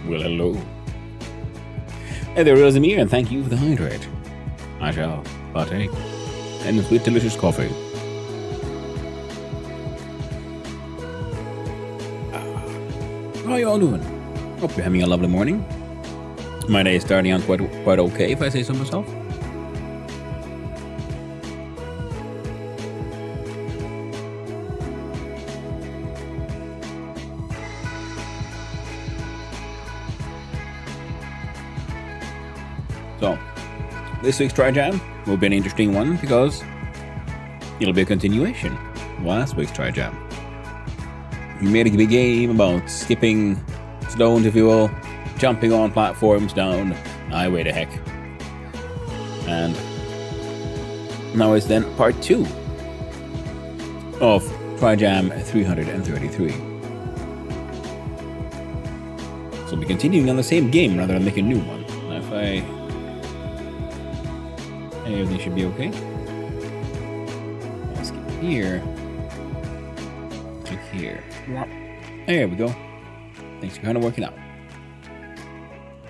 Well, hello. Hey there, Rosamir, and thank you for the hydrate. I shall partake in sweet, delicious coffee. How are you all doing? Hope you're having a lovely morning. My day is starting out quite okay, if I say so myself. So, this week's Trijam will be an interesting one because it'll be a continuation of last week's Trijam. We made a big game about skipping stones, if you will, jumping on platforms down highway to heck. And now it's then part 2 of Trijam 333. So we'll be continuing on the same game rather than making a new one. Now if everything should be okay. Let's skip here to here. There we go. Things are kind of working out.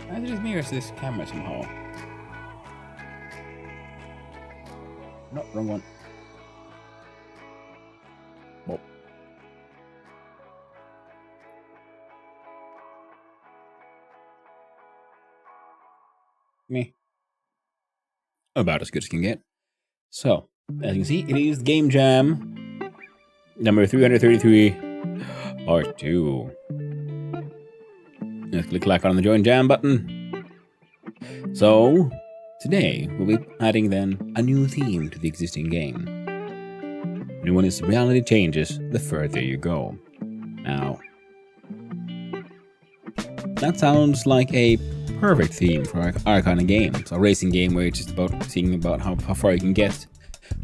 I just mirrors this camera somehow. No, wrong one. Whoa. Me. About as good as can get. So, as you can see, it is Game Jam number 333, part 2. Let's click on the Join Jam button. So, today we'll be adding then a new theme to the existing game. The new one is reality changes the further you go. Now, that sounds like a perfect theme for our kind of game. It's a racing game where it's just about seeing about how far you can get.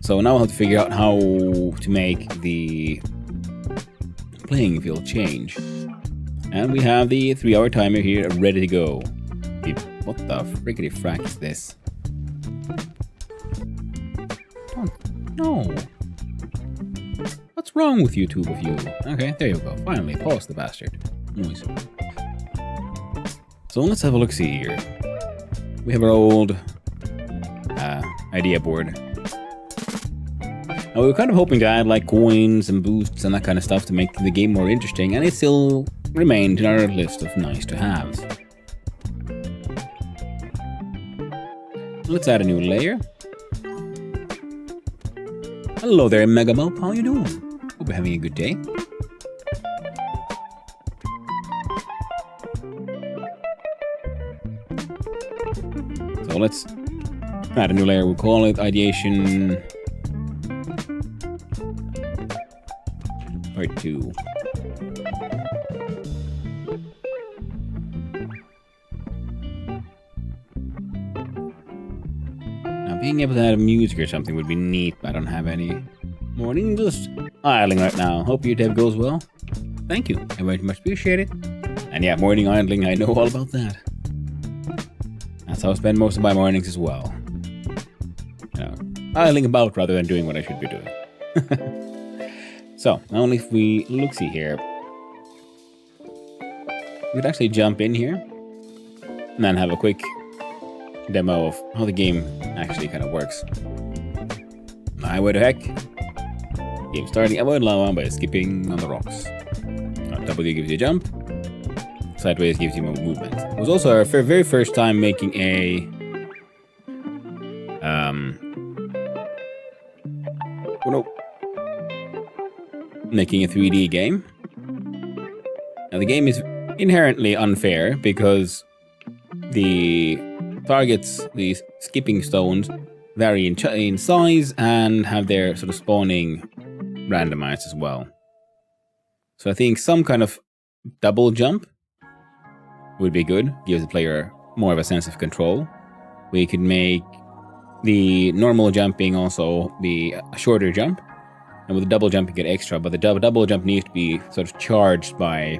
So now we'll have to figure out how to make the playing field change. And we have the 3-hour timer here ready to go. What the frickety frack is this? No. What's wrong with you, two of you? Okay, there you go. Finally, pause the bastard. Noise. So let's have a look-see here. We have our old idea board. Now we were kind of hoping to add like coins and boosts and that kind of stuff to make the game more interesting, and it still remained in our list of nice to haves. Let's add a new layer. Hello there, Megamope. How you doing? Hope you're having a good day. So let's add a new layer. We'll call it Ideation Part 2. Now, being able to add music or something would be neat, but I don't have any. Morning, just idling right now. Hope your day goes well. Thank you. I very much appreciate it. And yeah, morning idling, I know all about that. That's how I spend most of my mornings as well. You know, idling about rather than doing what I should be doing. So, only if we look-see here, we could actually jump in here and then have a quick demo of how the game actually kind of works. Highway to heck. Game starting about lava by skipping on the rocks. W gives you a jump. Sideways gives you more movement. It was also our very first time making a making a 3D game. Now the game is inherently unfair because the targets, these skipping stones, vary in size and have their sort of spawning randomized as well. So I think some kind of double jump would be good, gives the player more of a sense of control. We could make the normal jumping also be a shorter jump, and with the double jump you get extra, but the double jump needs to be sort of charged by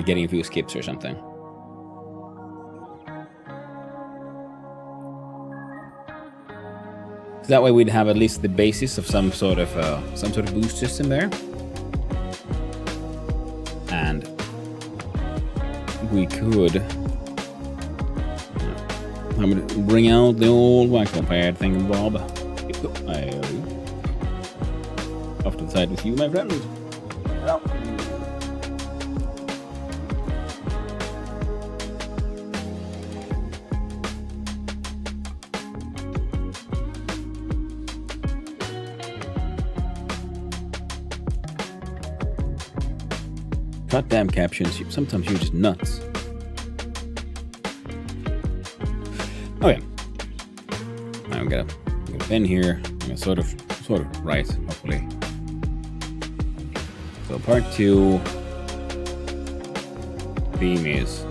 getting a few skips or something. So that way we'd have at least the basis of some sort of boost system there. And we could bring out the old wacko pad thing, Bob. Off to the side with you, my friend. Goddamn captions, sometimes you're just nuts. Okay. I'm gonna pen here. I'm gonna sort of write, hopefully. So part 2 theme is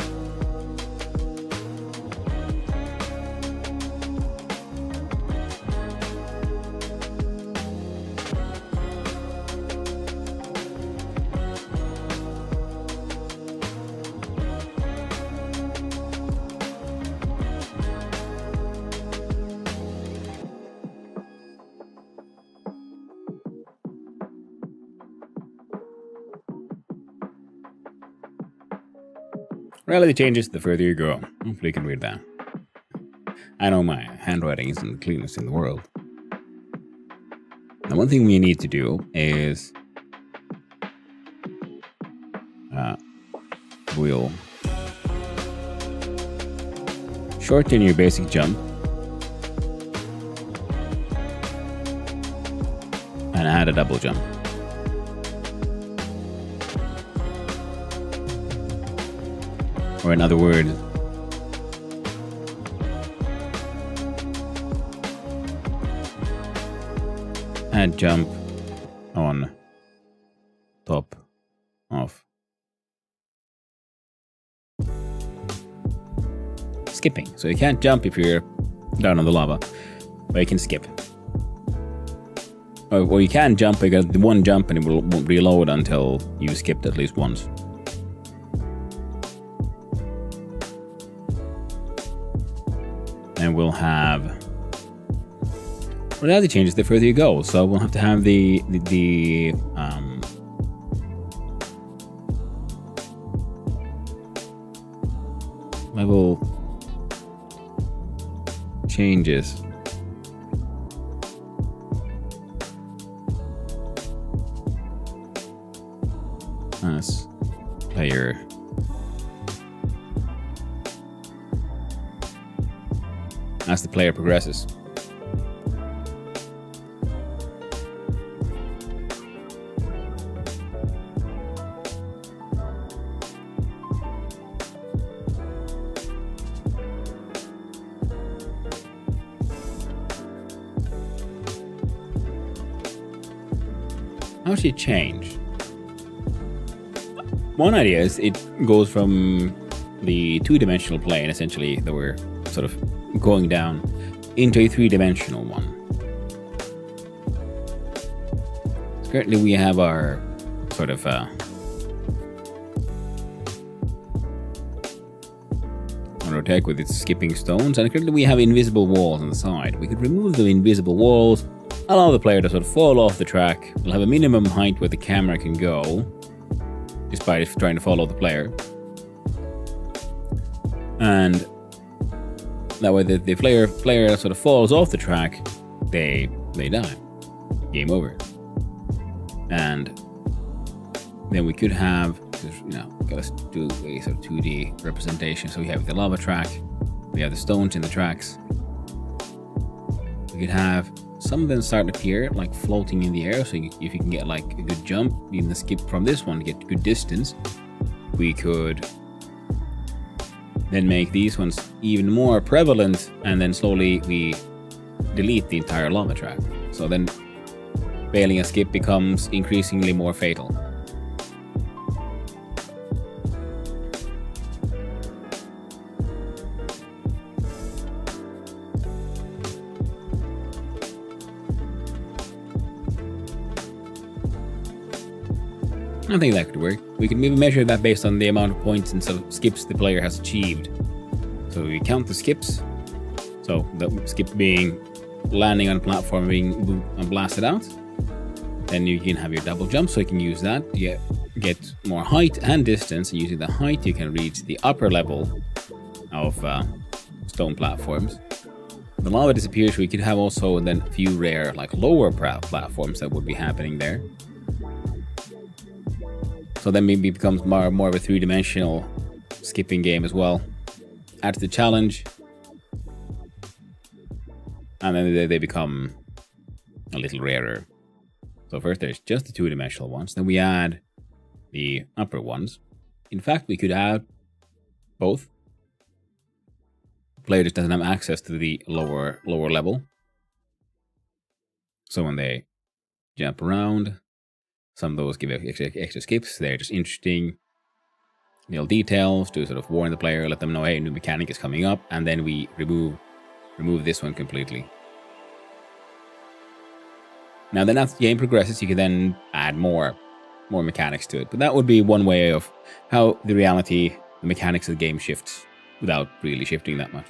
reality changes the further you go. Hopefully you can read that. I know my handwriting isn't the cleanest in the world. Now, one thing we need to do is we'll shorten your basic jump and add a double jump. Or in other words, add jump on top of skipping. So you can't jump if you're down on the lava, but you can skip. Or you can jump, you got one jump and it won't reload until you skipped at least once. And we'll have reality changes the further you go. So we'll have to have the level changes as player as the player progresses. How should it change? One idea is it goes from the two-dimensional plane, essentially, that we're sort of going down, into a three-dimensional one. So currently we have our sort of tech with its skipping stones, and currently we have invisible walls on the side. We could remove the invisible walls, allow the player to sort of fall off the track. We'll have a minimum height where the camera can go, despite trying to follow the player. And that way the player sort of falls off the track, they die. Game over. And then we could have, gotta do a sort of 2D representation. So we have the lava track, we have the stones in the tracks. We could have some of them start to appear like floating in the air. So if you can get like a good jump, even the skip from this one to get good distance, we could then make these ones even more prevalent, and then slowly we delete the entire lava track. So then failing a skip becomes increasingly more fatal. I think that could work. We can maybe measure that based on the amount of points and sort of skips the player has achieved. So we count the skips. So the skip being landing on a platform, being blasted out. Then you can have your double jump, so you can use that to get more height and distance, and using the height you can reach the upper level of stone platforms. The lava disappears, we could have also then a few rare like lower platforms that would be happening there. So then maybe it becomes more of a three-dimensional skipping game as well. Adds the challenge, and then they become a little rarer. So first there's just the two-dimensional ones, then we add the upper ones. In fact, we could add both. The player just doesn't have access to the lower level. So when they jump around, some of those give extra skips. They're just interesting little details to sort of warn the player, let them know, hey, new mechanic is coming up, and then we remove this one completely. Now then as the game progresses, you can then add more mechanics to it. But that would be one way of how the mechanics of the game shifts without really shifting that much.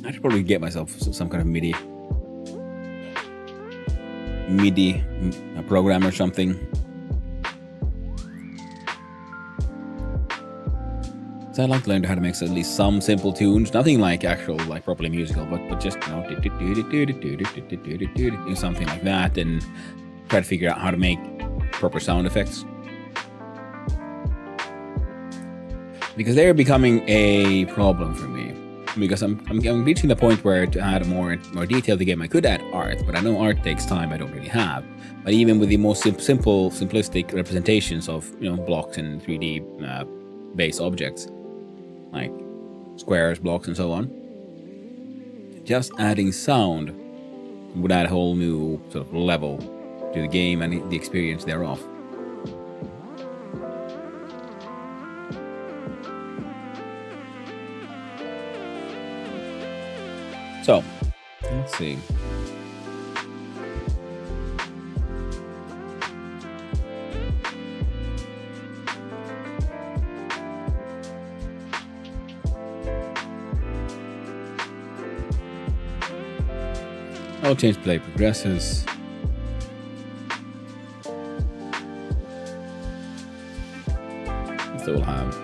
I should probably get myself some kind of MIDI program or something. So I'd like to learn how to make at least some simple tunes, nothing like actual, like properly musical, but just, you know, do something like that, and try to figure out how to make proper sound effects. Because they're becoming a problem for me. Because I'm reaching the point where to add more detail to the game, I could add art, but I know art takes time I don't really have. But even with the most simplistic representations of, you know, blocks and 3D base objects, like squares, blocks, and so on, just adding sound would add a whole new sort of level to the game and the experience thereof. So, let's see. I'll change play progresses. So we'll have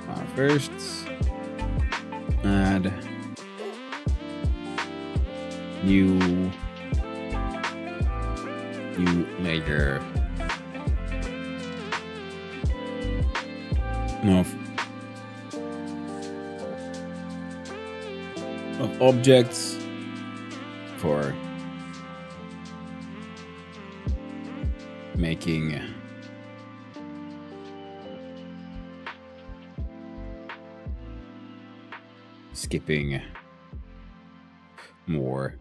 our firsts. Add new layer of objects for making skipping more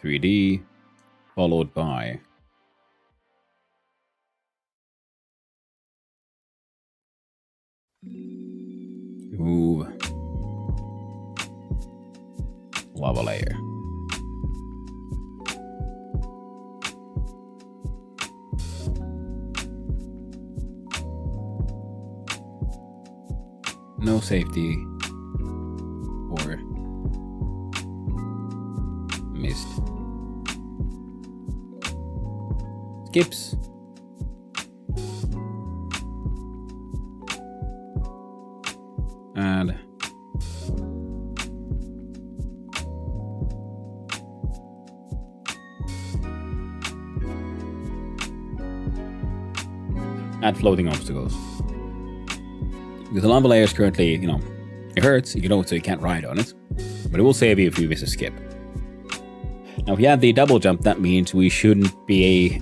3D, followed by move lava layer. No safety or missed skips. And add floating obstacles. Because the lava layer is currently, you know, it hurts, you know, so you can't ride on it, but it will save you if you miss a skip. Now, if you add the double jump, that means we shouldn't be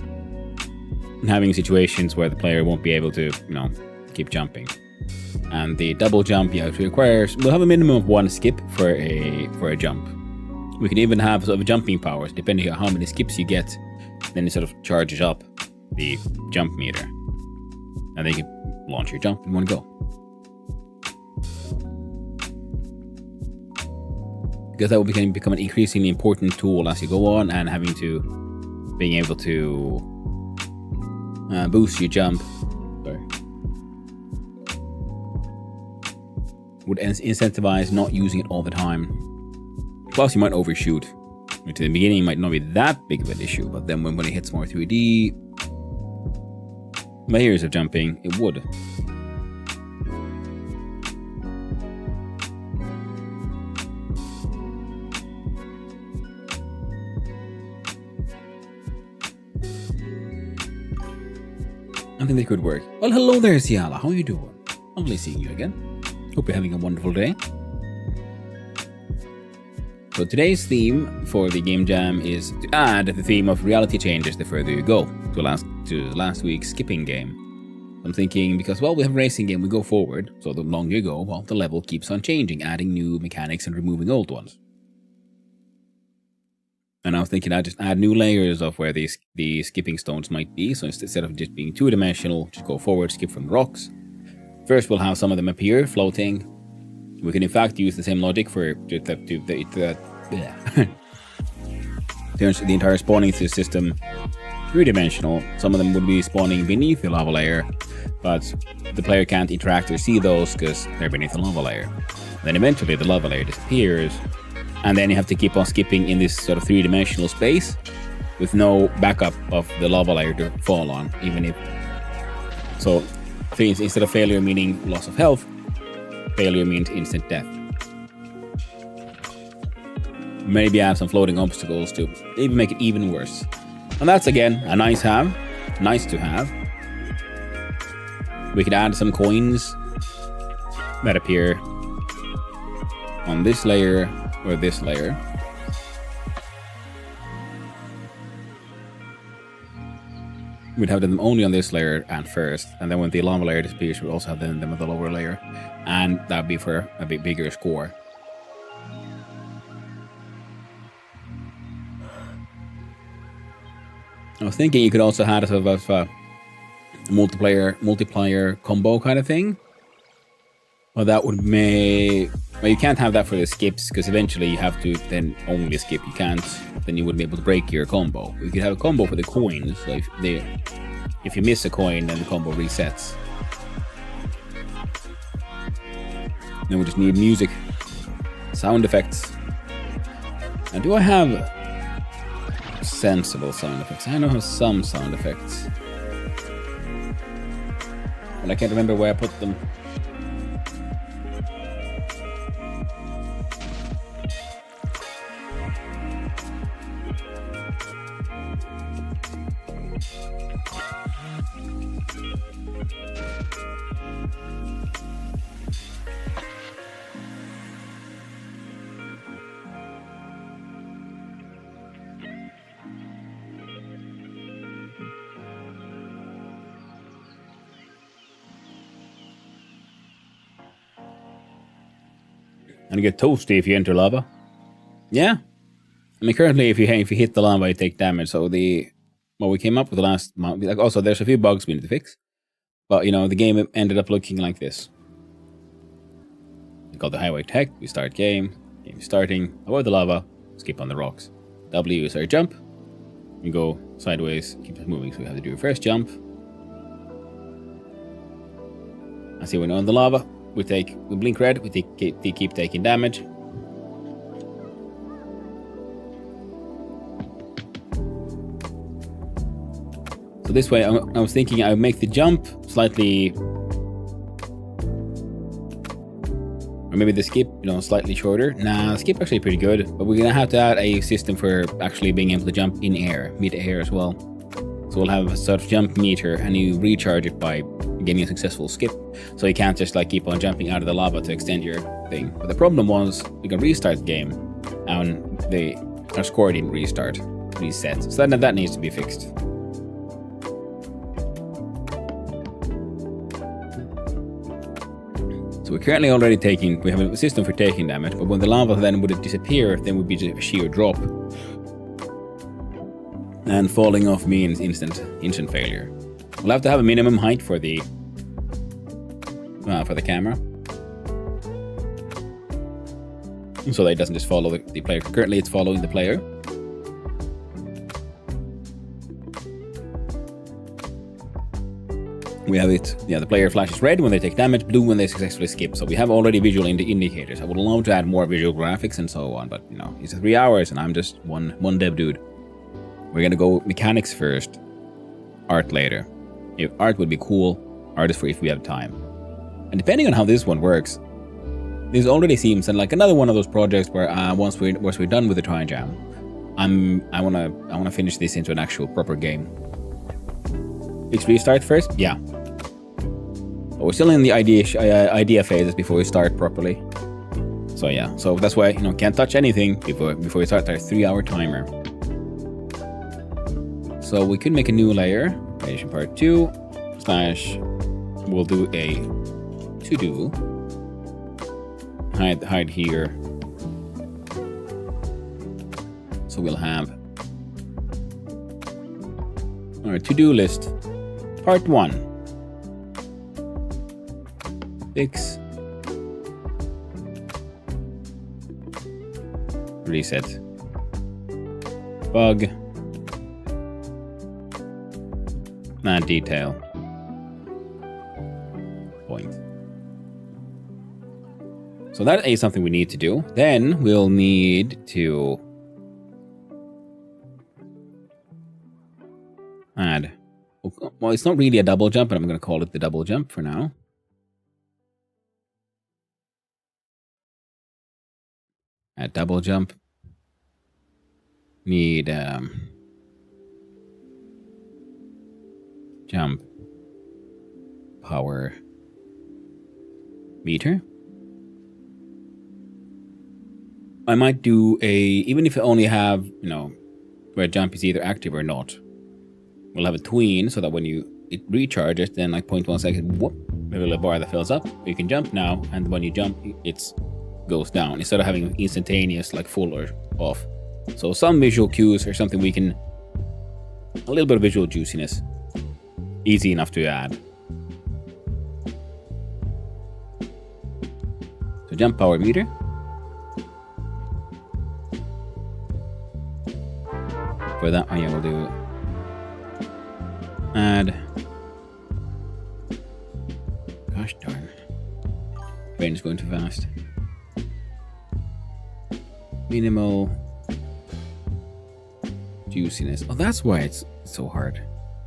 having situations where the player won't be able to, you know, keep jumping. And the double jump, yeah, we'll have a minimum of one skip for a jump. We can even have sort of jumping powers, depending on how many skips you get, then it sort of charges up the jump meter. And then you can launch your jump in one go. Because that will become an increasingly important tool as you go on, and being able to boosts your jump. Sorry. Would incentivize not using it all the time. Plus, you might overshoot. Which in the beginning might not be that big of an issue, but then when it hits more 3D layers of jumping, it would. I think they could work. Well, hello there, Ciala. How are you doing? Lovely seeing you again. Hope you're having a wonderful day. So today's theme for the game jam is to add the theme of reality changes the further you go to last week's skipping game. I'm thinking because, well, we have a racing game, we go forward, so the longer you go, well, the level keeps on changing, adding new mechanics and removing old ones. And I was thinking I'd just add new layers of where the skipping stones might be, so instead of just being two-dimensional, just go forward, skip from the rocks. First, we'll have some of them appear, floating. We can in fact use the same logic for turn the entire spawning system three-dimensional. Some of them would be spawning beneath the lava layer, but the player can't interact or see those because they're beneath the lava layer. Then eventually the lava layer disappears, and then you have to keep on skipping in this sort of three-dimensional space with no backup of the lava layer to fall on, even if... So, instead of failure meaning loss of health, failure means instant death. Maybe add some floating obstacles to even make it even worse. And that's again a nice to have. We could add some coins that appear on this layer or this layer. We'd have them only on this layer at first, and then when the lava layer disappears, we'd also have them on the lower layer, and that'd be for a bit bigger score. I was thinking you could also have a sort of a multiplayer combo kind of thing. Well, that would make... Well, you can't have that for the skips, because eventually you have to then only skip. You can't... Then you wouldn't be able to break your combo. You could have a combo for the coins. So if you miss a coin, then the combo resets. Then we just need music. Sound effects. Now, do I have sensible sound effects? I know I have some sound effects, but I can't remember where I put them. And you get toasty if you enter lava. Yeah. I mean, currently, if you hit the lava, you take damage. So we came up with the last... Like, also, there's a few bugs we need to fix. But, you know, the game ended up looking like this. We got the highway tech. We start game. Game starting. Avoid the lava. Skip on the rocks. W is our jump. We go sideways. Keep it moving. So we have to do a first jump. I see we're on the lava. We blink red, we keep taking damage. So this way, I was thinking I would make the jump slightly, or maybe the skip, slightly shorter. Nah, the skip actually pretty good, but we're gonna have to add a system for actually being able to jump in air, mid-air as well. So we'll have a sort of jump meter, and you recharge it by getting a successful skip. So you can't just keep on jumping out of the lava to extend your thing. But the problem was we can restart the game, and our score didn't reset. So that needs to be fixed. So we're currently already we have a system for taking damage, but when the lava then would disappear, then would be just a sheer drop. And falling off means instant failure. We'll have to have a minimum height for the camera, so that it doesn't just follow the player. Currently, it's following the player. We have it, yeah, the player flashes red when they take damage, blue when they successfully skip. So we have already visual indicators. I would love to add more visual graphics and so on, but you know, it's 3 hours and I'm just one dev dude. We're gonna go mechanics first, art later. If art would be cool, art is free if we have time. And depending on how this one works, this already seems like another one of those projects where once we're done with the Trijam, I wanna finish this into an actual proper game. Let's restart first, yeah. But we're still in the idea phases before we start properly. So yeah, so that's why, you know, can't touch anything before we start our 3-hour timer. So we could make a new layer, creation part 2 / we'll do a to do. Hide here. So we'll have our to-do list. Part 1. Fix. Reset. Bug. Add detail. Point. So that is something we need to do. Then we'll need to add. Well, it's not really a double jump, but I'm going to call it the double jump for now. Add double jump. Need jump power meter. I might do even if I only have, you know, where jump is either active or not. We'll have a tween so that when it recharges, then like 0.1 seconds, whoop, a little bar that fills up. You can jump now, and when you jump, it goes down instead of having instantaneous like full or off. So some visual cues or something we can, a little bit of visual juiciness, easy enough to add. So jump power meter. For that one, we'll do add. Gosh darn. Brain is going too fast. Minimal juiciness. Oh, that's why it's so hard.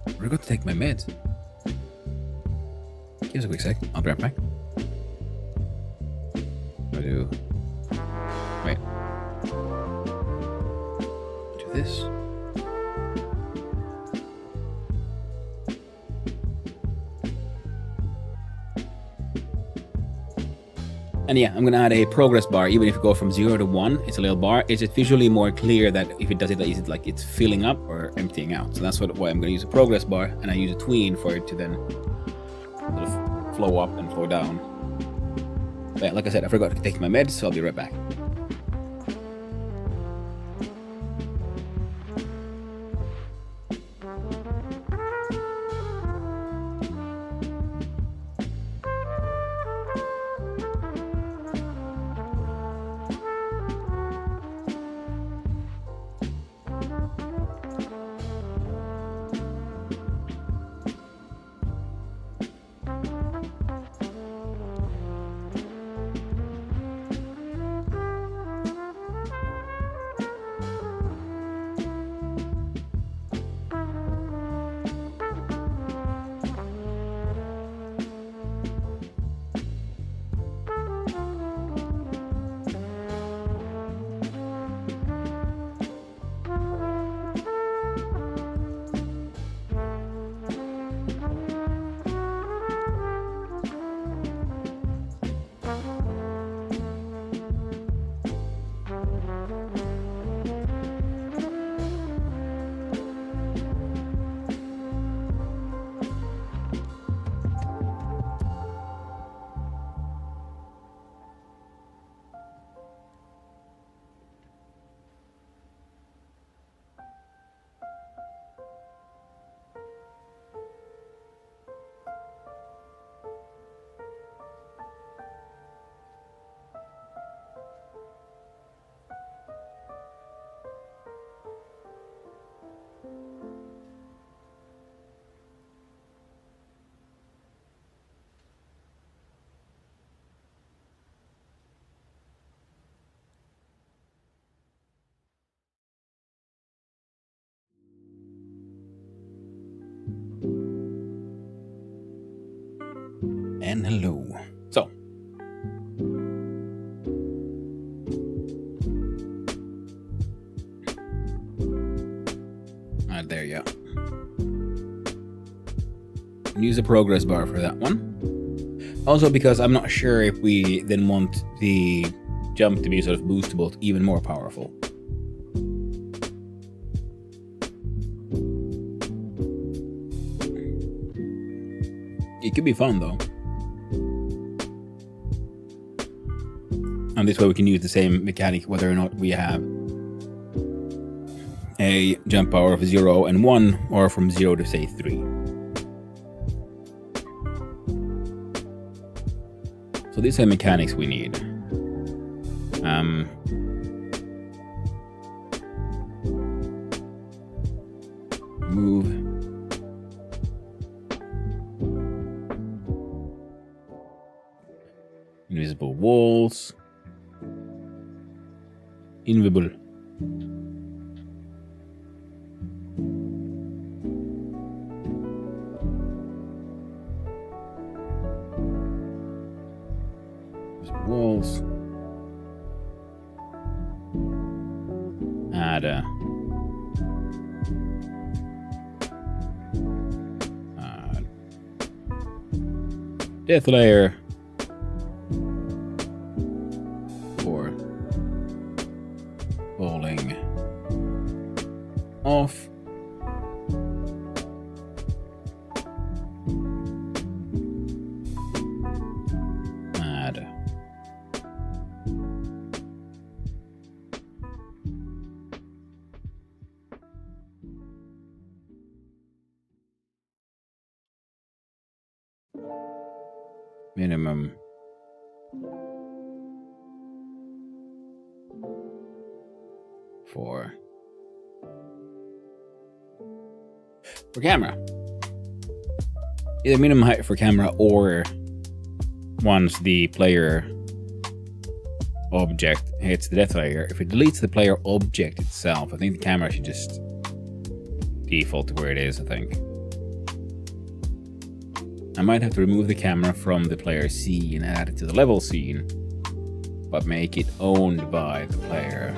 I forgot to take my meds. Give us a quick sec. I'll be right back. I'll do. Wait. Do this. And yeah, I'm gonna add a progress bar. Even if you go from 0 to 1, it's a little bar. It's just visually more clear that if it does it, is it like it's filling up or emptying out. So that's why I'm gonna use a progress bar, and I use a tween for it to then sort of flow up and flow down. But yeah, like I said, I forgot to take my meds, so I'll be right back. And hello. So. There you go. Use the progress bar for that one. Also because I'm not sure if we then want the jump to be sort of boostable, even more powerful. It could be fun though. And this way we can use the same mechanic whether or not we have a jump power of 0 and 1 or from 0 to say 3. So these are mechanics we need. Move. Invisible walls. Invisible. Walls. Add death layer for falling off. Minimum for camera. Either minimum height for camera or once the player object hits the death layer, if it deletes the player object itself, I think the camera should just default to where it is, I think. I might have to remove the camera from the player scene and add it to the level scene, but make it owned by the player.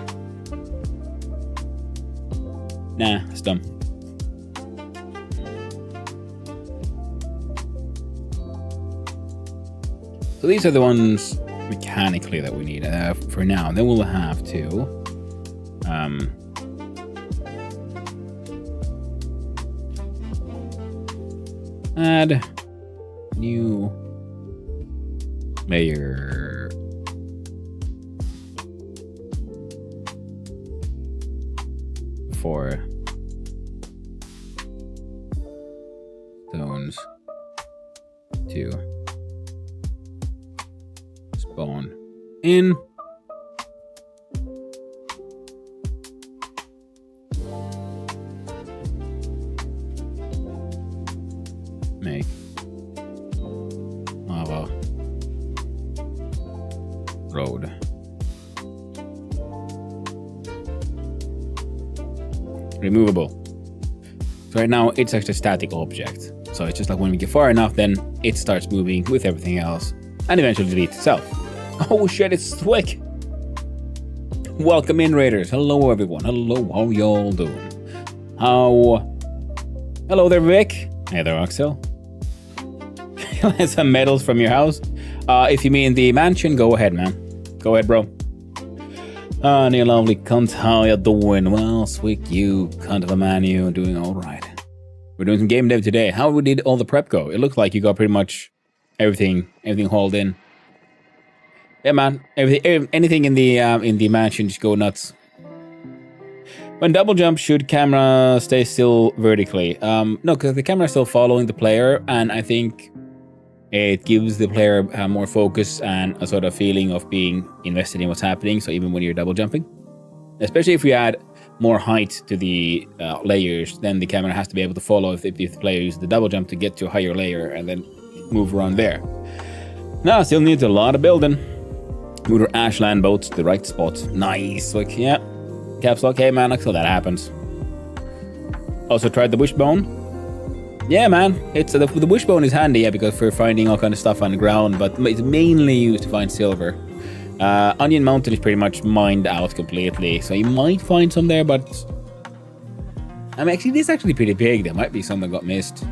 Nah, it's dumb. So these are the ones mechanically that we need for now. Then we'll have to add new layer for stones to spawn in. Make lava road. Removable. So right now it's actually a static object. So it's just like when we get far enough, then it starts moving with everything else and eventually deletes itself. Oh shit, it's Thwick! Welcome in, Raiders. Hello everyone. Hello, how y'all doing? Hello there, Vic. Hey there, Axel. Some medals from your house. If you mean the mansion, go ahead, man. Go ahead, bro. You lovely cunt, how you doing? Well, sweet you, cunt of a man, you doing all right. We're doing some game dev today. How did all the prep go? It looked like you got pretty much everything hauled in. Yeah, man. Anything in the mansion, just go nuts. When double jump, should camera stay still vertically? No, because the camera is still following the player, and I think it gives the player more focus and a sort of feeling of being invested in what's happening. So even when you're double jumping, especially if we add more height to the layers, then the camera has to be able to follow if the player uses the double jump to get to a higher layer and then move around there. Now, still needs a lot of building. Move our ashland boats to the right spot. Nice. Like, yeah. Caps lock. Hey, man, so that happens. Also tried the wishbone. Yeah, man. It's the wishbone is handy, yeah, because for finding all kind of stuff on the ground, but it's mainly used to find silver. Onion Mountain is pretty much mined out completely, so you might find some there, but I mean, actually, this is actually pretty big. There might be some that got missed.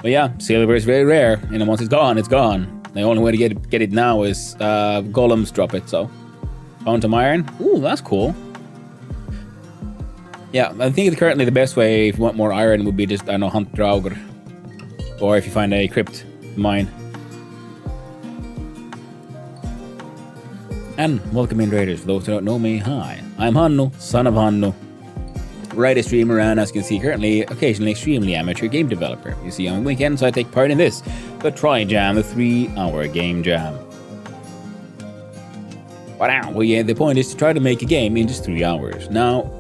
But yeah, silver is very rare, and once it's gone, it's gone. The only way to get it now is golems drop it. So, found some iron. Ooh, that's cool. Yeah, I think currently the best way if you want more iron would be just, I don't know, hunt Draugr. Or if you find a crypt mine. And welcome in, raiders. For those who don't know me, hi. I'm Hannu, son of Hannu. Writer, streamer, and as you can see, currently, occasionally extremely amateur game developer. You see, on weekends I take part in this, the Trijam, the 3-hour game jam. Wow, well yeah, the point is to try to make a game in just 3 hours. Now,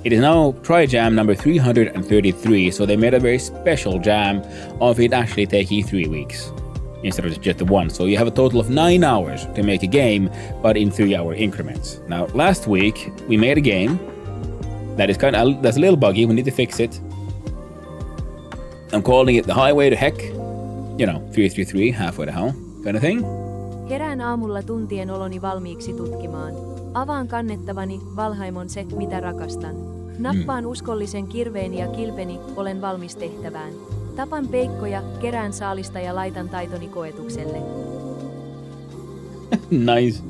it is now Trijam number 333, so they made a very special jam of it actually taking 3 weeks instead of just the one. So you have a total of 9 hours to make a game, but in 3-hour increments. Now, last week we made a game that is that's a little buggy. We need to fix it. I'm calling it the Highway to Heck. You know, 333, halfway to hell, kind of thing. Herään aamulla tuntien oloni valmiiksi tutkimaan. Avaan kannettavani, valhaimon se, mitä rakastan. Nappaan uskollisen kirveeni ja kilpeni, olen valmis tehtävään. Tapan peikkoja, kerään saalista ja laitan taitoni koetukselle. Nice.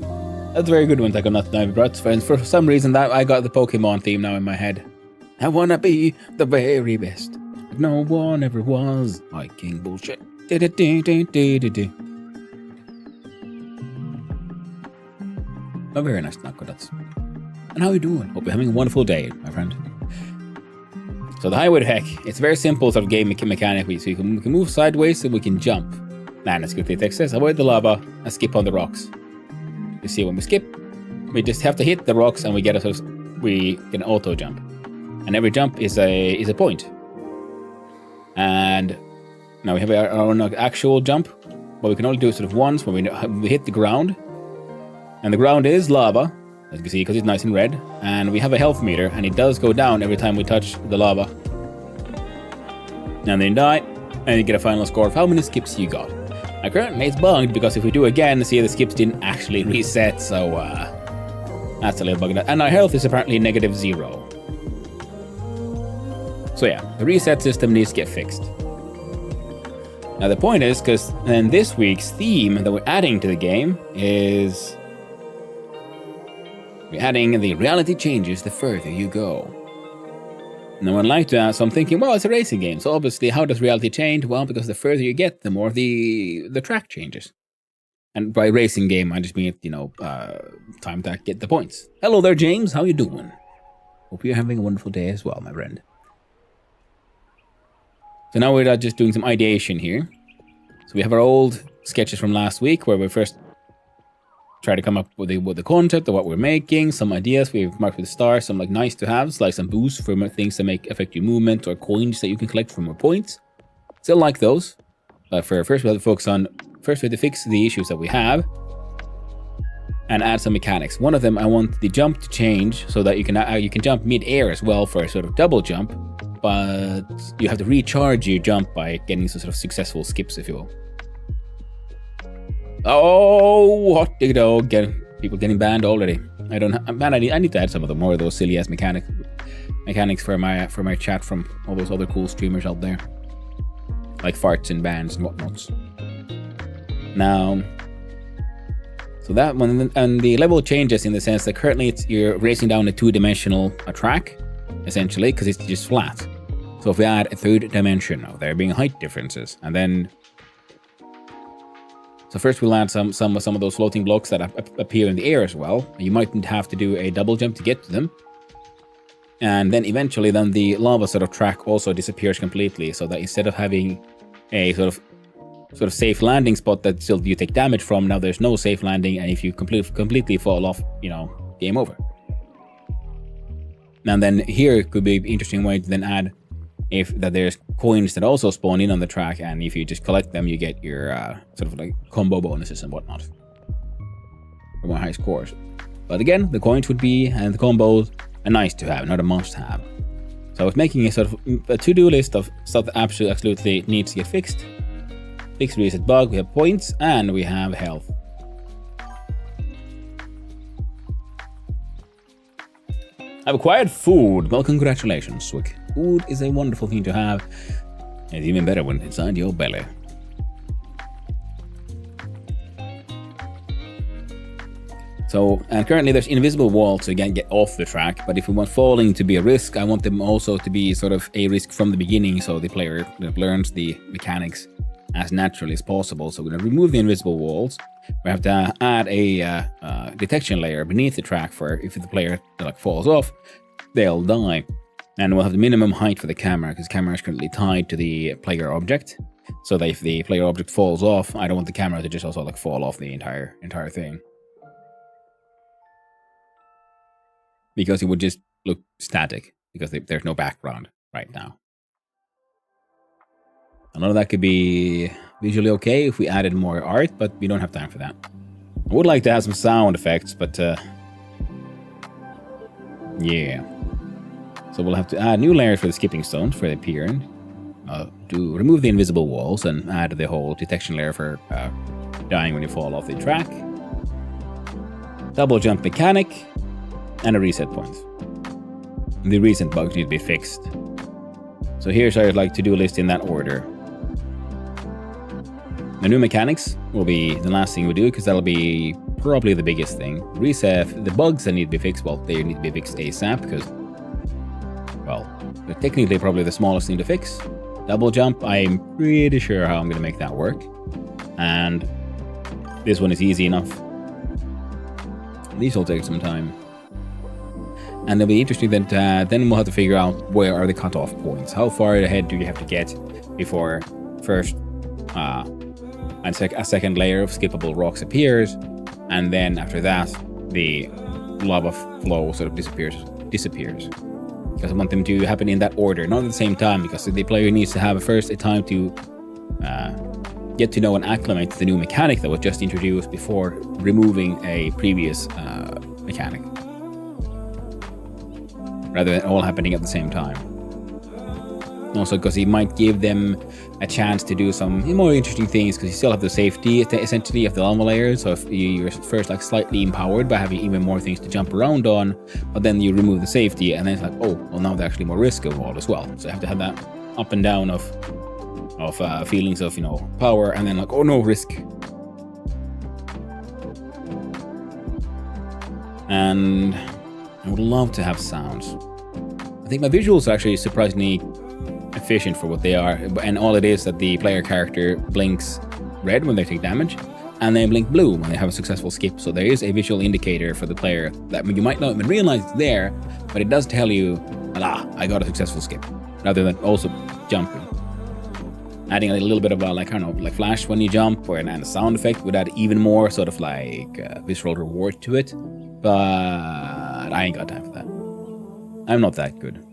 That's a very good one, Taco Nut Knife Bruts. For some reason that I got the Pokemon theme now in my head. I wanna be the very best. No one ever was. Viking bullshit. Oh, very nice, Taco Nuts. And how are you doing? Hope you're having a wonderful day, my friend. So the Highway to Heck, it's a very simple sort of game mechanic. So we can move sideways so we can jump. And let's get the text says, avoid the lava and skip on the rocks. You see, when we skip, we just have to hit the rocks and we get an auto jump. And every jump is a point. And now we have our own actual jump, but we can only do it sort of once when we hit the ground. And the ground is lava, as you can see, because it's nice and red. And we have a health meter, and it does go down every time we touch the lava. And then you die, and you get a final score of how many skips you got. Now currently it's bugged, because if we do again, see the skips didn't actually reset, so that's a little bug. And our health is apparently -0. So yeah, the reset system needs to get fixed. Now the point is, because then this week's theme that we're adding to the game is we're adding the reality changes the further you go. No one liked that, so I'm thinking, well, it's a racing game, so obviously how does reality change? Well, because the further you get, the more the track changes. And by racing game, I just mean, time to get the points. Hello there, James, how you doing? Hope you're having a wonderful day as well, my friend. So now we're just doing some ideation here. So we have our old sketches from last week where we first try to come up with the concept of what we're making, some ideas we've marked with stars, some like nice to haves, like some boosts for things that affect your movement or coins that you can collect from more points. Still like those. But first we have to focus on, we have to fix the issues that we have and add some mechanics. One of them, I want the jump to change so that you can jump mid-air as well for a sort of double jump, but you have to recharge your jump by getting some sort of successful skips, if you will. Oh, hot dog! People getting banned already. I need to add some of more of those silly ass mechanics for my chat from all those other cool streamers out there, like farts and bans and whatnots. Now, so that one, and the level changes in the sense that currently you're racing down a 2-dimensional track, essentially, because it's just flat. So if we add a 3rd dimension, now there being height differences, and then so first we'll add some of those floating blocks that appear in the air as well. You might have to do a double jump to get to them. And then eventually the lava sort of track also disappears completely, so that instead of having a sort of safe landing spot that still you take damage from, now there's no safe landing, and if you completely fall off, game over. And then here could be an interesting way to then add that there's coins that also spawn in on the track, and if you just collect them, you get your sort of like combo bonuses and whatnot for more high scores. But again, the coins would be, and the combos, a nice to have, not a must have. So I was making a sort of a to-do list of stuff that absolutely needs to get fixed. Fix, reset, bug, we have points, and we have health. I've acquired food. Well, congratulations, Swick. Food is a wonderful thing to have. It's even better when it's inside your belly. So, and currently there's invisible walls, so you can't get off the track, but if we want falling to be a risk, I want them also to be sort of a risk from the beginning, so the player learns the mechanics as naturally as possible. So we're going to remove the invisible walls. We have to add a detection layer beneath the track for if the player falls off, they'll die. And we'll have the minimum height for the camera, because the camera is currently tied to the player object. So that if the player object falls off, I don't want the camera to just also fall off the entire thing. Because it would just look static, because there's no background right now. A lot of that could be visually okay if we added more art, but we don't have time for that. I would like to have some sound effects, but yeah. So we'll have to add new layers for the skipping stones for the appearance, to remove the invisible walls and add the whole detection layer for dying when you fall off the track. Double jump mechanic. And a reset point. The recent bugs need to be fixed. So here's our to-do list in that order. The new mechanics will be the last thing we do, because that'll be probably the biggest thing. Reset, the bugs that need to be fixed, well, they need to be fixed ASAP, because, well, they're technically probably the smallest thing to fix. Double jump, I'm pretty sure how I'm going to make that work. And this one is easy enough. These will take some time. And it'll be interesting that then we'll have to figure out where are the cutoff points. How far ahead do you have to get before first a second layer of skippable rocks appears, and then after that the lava flow sort of disappears. Because I want them to happen in that order, not at the same time, because the player needs to have first a time to get to know and acclimate to the new mechanic that was just introduced before removing a previous mechanic. Rather than all happening at the same time. Also because it might give them a chance to do some more interesting things, because you still have the safety essentially of the lava layer. So if you're first slightly empowered by having even more things to jump around on, but then you remove the safety and then it's like, oh, well, now there's actually more risk involved as well. So you have to have that up and down of feelings of, power, and then oh no, risk. And I would love to have sounds. I think my visuals are actually surprisingly efficient for what they are, and all it is that the player character blinks red when they take damage, and they blink blue when they have a successful skip. So there is a visual indicator for the player that you might not even realize it's there, but it does tell you, I got a successful skip, rather than also jumping. Adding a little bit of a flash when you jump, and a sound effect would add even more sort of visual reward to it. But I ain't got time for that. I'm not that good.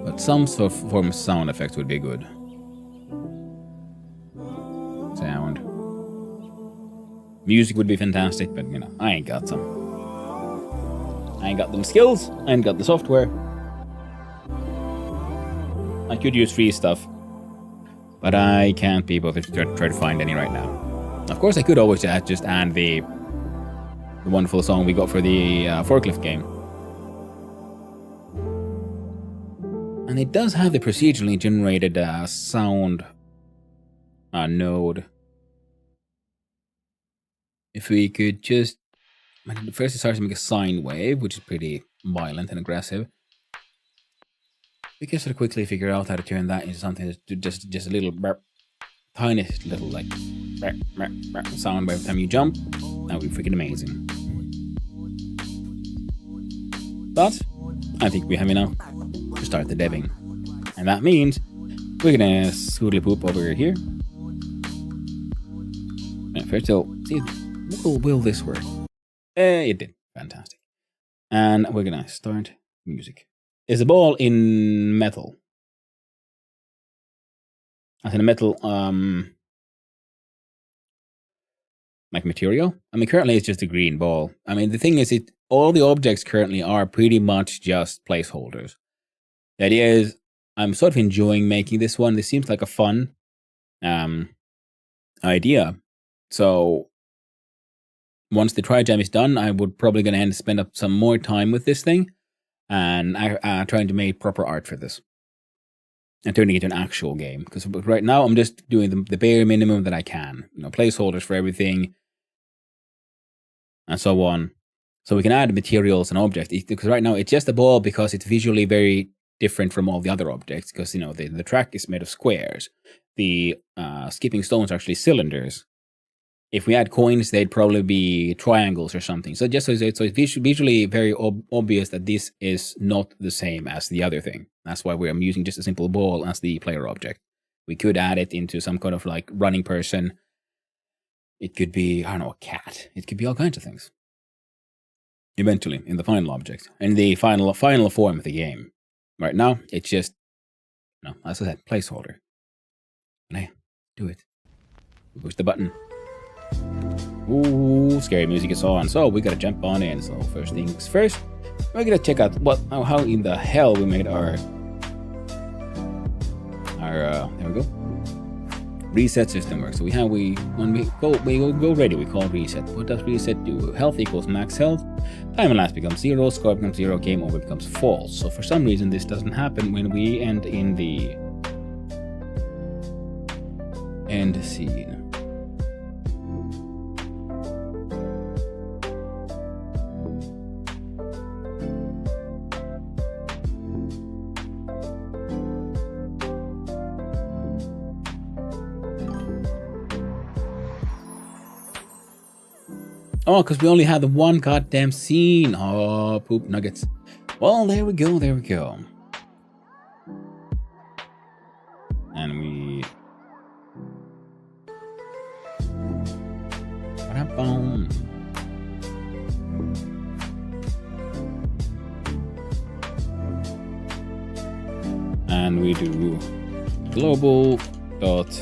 But some sort of form of sound effects would be good. Sound. Music would be fantastic, but I ain't got some. I ain't got them skills, I ain't got the software. I could use free stuff, but I can't be bothered to try to find any right now. Of course, I could always just add the wonderful song we got for the forklift game. And it does have the procedurally generated sound node. If we could just... First it starts to make a sine wave, which is pretty violent and aggressive. We can sort of quickly figure out how to turn that into something that's just a little burp, tiny little burp, burp, burp sound every time you jump. That would be freaking amazing. But I think we have enough to start the debbing. And that means we're gonna scootly poop over here. And first we'll see, will this work? It did. Fantastic. And we're gonna start music. Is the ball in metal? As in a metal material? Currently it's just a green ball. The thing is, it all the objects currently are pretty much just placeholders. The idea is I'm sort of enjoying making this one. This seems like a fun idea. So once the Trijam is done, I would probably going to spend up some more time with this thing and trying to make proper art for this and turning it into an actual game. Because right now I'm just doing the bare minimum that I can. Placeholders for everything and so on. So we can add materials and objects. Because right now it's just a ball because it's visually very different from all the other objects. Because, the track is made of squares. The skipping stones are actually cylinders. If we add coins, they'd probably be triangles or something. So just so it's visually very obvious that this is not the same as the other thing. That's why I'm using just a simple ball as the player object. We could add it into some kind of like running person. It could be, I don't know, a cat. It could be all kinds of things. Eventually, in the final object. In the final form of the game. Right now, it's just, as I said, placeholder. Hey, do it. Push the button. Ooh, scary music is on. So we gotta jump on in. So first things first, we're gonna check out how in the hell we made our there we go. Reset system works. So when we go ready, we call reset. What does reset do? Health equals max health. Time elapsed becomes 0. Score becomes 0. Game over becomes false. So for some reason this doesn't happen when we end in the end scene. Oh, because we only had the one goddamn scene. Oh, poop nuggets. Well, there we go. And we... And we do global dot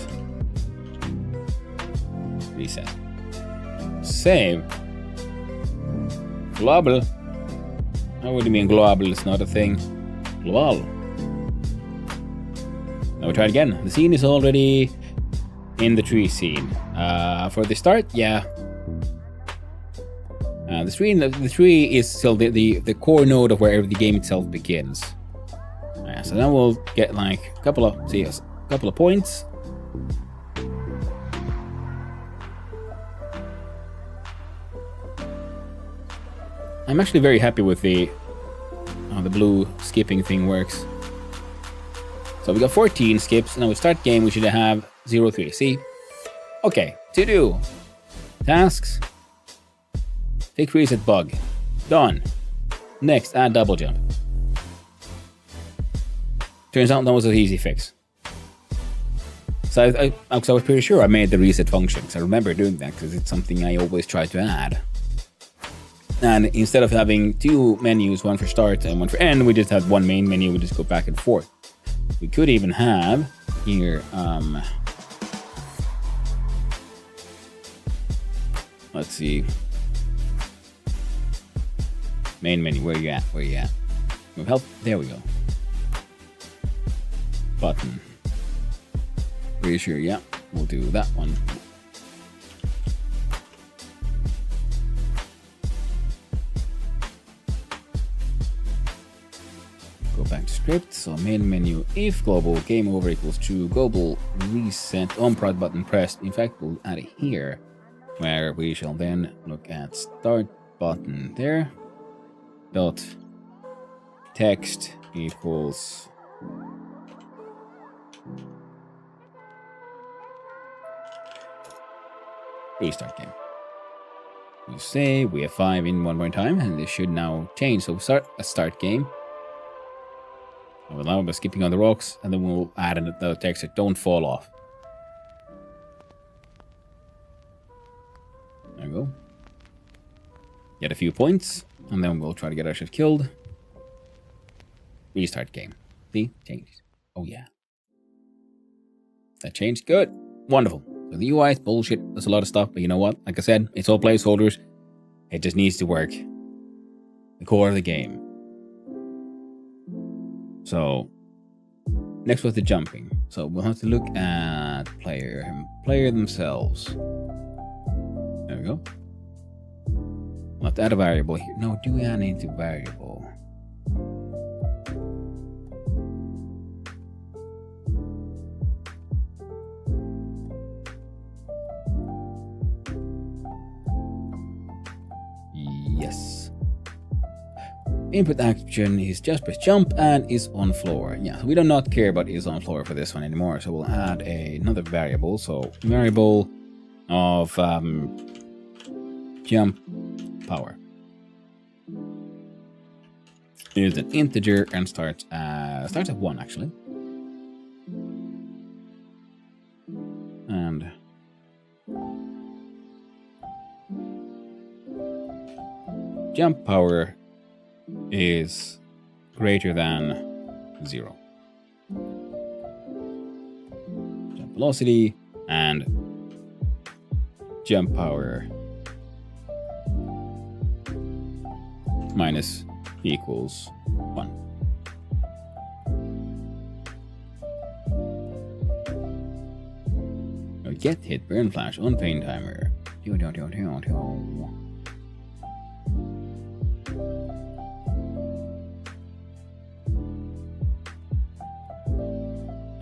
reset. Save. Global. What do you mean global? It's not a thing. Global. Now we try it again. The scene is already in the tree scene. For the start, yeah. The tree is still the core node of where the game itself begins. So now we'll get like a couple of points. I'm actually very happy with the blue skipping thing works. So we got 14 skips. Now we start game. We should have 0, 3. See? Okay. To do. Tasks. Fix reset bug. Done. Next, add double jump. Turns out that was an easy fix. So I was pretty sure I made the reset function. Because I remember doing that because it's something I always try to add. And instead of having two menus, one for start and one for end, we just had one main menu. We just go back and forth. We could even have here, let's see. Main menu, where you at? Move help, there we go. Button. Pretty sure, yeah, we'll do that one. Go back to script. So main menu, if global game over equals true, global reset on prod button pressed. In fact, we'll add it here, where we shall then look at start button there. Dot text equals restart game. You say we have 5 in one more time, and this should now change. So start a start game. I will now be skipping on the rocks, and then we'll add another text that don't fall off. There we go. Get a few points, and then we'll try to get our shit killed. Restart game. See? Changed. Oh yeah. That changed? Good. Wonderful. So the UI is bullshit. There's a lot of stuff, but you know what? Like I said, it's all placeholders. It just needs to work. the core of the game. So next was the jumping. So we'll have to look at player themselves. There we go. We'll have to add a variable here. No, do we add into variable? Yes. Input action is just press jump and is on floor. Yeah, so we do not care about is on floor for this one anymore. So we'll add another variable. So variable of jump power is an integer and starts at 1 actually. And jump power is greater than 0. Jump velocity and jump power minus equals 1. Now get hit burn flash on pain timer.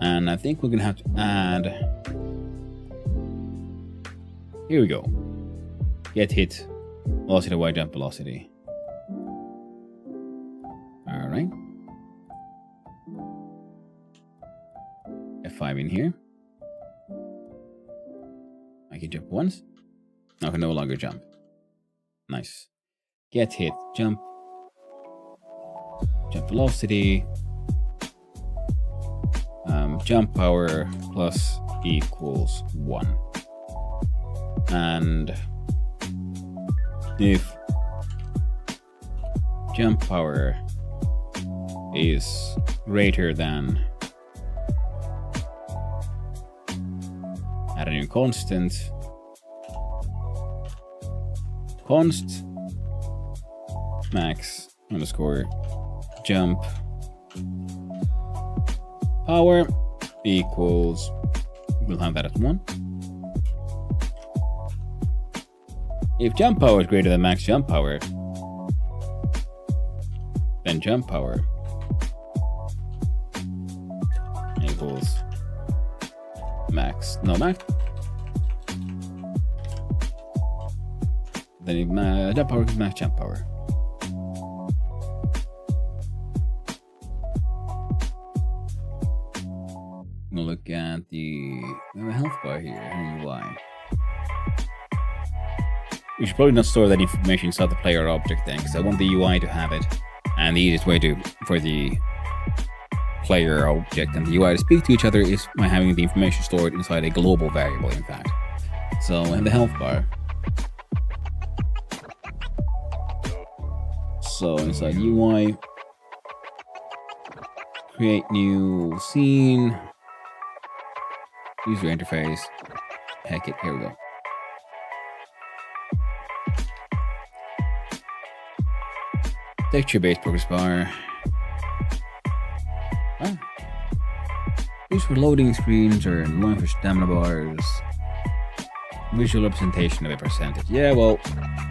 And I think we're gonna have to add. Here we go. Get hit velocity y jump velocity. Alright. F5 in here. I can jump once. I can no longer jump. Nice. Get hit, jump velocity, jump power plus equals 1. And if jump power is greater than, add a new constant, const max underscore jump power equals, we'll have that as 1. If jump power is greater than max jump power, then jump power equals max, no max. Then if jump power is max jump power. We'll look at we have a health bar here, I don't know why. We should probably not store that information inside the player object then, because I want the UI to have it. And the easiest way for the player object and the UI to speak to each other is by having the information stored inside a global variable, in fact. So, in the health bar. So, inside UI, create new scene, user interface, heck it, here we go. Texture-based progress bar. Oh. Used for loading screens or line for stamina bars. Visual representation of a percentage. Yeah, well,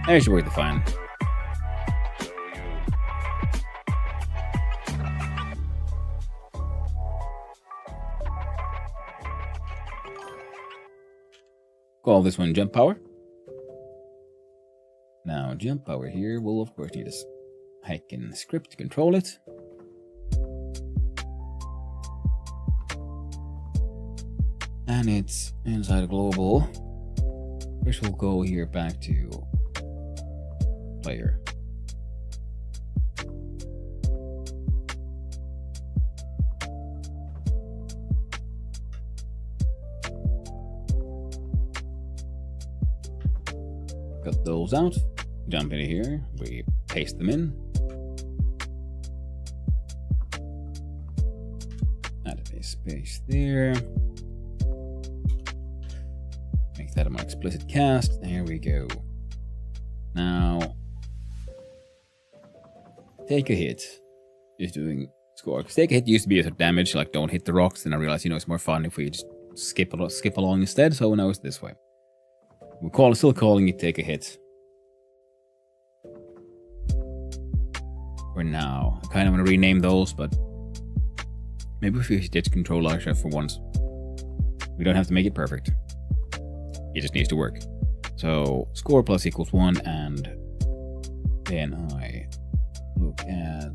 that should work fine. Call this one jump power. Now, jump power here will of course need a Hyken script to control it. And it's inside global. First we'll go here back to player. Cut those out. Jump into here. We paste them in. Add a space there. Make that a more explicit cast. There we go. Now, take a hit is doing score. Because take a hit used to be a damage, like don't hit the rocks. Then I realized, it's more fun if we just skip along instead. So now it's this way. We're still calling it take a hit. For now. I kind of want to rename those, but maybe if we just control our chef for once. We don't have to make it perfect. It just needs to work. So score plus equals 1, and then I look at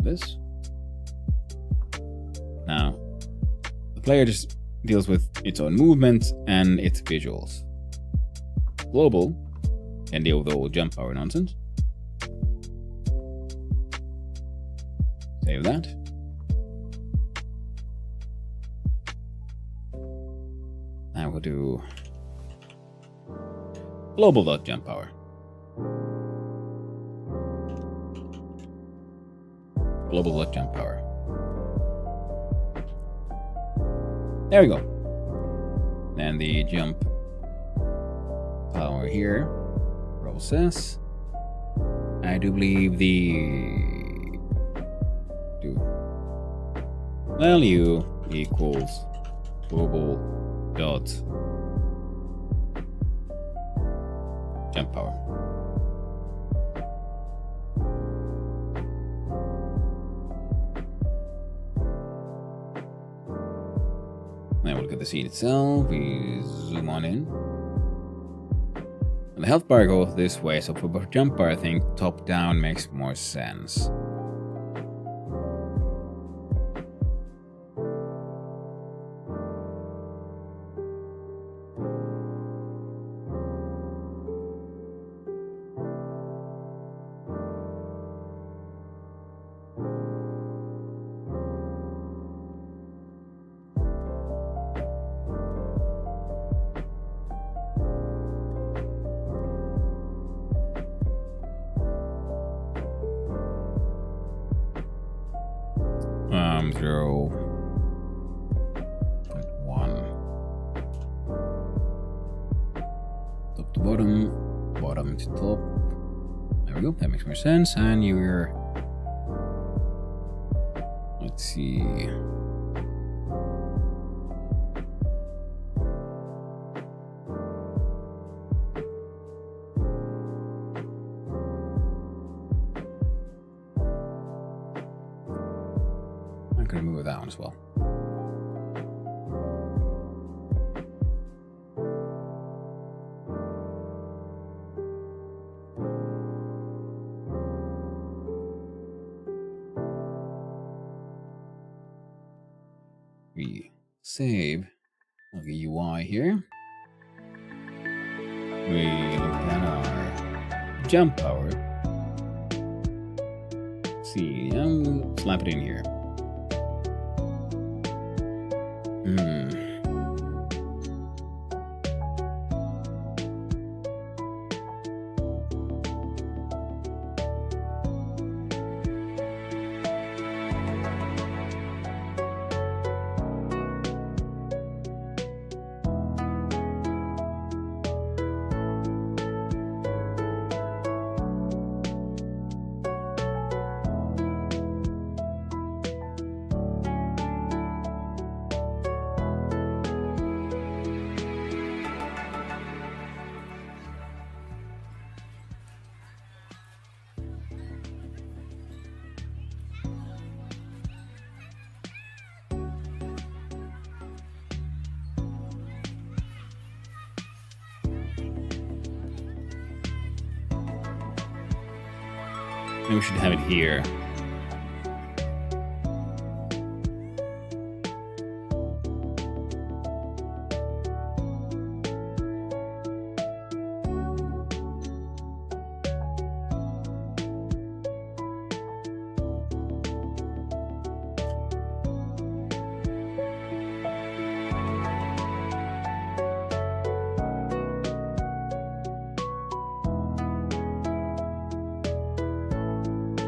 this. Now, the player just deals with its own movements and its visuals. Global can deal with the old jump power nonsense. Save that. Now we'll do global.jump power. Global.jump power. There we go. Then the jump power here. Process. I do believe the value equals global dot jump power. Now we'll look at the scene itself. We zoom on in. And the health bar goes this way, so for jump bar I think top down makes more sense. Zero. 1. Top to bottom, bottom to top. There we go, that makes more sense. And you're... Let's see... I'm gonna move that one as well. We save the UI here. We look at our jump power. Let's see, we'll slap it in here. Maybe we should have it here.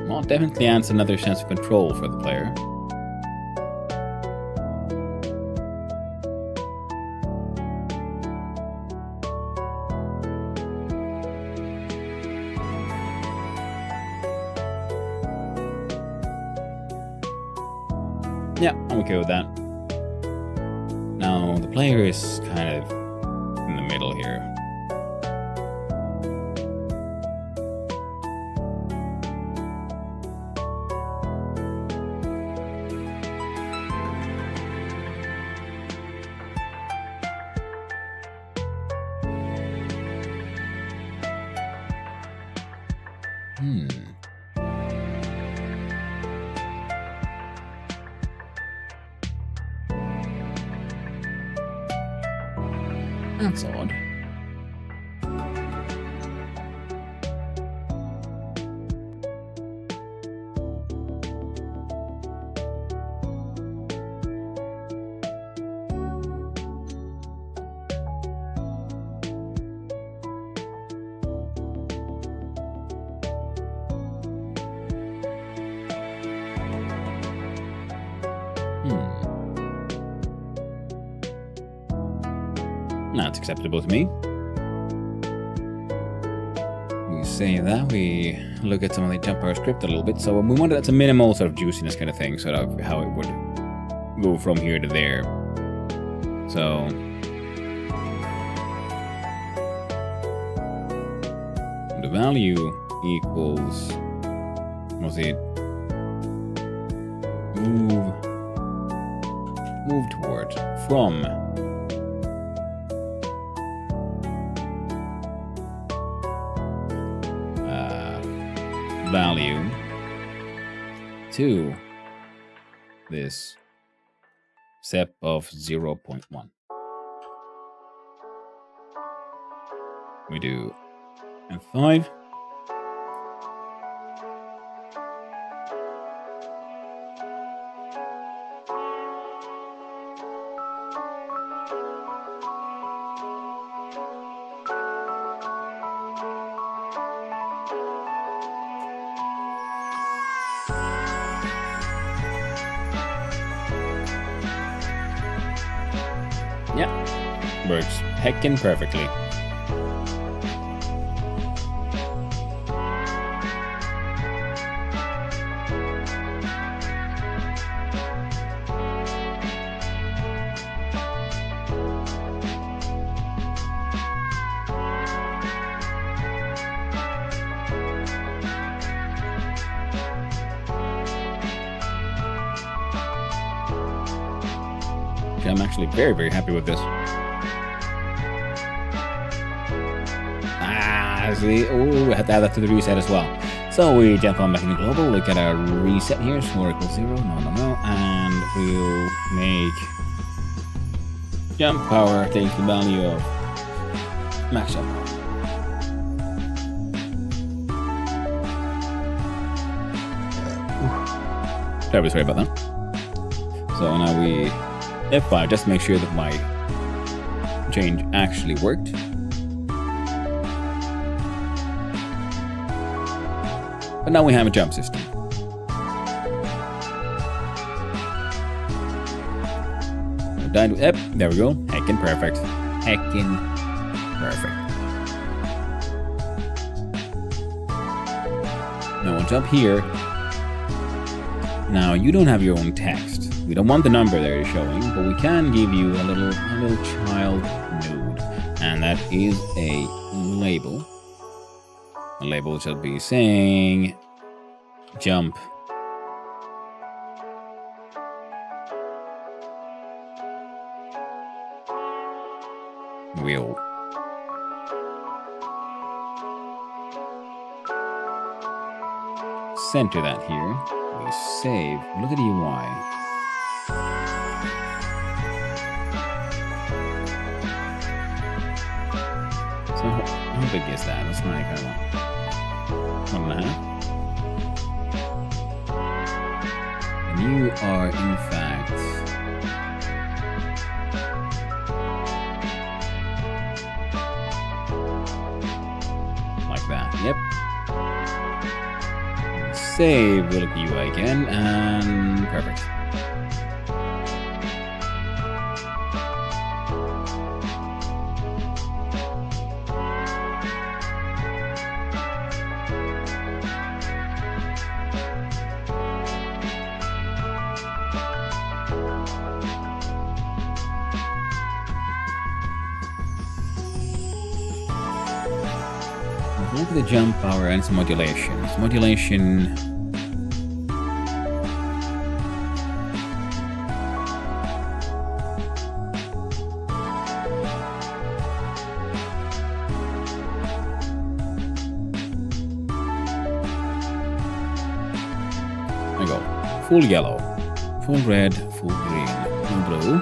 Well, it definitely adds another sense of control for the player. Yeah, I'm okay with that. Now, the player is kind of in the middle here. That's odd. That's acceptable to me. We save that. We look at some of the jump power script a little bit. So we wanted that's a minimal sort of juiciness kind of thing, sort of how it would go from here to there. So the value equals, what's it? Move towards from value to this step of 0.1. We do F5. Yeah, works heckin' perfectly. I'm actually very, very happy with this. See, oh, we have to add that to the reset as well. So we jump on back into global, we get a reset here, score equals 0, no, and we'll make jump power takes the value of max jump power. Terribly sorry about that. So now we F5 just to make sure that my change actually worked. But now we have a jump system. Yep, there we go. Heckin' perfect. Heckin' perfect. Now we'll jump here. Now you don't have your own text. We don't want the number there showing, but we can give you a little child node, and that is a label. The label shall be saying jump wheel. Center that here. We save. Look at the UI. So how big is that? That's not kind of 1.5. And you are in fact like that. Yep. Save, we'll look at UI again, and perfect. Look at the jump power and its modulation. Its modulation. There we go. Full yellow, full red, full green, full blue.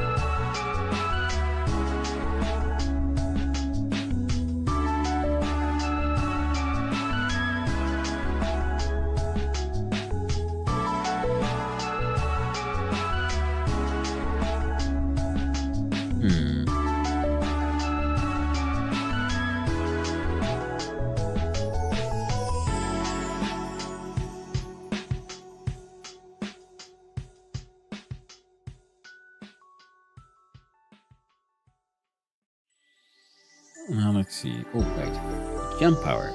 Now let's see. Oh, wait. Jump power.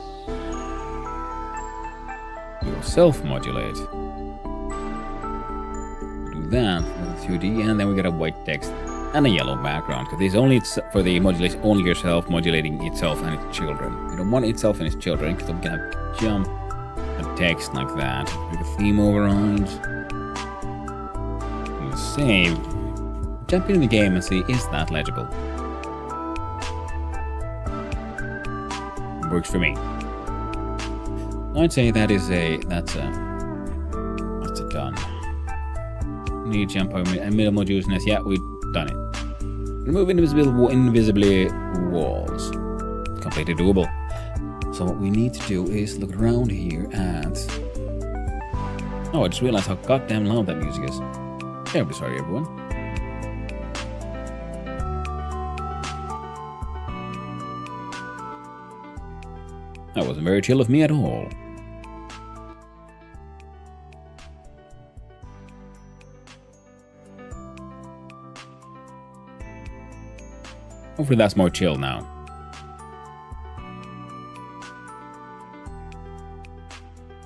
You'll self-modulate. Do that for the 2D, and then we got a white text and a yellow background, because it's only for the modulation, only yourself modulating itself and its children. We don't want itself and its children, because we can have jump and text like that. With the theme overrides. We'll save. Jump in the game and see, is that legible? Works for me. I'd say that's a done. Need jump power and middle moduleness. Yeah, we've done it. Remove invisibly walls. Completely doable. So what we need to do is look around here at. Oh, I just realized how goddamn loud that music is. Terribly sorry, everyone. That wasn't very chill of me at all. Hopefully that's more chill now.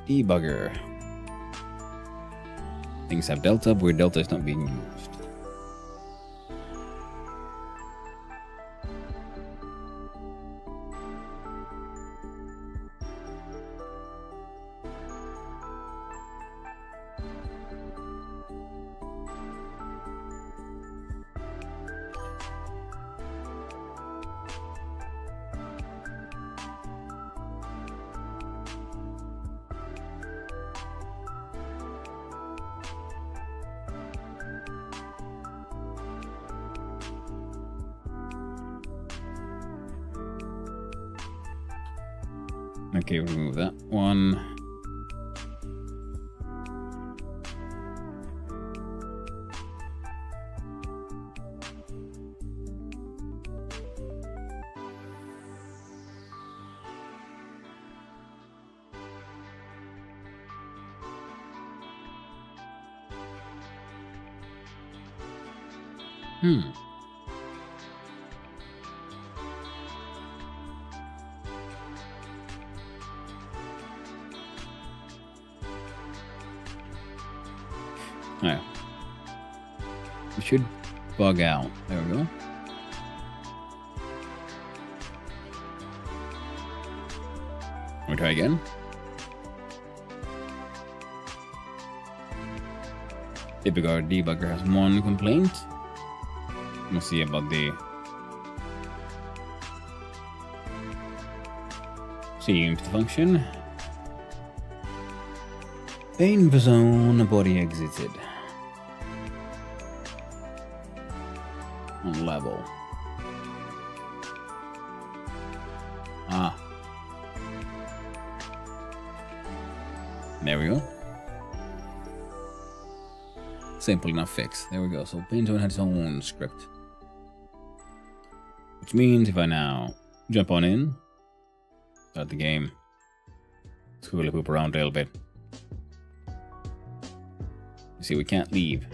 Debugger. Things have delta where delta is not being used. Okay, remove that one. Alright. It should bug out. There we go. We'll try again. Typical debugger has one complaint. We'll see about the seems to function. Pain zone, body exited. On level. Ah. There we go. Simple enough fix. There we go. So pain zone had its own script. Which means if I now jump on in, start the game, squiggly poop around a little bit. You see, we can't leave.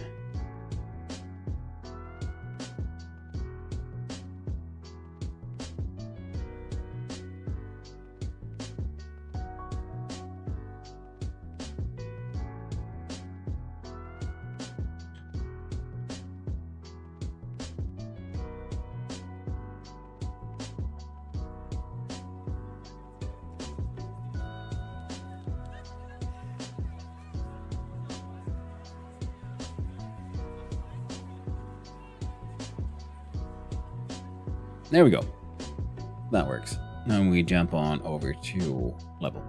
There we go. That works. Now we jump on over to level.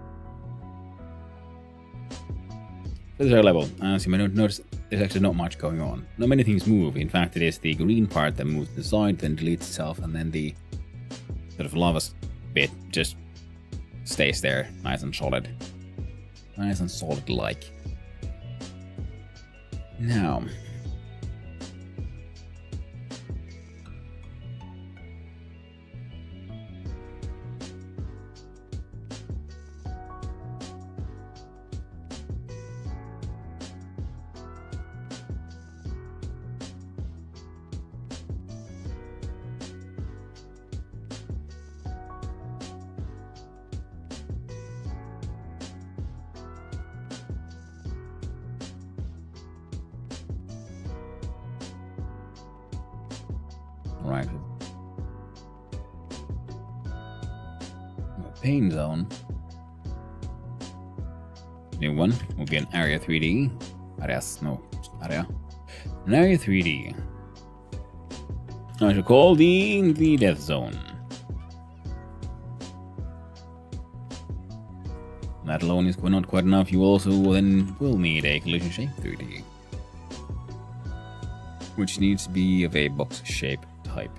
This is our level. As you may notice, there's actually not much going on. Not many things move. In fact, it is the green part that moves to the side, then deletes itself, and then the sort of lava bit just stays there, nice and solid. Nice and solid-like. Now... Right. Pain zone. New one will be an area 3D. Area. An area 3D. I shall call the death zone. That alone is not quite enough. You also then will need a collision shape 3D, which needs to be of a box shape type.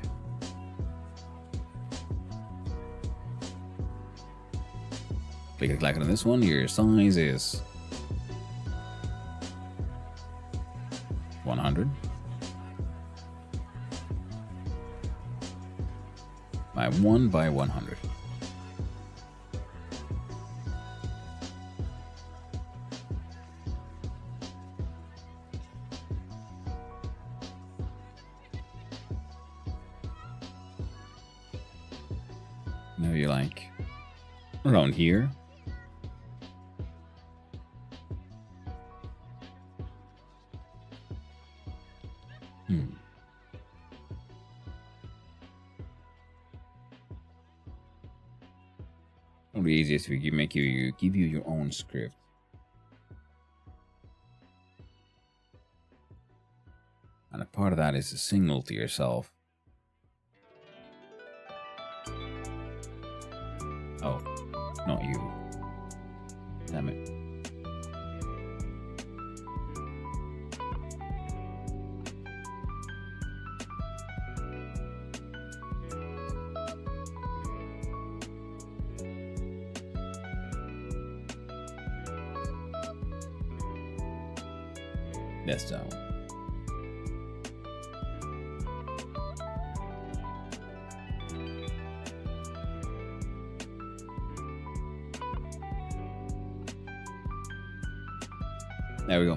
Click on this one. Your size is 100 by 1 by 100. Now you're like around here. Probably easiest if we give you your own script. And a part of that is a signal to yourself. Oh, not you. Damn it. Death zone. There we go.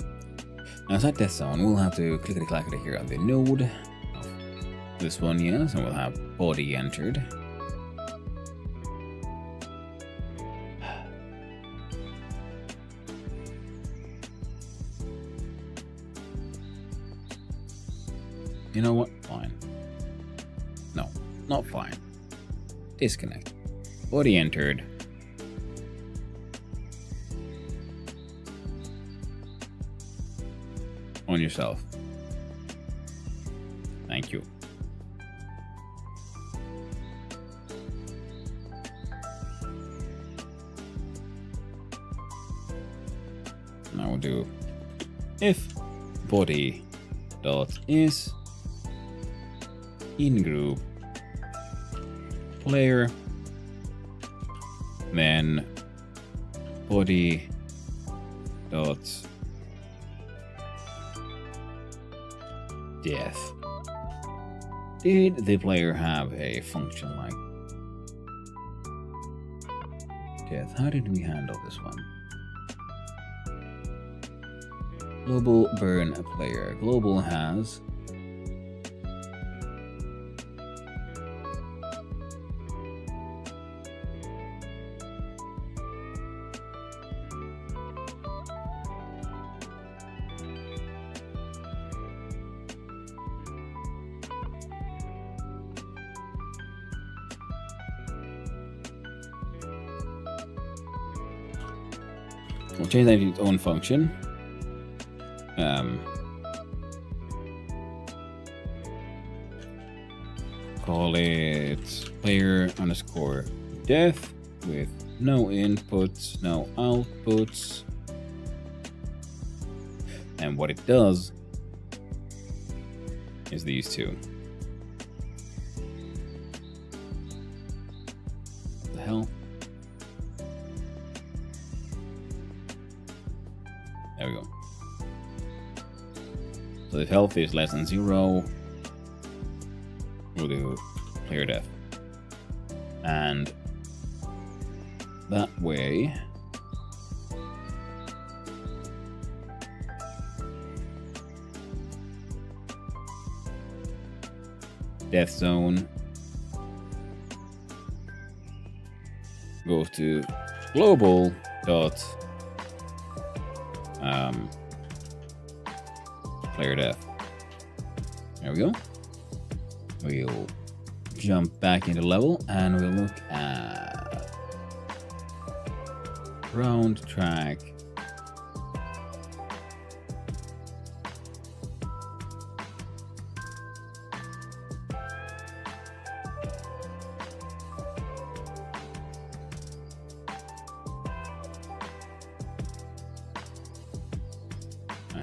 Now inside death zone, we'll have to clickety-clackety here on the node. This one, yes, and we'll have body entered. You know what? Fine. No, not fine. Disconnect. Body entered. On yourself. Thank you. Now we'll do if body dot is in group player, then body dot death. Did the player have a function like death? How did we handle this one? Global burn a player. Global has we'll change that to its own function. call it player_death with no inputs, no outputs. And what it does is these two. What the hell? There we go. So if health is less than 0, we'll do player death. And that way, death zone goes to global dot player death. There we go. We'll jump back into level and we'll look at round track.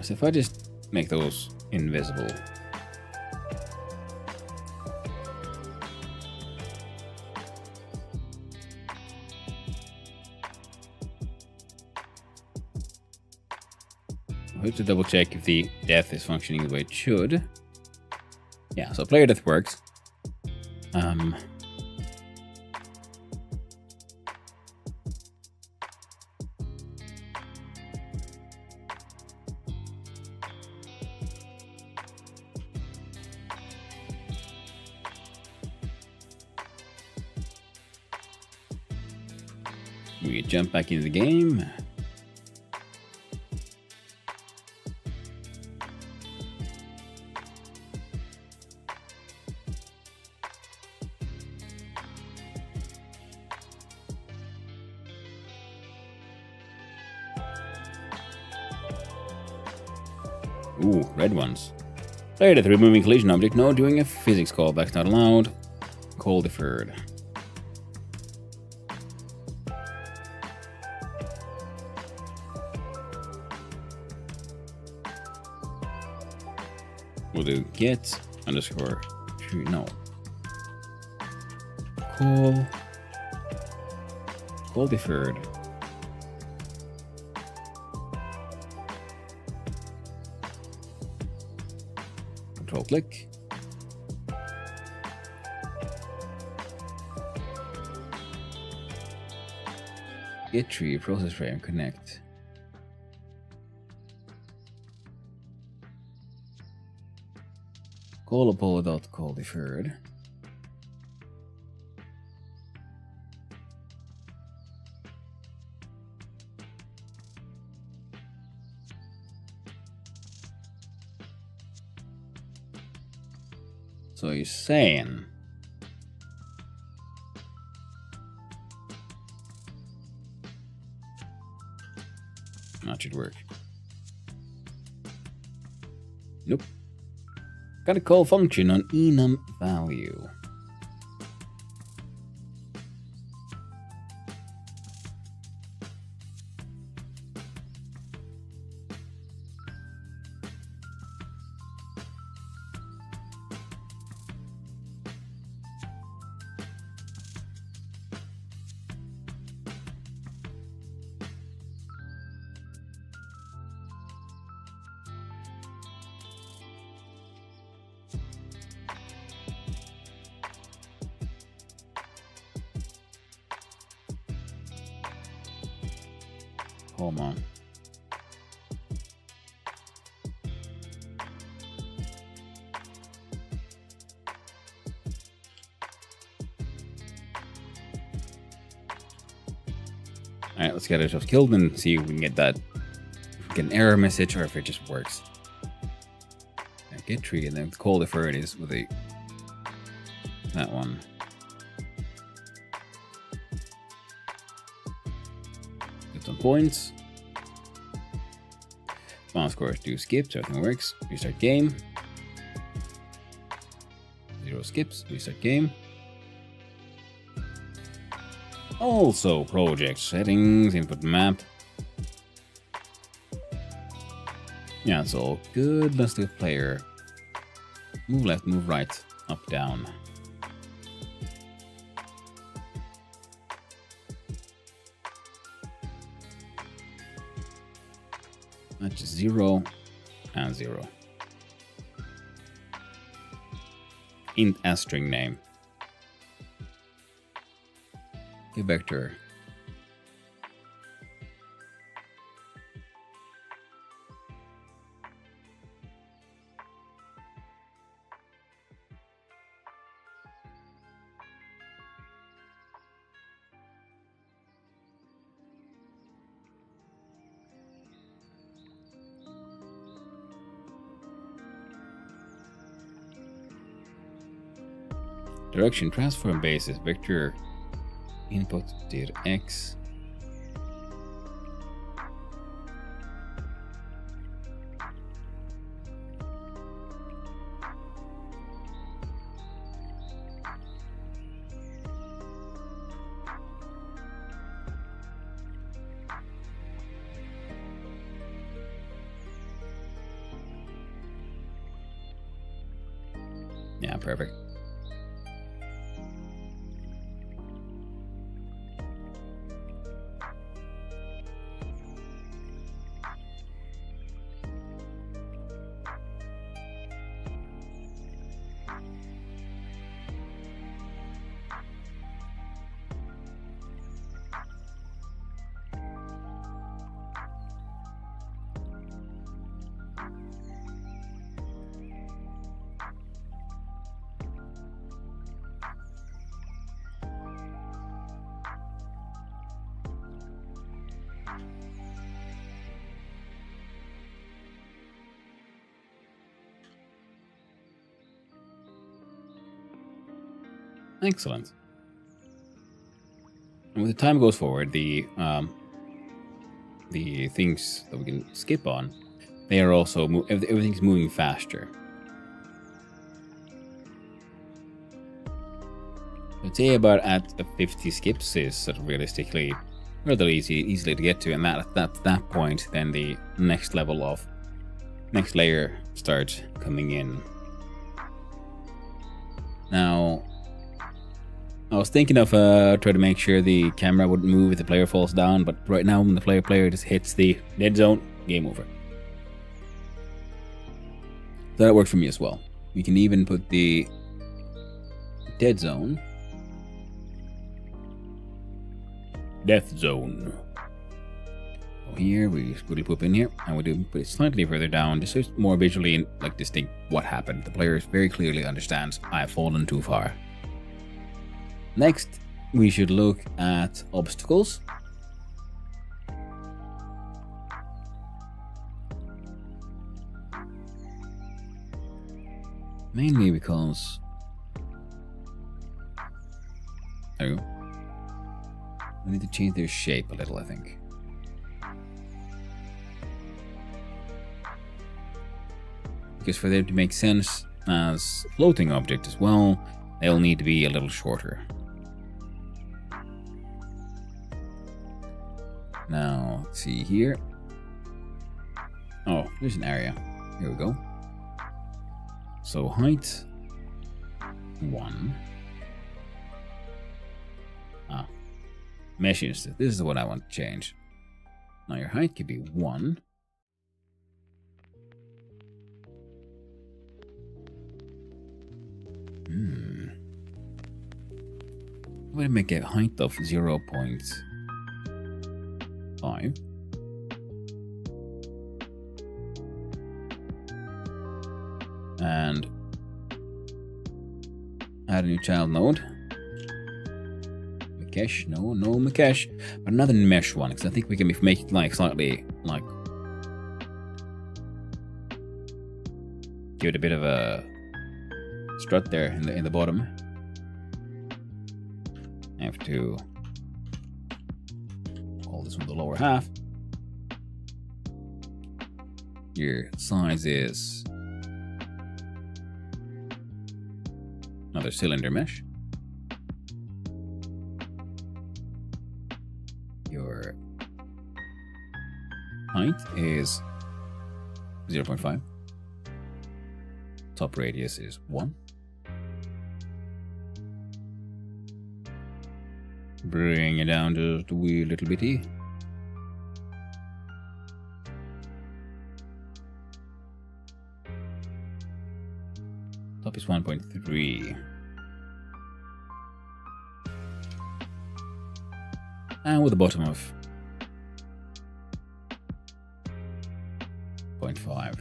So if I just make those invisible. I have to double check if the death is functioning the way it should. Yeah, so player death works. We jump back into the game. Ooh, red ones. Player death, removing collision object. No, doing a physics callback not allowed. Call deferred. We'll do get underscore true. No. Call deferred. Control click. Get tree, process frame, connect. Call Apollo dot call deferred. So you're saying that should work. Nope. Got a call function on enum value. Hold on. Alright, let's get ourselves killed and see if we can get that. Get an error message or if it just works. Now get tree and then call deferred is with that one. Get some points. Spawn scores do skip, so everything works. Restart game. 0 0 skips. Reset game. Also, project settings, input map. Yeah, it's all good. Let's do player. Move left, move right, up, down. Match 0 and 0. Int as string name. Give vector. Direction transform basis vector input dir x. Yeah, perfect. Excellent. And with the time goes forward, the things that we can skip on, they are also everything's moving faster. I'd say about at 50 skips is sort of realistically rather easily to get to, and at that point, then the next layer starts coming in. Now, I was thinking of trying to make sure the camera wouldn't move if the player falls down, but right now when the player just hits the dead zone, game over. So that worked for me as well. We can even put the dead zone, death zone. So here we just put in here, and we do put it slightly further down, just so it's more visually distinct what happened. The player very clearly understands I have fallen too far. Next, we should look at obstacles. Mainly because... There we go. We need to change their shape a little, I think. Because for them to make sense as floating object as well, they'll need to be a little shorter. Now, let's see here. Oh, there's an area. Here we go. So height 1. Meshes. This is what I want to change. Now your height could be 1. I'm going to make a height of 0.5. And add a new child node. Mesh, no Makesh, but another mesh one, because I think we can make it like slightly like give it a bit of a strut there in the bottom. I have to call this one the lower half. Your size is Another cylinder mesh. Your height is 0.5. Top radius is 1. Bring it down just a wee little bitty. Top is 1.3. And with a bottom of 0.5.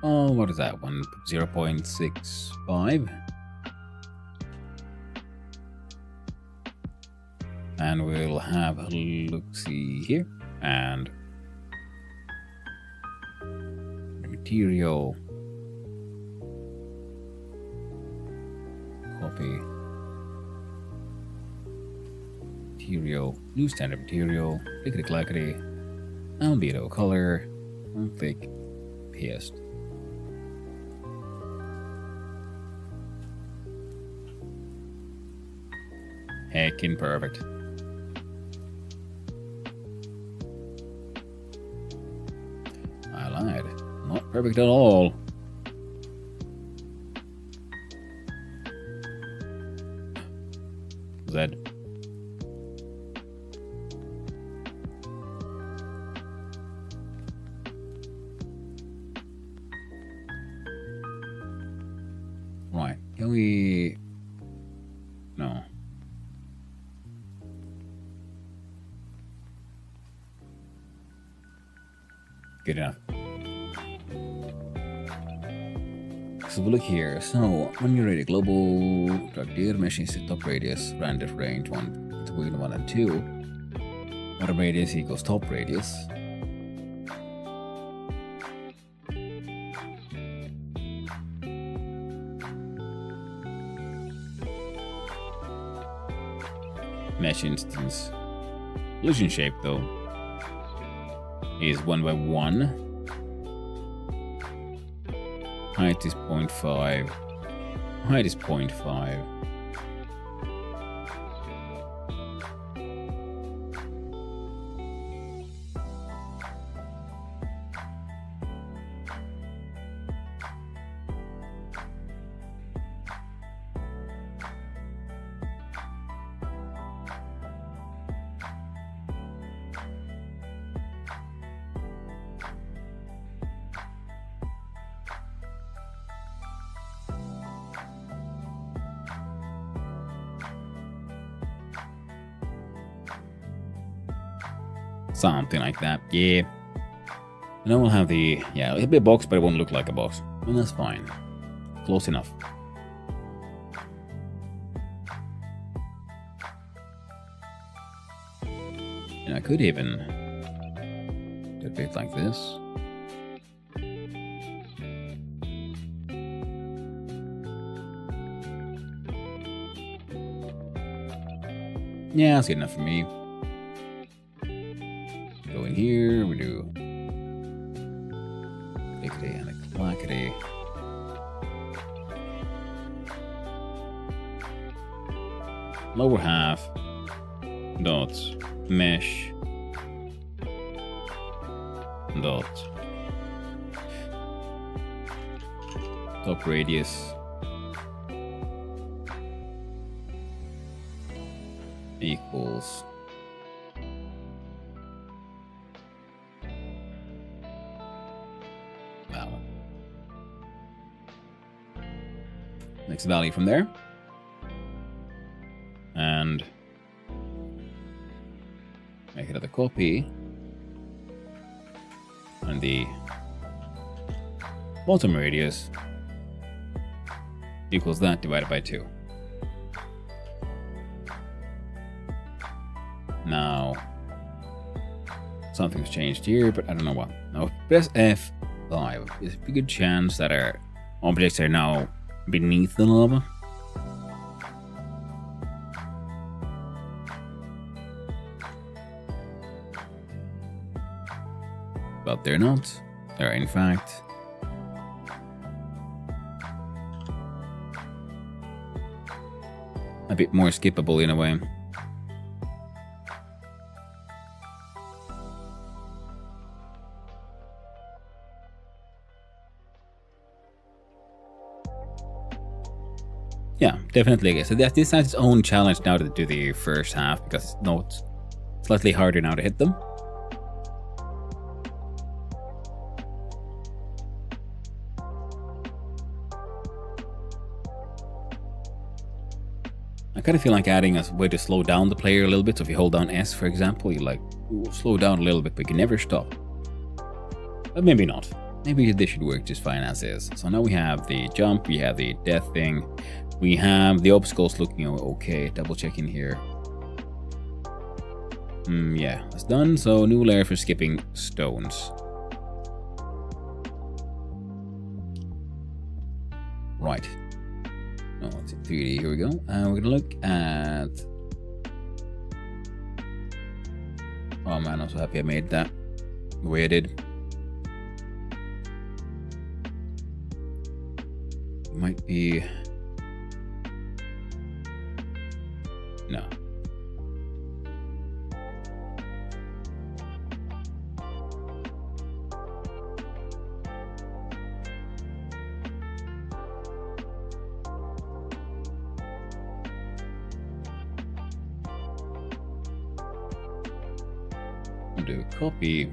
Oh, what is that one? 0.65. And we'll have a look-see here. And the material. Copy. Material. New standard material. Clickety-clackety. Albedo color. And click paste. Heckin' perfect. I lied. Not perfect at all. Z. Right. Can we... No. Good enough. So we'll look here. So when you're ready, global data machine set top radius, random range 1 between 1 and 2. Bottom radius equals top radius. Mesh instance. Collision shape though is 1 by 1. Height is 0.5. Height is 0.5. Something like that, yeah. And then we'll have the, yeah, it'll be a box, but it won't look like a box. And that's fine. Close enough. And I could even do a bit like this. Yeah, that's good enough for me. Go in here, we do clickety and a clackety. Lower half, dots, mesh, dot, top radius, equals that one. Next value from there. And make another copy. And the bottom radius equals that divided by 2. Now, something's changed here, but I don't know what. Now, press F5. There's a good chance that our objects are now beneath the lava. But they're not. They're in fact a bit more skippable in a way. Yeah, definitely. I guess. So this has its own challenge now to do the first half because it's slightly harder now to hit them. I kind of feel like adding a way to slow down the player a little bit. So if you hold down S, for example, you like slow down a little bit, but you can never stop. But maybe not. Maybe this should work just fine as is. So now we have the jump, we have the death thing, we have the obstacles looking okay. Double checking here. Yeah, that's done. So new layer for skipping stones. Right. Oh, it's 3D. Here we go. We're gonna look at. Oh man, I'm so happy I made that the way I did. Might be. No. I'll do copy,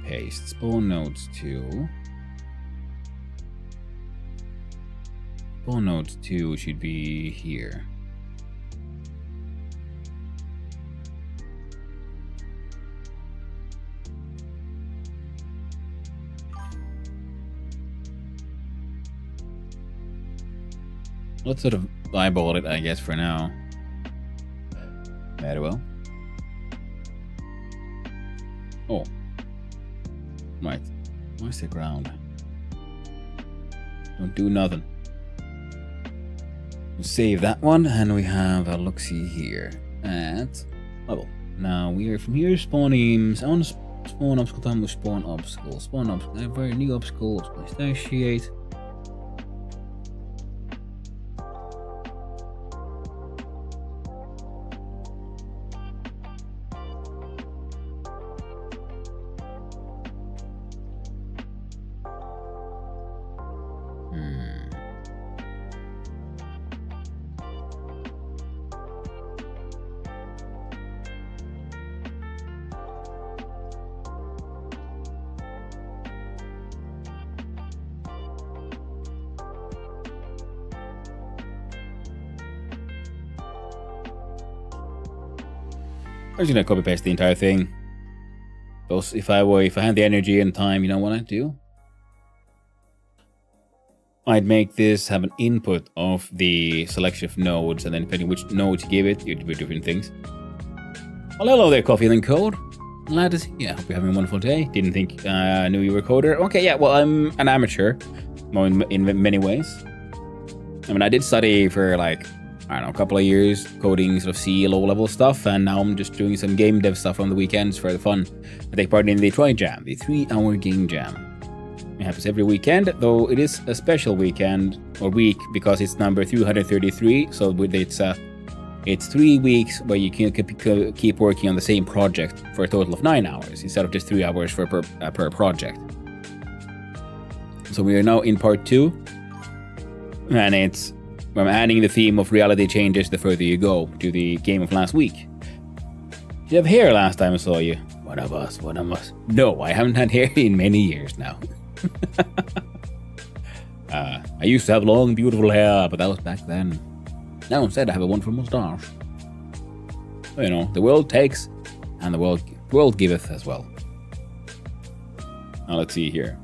paste, spawn nodes to. Spawn nodes 2 should be here. Let's sort of eyeball it, I guess, for now. Very well. Oh. Right. Where's the ground? Don't do nothing. Save that one, and we have a look-see here at level. Now we are from here spawning. I want to spawn obstacle time with spawn obstacle. Spawn obstacle. Very new obstacle. Instantiate. I'm just gonna copy paste the entire thing. Those, if I had the energy and time, you know what I'd do? I'd make this have an input of the selection of nodes, and then depending which node to give it, you'd do different things. Well, hello there, Coffee and Code. Glad to see you. Hope you're having a wonderful day. Didn't think I knew you were a coder. Okay, yeah, well, I'm an amateur in many ways. I mean, I did study for like, I don't know, a couple of years, coding sort of C low-level stuff, and now I'm just doing some game dev stuff on the weekends for the fun. I take part in the Trijam, the 3-hour game jam. It happens every weekend, though it is a special weekend, or week, because it's number 333, so it's 3 weeks where you can keep working on the same project for a total of 9 hours, instead of just 3 hours per project. So we are now in part 2, and I'm adding the theme of reality changes the further you go to the game of last week. Did you have hair last time I saw you? One of us. No, I haven't had hair in many years now. I used to have long, beautiful hair, but that was back then. Now instead I have a wonderful moustache. So, you know, the world takes, and the world giveth as well. Now let's see here.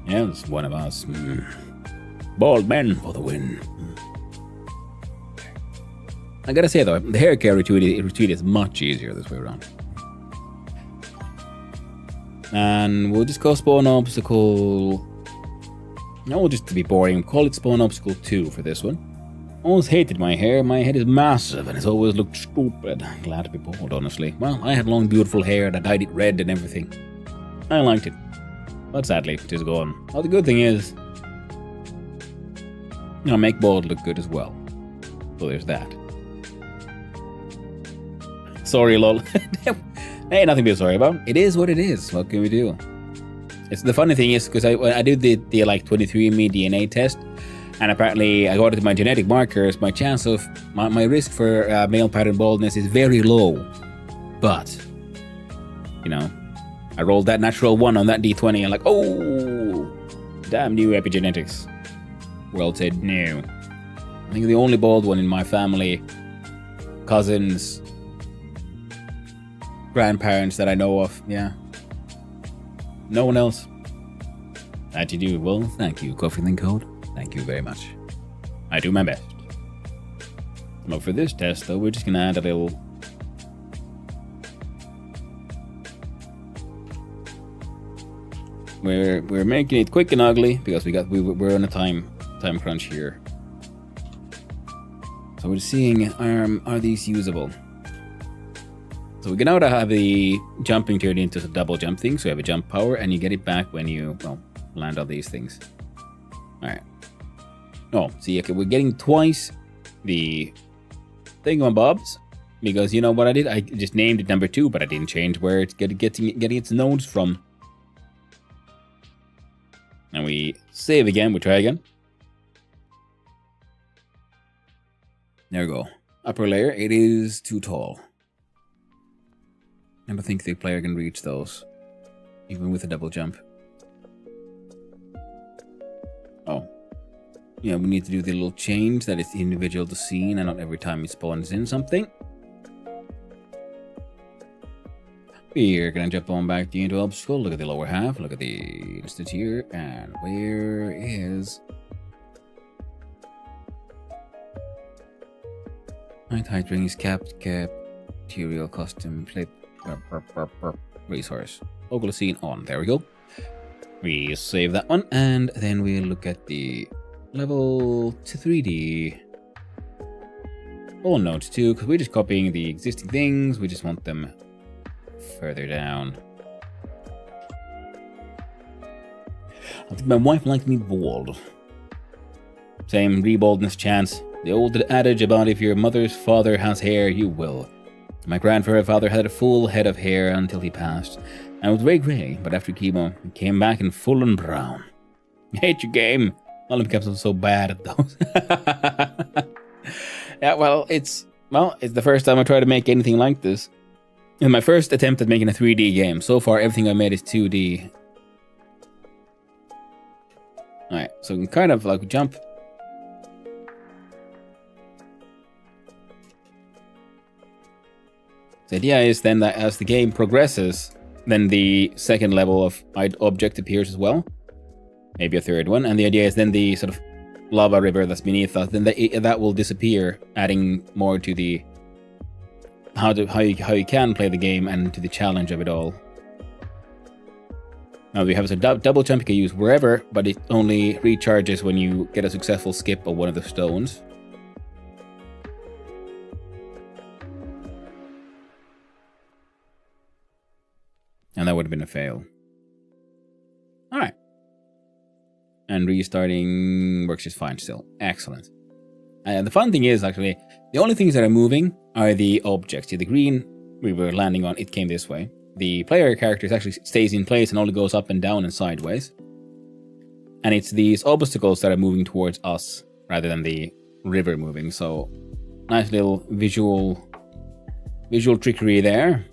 Yeah, it's one of us. Bald men for the win. I gotta say though, the hair care routine is much easier this way around. And we'll just go spawn obstacle. No, we'll just to be boring, call it spawn obstacle 2 for this one. Always hated my hair. My head is massive and it's always looked stupid. Glad to be bald, honestly. Well, I had long, beautiful hair and I dyed it red and everything. I liked it. But sadly, it is gone. Well, the good thing is, make Bald look good as well. So there's that. Sorry, lol. Hey, nothing to be sorry about. It is what it is. What can we do? It's the funny thing is because I did the like 23andMe DNA test, and apparently according to my genetic markers, my chance of my risk for male pattern baldness is very low. But you know, I rolled that natural 1 on that D20 and like, oh, damn new epigenetics. World said no. I think the only bald one in my family, cousins, grandparents that I know of, yeah. No one else. That you do. Well, thank you, Coffee and Code. Thank you very much. I do my best. Well, for this test, though, we're just gonna add a little. We're making it quick and ugly because we're on a time crunch here. So we're seeing are these usable? So we can now have the jumping turned into a double jump thing. So you have a jump power and you get it back when you land on these things. All right. Oh, see, okay, we're getting twice the thingamabobs because you know what I did? I just named it number 2, but I didn't change where it's getting its nodes from. And we save again. We try again. There we go. Upper layer. It is too tall. I don't think the player can reach those, even with a double jump. Oh. Yeah, we need to do the little change that is individual to scene and not every time it spawns in something. We're gonna jump on back to the obstacle. Look at the lower half. Look at the instant here. And where is height rings, cap, material, custom, flip, resource. Local scene on. There we go. We save that one, and then we look at the level to 3D. All nodes too, because we're just copying the existing things. We just want them further down. I think my wife liked me bald. Same rebaldness chance. The old adage about if your mother's father has hair, you will. My grandfather had a full head of hair until he passed, and it was very grey, but after chemo, it came back in full and brown. I hate your game. All of them so bad at those. Yeah, well, it's the first time I try to make anything like this. It's my first attempt at making a 3D game. So far, everything I made is 2D. Alright, so we can kind of like jump. The idea is then that as the game progresses, then the second level of object appears as well. Maybe a third one. And the idea is then the sort of lava river that's beneath us, then that will disappear, adding more to the how you can play the game and to the challenge of it all. Now we have a double jump you can use wherever, but it only recharges when you get a successful skip of one of the stones. And that would have been a fail. Alright. And restarting works just fine still. Excellent. And the fun thing is, actually, the only things that are moving are the objects. See, the green we were landing on, it came this way. The player character actually stays in place and only goes up and down and sideways. And it's these obstacles that are moving towards us rather than the river moving. So, nice little visual trickery there.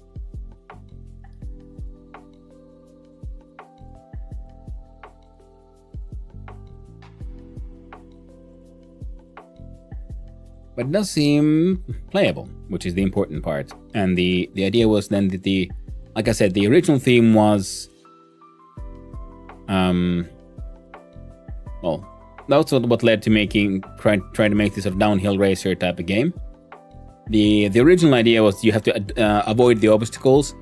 But it does seem playable, which is the important part. And the idea was then that like I said, the original theme was, well, that's what led to trying to make this sort of downhill racer type of game. The original idea was you have to avoid the obstacles,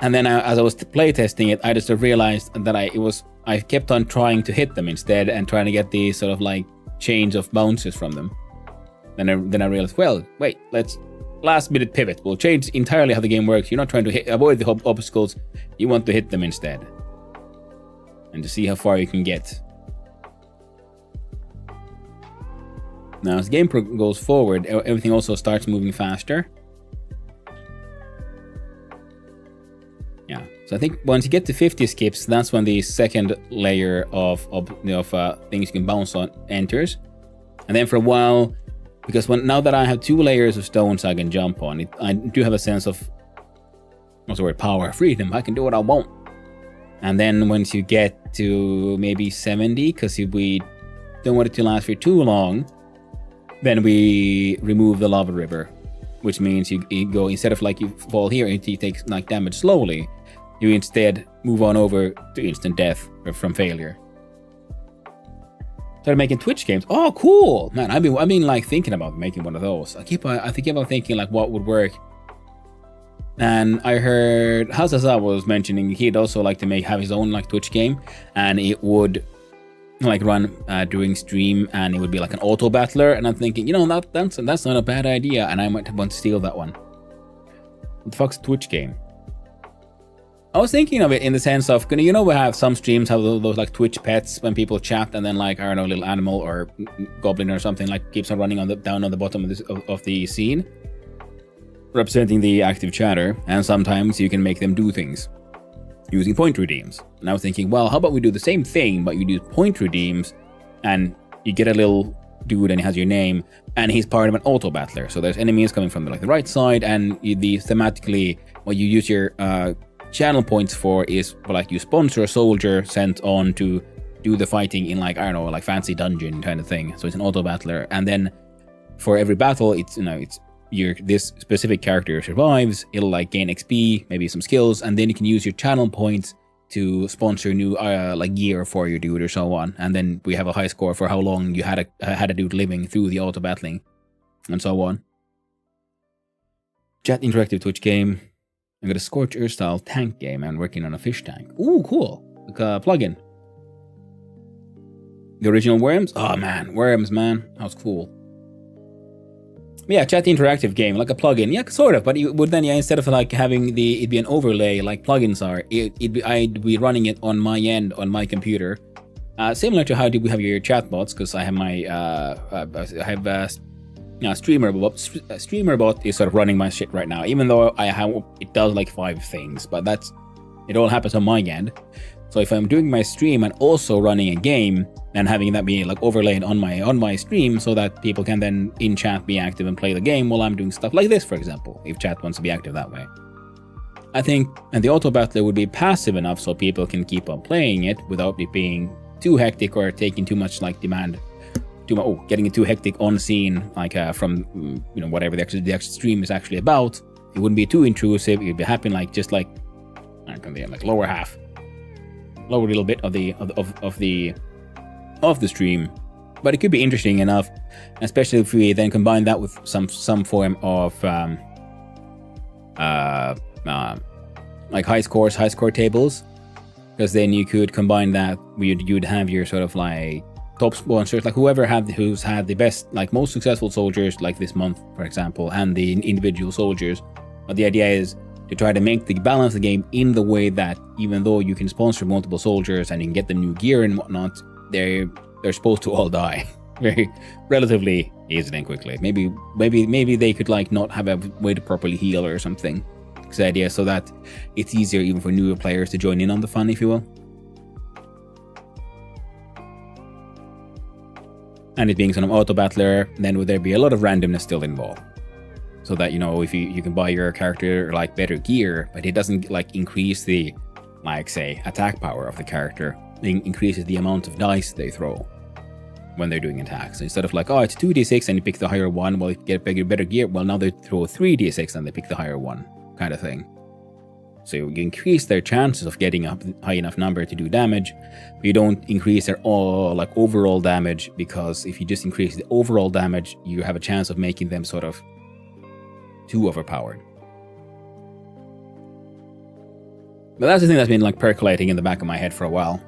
and then as I was playtesting it, I just realized that I kept on trying to hit them instead and trying to get these sort of like chains of bounces from them. Then I realized, well, wait, let's last minute pivot. We'll change entirely how the game works. You're not trying to avoid the obstacles. You want to hit them instead. And to see how far you can get. Now, as the game goes forward, everything also starts moving faster. Yeah, so I think once you get to 50 skips, that's when the second layer of things you can bounce on enters. And then for a while, because now that I have 2 layers of stones I can jump on, I do have a sense of, what's the word, power, freedom. I can do what I want. And then once you get to maybe 70, because we don't want it to last for too long, then we remove the lava river, which means you go, instead of like you fall here and you take like damage slowly, you instead move on over to instant death from failure. Started making Twitch games. Oh, cool, man! I've been like thinking about making one of those. I keep on thinking like what would work. And I heard Hazaza was mentioning he'd also like to have his own like Twitch game, and it would like run during stream, and it would be like an auto battler. And I'm thinking, that's not a bad idea, and I might want to steal that one. What the fuck's a Twitch game? I was thinking of it in the sense of, we have some streams have those like Twitch pets when people chat, and then like, I don't know, little animal or goblin or something like keeps on running down on the bottom of the scene, representing the active chatter. And sometimes you can make them do things using point redeems. And I was thinking, well, how about we do the same thing, but you do point redeems, and you get a little dude and he has your name, and he's part of an auto battler. So there's enemies coming from the right side, and thematically what you use your channel points for is like you sponsor a soldier sent on to do the fighting in like, I don't know, like fancy dungeon kind of thing. So it's an auto battler, and then for every battle, it's this specific character survives, it'll like gain XP, maybe some skills, and then you can use your channel points to sponsor new like gear for your dude or so on. And then we have a high score for how long you had a dude living through the auto battling, and so on. Chat interactive Twitch game. I got a Scorch Earth style tank game and working on a fish tank. Ooh, cool. Like a plugin. The original Worms? Oh man, Worms, man. That was cool. Yeah, chat interactive game, like a plugin. Yeah, sort of, but it would then, instead of like having it'd be an overlay like plugins are, I'd be running it on my end, on my computer. Similar to how we have your chatbots, because I have my, StreamerBot is sort of running my shit right now, even though it does like 5 things, but it all happens on my end. So if I'm doing my stream and also running a game and having that be like overlaid on my stream, so that people can then in chat be active and play the game while I'm doing stuff like this, for example, if chat wants to be active that way. I think, and the auto battler would be passive enough so people can keep on playing it without it being too hectic or taking too much like demand. Getting it too hectic on scene, like from whatever the actual stream is actually about. It wouldn't be too intrusive. It would be happening like just like lower little bit of the stream. But it could be interesting enough, especially if we then combine that with some form of like high score tables, because then you could combine that. You'd have your sort of like top sponsors, like who's had the best, like most successful soldiers, like this month, for example, and the individual soldiers. But the idea is to try to balance the game in the way that even though you can sponsor multiple soldiers and you can get them new gear and whatnot, they're supposed to all die very relatively easily and quickly. Maybe they could like not have a way to properly heal or something. It's the idea, so that it's easier even for newer players to join in on the fun, if you will. And it being sort of auto battler, then would there be a lot of randomness still involved? So that, if you can buy your character like better gear, but it doesn't like increase the, like say, attack power of the character. It increases the amount of dice they throw when they're doing attacks. So instead of like, it's 2d6 and you pick the higher one, well, you get better gear. Well, now they throw 3d6 and they pick the higher one, kind of thing. So you increase their chances of getting a high enough number to do damage, but you don't increase their overall damage, because if you just increase the overall damage, you have a chance of making them sort of too overpowered. But that's the thing that's been like percolating in the back of my head for a while.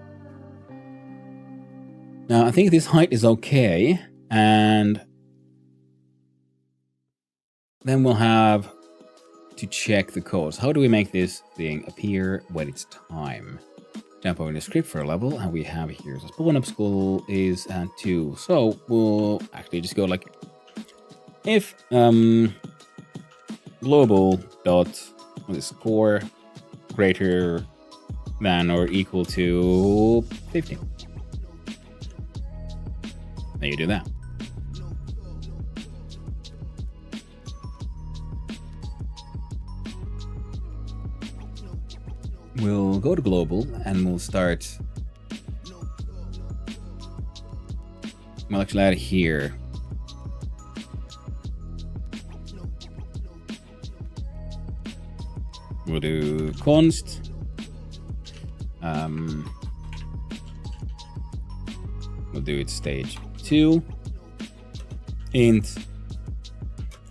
Now I think this height is okay, and then we'll have to check the codes. How do we make this thing appear when it's time? jump over the script for a level, and we have here so spawn up school is at 2. So we'll actually just go like if global dot what is score greater than or equal to 50. Then you do that. We'll go to global and we'll start. We'll actually add it here. We'll do const. We'll do it stage 2. Int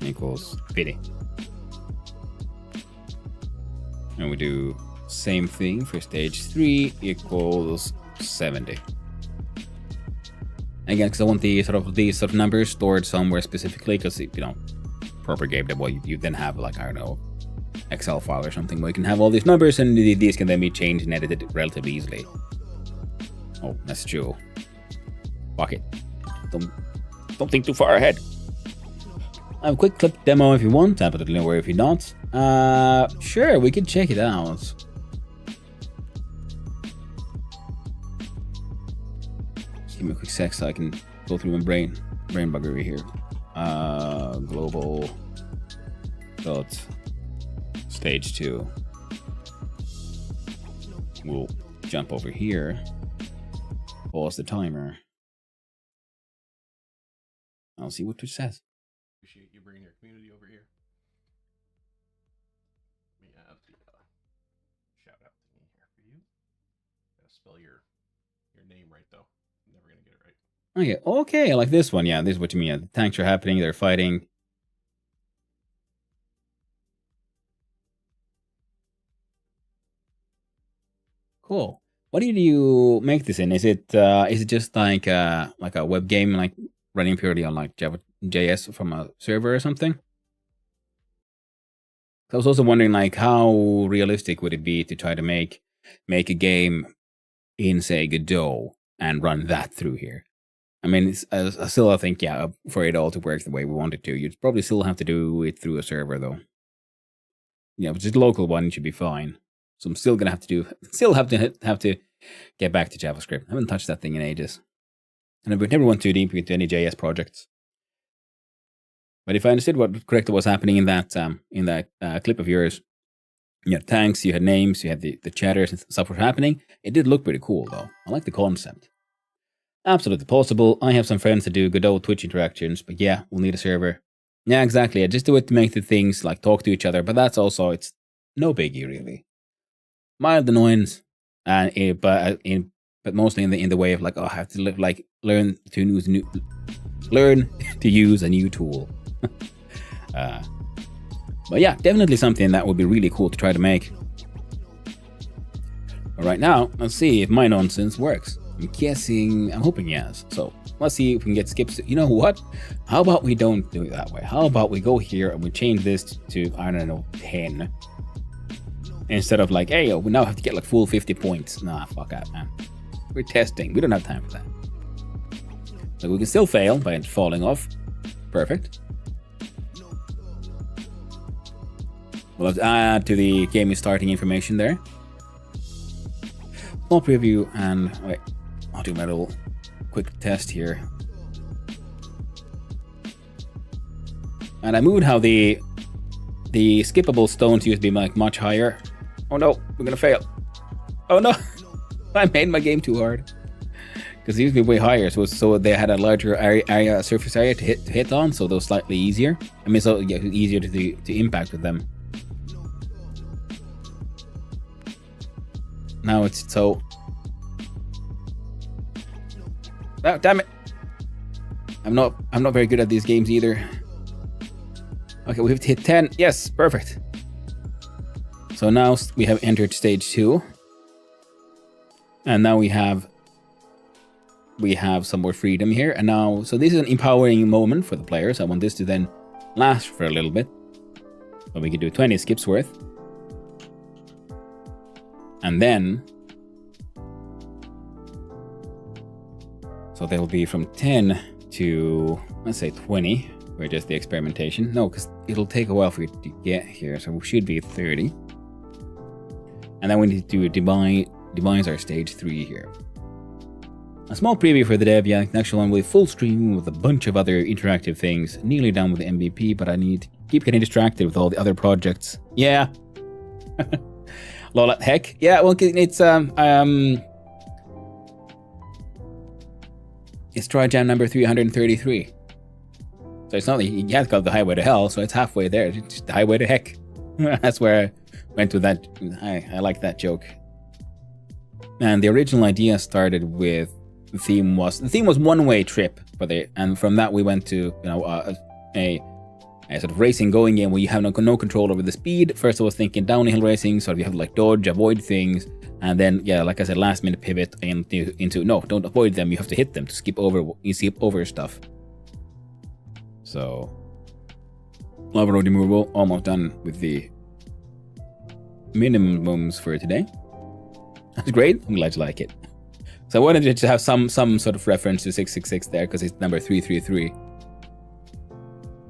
equals 50. And we do same thing for stage 3 equals 70. Again, because I want these sort of numbers stored somewhere specifically, because propagate them. Well, you then have like, I don't know, Excel file or something where you can have all these numbers, and these can then be changed and edited relatively easily. Oh, that's true. Fuck it. Don't think too far ahead. I have a quick clip demo if you want. Absolutely no worry if you're not. Sure, we can check it out. Just give me a quick sec so I can go through my brain bug over here. Global dot stage 2. We'll jump over here. Pause the timer. I'll see what Twitch says. Appreciate you bringing your community over here. We have the shout out thingy here for you. Gotta spell your name right though. I'm never gonna get it right. Okay, I like this one. Yeah, this is what you mean. Yeah, the tanks are happening, they're fighting. Cool. What did you make this in? Is it just like a web game, like running purely on like Java.js from a server or something? I was also wondering like how realistic would it be to try to make a game in say Godot and run that through here. I mean, I still think, yeah, for it all to work the way we want it to, you'd probably still have to do it through a server though. Yeah, but just a local one should be fine. So I'm still gonna have to get back to JavaScript. I haven't touched that thing in ages, and I would never went too deep into any JS projects. But if I understood what correctly was happening in that clip of yours, you had tanks, you had names, you had the chatters and stuff was happening. It did look pretty cool though. I like the concept. Absolutely possible. I have some friends that do Godot Twitch interactions, but yeah, we'll need a server. Yeah, exactly. I just do it to make the things like talk to each other, but that's also, it's no biggie really. Mild annoyance, but mostly in the way of like, oh, I have to learn to use a new tool. But yeah, definitely something that would be really cool to try to make. But right now, let's see if my nonsense works. I'm hoping yes. So let's see if we can get skips. You know what? How about we don't do it that way? How about we go here and we change this to, I don't know, 10. Instead of like, hey, we now have to get like full 50 points. Nah, fuck that, man. We're testing. We don't have time for that. So we can still fail by falling off. Perfect. We'll have to add to the game is starting information there. Small preview, and wait, I'll do my little quick test here. And I moved how the skippable stones used to be like much higher. Oh no, we're gonna fail. Oh no, I made my game too hard. Because they used to be way higher, so they had a larger surface area to hit on, so they were slightly easier. I mean, so yeah, easier to impact with them. Now it's so. Oh, damn it! I'm not very good at these games either. Okay, we have to hit 10. Yes, perfect. So now we have entered stage 2, and now we have some more freedom here. And now, so this is an empowering moment for the players. I want this to then last for a little bit, so we can do 20 skips worth. And then So they'll be from 10 to, let's say 20, for just the experimentation. No, because it'll take a while for you to get here, so we should be 30. And then we need to devise our stage 3 here. A small preview for the dev, yeah, the actual one will be full stream with a bunch of other interactive things. Nearly done with the MVP, but I need to keep getting distracted with all the other projects. Yeah. Lola, heck. Yeah, well, it's Trijam number 333. So it's not like you have to go the highway to hell, so it's halfway there. It's just the highway to heck. That's where I went with that. I like that joke. And the original idea started with the theme was one-way trip for and from that we went to a sort of racing going game where you have no control over the speed. First I was thinking downhill racing, so you have to like dodge, avoid things, and then yeah, like I said, last minute pivot into no, don't avoid them, you have to hit them to skip over stuff. So overload removal, almost done with the minimums for today. That's great. I'm glad you like it. So I wanted to have some sort of reference to 666 there because it's number 333.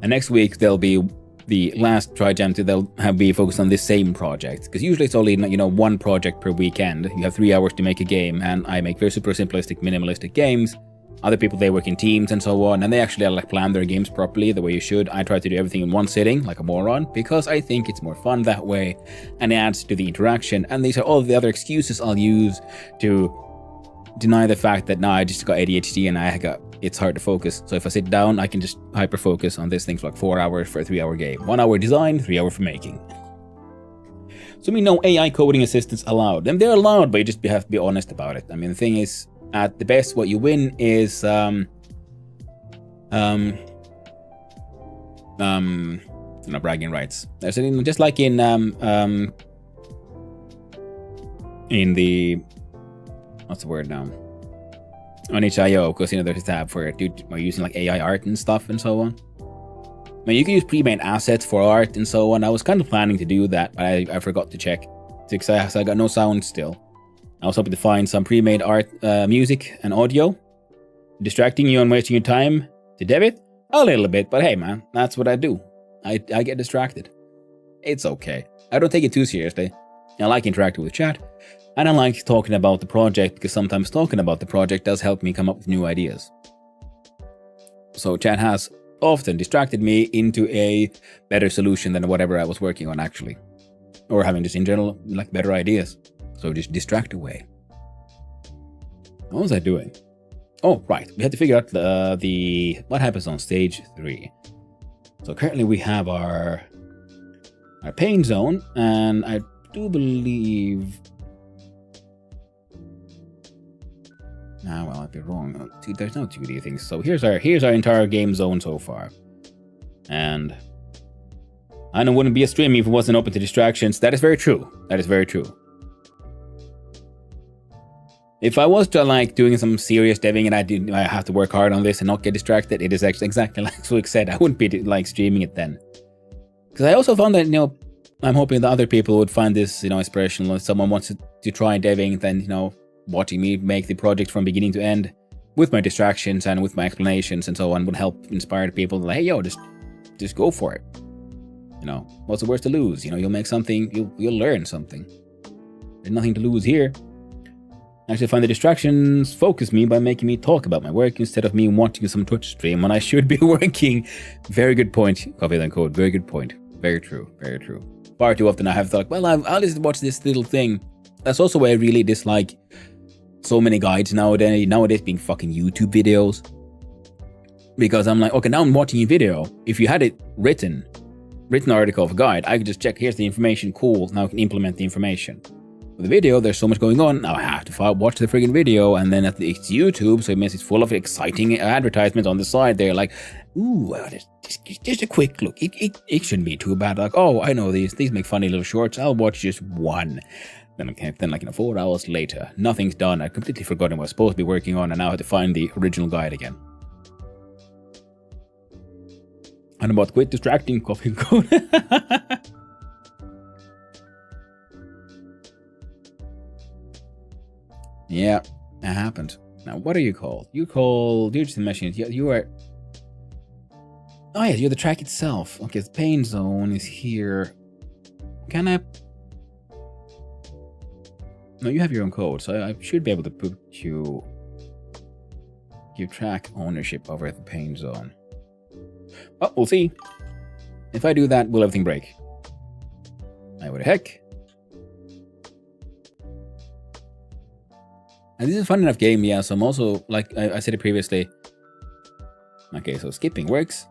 And next week there'll be the last Trijam they'll be focused on this same project, because usually it's only one project per weekend. You have 3 hours to make a game, and I make very super simplistic, minimalistic games. Other people, they work in teams and so on, and they actually like plan their games properly the way you should. I try to do everything in one sitting like a moron because I think it's more fun that way and it adds to the interaction. And these are all the other excuses I'll use to deny the fact that I just got ADHD and it's hard to focus. So if I sit down, I can just hyper focus on this thing for like 4 hours for a 3-hour game. 1 hour design, 3 hour for making. So no AI coding assistants allowed. And they're allowed, but you just have to be honest about it. I mean, the thing is, at the best, what you win is no bragging rights. There's just like in the what's the word now? On itch.io, because there's a tab for we're using like AI art and stuff and so on. I mean, you can use pre-made assets for art and so on. I was kind of planning to do that, but I forgot to check. So I got no sound still. I was hoping to find some pre-made art, music, and audio. Distracting you and wasting your time to dev it? A little bit, but hey man, that's what I do. I get distracted. It's okay. I don't take it too seriously. I like interacting with chat, and I like talking about the project, because sometimes talking about the project does help me come up with new ideas. So chat has often distracted me into a better solution than whatever I was working on actually. Or having just in general like better ideas. So just distract away. What was I doing? Oh, right. We had to figure out what happens on stage 3. So currently we have our pain zone, and I do believe. Well, I'd be wrong. There's no 2D things. So here's our entire game zone so far, and I know it wouldn't be a stream if it wasn't open to distractions. That is very true. That is very true. If I was to like doing some serious deving and I have to work hard on this and not get distracted, it is actually exactly like Suik said. I wouldn't be like streaming it then. Because I also found that, I'm hoping that other people would find this, inspirational. If someone wants to try deving, then, watching me make the project from beginning to end with my distractions and with my explanations and so on would help inspire people. Like, hey, yo, just go for it. What's the worst to lose? You'll make something, you'll learn something. There's nothing to lose here. I actually find the distractions focus me by making me talk about my work instead of me watching some Twitch stream when I should be working. Very good point. Copy that code. Very good point. Very true. Very true. Far too often I have thought, well, I'll just watch this little thing. That's also why I really dislike so many guides nowadays being fucking YouTube videos. Because I'm like, okay, now I'm watching a video. If you had it written article of a guide, I could just check, here's the information, cool, now I can implement the information. With the video, there's so much going on, now I have to watch the friggin' video, and then it's YouTube, so it means it's full of exciting advertisements on the side there, like, ooh, just a quick look, it shouldn't be too bad, like, oh, I know these make funny little shorts, I'll watch just one. Then 4 hours later, nothing's done, I've completely forgotten what I was supposed to be working on, and now I have to find the original guide again. And about quit distracting coffee code. Yeah, that happened. Now, what are you called? You're called Digital Machines. You are... Oh, yeah, you're the track itself. Okay, the pain zone is here. Can I... No, you have your own code, so I should be able to put you... Give track ownership over the pain zone. Oh, we'll see. If I do that, will everything break? What the heck? And this is a fun enough game, yeah, so I'm also, like I said it previously. Okay, so skipping works.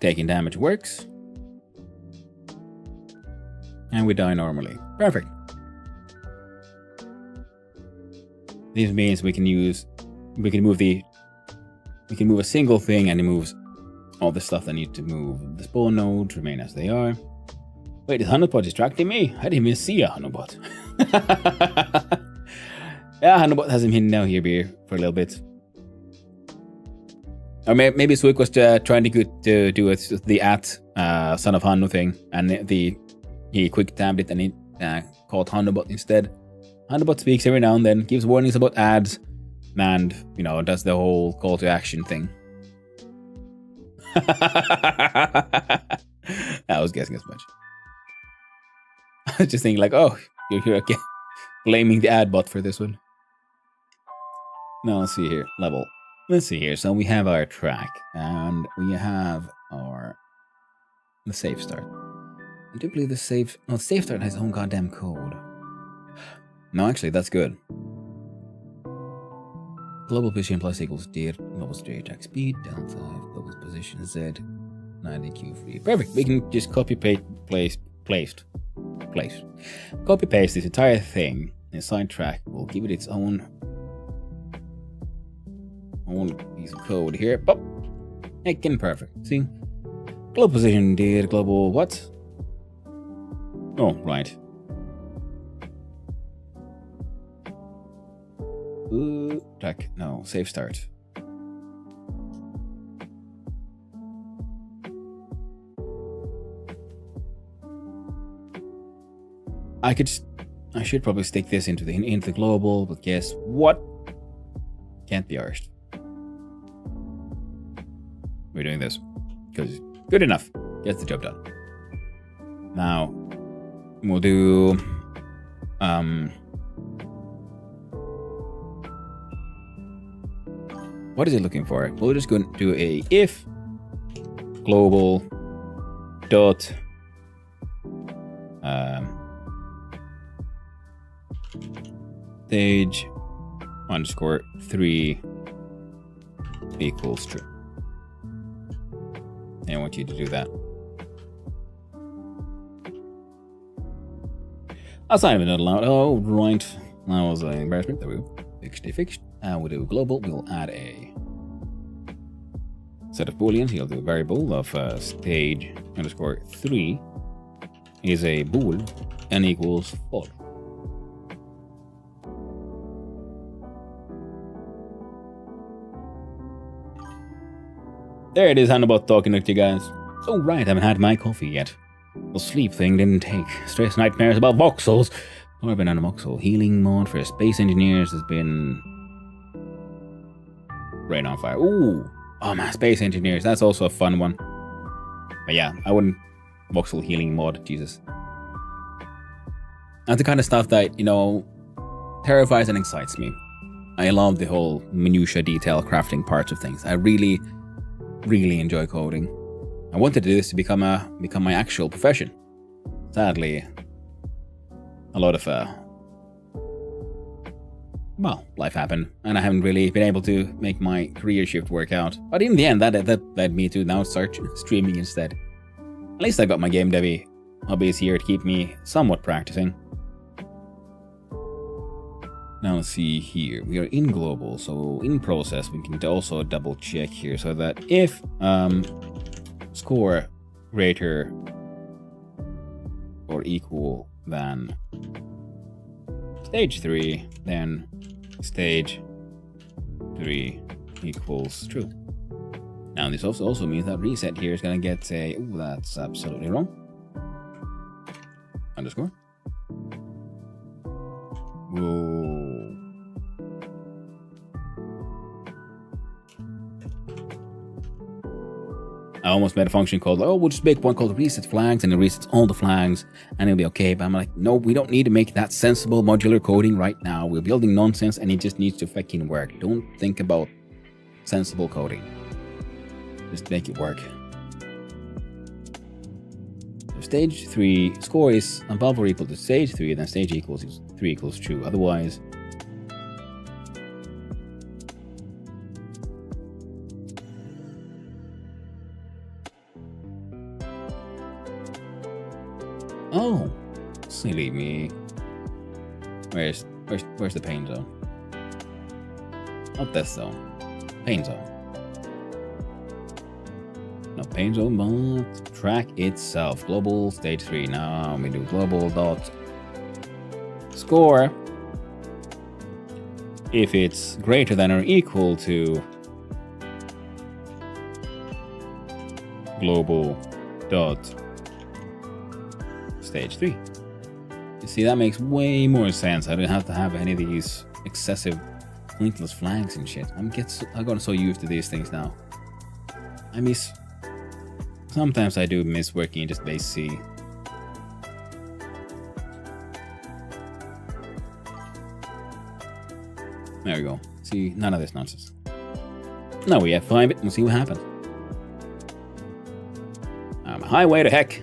Taking damage works. And we die normally. Perfect. This means we can move a single thing and it moves all the stuff that need to move. The spawn nodes remain as they are. Wait, is Hanubot distracting me? I didn't even see a Hanubot. Yeah, Hanubot has him hidden down here for a little bit. Or maybe Suik was trying to do the son of Hanu thing, and he quick tabbed it and he called Hanubot instead. Hanubot speaks every now and then, gives warnings about ads, and, you know, does the whole call to action thing. I was guessing as much. I was just thinking like, oh, you're here again, blaming the ad bot for this one. Now let's see here, level. Let's see here, so we have our track, and we have the save start. I do believe the save start has its own goddamn code. No, actually, that's good. Global position plus equals D, global straight attack speed, delta, global position Z, 90 Q free. Perfect, we can just copy paste. Copy paste this entire thing inside track. We'll give it its own piece of code here. Pop. Again, perfect. See? Global position did global what? Oh, right. Track. No, save start. I should probably stick this into the global, but guess what? Can't be arsed. We're doing this because good enough. Gets the job done. Now we'll do what is it looking for? We're just going to do a if global dot stage underscore 3 equals true. And I want you to do that. Assignment not allowed. Oh, right. That was an embarrassment. There we go. Fixed. And we'll do global. We'll add a set of booleans. He'll do a variable of stage underscore 3 is a bool and equals 4. There it is, Hanubot talking to you guys. So right, I haven't had my coffee yet. The sleep thing didn't take. Stress nightmares about voxels. Or been on a voxel healing mode for space engineers has been rain on fire. Ooh, oh man, space engineers. That's also a fun one. But yeah, I wouldn't voxel healing mod. Jesus, that's the kind of stuff that, you know, terrifies and excites me. I love the whole minutia detail crafting parts of things. I really enjoy coding. I wanted to do this to become my actual profession. Sadly, a lot of life happened, and I haven't really been able to make my career shift work out. But in the end, that led me to now start streaming instead. At least I got my game dev hobbies here to keep me somewhat practicing. Now let's see here. We are in global, so in process we can also double check here so that if score greater or equal than stage 3, then stage 3 equals true. Now this also means that reset here is gonna get a, ooh, that's absolutely wrong. Underscore. Whoa. I almost made a function called, oh, we'll just make one called reset flags, and it resets all the flags, and it'll be okay. But I'm like, no, we don't need to make that sensible modular coding right now. We're building nonsense, and it just needs to fucking work. Don't think about sensible coding. Just make it work. If stage 3 score is above or equal to stage 3, then stage 3 equals true. Otherwise, oh, silly me. Where's the pain zone? Not this zone. Pain zone. No pain zone, but track itself. Global stage 3. Now we do global dot score. If it's greater than or equal to global dot stage 3. You see, that makes way more sense. I don't have to have any of these excessive pointless flags and shit. I got so used to these things now. Sometimes I do miss working in just base C. There we go. See, none of this nonsense. Now we F5 it and see what happens. Highway to heck.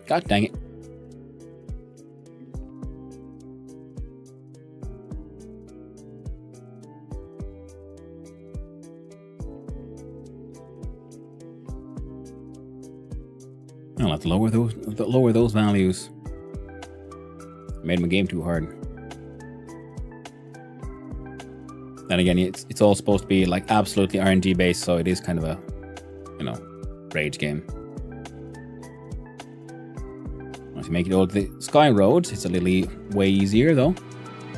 God dang it. I'll have to lower those values. Made my game too hard. Then again, it's all supposed to be like absolutely RNG based, so it is kind of a, rage game. Once you make it all to the sky roads, it's a little way easier though.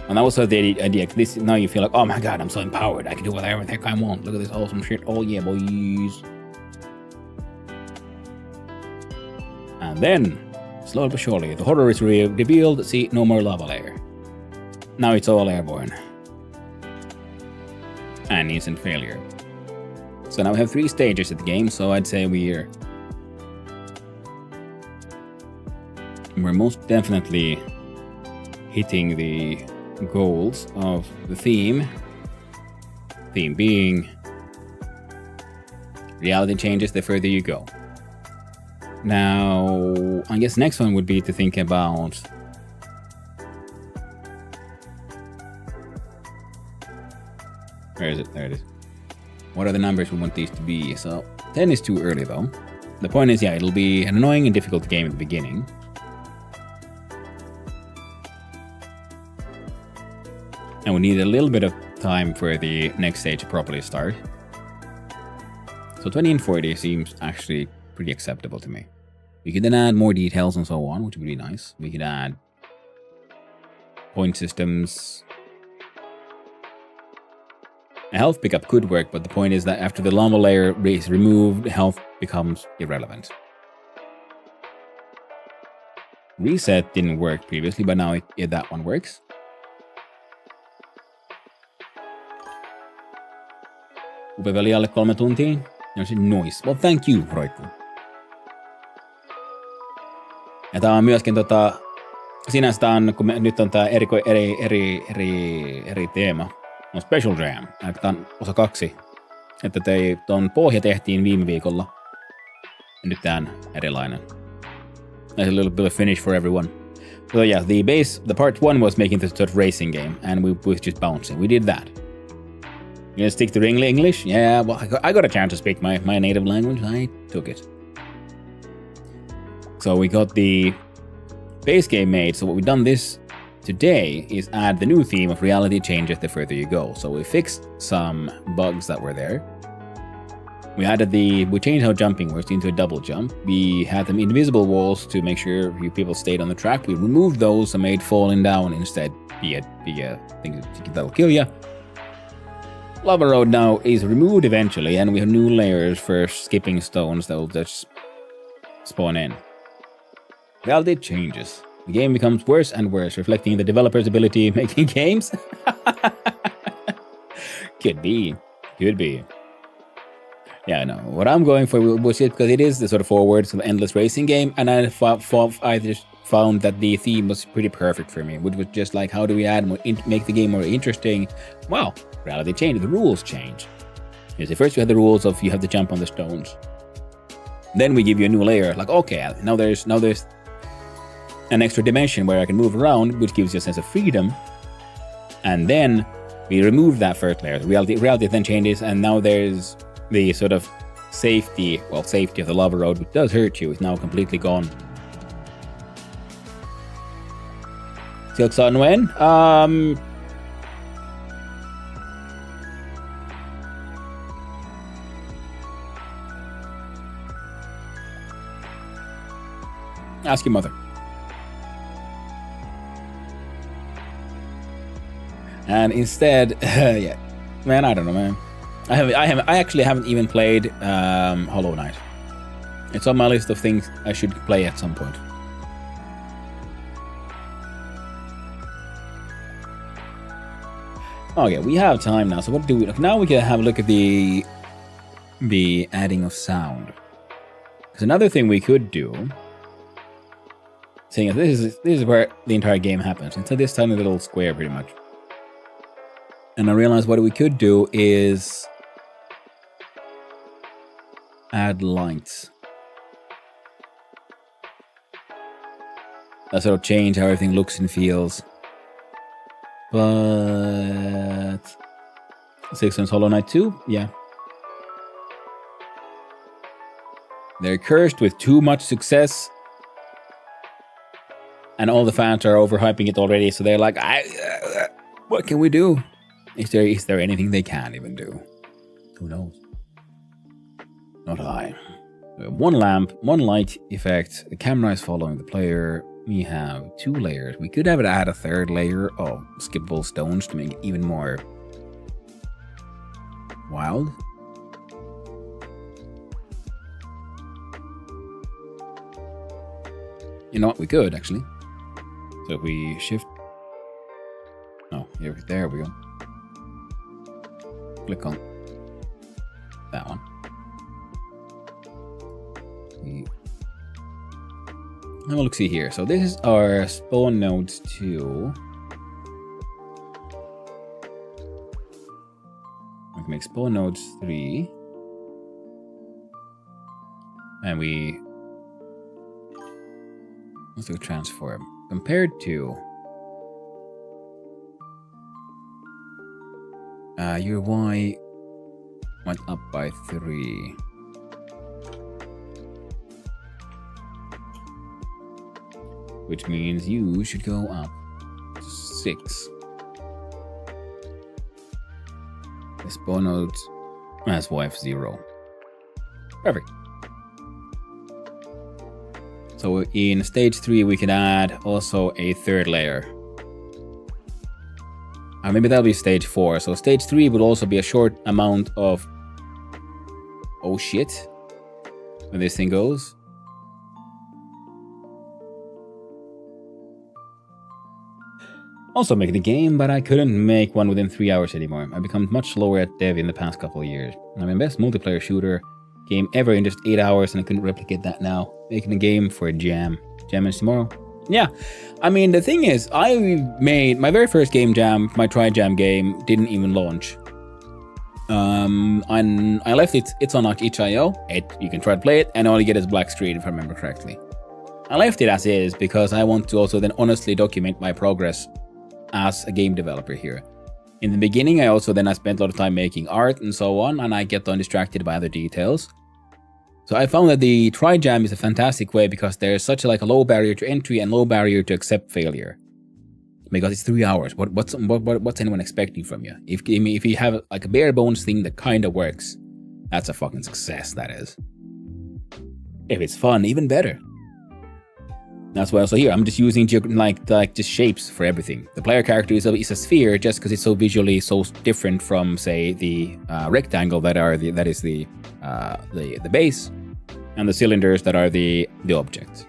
And that was the idea. This now you feel like, oh my god, I'm so empowered. I can do whatever the heck I want. Look at this awesome shit. Oh yeah, boys. And then, slowly but surely, the horror is revealed. See, no more lava layer. Now it's all airborne. And instant failure. So now we have 3 stages at the game, so I'd say we're most definitely hitting the goals of the theme. Theme being reality changes the further you go. Now, I guess next one would be to think about where is it? There it is. What are the numbers we want these to be? So 10 is too early though. The point is, yeah, it'll be an annoying and difficult game at the beginning. And we need a little bit of time for the next stage to properly start. So 20 and 40 seems actually pretty acceptable to me. We could then add more details and so on, which would be nice. We could add point systems. A health pickup could work, but the point is that after the lava layer is removed, health becomes irrelevant. Reset didn't work previously, but now that one works. Upeveli alle 3 tuntia. Ja se noise. Well, thank you, Roikku. Ja tää on myöskin sinänsä tää on, kun nyt on tää eri teema. On Special Jam. Tää on osa 2. Että ton pohja tehtiin viime viikolla. Ja nyt tää on erilainen. There's a little bit of finish for everyone. So yeah, the part 1 was making this sort of racing game, and we was just bouncing. We did that. You gonna stick to English? Yeah, well, I got a chance to speak my native language. I took it. So we got the base game made. So what we've done today is add the new theme of reality changes the further you go. So we fixed some bugs that were there. We changed how jumping works into a double jump. We had them invisible walls to make sure people stayed on the track. We removed those and made falling down instead be a thing that'll kill you. Lava road now is removed eventually, and we have new layers for skipping stones that will just spawn in. Reality changes. The game becomes worse and worse, reflecting the developer's ability in making games. Could be. Yeah, no. What I'm going for was it because it is the sort of forward, sort of endless racing game, and I just found that the theme was pretty perfect for me, which was just like, how do we add more, make the game more interesting? Well, reality changed. The rules change. You see, first you had the rules of you have to jump on the stones. Then we give you a new layer. Like, okay, now there's an extra dimension where I can move around, which gives you a sense of freedom. And then we remove that first layer. The reality then changes, and now there's the sort of safety of the lava road, which does hurt you, is now completely gone. Silk Sun when? Ask your mother. And instead, yeah, man, I don't know, man. I actually haven't even played Hollow Knight. It's on my list of things I should play at some point. Okay, we have time now. So what do we? Now we can have a look at the adding of sound. Because another thing we could do, seeing as this is where the entire game happens, into this tiny little square, pretty much. And I realized what we could do is add lights. That sort of change how everything looks and feels. But 6 Sense Hollow Knight 2, yeah. They're cursed with too much success, and all the fans are overhyping it already. So they're like, what can we do? Is there anything they can even do? Who knows? Not I. One lamp, one light effect. The camera is following the player. We have 2 layers. We could have it add a 3rd layer of skippable stones to make it even more wild. You know what? We could actually. So if we shift. Oh, there we go. Click on that one. Have a look see here. So this is our spawn nodes 2. We can make spawn nodes 3. And let's do transform. Compared to your Y went up by 3. Which means you should go up 6. The spawn node has Y0. Perfect. So in stage 3 we can add also a 3rd layer. Maybe that'll be stage 4. So stage 3 would also be a short amount of... Oh shit. When this thing goes. Also making the game, but I couldn't make one within 3 hours anymore. I've become much slower at dev in the past couple of years. I'm my best multiplayer shooter game ever in just 8 hours, and I couldn't replicate that now. Making a game for a jam. Jam is tomorrow. Yeah, I mean, the thing is, I made my very first game jam, my Trijam game, didn't even launch. I left it, it's on itch.io. You can try to play it, and all you get is black screen if I remember correctly. I left it as is because I want to also then honestly document my progress as a game developer here. In the beginning, I spent a lot of time making art and so on, and I get distracted by other details. So I found that the Trijam is a fantastic way because there's such a low barrier to entry and low barrier to accept failure. Because it's 3 hours. What's anyone expecting from you? If you have a bare bones thing that kind of works, That's a fucking success, that is. If it's fun, even better. That's why also here, I'm just using just shapes for everything. The player character is a sphere just because it's so visually so different from, say, the rectangle that is the base, and the cylinders that are the objects.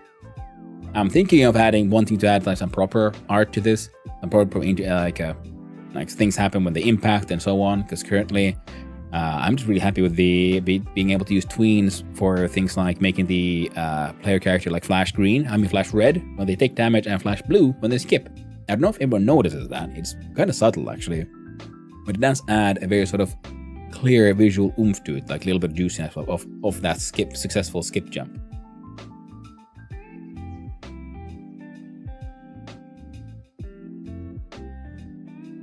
I'm thinking of wanting to add like some proper art to this, some proper like things happen when they impact and so on. Because currently, I'm just really happy with being able to use tweens for things like making the player character like flash red when they take damage and flash blue when they skip. I don't know if everyone notices that. It's kind of subtle actually, but it does add a very sort of clear visual oomph to it, like a little bit of juiciness of that successful skip jump.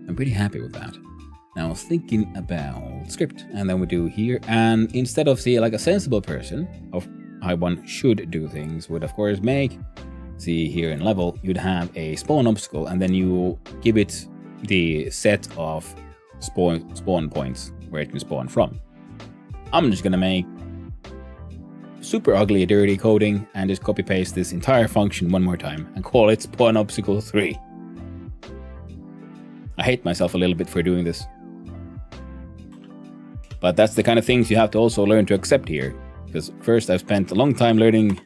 I'm pretty happy with that. Now I was thinking about script, and then we do here, and instead of like a sensible person of how one should do things would of course see here in level, you'd have a spawn obstacle, and then you give it the set of spawn points where it can spawn from. I'm just gonna make super ugly dirty coding and just copy paste this entire function one more time and call it spawn obstacle 3. I hate myself a little bit for doing this. But that's the kind of things you have to also learn to accept here. Because first I've spent a long time learning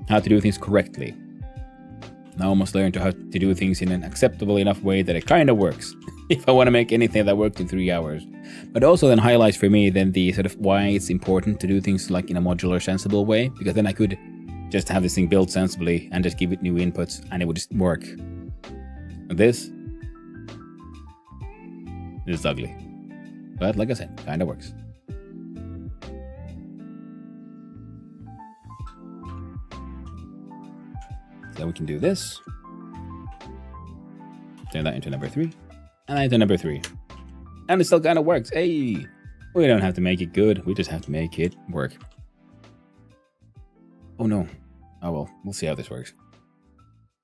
how to do things correctly. Now I must learn how to do things in an acceptable enough way that it kind of works. If I want to make anything that worked in 3 hours. But also then highlights for me then the sort of why it's important to do things like in a modular, sensible way. Because then I could just have this thing built sensibly and just give it new inputs and it would just work. This is ugly. But like I said, kind of works. So we can do this. Turn that into number 3. And into number 3. And it still kind of works. Hey! We don't have to make it good. We just have to make it work. Oh no. Oh well, we'll see how this works.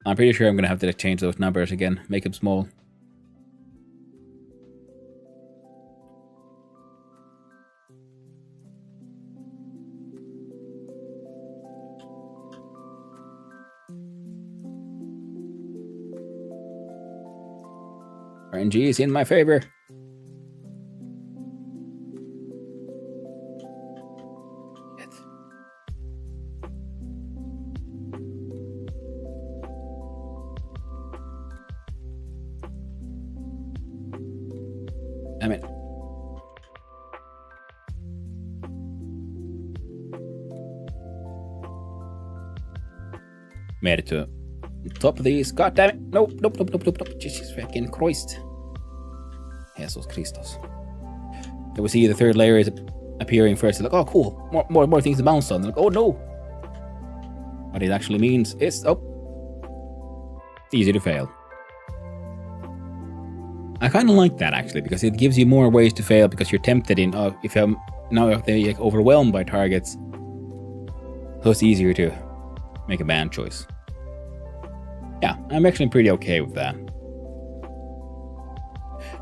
I'm pretty sure I'm going to have to change those numbers again. Make them small. RNG is in my favor. Damn it. Made it to the top of these. God damn it. Nope. Jesus fucking Christ. Jesus Christos. Then we see the third layer is appearing first. Like, oh, cool. More things to bounce on. Like, oh no. What it actually means is, easy to fail. I kind of like that actually, because it gives you more ways to fail because you're tempted in, if I'm now they're overwhelmed by targets, so it's easier to make a bad choice. Yeah, I'm actually pretty okay with that.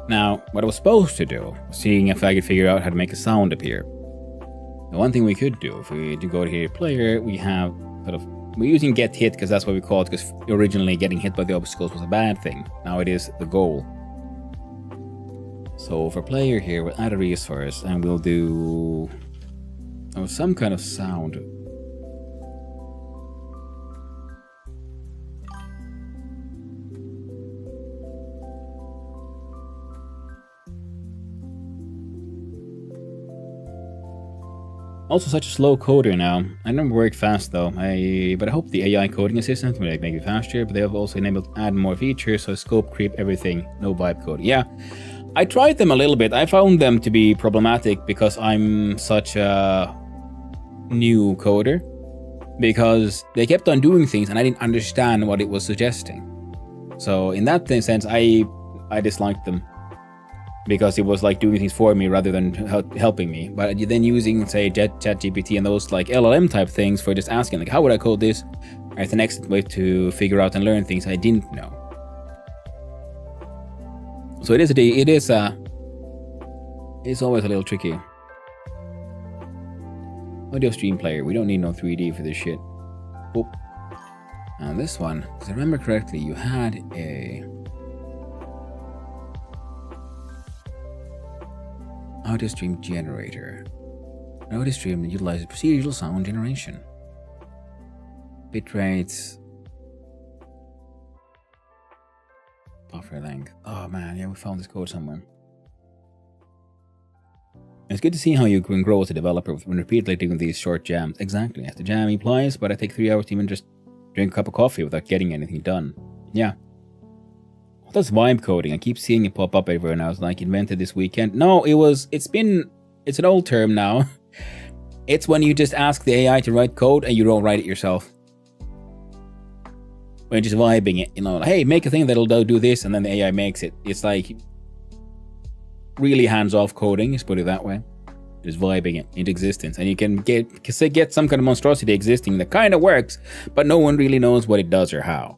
Now, what I was supposed to do, seeing if I could figure out how to make a sound appear. The one thing we could do, if we do go to here player, we have we're using get hit because that's what we call it, because originally getting hit by the obstacles was a bad thing. Now it is the goal. So for player here, we'll add a resource and we'll do some kind of sound. Also such a slow coder now. I never work fast though, but I hope the AI coding assistant will make it faster, but they have also enabled to add more features, so scope creep, everything, no vibe coding. Yeah, I tried them a little bit. I found them to be problematic because I'm such a new coder, because they kept on doing things and I didn't understand what it was suggesting. So in that sense, I disliked them. Because it was like doing things for me rather than helping me. But then using, say, ChatGPT and those like LLM type things for just asking, like, how would I code this? It's the next way to figure out and learn things I didn't know. So it's always a little tricky. Audio stream player. We don't need no 3D for this shit. Oh. And this one, because I remember correctly, you had a audio stream generator. An audio stream that utilizes procedural sound generation. Bit rates. Buffer length. Oh man, yeah, we found this code somewhere. It's good to see how you can grow as a developer when repeatedly doing these short jams. Exactly, as the jam implies, but I take 3 hours to even just drink a cup of coffee without getting anything done. Yeah. Well, that's vibe coding. I keep seeing it pop up everywhere and I was like, invented this weekend. No, it's an old term now. It's when you just ask the AI to write code and you don't write it yourself. When you're just vibing it, like, hey, make a thing that'll do this, and then the AI makes it. It's like really hands-off coding, let's put it that way. Just vibing it into existence. And you can get some kind of monstrosity existing that kind of works, but no one really knows what it does or how.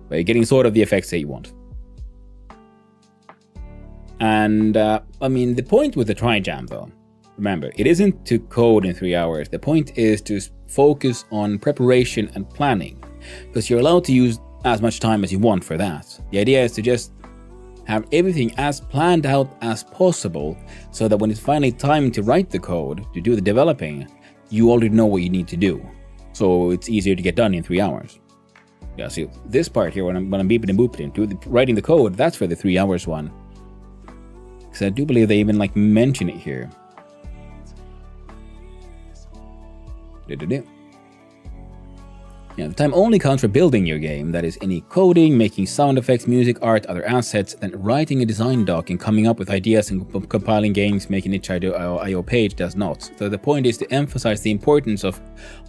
But you're getting sort of the effects that you want. And, the point with the Trijam, though, remember, it isn't to code in 3 hours. The point is to focus on preparation and planning, because you're allowed to use as much time as you want for that. The idea is to just have everything as planned out as possible, so that when it's finally time to write the code, to do the developing, you already know what you need to do. So it's easier to get done in 3 hours. Yeah, see, this part here, when I'm beeping and booping, writing the code, that's for the 3 hours one. Because I do believe they even mention it here. Yeah, the time only counts for building your game, that is any coding, making sound effects, music, art, other assets, then writing a design doc and coming up with ideas and compiling games, making each IO page does not. So the point is to emphasize the importance of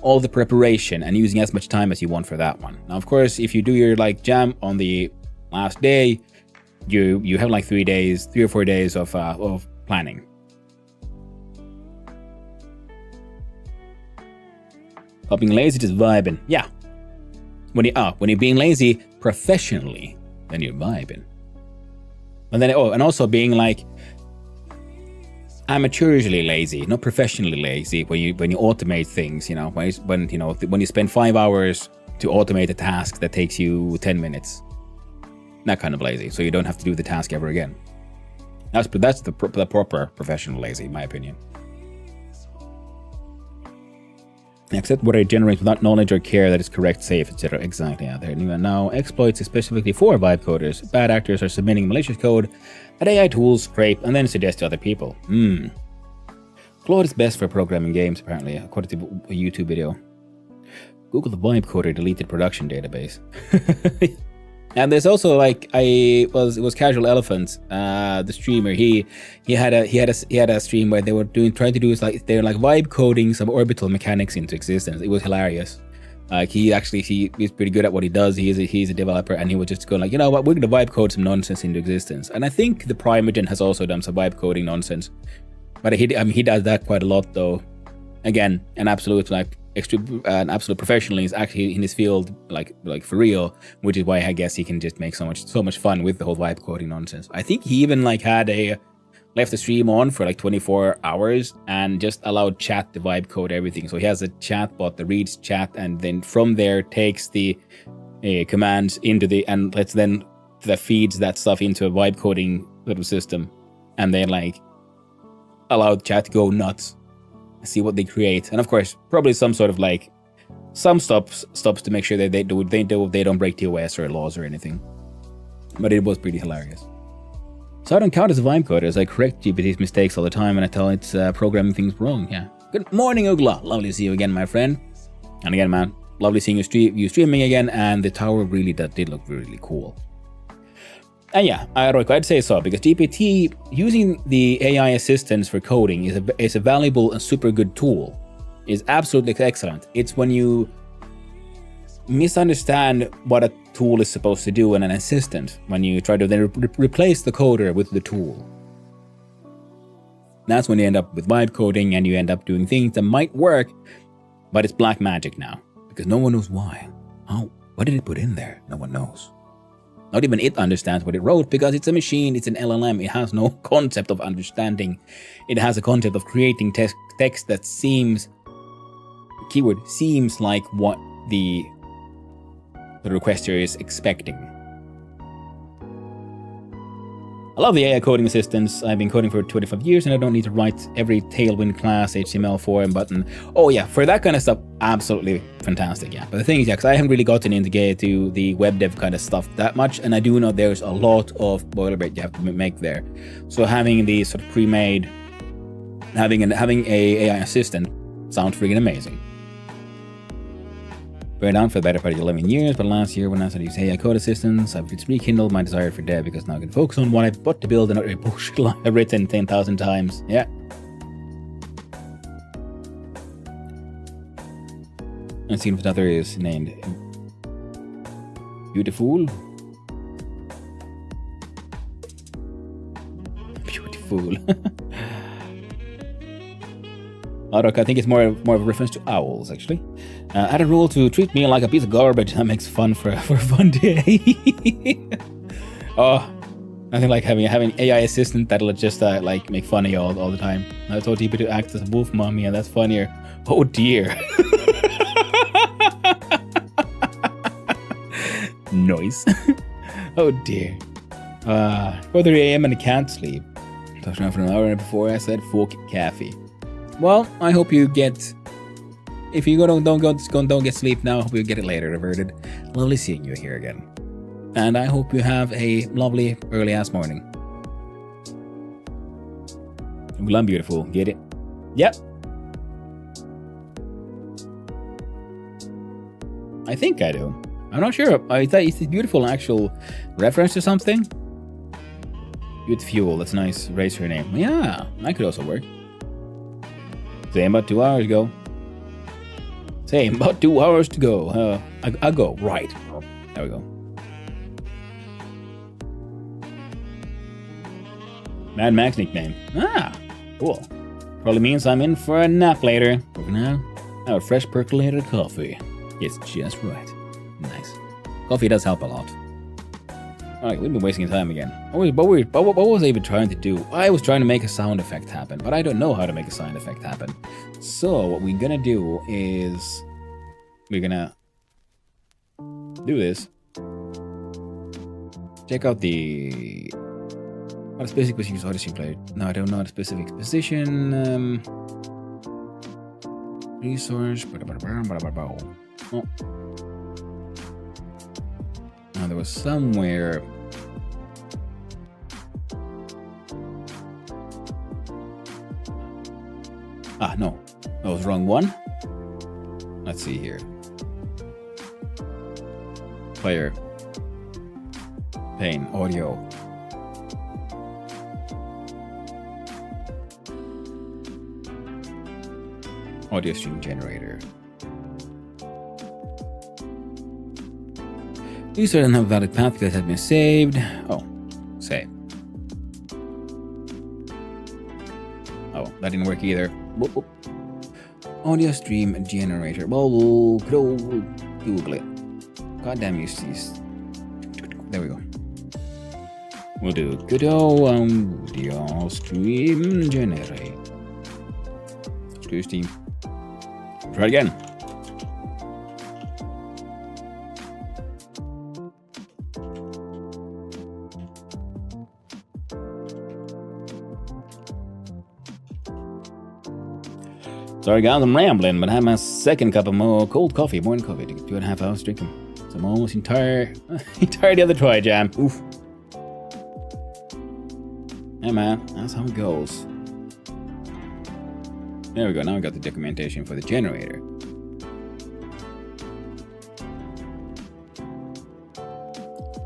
all the preparation and using as much time as you want for that one. Now, of course, if you do your jam on the last day, you have 3 or 4 days of planning. Stop being lazy, just vibing. Yeah. When you're being lazy professionally, then you're vibing. And then and also being amateurishly lazy, not professionally lazy. When you automate things, when you spend 5 hours to automate a task that takes you 10 minutes, that kind of lazy. So you don't have to do the task ever again. That's the proper professional lazy, in my opinion. Accept what it generates without knowledge or care that is correct, safe, etc. Exactly. Yeah, there. Now, exploits specifically for vibe coders. Bad actors are submitting malicious code that AI tools scrape and then suggest to other people. Claude is best for programming games, apparently, according to a YouTube video. Google the vibe coder deleted production database. And there's also it was Casual Elephant, the streamer. He had a stream where they were trying to do they're vibe coding some orbital mechanics into existence. It was hilarious. He's pretty good at what he does. He's a developer, and he was just going you know what, we're gonna vibe code some nonsense into existence. And I think the Primogen has also done some vibe coding nonsense, but he does that quite a lot though. Again, an absolute professional is actually in his field, for real, which is why I guess he can just make so much fun with the whole vibe coding nonsense. I think he even left the stream on for 24 hours and just allowed chat to vibe code everything. So he has a chat bot that reads chat and then from there takes the commands into that feeds that stuff into a vibe coding little system, and then allowed chat to go nuts. See what they create, and of course, probably some sort of some stops to make sure that they don't break TOS or laws or anything. But it was pretty hilarious. So I don't count as a vibe coder, as I correct GPT's mistakes all the time, and I tell it's programming things wrong. Yeah. Good morning, Ugla. Lovely to see you again, my friend. And again, man, lovely seeing you streaming again, and the tower really did look really cool. And yeah, I'd say so, because GPT, using the AI assistance for coding is a valuable and super good tool. It's absolutely excellent. It's when you misunderstand what a tool is supposed to do in an assistant, when you try to then replace the coder with the tool. That's when you end up with vibe coding and you end up doing things that might work, but it's black magic now, because no one knows why. Oh, what did it put in there? No one knows. Not even it understands what it wrote, because it's a machine, it's an LLM, it has no concept of understanding. It has a concept of creating text that seems keyword seems like what the requester is expecting. I love the AI coding assistants. I've been coding for 25 years and I don't need to write every Tailwind class HTML for and button. Oh yeah, for that kind of stuff, absolutely fantastic, yeah. But the thing is, yeah, because I haven't really gotten into the web dev kind of stuff that much, and I do know there's a lot of boilerplate you have to make there. So having the sort of pre-made, having a AI assistant sounds freaking amazing. Been down for the better part of 11 years, but last year when I started using AI code assistants, it's rekindled my desire for dev because now I can focus on what I've got to build and not a bullshit I've written 10,000 times. Yeah. And see if another is named Beautiful. Beautiful. I think it's more of a reference to owls, actually. Add a rule to treat me like a piece of garbage. That makes fun for a fun day. Oh, nothing like having AI assistant that'll just like make fun of you all the time. I told TP to act as a wolf mommy, and that's funnier. Oh dear. Noise. Oh dear. 4:30 a.m. and I can't sleep. Touched around for an hour before I said fuck cafe. Well, I hope you get. If you don't get sleep now, I hope you get it later, reverted. Lovely seeing you here again. And I hope you have a lovely early ass morning. Well, I'm beautiful. Get it? Yep. I think I do. I'm not sure. I thought it's a beautiful actual reference to something. Good fuel. That's nice. Raise her name. Yeah, that could also work. Same about 2 hours ago. Same about 2 hours to go. I go right. There we go. Mad Max nickname. Ah, cool. Probably means I'm in for a nap later. But for now, I have a fresh percolated coffee. It's just right. Nice. Coffee does help a lot. Alright, we've been wasting time again. What was I even trying to do? I was trying to make a sound effect happen, but I don't know how to make a sound effect happen. So what we're gonna do is we're gonna do this. Check out the what specific position Odyssey played. No, I don't know the specific position. Resource. Oh. Now there was somewhere. Ah, no. That was wrong one. Let's see here. Player. Pane. Audio. Audio stream generator. These don't have a valid path because it has been saved. Oh, save. Oh, that didn't work either. Whoop, whoop. Audio stream generator. Well, Google it. God damn you, Steve. There we go. We'll do good old audio stream generate. Screw Steam. Try it again. Sorry guys, I'm rambling, but I had my second cup of more cold coffee, morning coffee, to 2.5 hours drinking. So I'm almost entire the other Trijam. Oof. Hey man, that's how it goes. There we go, now I got the documentation for the generator.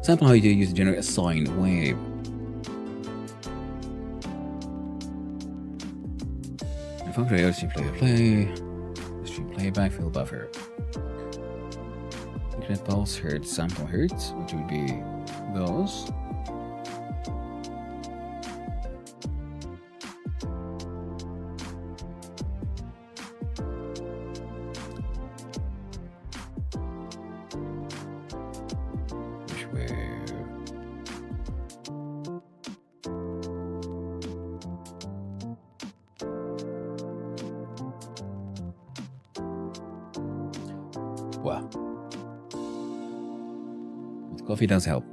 Sample how you use the generator sine wave. Function stream play, stream playback, fill buffer. Internet pulse, hertz, sample hertz, which would be those. Which were But coffee does help.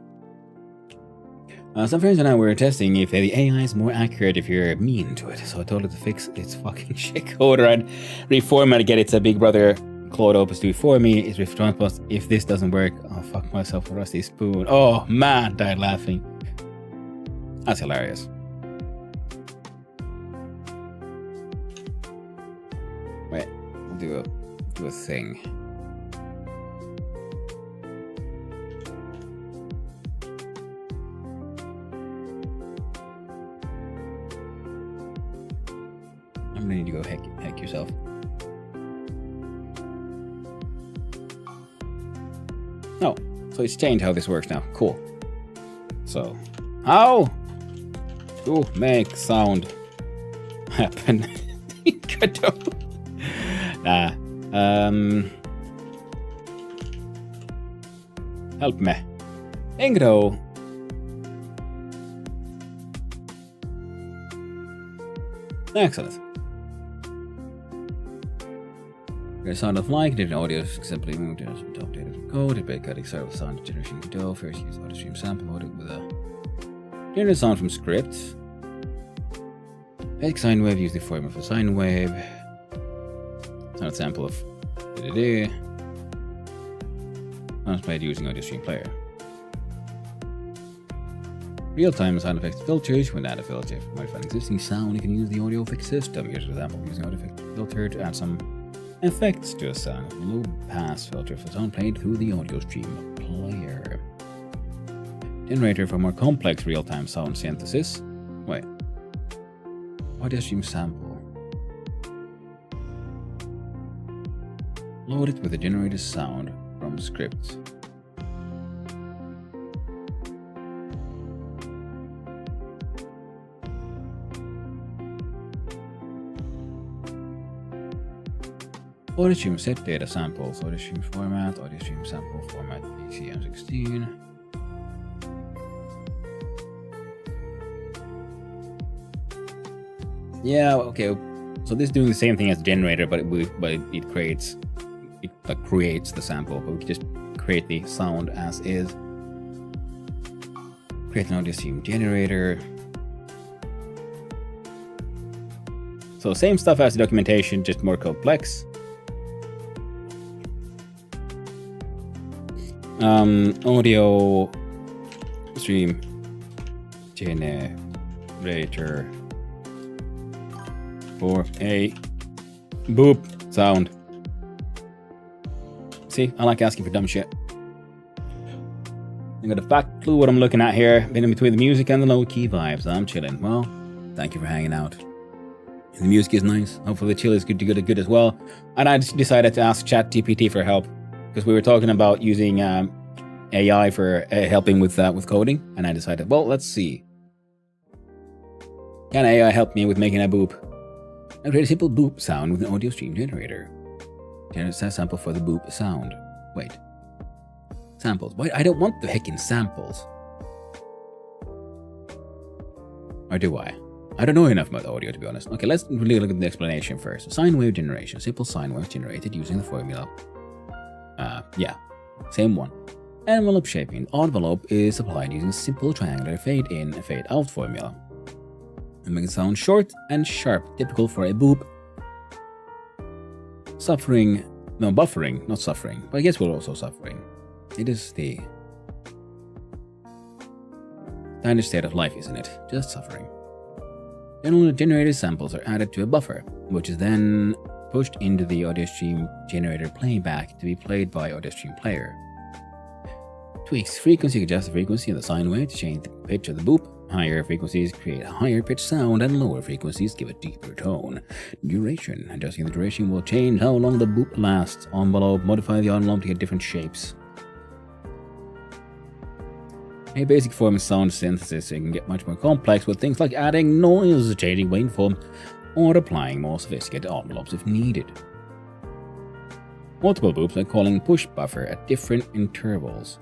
Some friends and I were testing if the AI is more accurate if you're mean to it, so I told it to fix its fucking shitcoder and reformat it, get its big brother Claude Opus to do for me. It's response plus, if this doesn't work, I'll fuck myself with a rusty spoon. Oh man, died laughing. That's hilarious. Wait, we'll do a thing. I'm gonna need to go hack yourself. Oh, so it's changed how this works now. Cool. So, how to make sound happen? Help me. Ingro. Excellent. The sound of like, different audio simply moved to some top data from code, a bit cutting start with sound generation window, first use audio stream sample mode with a generate sound from script. Basic sine wave, use the formula for sine wave. Sound sample of sounds played using audio stream player. Real-time sound effects filters. When add a filter for modifying existing sound, you can use the audio effects system. Here's an example of using audio effect filter to add some effects to a sound. Low pass filter for sound played through the audio stream player. Generator for more complex real-time sound synthesis. Wait. Audio stream sample. Load it with the generated sound from script. Audio stream set data samples, audio stream format, audio stream sample format, ACM16. Yeah, okay. So this is doing the same thing as the generator, but it creates the sample. But we can just create the sound as is. Create an audio stream generator. So same stuff as the documentation, just more complex. Audio stream generator for a boop sound. See, I like asking for dumb shit. I got a fat clue what I'm looking at here. Been in between the music and the low key vibes. I'm chilling. Well, thank you for hanging out. The music is nice. Hopefully the chill is good as well. And I just decided to ask ChatGPT for help because we were talking about using AI for helping with coding, and I decided, well, let's see. Can AI help me with making a boop? I create a simple boop sound with an audio stream generator. Generate a sample for the boop sound. Wait. Samples. Wait, I don't want the heckin' samples. Or do I? I don't know enough about audio, to be honest. Okay, let's really look at the explanation first. Sine wave generation. Simple sine waves generated using the formula. Yeah. Same one. Envelope shaping. Envelope is applied using simple triangular fade in, fade out formula. And make it sound short and sharp, typical for a boop. Buffering, not suffering. But I guess we're also suffering. It is the standard state of life, isn't it? Just suffering. Generally, generated samples are added to a buffer, which is then pushed into the audio stream generator playback to be played by audio stream player. Tweaks frequency, adjust the frequency of the sine wave to change the pitch of the boop. Higher frequencies create a higher pitch sound and lower frequencies give a deeper tone. Duration. Adjusting the duration will change how long the boop lasts. Envelope. Modify the envelope to get different shapes. A basic form is sound synthesis. It can get much more complex with things like adding noise, changing waveform, or applying more sophisticated envelopes if needed. Multiple boops are calling push buffer at different intervals,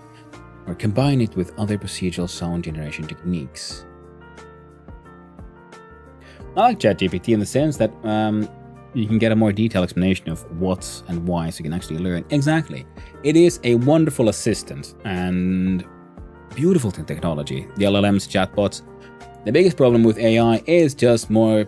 or combine it with other procedural sound generation techniques. I like ChatGPT in the sense that you can get a more detailed explanation of what's and why, so you can actually learn. Exactly. It is a wonderful assistant and beautiful technology. The LLMs, chatbots. The biggest problem with AI is just more,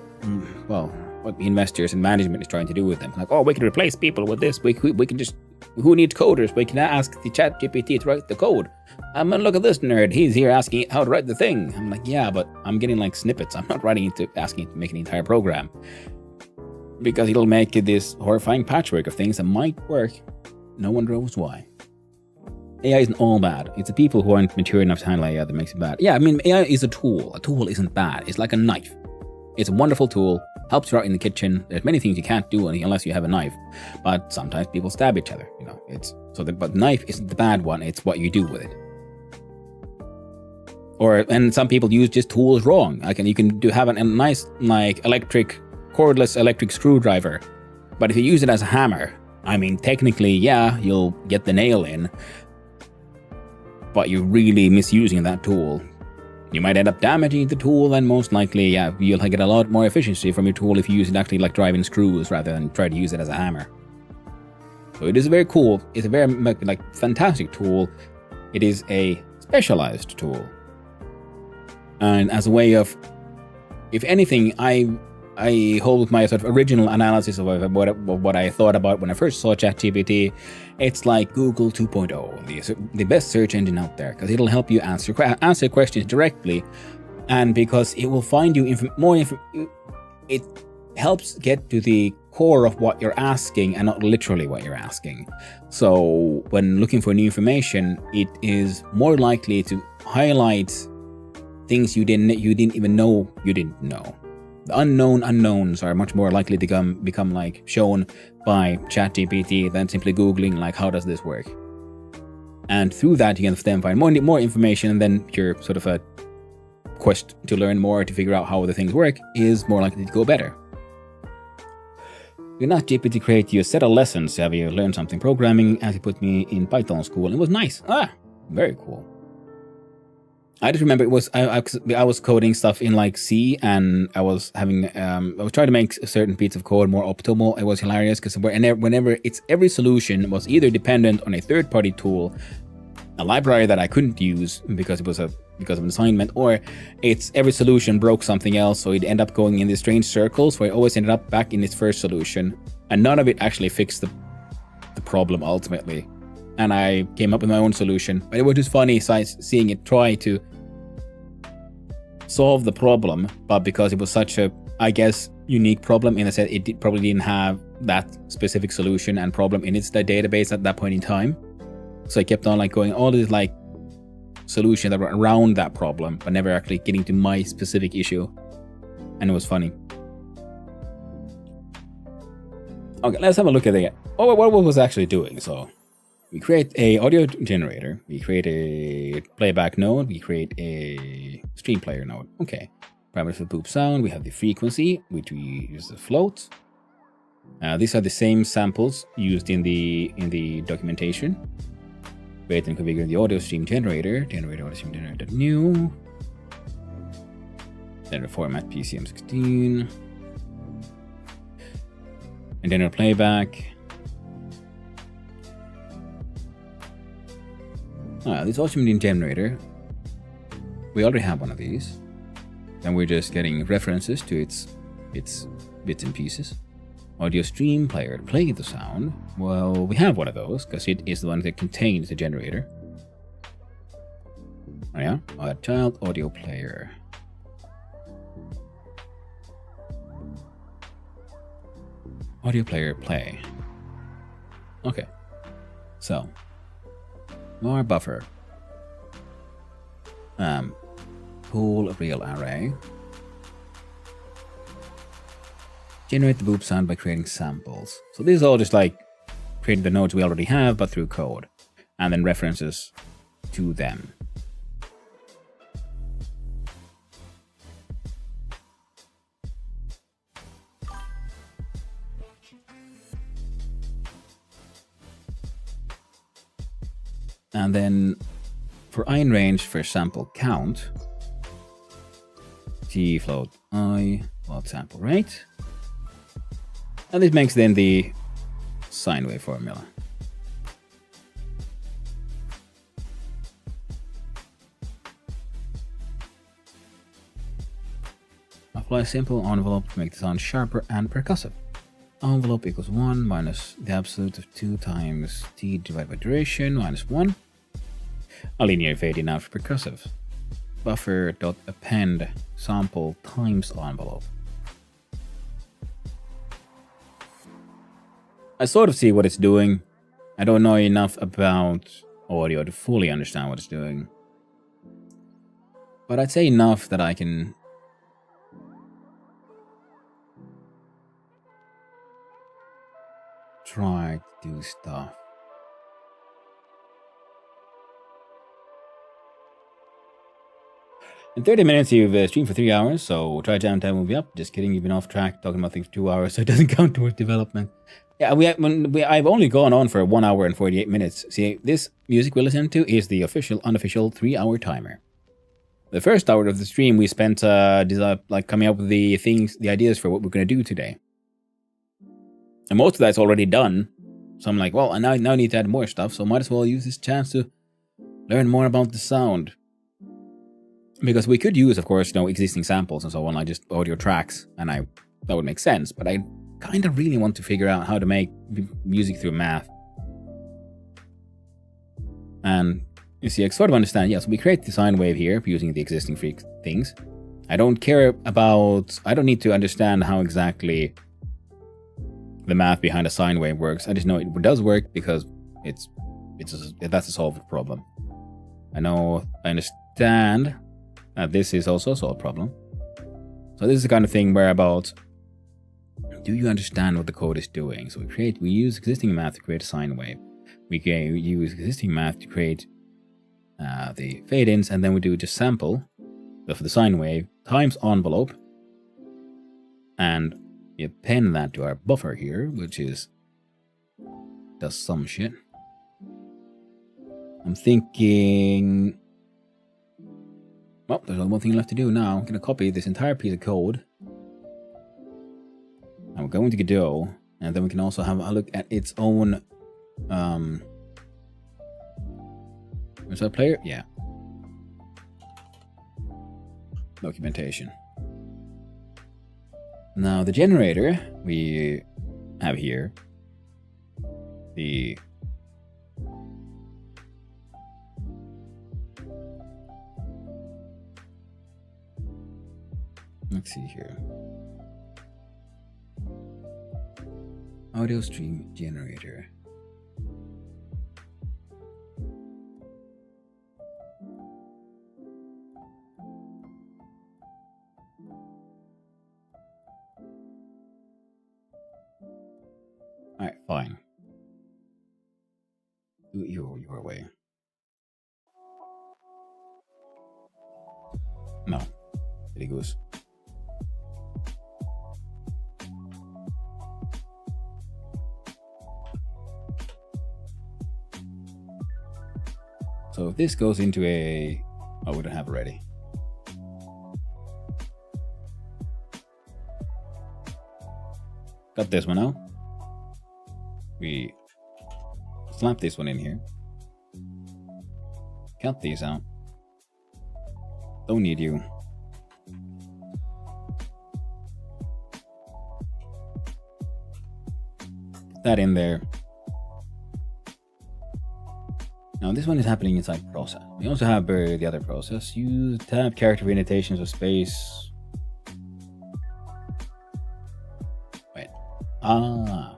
well, what investors and management is trying to do with them. Like, oh, we can replace people with this. We can just, who needs coders? We can ask the chat GPT to write the code. Look at this nerd. He's here asking how to write the thing. I'm like, yeah, but I'm getting like snippets. I'm not asking it to make an entire program. Because it'll make this horrifying patchwork of things that might work. No one knows why. AI isn't all bad. It's the people who aren't mature enough to handle AI that makes it bad. Yeah, I mean, AI is a tool. A tool isn't bad. It's like a knife. It's a wonderful tool. Helps you out in the kitchen. There's many things you can't do unless you have a knife. But sometimes people stab each other. You know, but knife isn't the bad one. It's what you do with it. And some people use just tools wrong. You can have a nice like cordless electric screwdriver. But if you use it as a hammer, I mean, technically, yeah, you'll get the nail in. But you're really misusing that tool. You might end up damaging the tool, and most likely, yeah, you'll get a lot more efficiency from your tool if you use it actually like driving screws rather than try to use it as a hammer. So it is very cool. It's a very fantastic tool. It is a specialized tool. And as a way of, if anything, I hold my sort of original analysis of what I thought about when I first saw ChatGPT. It's like Google 2.0, the best search engine out there, because it'll help you answer questions directly, and because it will find you it helps get to the core of what you're asking and not literally what you're asking. So when looking for new information, it is more likely to highlight things you didn't even know you didn't know. The unknown unknowns are much more likely to become like shown by ChatGPT than simply Googling like, how does this work? And through that, you can then find more information, and then your sort of a quest to learn more, to figure out how the things work, is more likely to go better. Did not GPT create you a set of lessons to have you learn something programming, as he put me in Python school? It was nice. Very cool. I just remember it was I was coding stuff in like C, and I was trying to make a certain piece of code more optimal. It was hilarious because whenever every solution was either dependent on a third-party tool, a library that I couldn't use because of an assignment, or every solution broke something else, so it'd end up going in these strange circles where it always ended up back in its first solution, and none of it actually fixed the problem ultimately. And I came up with my own solution, but it was just funny seeing it try to solve the problem, but because it was such a, I guess, unique problem in the sense it probably didn't have that specific solution and problem in its database at that point in time. So I kept on like going all these like solutions that were around that problem, but never actually getting to my specific issue. And it was funny. Okay, let's have a look at what was actually doing. So we create a audio generator, we create a playback node, we create a stream player node. Okay. Parameters for boop sound, we have the frequency, which we use the float. These are the same samples used in the documentation. Create and configure the audio stream generator. Generate audio stream generator new. Then format PCM16. And then our playback. This audio stream generator, we already have one of these. And we're just getting references to its bits and pieces. Audio stream player, play the sound. Well, we have one of those because it is the one that contains the generator. Oh yeah, child audio player. Audio player play. Okay, so more buffer. Pool real array. Generate the boop sound by creating samples. So this is all just like creating the nodes we already have, but through code, and then references to them. And then for in range for sample count, T float I float sample rate. And this makes then the sine wave formula. Apply simple envelope to make the sound sharper and percussive. Envelope equals 1 minus the absolute of 2 times t divided by duration minus 1. A linear fade in out for percussive. Buffer.append sample times envelope. I sort of see what it's doing. I don't know enough about audio to fully understand what it's doing. But I'd say enough that I can try to do stuff. In 30 minutes, you've streamed for 3 hours, so Trijam time will be up. Just kidding, you've been off track talking about things for 2 hours, so it doesn't count towards development. Yeah, I've only gone on for 1 hour and 48 minutes. See, this music we listen to is the official, unofficial 3-hour timer. The first hour of the stream, we spent coming up with the ideas for what we're going to do today. And most of that's already done. So I'm like, well, I now need to add more stuff, so might as well use this chance to learn more about the sound. Because we could use, of course, existing samples and so on, like just audio tracks, and that would make sense. But I kind of really want to figure out how to make music through math. And you see, I sort of understand, yes, we create the sine wave here using the existing things. I don't need to understand how exactly the math behind a sine wave works. I just know it does work because that's a solved problem. I understand that this is also a solved problem. So this is the kind of thing where about, do you understand what the code is doing? So we use existing math to create a sine wave. We use existing math to create the fade-ins, and then we do just sample of the sine wave times envelope, and you append that to our buffer here, which does some shit. I'm thinking, well, there's only one thing left to do now. I'm going to copy this entire piece of code. And we're going to Godot, and then we can also have a look at its own, is that player? Yeah. Documentation. Now the generator we have here, let's see here. Audio stream generator. Alright, fine. Do it your way. No. Silly goose. So if this goes into we don't have it ready. Got this one out. We slap this one in here. Cut these out. Don't need you. Put that in there. Now this one is happening inside process. We also have the other process. Use tab character indentations of space. Wait. Ah.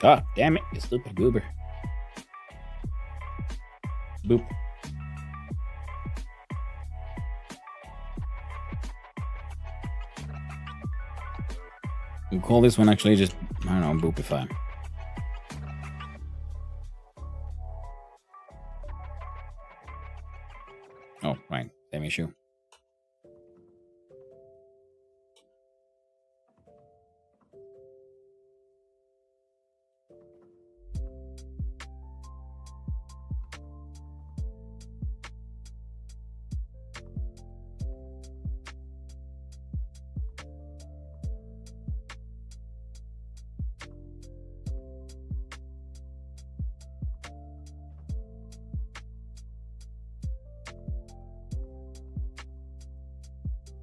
God damn it, you stupid goober. Boop. We'll call this one actually just, I don't know, Boopify. Oh, right, same issue.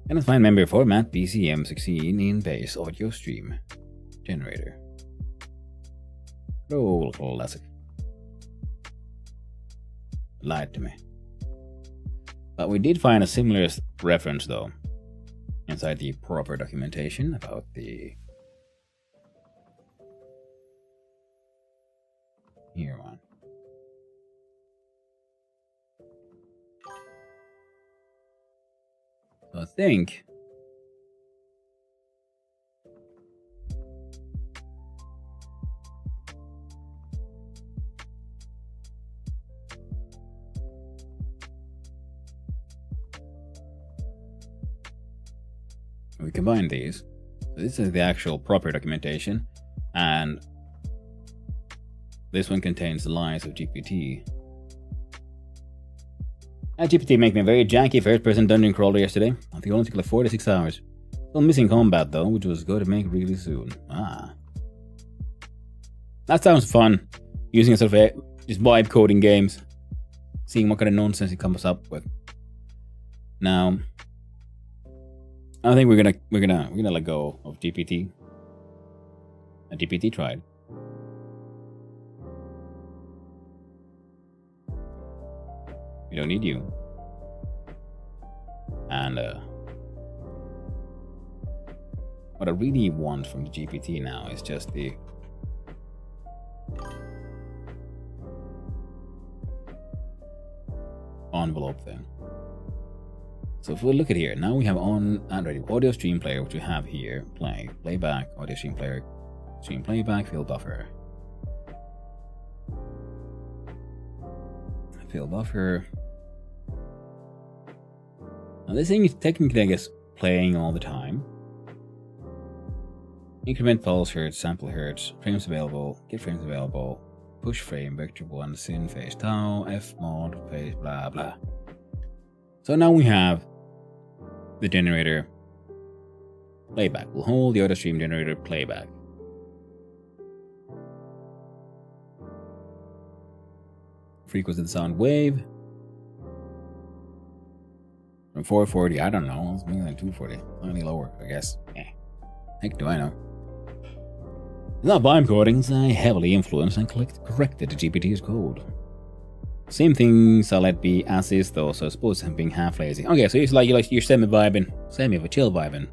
Cannot find member format BCM16 in base audio stream generator. Roll classic. Lied to me. But we did find a similar reference though inside the proper documentation about the here one. So I think we combine these. So this is the actual proper documentation, and this one contains the lines of GPT. GPT made me a very janky first-person dungeon crawler yesterday. I think it only took like 46 hours. Still missing combat though, which was going to make really soon. Ah. That sounds fun. Using a sort of just vibe coding games. Seeing what kind of nonsense it comes up with. Now, I think we're gonna let go of GPT. And GPT tried. We don't need you. And what I really want from the GPT now is just the envelope thing. So if we look at here, now we have on Android audio stream player, which we have here, playback, audio stream player, stream playback, field buffer. Field buffer. Now this thing is technically, I guess, playing all the time. Increment pulse hertz, sample hertz, frames available, get frames available, push frame, vector 1, sin, phase tau, f mod, phase blah blah. So now we have the generator playback. We'll hold the auto stream generator playback. Frequency of the sound wave from 440, I don't know, it's maybe like 240, slightly lower, I guess. Heck do I know. It's not vibe coding, it's heavily influenced and corrected the GPT's code. Same things I'll let be as is though, so I suppose I'm being half lazy. Okay, so it's like you're semi-vibing, chill vibing.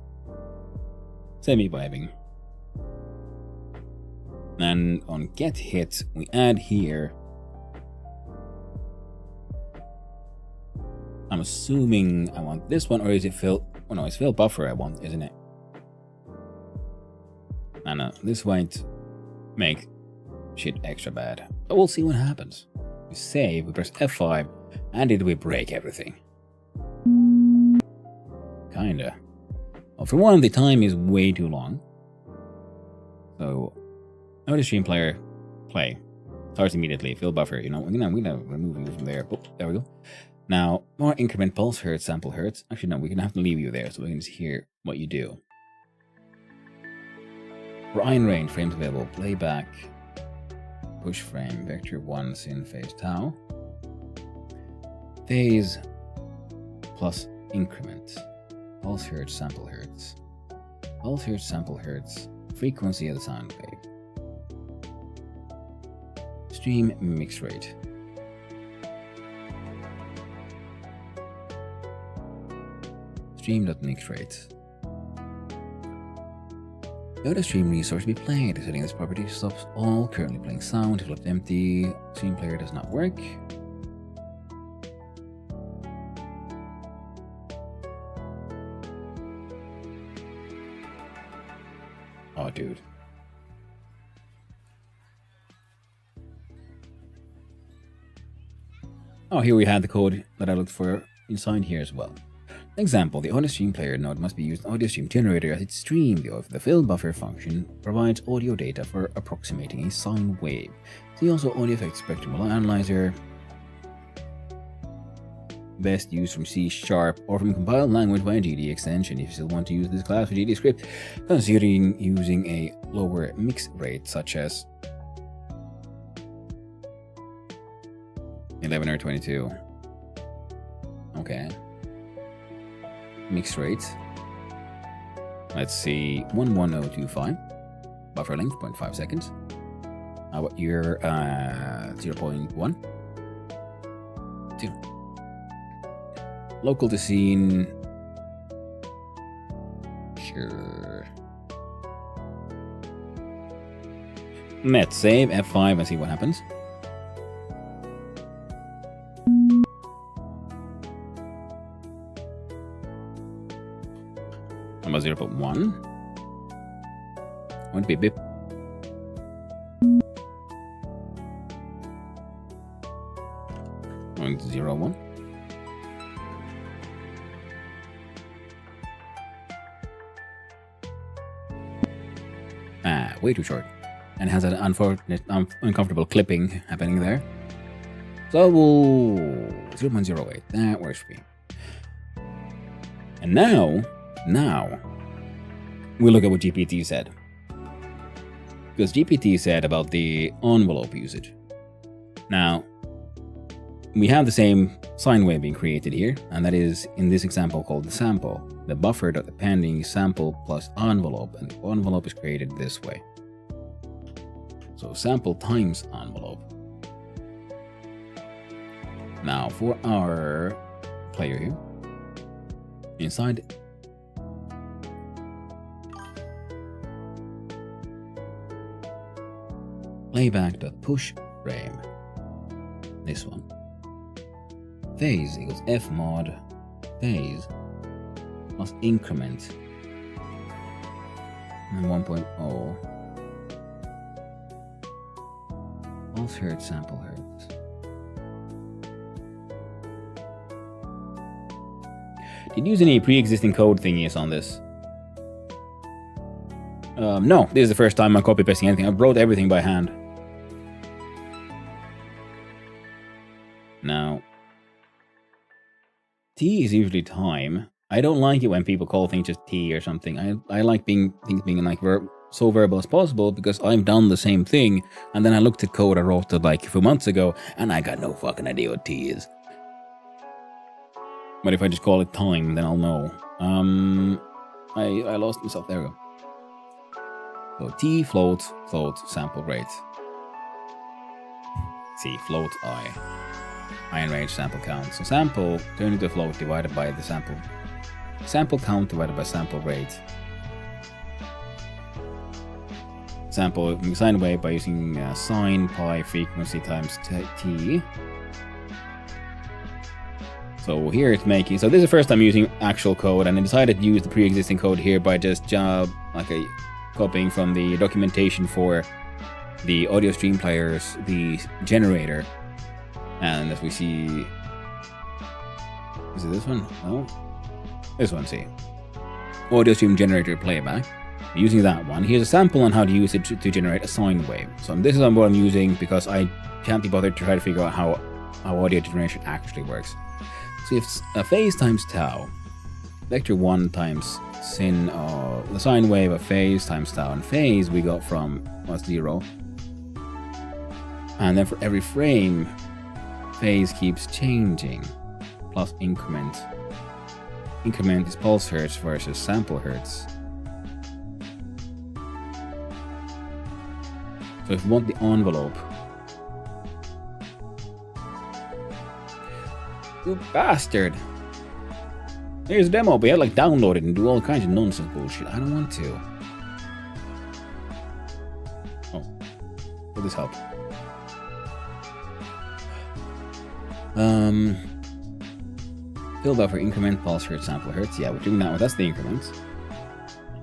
Semi-vibing. And on get hit, we add here. I'm assuming I want this one, or is it fill? Oh no, it's fill buffer I want, isn't it? I know, this might make shit extra bad. But we'll see what happens. We save, we press F5, and did we break everything? Kinda. Well, for one, the time is way too long. So, audio stream player, play. Starts immediately, fill buffer, you know, we're gonna remove you from there. Oh, there we go. Now, more increment pulse hertz, sample hertz. Actually, no, we're gonna have to leave you there so we can just hear what you do. Brian range, frames available, playback, push frame, vector 1, sin, phase tau. Phase plus increment. Pulse hertz, sample hertz. Pulse hertz, sample hertz. Frequency of the sound wave. Stream mix rate. Stream.mix rate. The audio stream resource be played. Setting this property stops all currently playing sound. If left empty, stream player does not work. Oh, dude. Oh, here we had the code that I looked for inside here as well. Example, the audio stream player node must be used audio stream generator as its stream. The fill buffer function provides audio data for approximating a sine wave. See also audio effects spectrum analyzer. Best used from C# or from compiled language by a GD extension. If you still want to use this class for GD script, considering using a lower mix rate such as 11 or 22. Okay. Mix rate. Let's see, 11025. Buffer length 0.5 seconds. How about your 0.1? 0. Local to scene. Sure. Let's save F5 and see what happens. About 0.1. Won't be a bit. Going to 0.1. Way too short. And it has an unfortunate, uncomfortable clipping happening there. So, 0.08. That works for me. And now, we look at what GPT said. Because GPT said about the envelope usage. Now, we have the same sine wave being created here, and that is in this example called the sample. The buffer depending sample plus envelope, and the envelope is created this way. So sample times envelope. Now for our player here, inside playback.push frame, this one, phase equals f mod phase plus increment and 1.0 pulse hertz sample hertz. Did you use any pre-existing code thingies on this? No, this is the first time I'm copy pasting anything. I wrote everything by hand. Now, T is usually time. I don't like it when people call things just T or something. I like things being like so verbal as possible because I've done the same thing. And then I looked at code I wrote it like a few months ago and I got no fucking idea what T is. But if I just call it time, then I'll know. I lost myself. There we go. So T float sample rate. C float I. Iron range sample count. So sample turned into float divided by the sample. Sample count divided by sample rate. Sample sine wave by using sine pi frequency times t. So here it's making. So this is the first time using actual code, and I decided to use the pre-existing code here by just copying from the documentation for the audio stream players, the generator. And as we see, is it this one? No, this one. See, audio stream generator playback. Using that one, here's a sample on how to use it to generate a sine wave. So this is what I'm using because I can't be bothered to try to figure out how audio generation actually works. So if a phase times tau, vector 1 times sin the sine wave of phase times tau, and phase we got from 0, and then for every frame, phase keeps changing plus increment. Increment is pulse hertz versus sample hertz. So if we want the envelope, you bastard! Here's a demo, but you had download it and do all kinds of nonsense bullshit. I don't want to. this help? Fill buffer increment, pulse hertz, sample hertz. Yeah, we're doing that one. That's the increments.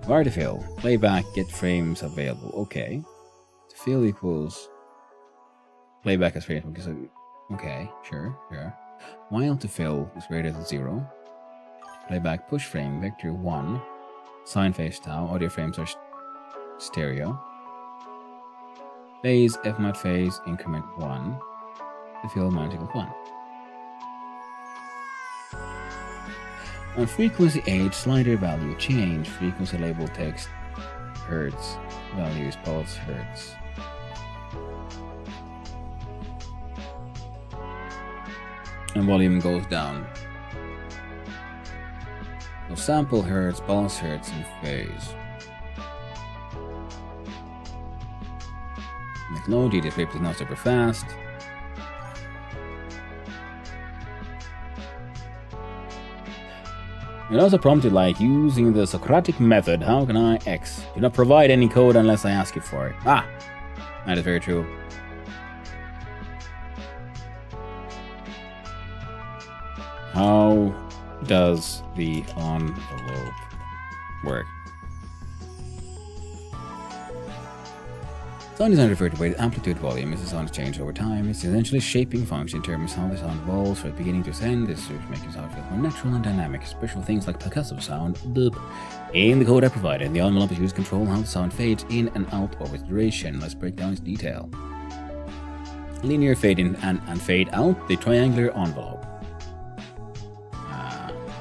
Var to fill. Playback, get frames available. Okay. To fill equals playback as frames. Okay, sure. While to fill is greater than 0. Playback push frame, vector 1. Sine phase tau. Audio frames are stereo. Phase, F mod phase, increment 1. To fill minus equals 1. On frequency age, slider value change. Frequency label text hertz. Value is pulse hertz. And volume goes down. So sample hertz, pulse hertz, and phase. Like low, the flip is not super fast. It also prompted like using the Socratic method. How can I X? Do not provide any code unless I ask you for it. Ah, that is very true. How does the envelope work? Sound design referred to weighted amplitude volume as the sound change over time. It's essentially shaping function in terms of how the sound evolves from beginning to end. This is making sound feel more natural and dynamic. Special things like percussive sound. In the code I provided, the envelope is used to control how the sound fades in and out over its duration. Let's break down its detail. Linear fade in and fade out, the triangular envelope.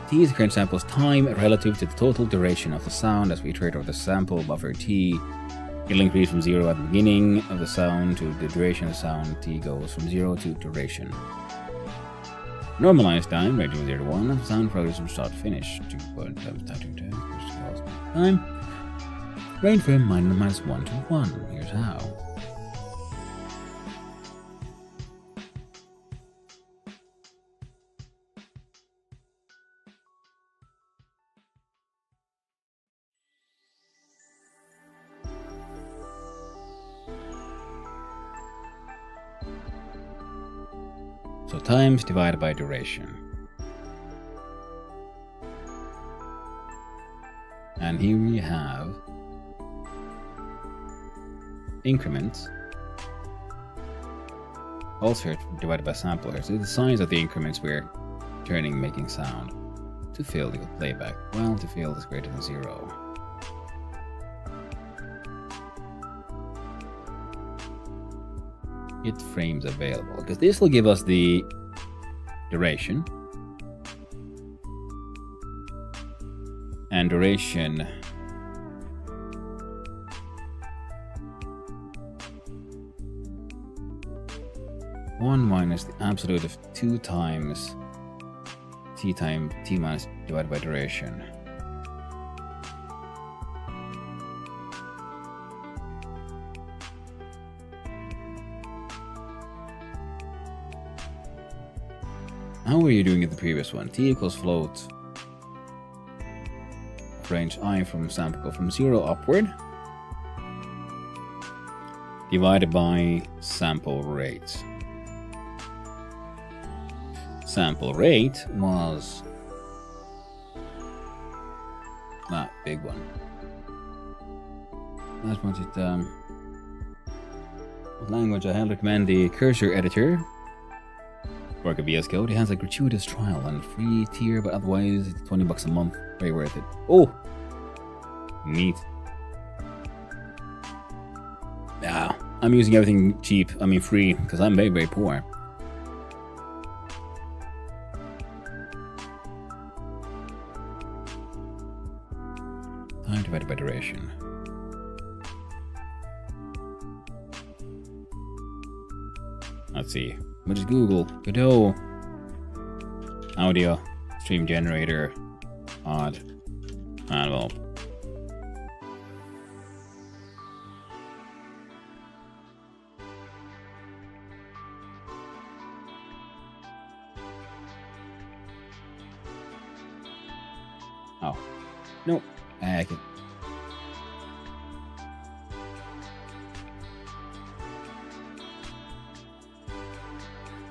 T is the current sample's time relative to the total duration of the sound. As we iterate over the sample buffer T, it'll increase from 0 at the beginning of the sound to the duration of the sound. T goes from 0 to duration. Normalized time, ranging from 0 to 1, and the sound progresses from start to finish. 2 times time. Range from -1 to 1. Here's how. So times divided by duration. And here we have increments. Pulse hertz divided by sample hertz. So the size of the increments we're turning, making sound. To fill the playback. Well, to fill is greater than 0. Get frames available, because this will give us the duration. And duration one minus the absolute of 2 times t minus divided by duration. How were you doing in the previous one? T equals float. Range I from sample from 0 upward. Divided by sample rate. Sample rate was that big one. That's what it what language I recommend the cursor editor. Work a VS Code. It has a gratuitous trial and free tier, but otherwise it's $20 a month. Very worth it. Oh! Neat. Yeah, I'm using everything cheap, I mean free, because I'm very, very poor. Time divided by duration. Let's see. What is Google? Godot. Audio. Stream generator. Odd. Envelope. Oh. Nope. I can.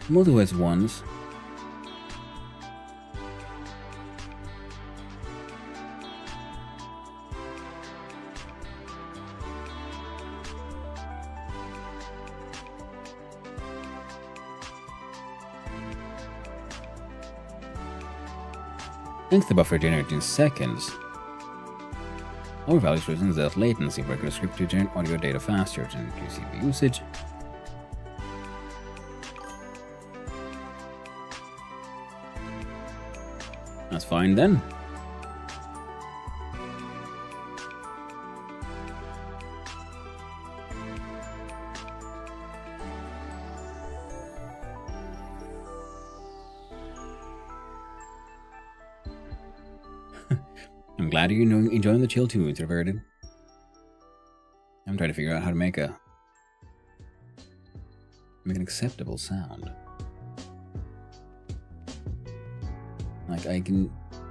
multi-width ones. Since the buffer generates in seconds, our values represent the latency of regular script to generate audio data faster to reduce CPU usage. That's fine then. I'm glad you're enjoying the chill too, introverted. I'm trying to figure out how to make an acceptable sound. Like I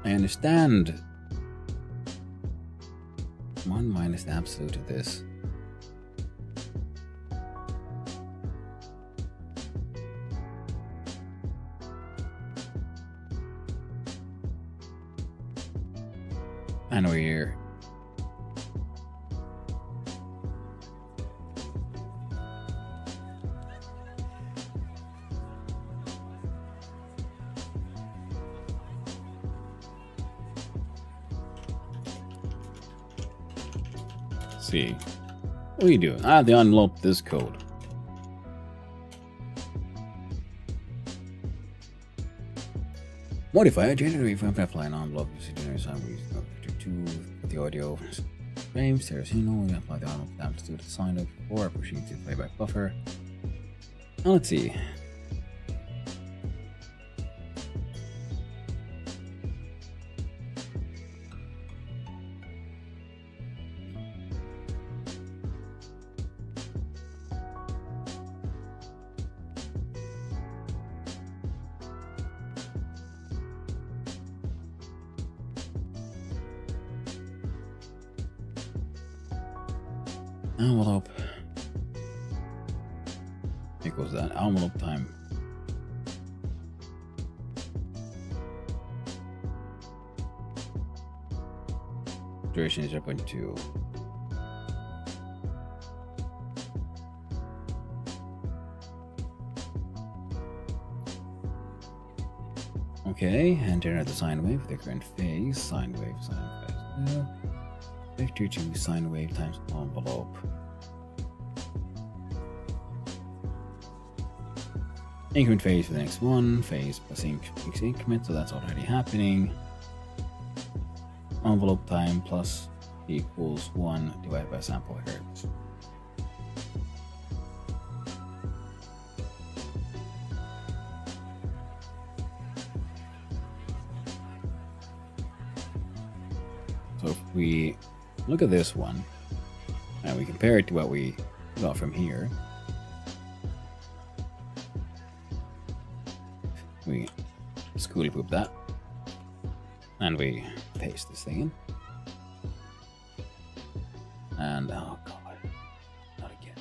understand 1 minus the absolute of this. And we're see. What are you doing? They unlocked this code. Modify a generator from apply an unblock generator sound to the audio frames. There's we apply the unblock amplitude to the sine wave before pushing to the playback buffer. Now let's see. Envelope equals that envelope time. Duration is 0.2. Okay, and generate the sine wave with the current phase. Sine wave. Vector 2 sine wave times envelope. Increment phase for the next one. Phase plus increment, so that's already happening. Envelope time plus equals 1 divided by sample hertz. So if we look at this one and we compare it to what we got from here, we scooty poop that and we paste this thing in, and oh god, not again.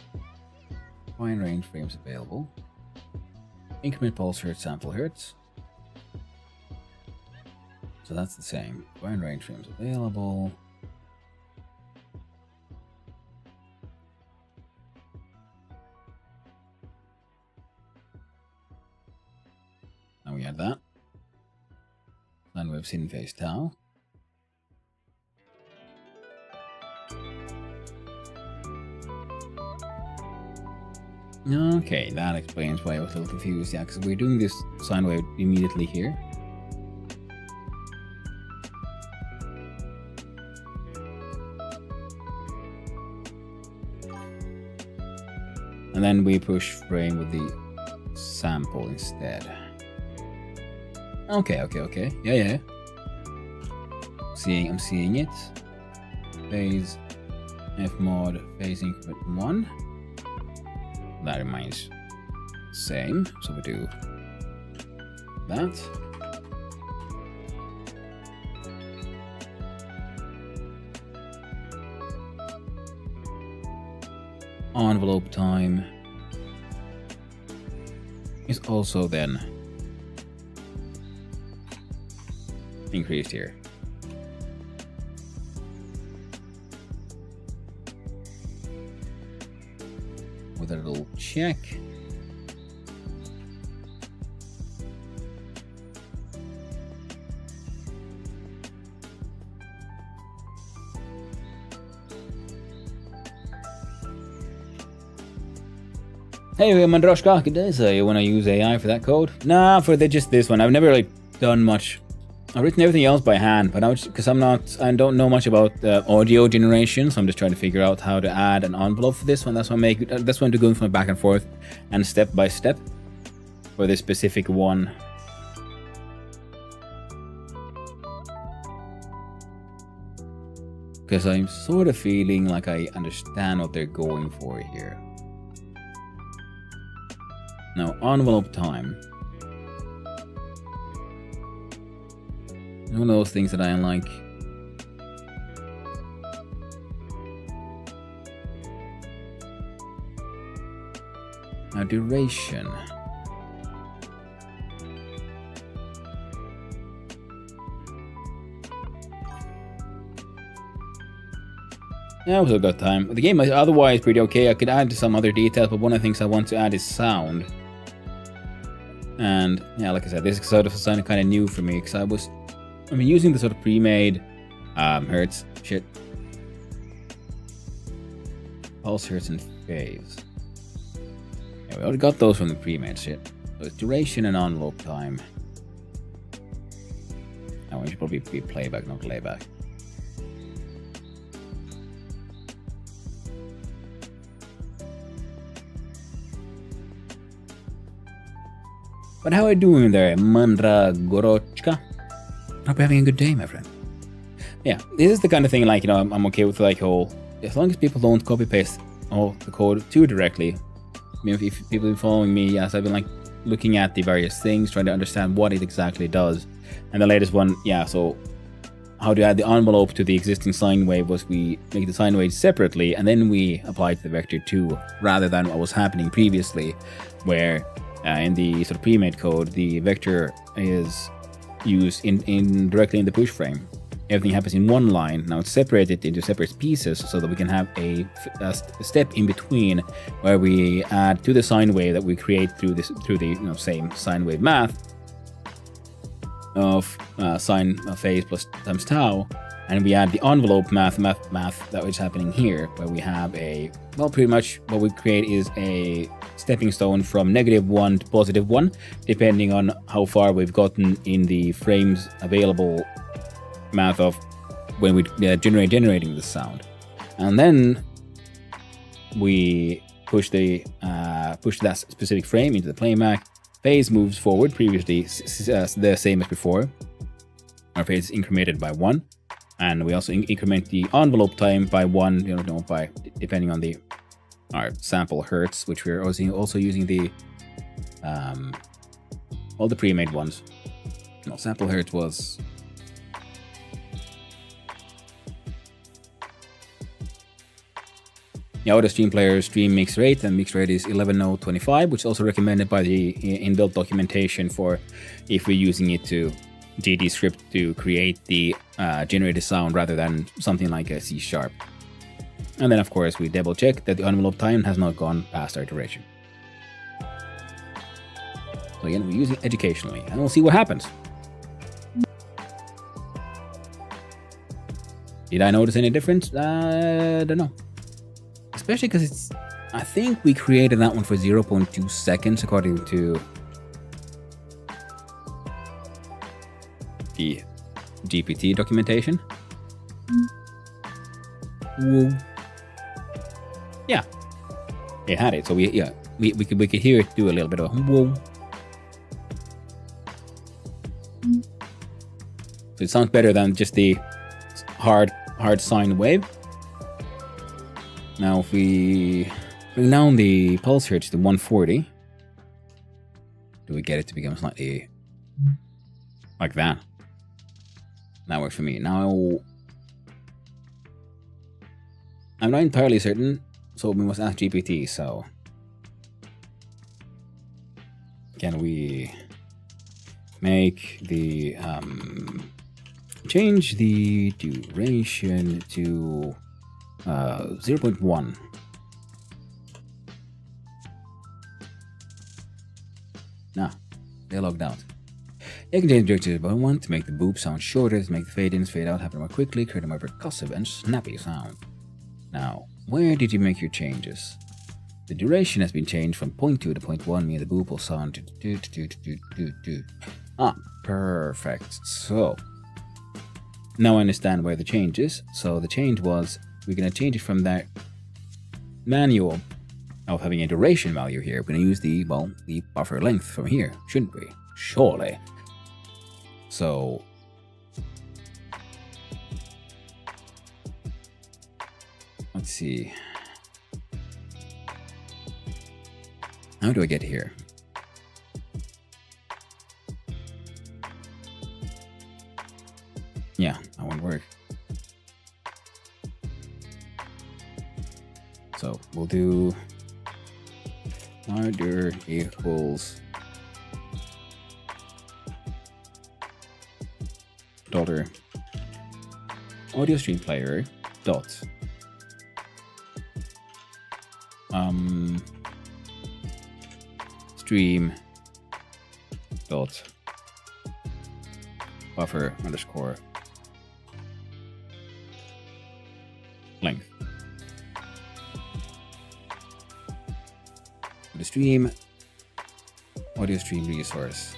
Fine range frames available, increment pulse hertz, sample hertz, so that's the same. Fine range frames available. Now we add that. Then we have sin phase tau. Okay, that explains why I was a little confused. Yeah, because we're doing this sine wave immediately here. And then we push frame with the sample instead. Okay. Yeah. I'm seeing it. Phase F mod phase increment 1. That remains same. So we do that. Envelope time is also then increased here. With a little check. Hey, Mandroshka, good day, sir. You want to use AI for that code? Nah, for just this one. I've never really done much. I've written everything else by hand, but because I don't know much about audio generation, so I'm just trying to figure out how to add an envelope for this one. That's why I'm going from back and forth and step by step for this specific one. Because I'm sort of feeling like I understand what they're going for here. Now, envelope time. One of those things that I like. Now, duration. Yeah, we've still got time. The game is otherwise pretty okay. I could add some other details, but one of the things I want to add is sound. And yeah, like I said, this is sort of sounded kind of new for me because I've been using the sort of pre-made hertz shit. Pulse, hertz, and phase. Yeah, we already got those from the pre-made shit. So it's duration and envelope time. Now we should probably be playback, not playback. But how are you doing there, Mandra Gorochka? Hope you're having a good day, my friend. Yeah, this is the kind of thing, like, you know, I'm okay with, like, as long as people don't copy paste all the code too directly. I mean, if people have been following me, yes, I've been, like, looking at the various things, trying to understand what it exactly does. And the latest one, yeah, so how to add the envelope to the existing sine wave was we make the sine wave separately, and then we apply it to the vector 2, rather than what was happening previously, where in the sort of pre-made code, the vector is used directly in the push frame. Everything happens in one line. Now it's separated into separate pieces so that we can have a step in between where we add to the sine wave that we create through the same sine wave math of sine phase plus times tau, and we add the envelope math that is happening here, where we have pretty much what we create is a stepping stone from -1 to +1, depending on how far we've gotten in the frames available math of when we generating the sound. And then we push that specific frame into the playback. Phase moves forward, previously the same as before. Our phase is incremented by 1, and we also increment the envelope time by 1, by depending on our sample hertz, which we're also using all the pre-made ones. No, sample hertz was Audio stream player stream mix rate, and mix rate is 11.025, which is also recommended by the inbuilt documentation for if we're using it to GD script to create the generated sound rather than something like a C#. And then, of course, we double check that the envelope time has not gone past our duration. So again, we use it educationally, and we'll see what happens. Did I notice any difference? I don't know. Especially because I think we created that one for 0.2 seconds according to the GPT documentation. Whoa. Yeah, it had it. So we could hear it do a little bit of whoa. So it sounds better than just the hard sine wave. Now if we bring down the pulse hertz to 140, do we get it to become slightly like that? That works for me. Now I'm not entirely certain, so we must ask GPT. So can we make the change the duration to 0.1. Nah, they logged out. You can change the direction to 0.1 to make the boop sound shorter, to make the fade-ins, fade-out happen more quickly, create a more percussive and snappy sound. Now, where did you make your changes? The duration has been changed from 0.2 to 0.1, meaning the boop will sound do. Ah, perfect. So, now I understand where the change is. So the change was, we're going to change it from that manual of having a duration value here. We're going to use the buffer length from here, shouldn't we? Surely. So let's see. How do I get here? Yeah, that won't work. So we'll do larger equals dollar audio stream player dot stream dot buffer underscore length. The stream audio stream resource.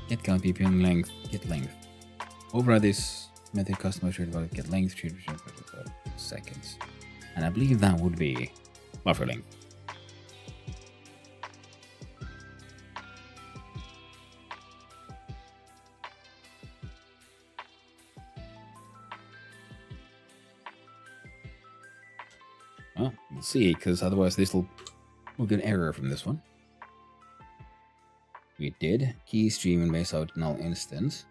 Get count BPM length, get length. Override this method customer should about get length seconds. And I believe that would be buffer length. Well, we'll see, because otherwise we'll get an error from this one. We did key stream and base out null instance.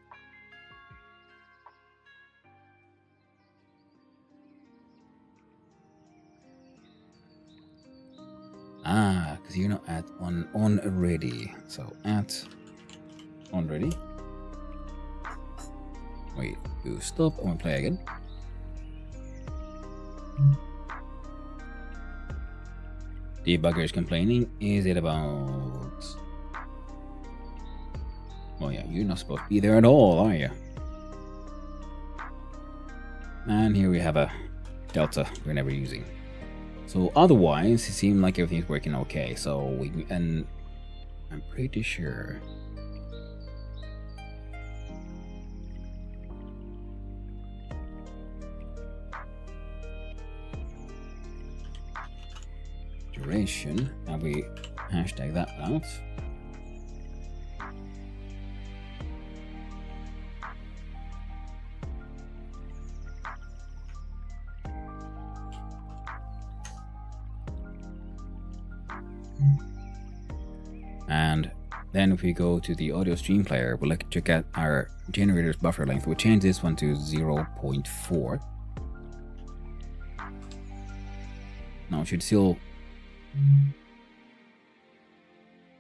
Ah, because you're not at on already. So at on ready. Wait, do stop and play again. Debugger is complaining. Is it about? Oh yeah, you're not supposed to be there at all, are you? And here we have a delta we're never using. So otherwise, it seemed like everything's working okay. So and I'm pretty sure. Duration. Now we hashtag that out. And then if we go to the audio stream player, we'll check out our generator's buffer length. We'll change this one to 0.4. Now it should still...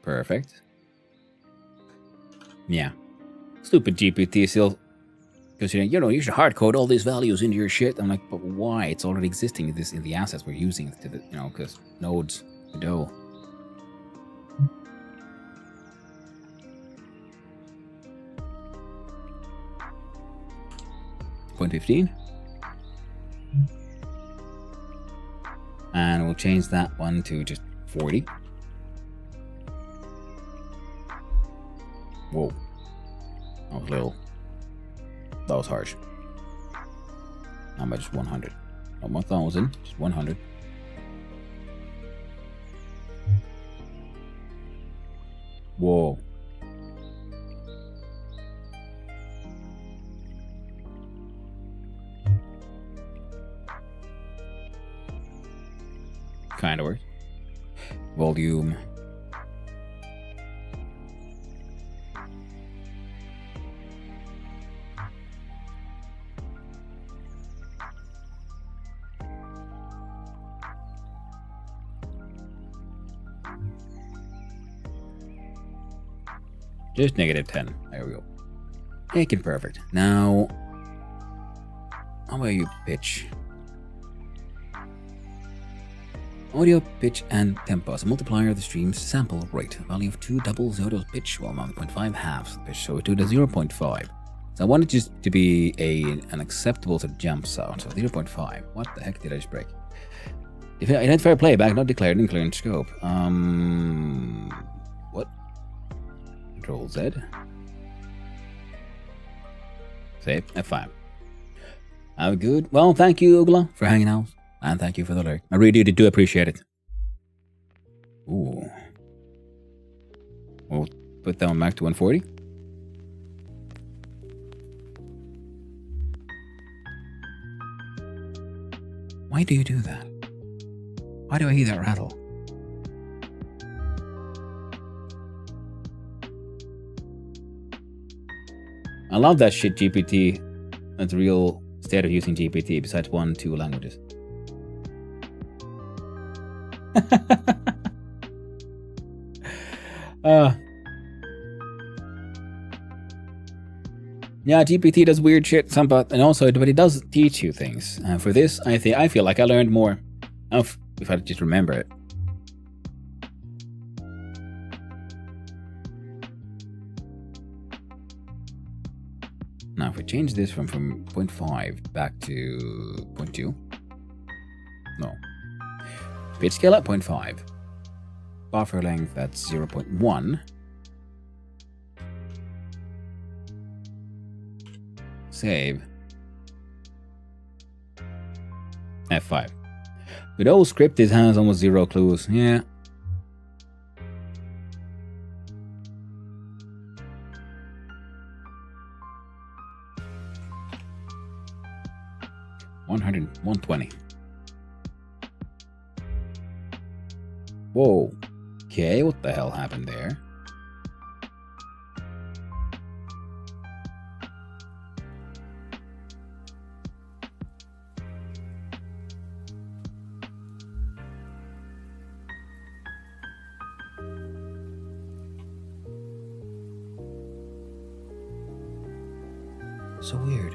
Perfect. Yeah. Stupid GPT still... Because, you should hard code all these values into your shit. I'm like, but why? It's already existing in the assets we're using to the, because nodes, the dough. Point 15. And we'll change that one to just 40. Whoa. That was little. That was harsh. How much? Just 100. Not 1,000, just 100. Whoa. Kind of works. Volume. Just -10. There we go. Making perfect. Now, how about you pitch? Audio, pitch, and tempo is a multiplier of the stream's sample rate. Value of 2 doubles audio pitch, while 1.5 halves the pitch, so we do the 0.5. So I want it just to be an acceptable sort of jump sound. So 0.5. What the heck did I just break? If identify playback not declared in clearance scope. What? Control Z. Save F5. Good. Well, thank you, Ugla, for hanging out. And thank you for the alert. I really do appreciate it. Ooh. We'll put that one back to 140. Why do you do that? Why do I hear that rattle? I love that shit, GPT. That's the real state of using GPT besides 1-2 languages. Yeah, GPT does weird shit, but it does teach you things. For this, I feel like I learned more. If I just remember it. Now, if we change this from 0.5 back to 0.2. No. Pitch scale at 0.5. Buffer length at 0.1. Save. F5. With old script, this has almost 0 clues. Yeah. $120. Whoa. Okay, what the hell happened there? So weird.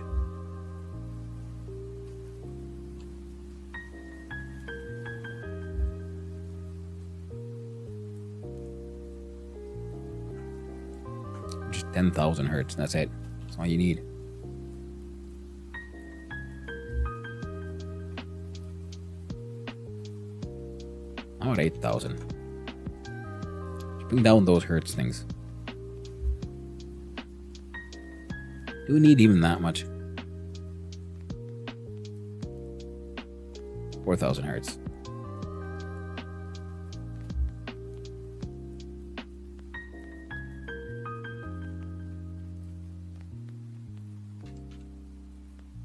Just 10,000 hertz. That's it. That's all you need. How about 8,000? Just bring down those hertz things. Do we need even that much? 4,000 hertz.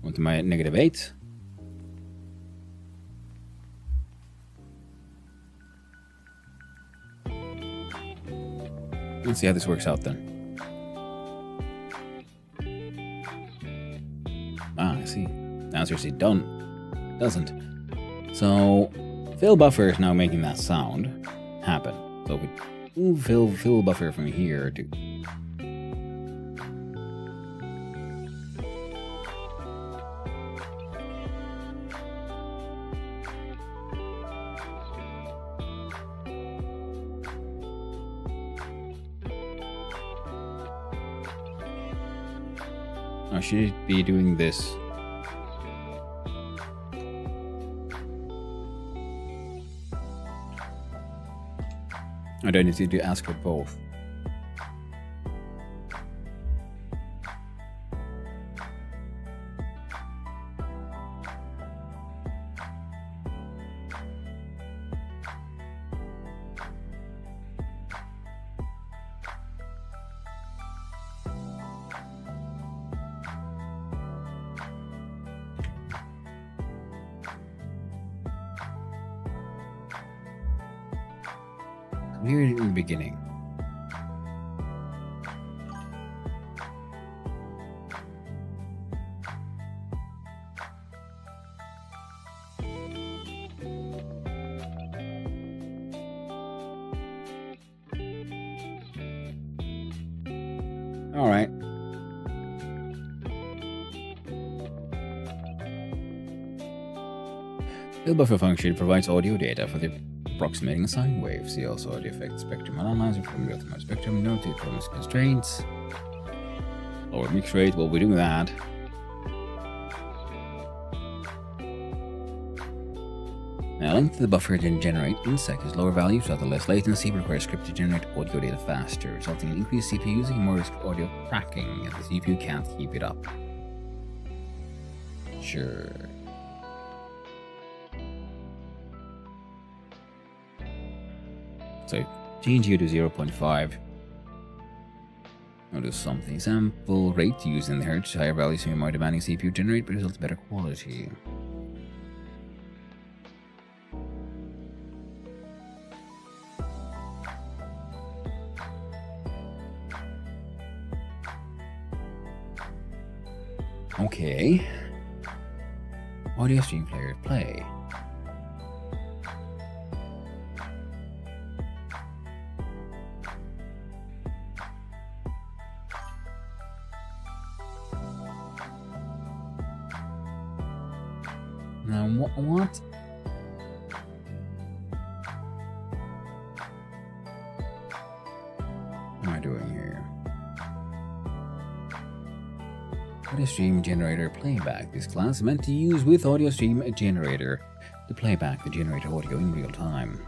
Onto my -8. Let's see how this works out then. I see. The answer is it doesn't. So fill buffer is now making that sound happen. So we move fill buffer from here to I should be doing this. I don't need to ask for both. Here in the beginning. All right. The buffer function provides audio data for the approximating sine waves. See also audio effect spectrum analyzer from real-time spectrum, noted from its constraints. Lower mix rate. Well, we're doing that. Now, length of the buffer can generate in seconds. Lower values without the less latency require script to generate audio data faster, resulting in increased CPU using and more risk of audio cracking, and the CPU can't keep it up. Sure. So, change here to 0.5. I'll do something. Sample rate used in the hertz. Higher values may be more demanding CPU generate, but results better quality. Okay. Audio stream player play. Now what? What am I doing here? Audio stream generator playback. This class is meant to use with audio stream generator to playback the generated audio in real time.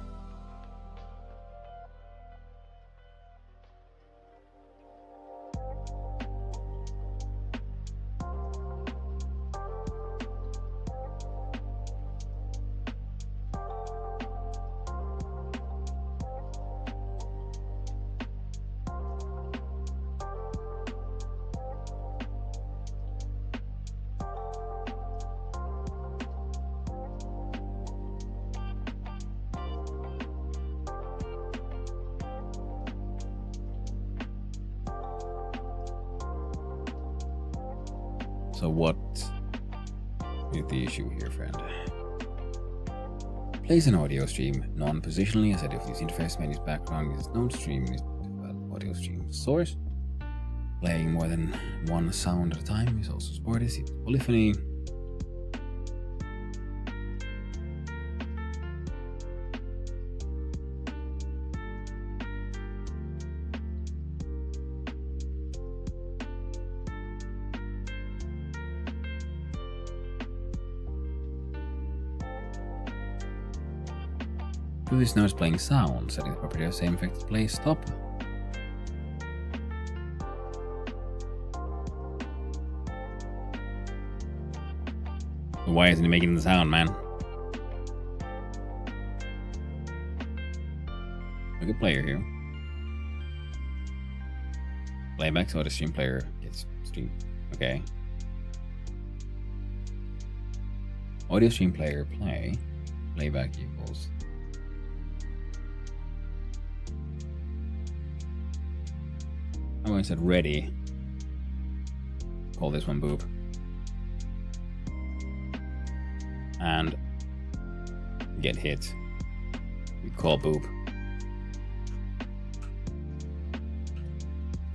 So what is the issue here, friend? Place an audio stream non-positionally as I do for this interface. Menu's background is known stream is audio stream source. Playing more than one sound at a time is also supported. See polyphony. Do this now is playing sound, setting the property of same effect to play stop. Why isn't he making the sound, man? A good player here. Playback, so the stream player gets stream. Okay. Audio stream player play. Playback equals. I'm going to set ready. Call this one boop. And get hit. We call boop.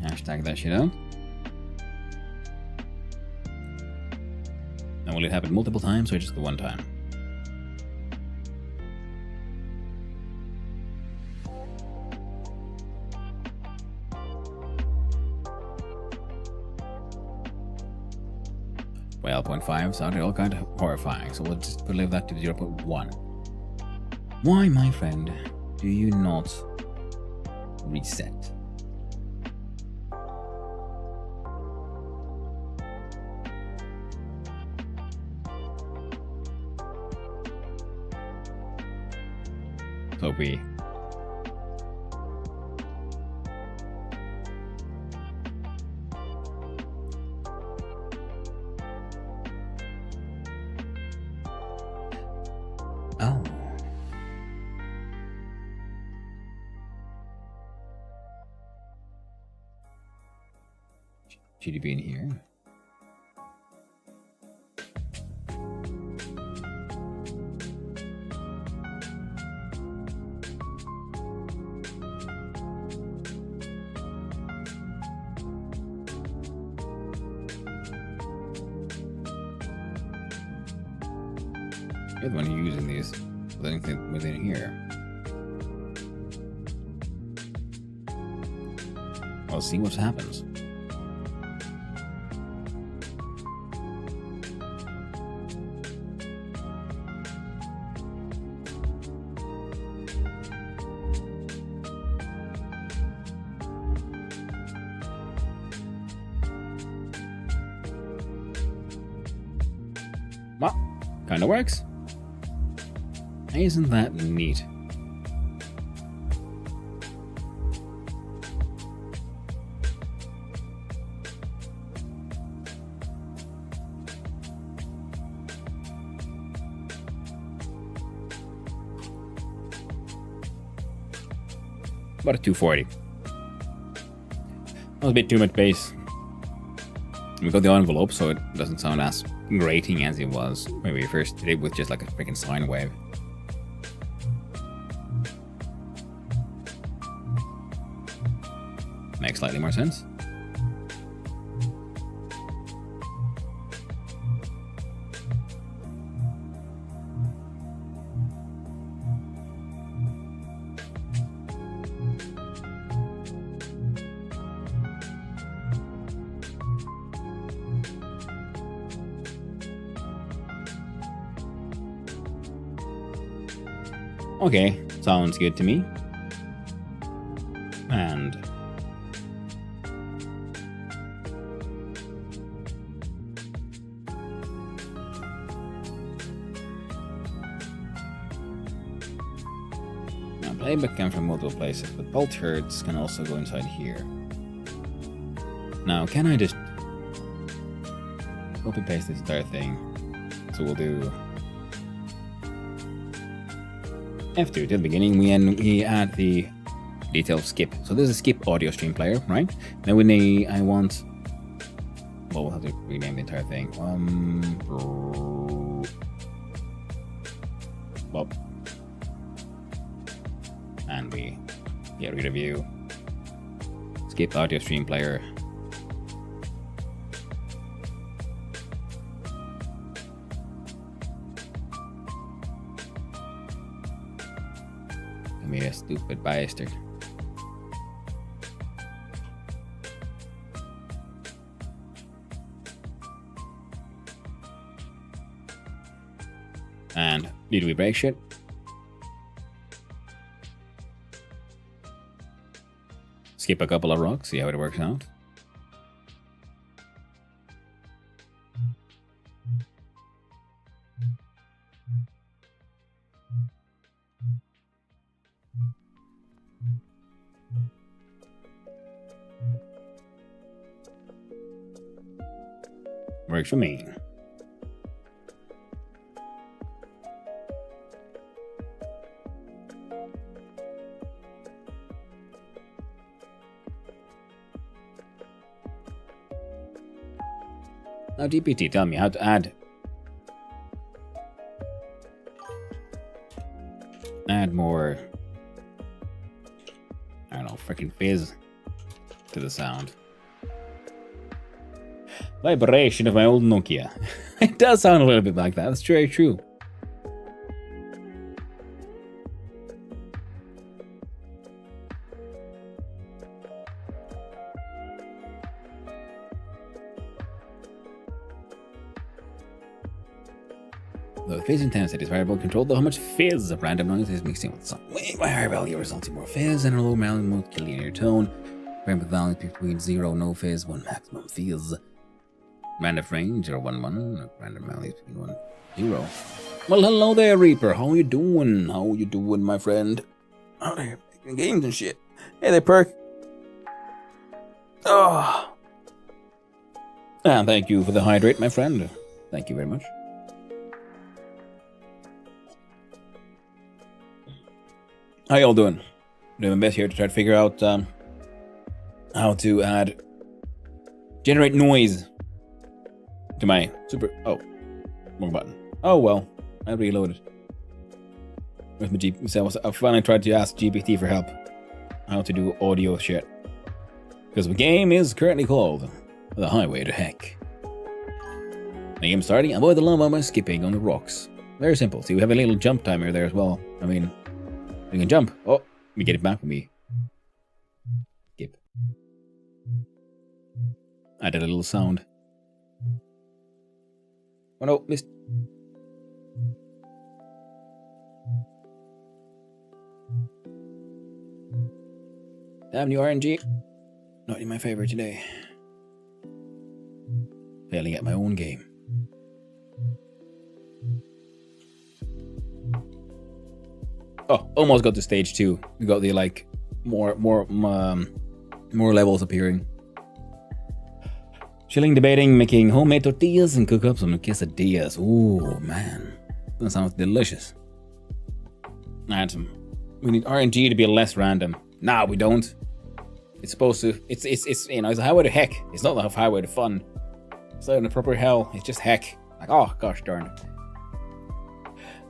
Hashtag that shit out. Now will it happen multiple times or just the one time? Well, 0.5 sounded all kind of horrifying, so we'll just leave that to 0.1. Why, my friend, do you not reset? Copy. Oh. Should he be in here? You're the one using these within here. I'll see what happens. Well, kinda works. Isn't that neat? About a 240. That was a bit too much bass. We got the envelope so it doesn't sound as grating as it was when we first did it with just like a freaking sine wave. Makes slightly more sense. Okay, sounds good to me. And now playback can from multiple places, but both hertz can also go inside here. Now, can I just copy paste this entire thing? So we'll do F2 to the beginning, we add the detail skip. So this is skip audio stream player, right? Then I want, well, we'll have to rename the entire thing. Well, and we get rid of you. Skip audio stream player. Be a stupid bastard. And did we break shit? Skip a couple of rocks, see how it works out. Works for me. Now GPT, tell me how to add more, I don't know, freaking fizz to the sound. Vibration of my old Nokia. It does sound a little bit like that. That's very true. The fizz intensity is variable controlled, though how much fizz of random noise is mixing with some way higher value results in more fizz and a low multi-linear tone. Random values between 0 no fizz, 1 maximum fizz. Random range 011, random values between 1 0. Well, hello there, Reaper. How you doing? How you doing, my friend? Out there making games and shit. Hey there, Perk. Oh. And thank you for the hydrate, my friend. Thank you very much. How y'all doing? Doing my best here to try to figure out how to generate noise to my super. Oh, wrong button. Oh well, I reloaded. With my so I finally tried to ask GPT for help how to do audio shit because the game is currently called The Highway to Heck. The game starting. Avoid the lava by skipping on the rocks. Very simple. See, we have a little jump timer there as well. I mean, we can jump. Oh, we get it back when we skip. I did a little sound. Oh no, missed. Damn new RNG. Not in my favor today. Failing at my own game. Oh, almost got to stage 2. We got the like more levels appearing. Chilling, debating, making homemade tortillas and cook up some quesadillas. Ooh, man, that sounds delicious. We need RNG to be less random. Nah, we don't. It's supposed to. It's you know, it's a highway to heck. It's not a highway to fun. It's not in a proper hell. It's just heck. Like, oh gosh darn it.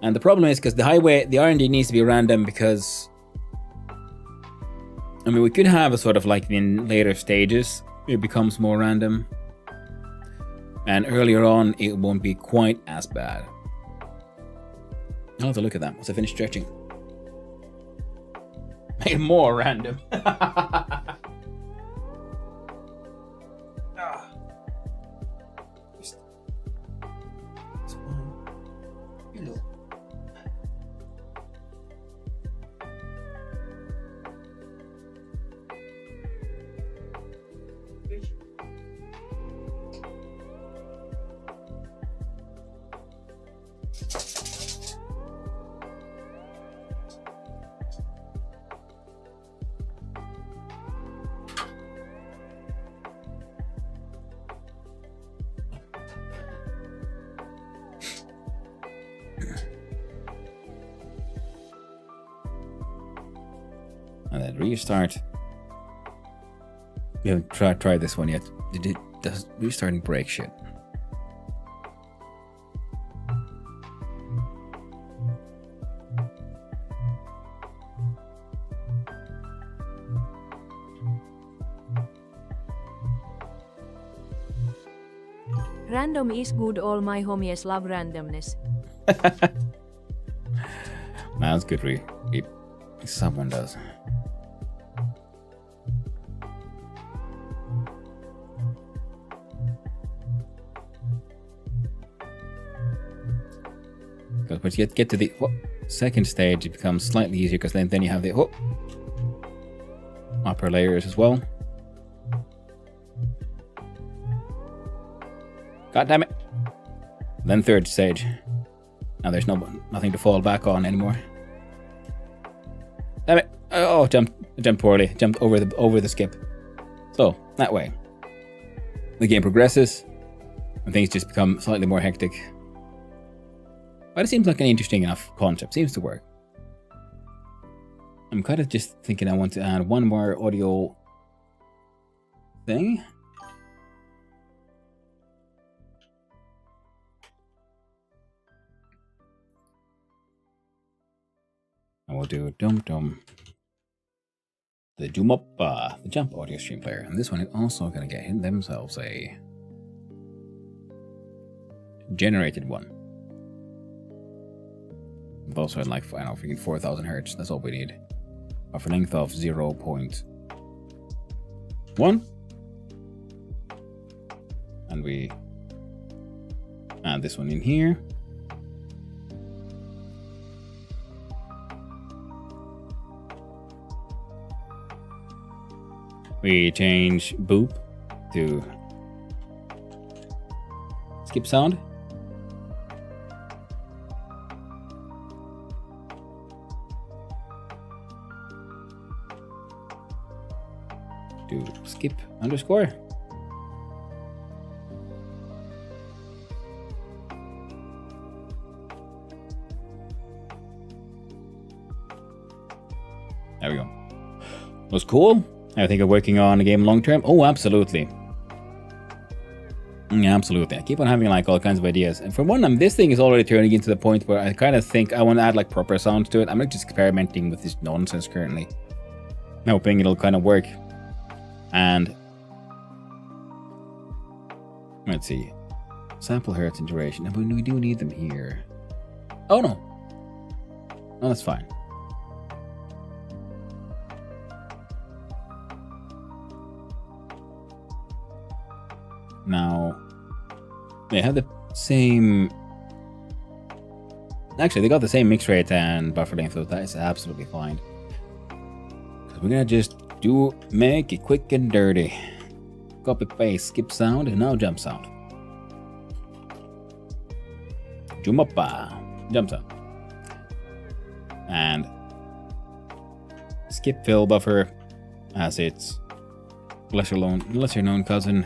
And the problem is because the RNG needs to be random because, I mean, we could have a sort of like in later stages, it becomes more random. And earlier on, it won't be quite as bad. I'll have to look at that once I finish stretching. Make it more random. And then restart. We haven't tried this one yet. Does restarting break shit? Random is good, all my homies love randomness. That's good. Someone does. Because once you get to the second stage, it becomes slightly easier because then you have the upper layers as well. God damn it! Then third stage. Now there's nothing to fall back on anymore. Damn it! Oh, jumped poorly. Jumped over the skip. So that way, the game progresses, and things just become slightly more hectic. But it seems like an interesting enough concept. Seems to work. I'm kind of just thinking I want to add one more audio thing. And we'll do the jump audio stream player. And this one is also going to get themselves a generated one. We've also had like, I don't know, freaking 4,000 hertz. That's all we need. Of a length of 0.1. And we add this one in here. We change boop to skip sound. To skip underscore. There we go. Was cool. I think of working on a game long term. Oh, absolutely. Yeah, absolutely. I keep on having like all kinds of ideas. And for one, this thing is already turning into the point where I kind of think I want to add like proper sounds to it. I'm not just experimenting with this nonsense currently. I'm hoping it'll kind of work. And let's see. Sample hertz and duration. And we do need them here. Oh no. No, that's fine. Now, they have the same... Actually, they got the same mix rate and buffer length, so that is absolutely fine. We're gonna just make it quick and dirty. Copy paste, skip sound, and now jump sound. Jump sound. And skip fill buffer as its lesser known cousin.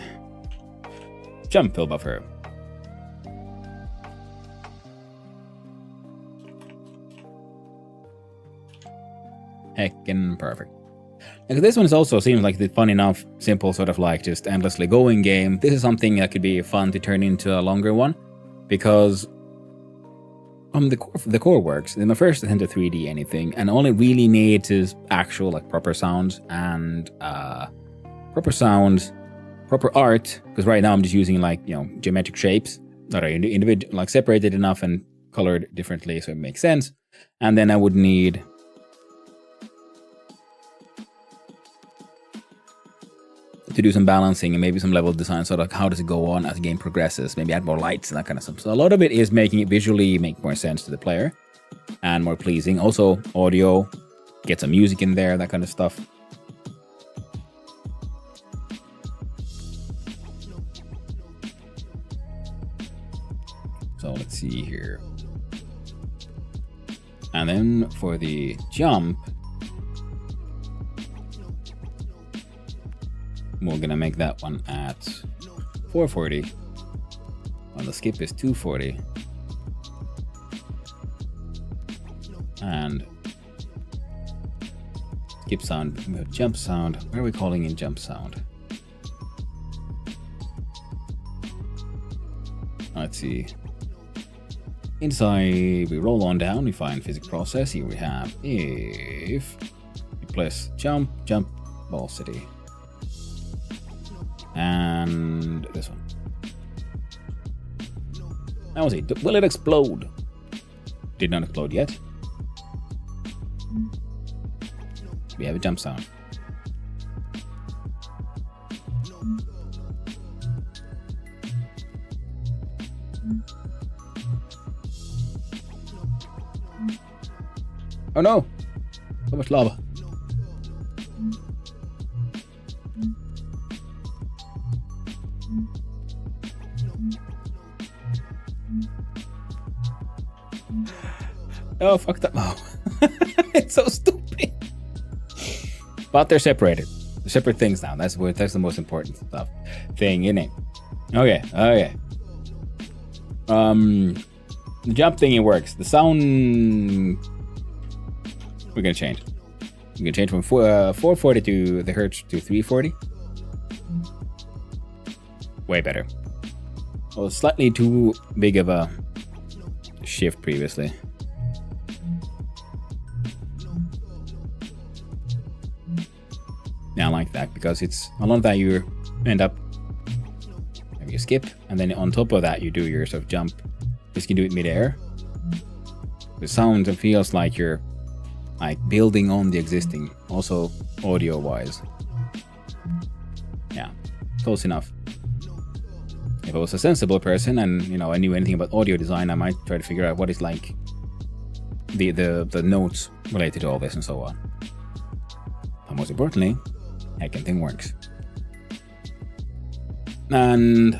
Jump fill buffer. Heckin' perfect. Because this one also seems like the fun enough, simple sort of like just endlessly going game. This is something that could be fun to turn into a longer one, because the core works. In the first attempt to 3D anything, and all it really needs is actual like proper sounds and proper art. Because right now I'm just using like geometric shapes that are individual, like separated enough and colored differently, so it makes sense. And then I would need to do some balancing and maybe some level design, so like how does it go on as the game progresses, maybe add more lights and that kind of stuff. So a lot of it is making it visually make more sense to the player and more pleasing. Also audio, get some music in there, that kind of stuff. So let's see here. And then for the jump, we're gonna make that one at 440. Well, the skip is 240. And skip sound, we have jump sound. Where are we calling in jump sound? Let's see. Inside, we roll on down, we find physics process. Here we have if we press jump velocity. And this one. That was it. Will it explode? Did not explode yet. We have a jump sound. Oh no! So much lava. Oh, fuck that. Oh. It's so stupid. But they're separated. They're separate things now. That's the most important thing, isn't it? Okay. The jump thing, it works. The sound, we're gonna change. We're gonna change from 440 to the hertz to 340. Way better. Well, slightly too big of a shift previously. Yeah, I like that, because it's a lot of that you end up, maybe you skip, and then on top of that you do your sort of jump. This can do it mid-air. It sounds and feels like you're like building on the existing, also audio-wise. Yeah, close enough. If I was a sensible person and I knew anything about audio design, I might try to figure out what is like the notes related to all this and so on. But most importantly, heckin' thing works. And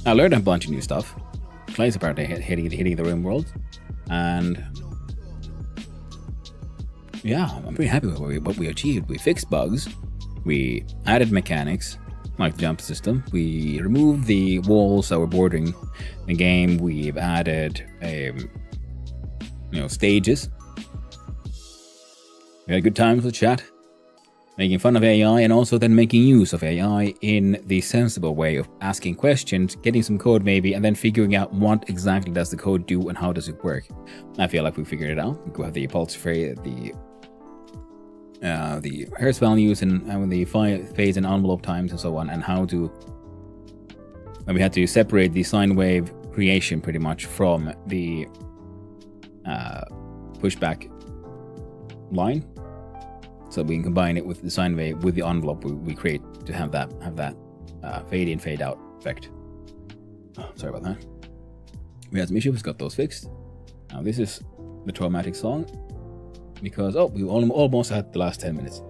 I learned a bunch of new stuff. Clay's apparently hitting the rim world, and yeah, I'm pretty happy with what we achieved. We fixed bugs, we added mechanics like the jump system, we removed the walls that were bordering the game, we've added stages. We had good times with chat, making fun of AI, and also then making use of AI in the sensible way of asking questions, getting some code maybe, and then figuring out what exactly does the code do and how does it work. I feel like we figured it out. We have the pulse rate, the hertz values, and the phase and envelope times and so on, and how to. And we had to separate the sine wave creation pretty much from the pushback line. So we can combine it with the sine wave with the envelope we create to have that fade in, fade out effect. Oh, sorry about that. We had some issues, got those fixed. Now this is the traumatic song because we almost had the last 10 minutes.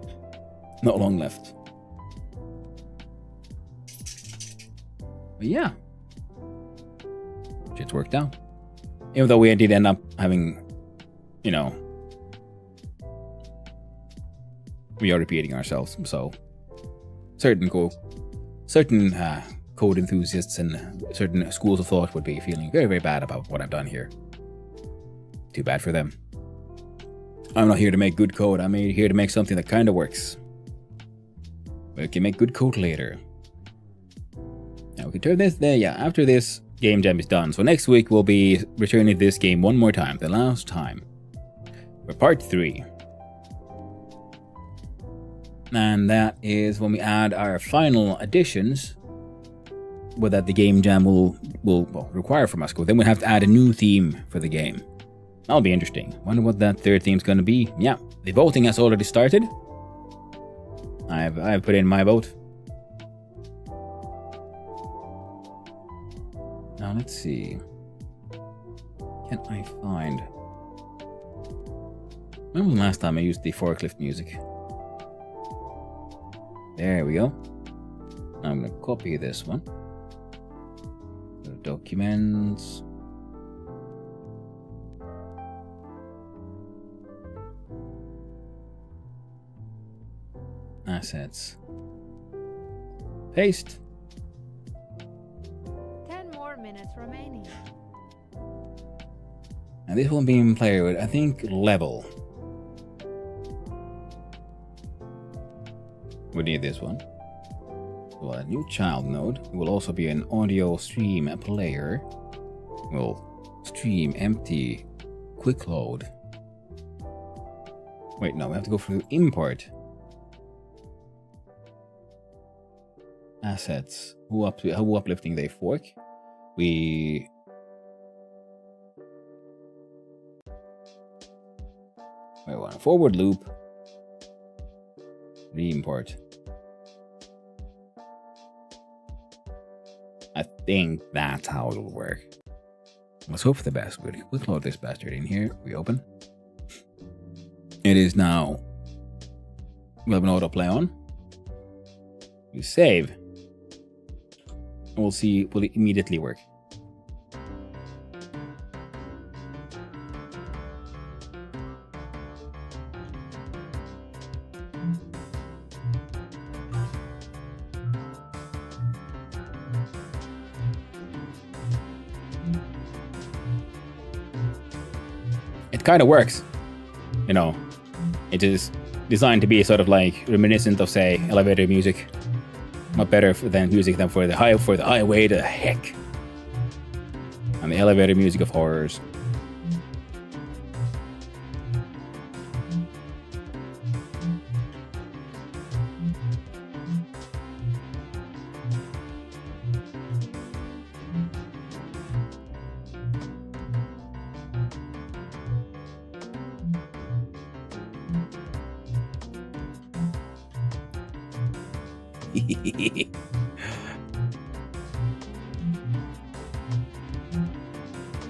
Not long left. But yeah, shit's worked out. Even though we did end up having, we are repeating ourselves. So certain code enthusiasts and certain schools of thought would be feeling very, very bad about what I've done here. Too bad for them. I'm not here to make good code. I'm here to make something that kind of works. We can make good code later. Now we can turn this there. Yeah, after this game jam is done. So next week we'll be returning this game one more time, the last time, for part 3. And that is when we add our final additions, what that the game jam will require from us. Then we have to add a new theme for the game. That'll be interesting. Wonder what that third theme's going to be. Yeah, the voting has already started. I've put in my vote. Now let's see. Can I find? When was the last time I used the forklift music? There we go. I'm gonna copy this one. Go to documents. Assets. Paste. 10 more minutes remaining. And this will be in player with, I think, level. We need this one. So a new child node. It will also be an audio stream player. We'll stream empty quick load. Wait, no, we have to go through import. Assets. Who uplifting they fork? We want a forward loop. Re-import. I think that's how it'll work. Let's hope for the best. We'll load this bastard in here. We open. It is now. We have an autoplay on. We save. We'll see. Will it immediately work? It kind of works. It is designed to be sort of like reminiscent of, say, elevator music. Not better than music than for the highway to heck. And the elevator music of horrors.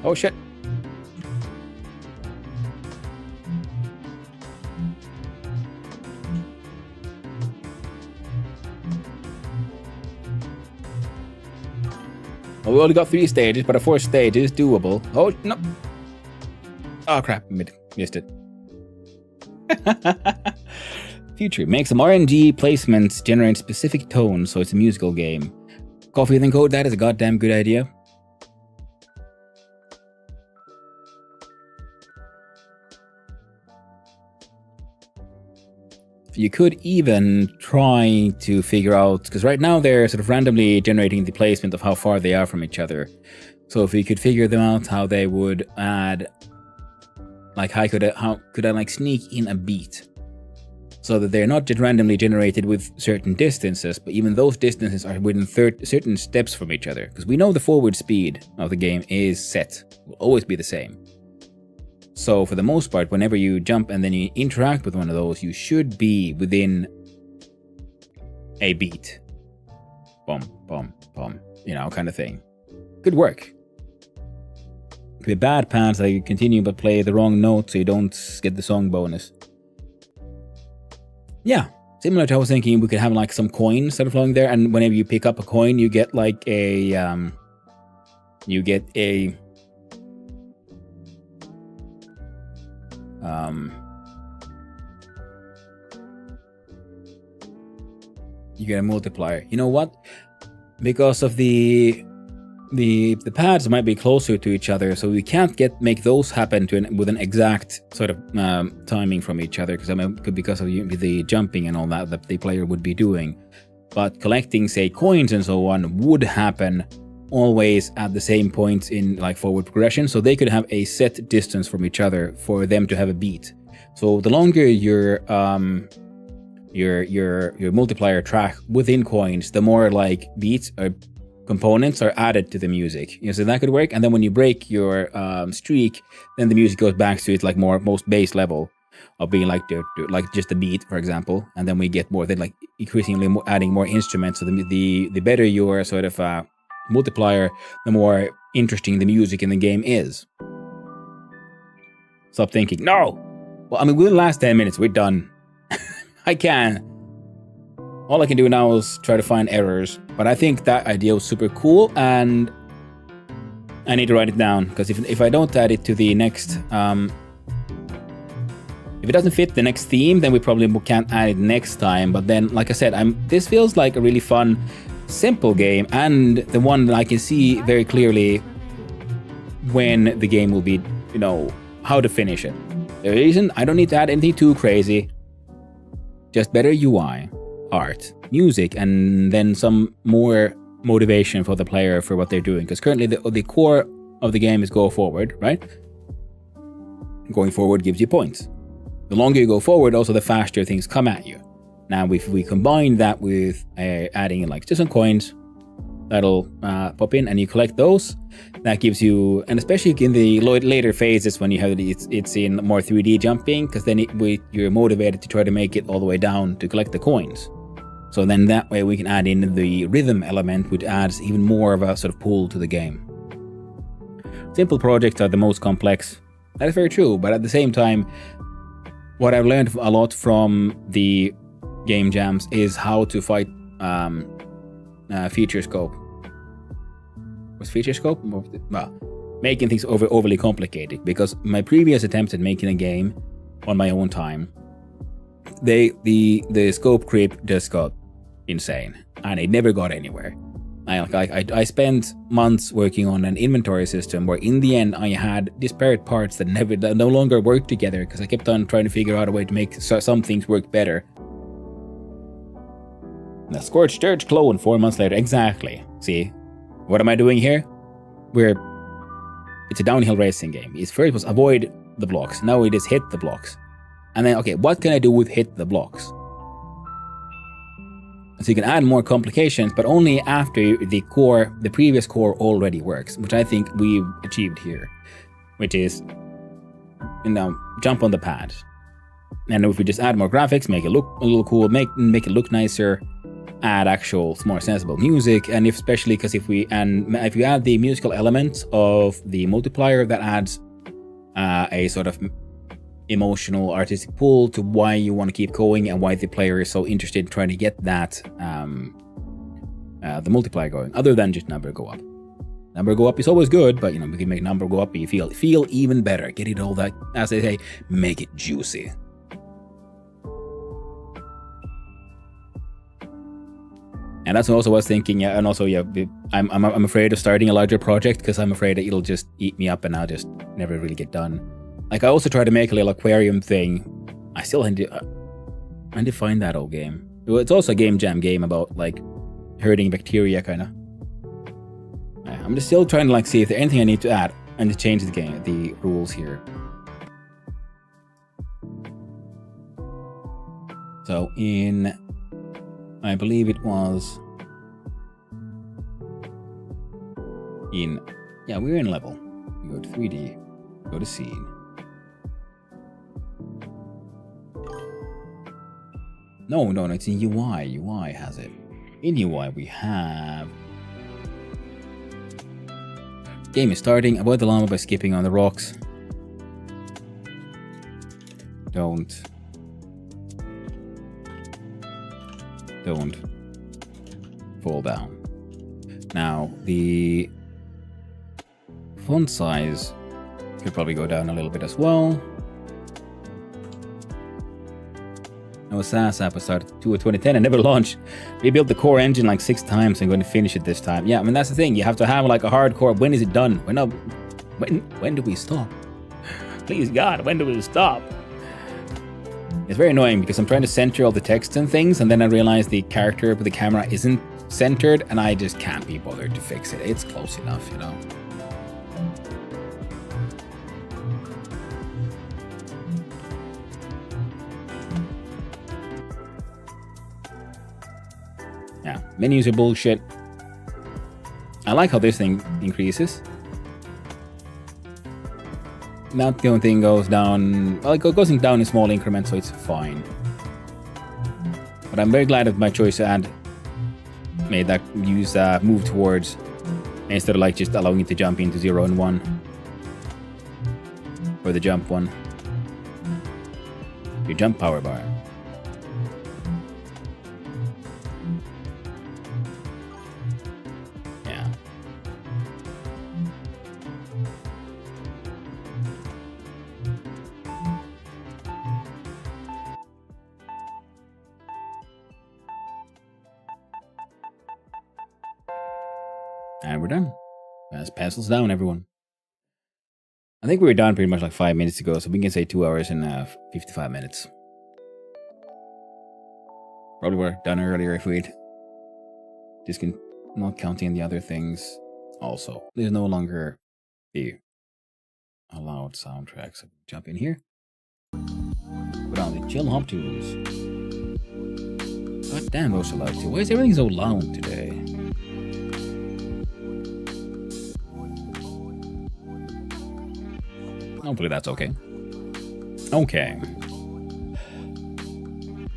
Oh shit. Well, we only got 3 stages, but a 4th stage is doable. Oh, no. Oh, crap. Missed it. Future. Make some RNG placements, generate specific tones, so it's a musical game. Coffee then code, that is a goddamn good idea. You could even try to figure out, because right now they're sort of randomly generating the placement of how far they are from each other. So if we could figure them out, how they would add, like how could I like sneak in a beat so that they're not just randomly generated with certain distances, but even those distances are within certain steps from each other. Because we know the forward speed of the game is set, will always be the same. So for the most part, whenever you jump and then you interact with one of those, you should be within a beat. Boom, boom, boom, kind of thing. Good work. Could be bad paths that you continue but play the wrong note so you don't get the song bonus. Yeah, similar to I was thinking we could have like some coins that are flowing there, and whenever you pick up a coin, you get like a you get a multiplier. You know what? Because of the pads might be closer to each other, so we can't make those happen with an exact sort of timing from each other, because of the jumping and all that the player would be doing. But collecting, say, coins and so on would happen always at the same points in like forward progression, so they could have a set distance from each other for them to have a beat. So the longer your multiplier track within coins, the more like beats or components are added to the music. So that could work. And then when you break your streak, then the music goes back to its like most base level of being like just a beat, for example. And then we get more, then like increasingly adding more instruments. So the better your sort of multiplier, the more interesting the music in the game is. Stop thinking, no! Well, I mean, within the last 10 minutes, we're done. I can. All I can do now is try to find errors, but I think that idea was super cool, and I need to write it down, because if I don't add it to the next, if it doesn't fit the next theme, then we probably can't add it next time. But then, like I said, this feels like a really fun, simple game, and the one that I can see very clearly when the game will be, how to finish it. The reason I don't need to add anything too crazy, just better UI, art, music, and then some more motivation for the player for what they're doing. Because currently the core of the game is go forward, right? Going forward gives you points. The longer you go forward, also the faster things come at you. Now, if we combine that with adding like just some coins, that'll pop in and you collect those. That gives you, and especially in the later phases when you have it's in more 3D jumping, because then you're motivated to try to make it all the way down to collect the coins. So then that way we can add in the rhythm element, which adds even more of a sort of pull to the game. Simple projects are the most complex. That is very true, but at the same time, what I've learned a lot from the game jams is how to fight feature scope. Was feature scope? Well, making things overly complicated, because my previous attempts at making a game on my own time, the scope creep just got insane, and it never got anywhere. I spent months working on an inventory system where in the end I had disparate parts that no longer worked together, because I kept on trying to figure out a way to make some things work better. The Scorched Earth clone 4 months later. Exactly. See? What am I doing here? It's a downhill racing game. First it was avoid the blocks. Now it is hit the blocks. And then, okay, what can I do with hit the blocks? So you can add more complications, but only after the previous core already works, which I think we've achieved here, which is, jump on the pad. And if we just add more graphics, make it look a little cool, make it look nicer, add actual more sensible music, and especially because if you add the musical element of the multiplier, that adds a sort of emotional artistic pull to why you want to keep going and why the player is so interested in trying to get that the multiplier going, other than just number go up. Number go up is always good, but we can make number go up and you feel even better. Get it all that, as they say, make it juicy. And that's also what I was thinking, and also, I'm afraid of starting a larger project, because I'm afraid that it'll just eat me up and I'll just never really get done. Like, I also tried to make a little aquarium thing. I still had to find that old game. It's also a game jam game about, like, herding bacteria, kind of. I'm just still trying to, see if there's anything I need to add and to change the rules here. So in, I believe it was in, yeah, we're in level. We go to 3D, go to scene. No, it's in UI. UI has it. In UI we have... Game is starting. Avoid the llama by skipping on the rocks. Don't fall down. Now, the font size could probably go down a little bit as well. No, SaaS app was started 2010 and never launched. Rebuilt the core engine like 6 times and going to finish it this time. Yeah, I mean, that's the thing. You have to have like a hardcore. When is it done? When do we stop? Please, God, when do we stop? It's very annoying because I'm trying to center all the text and things, and then I realize the character with the camera isn't centered, and I just can't be bothered to fix it. It's close enough, you know. Yeah, menus are bullshit. I like how this thing increases. Now the only thing goes down, well, it goes down in small increments, so it's fine. But I'm very glad of my choice to made that use move towards, instead of like just allowing it to jump into 0 and 1. Or the jump one. Your jump power bar. And we're done. That's pencils down, everyone. I think we were done pretty much like 5 minutes ago, so we can say 2 hours and 55 minutes. Probably were done earlier if we'd just not counting the other things. Also, there's no longer the allowed soundtrack, so jump in here. Put on the chill hop tools. God damn, those are loud too. Why is everything so loud today? Hopefully that's okay. Okay.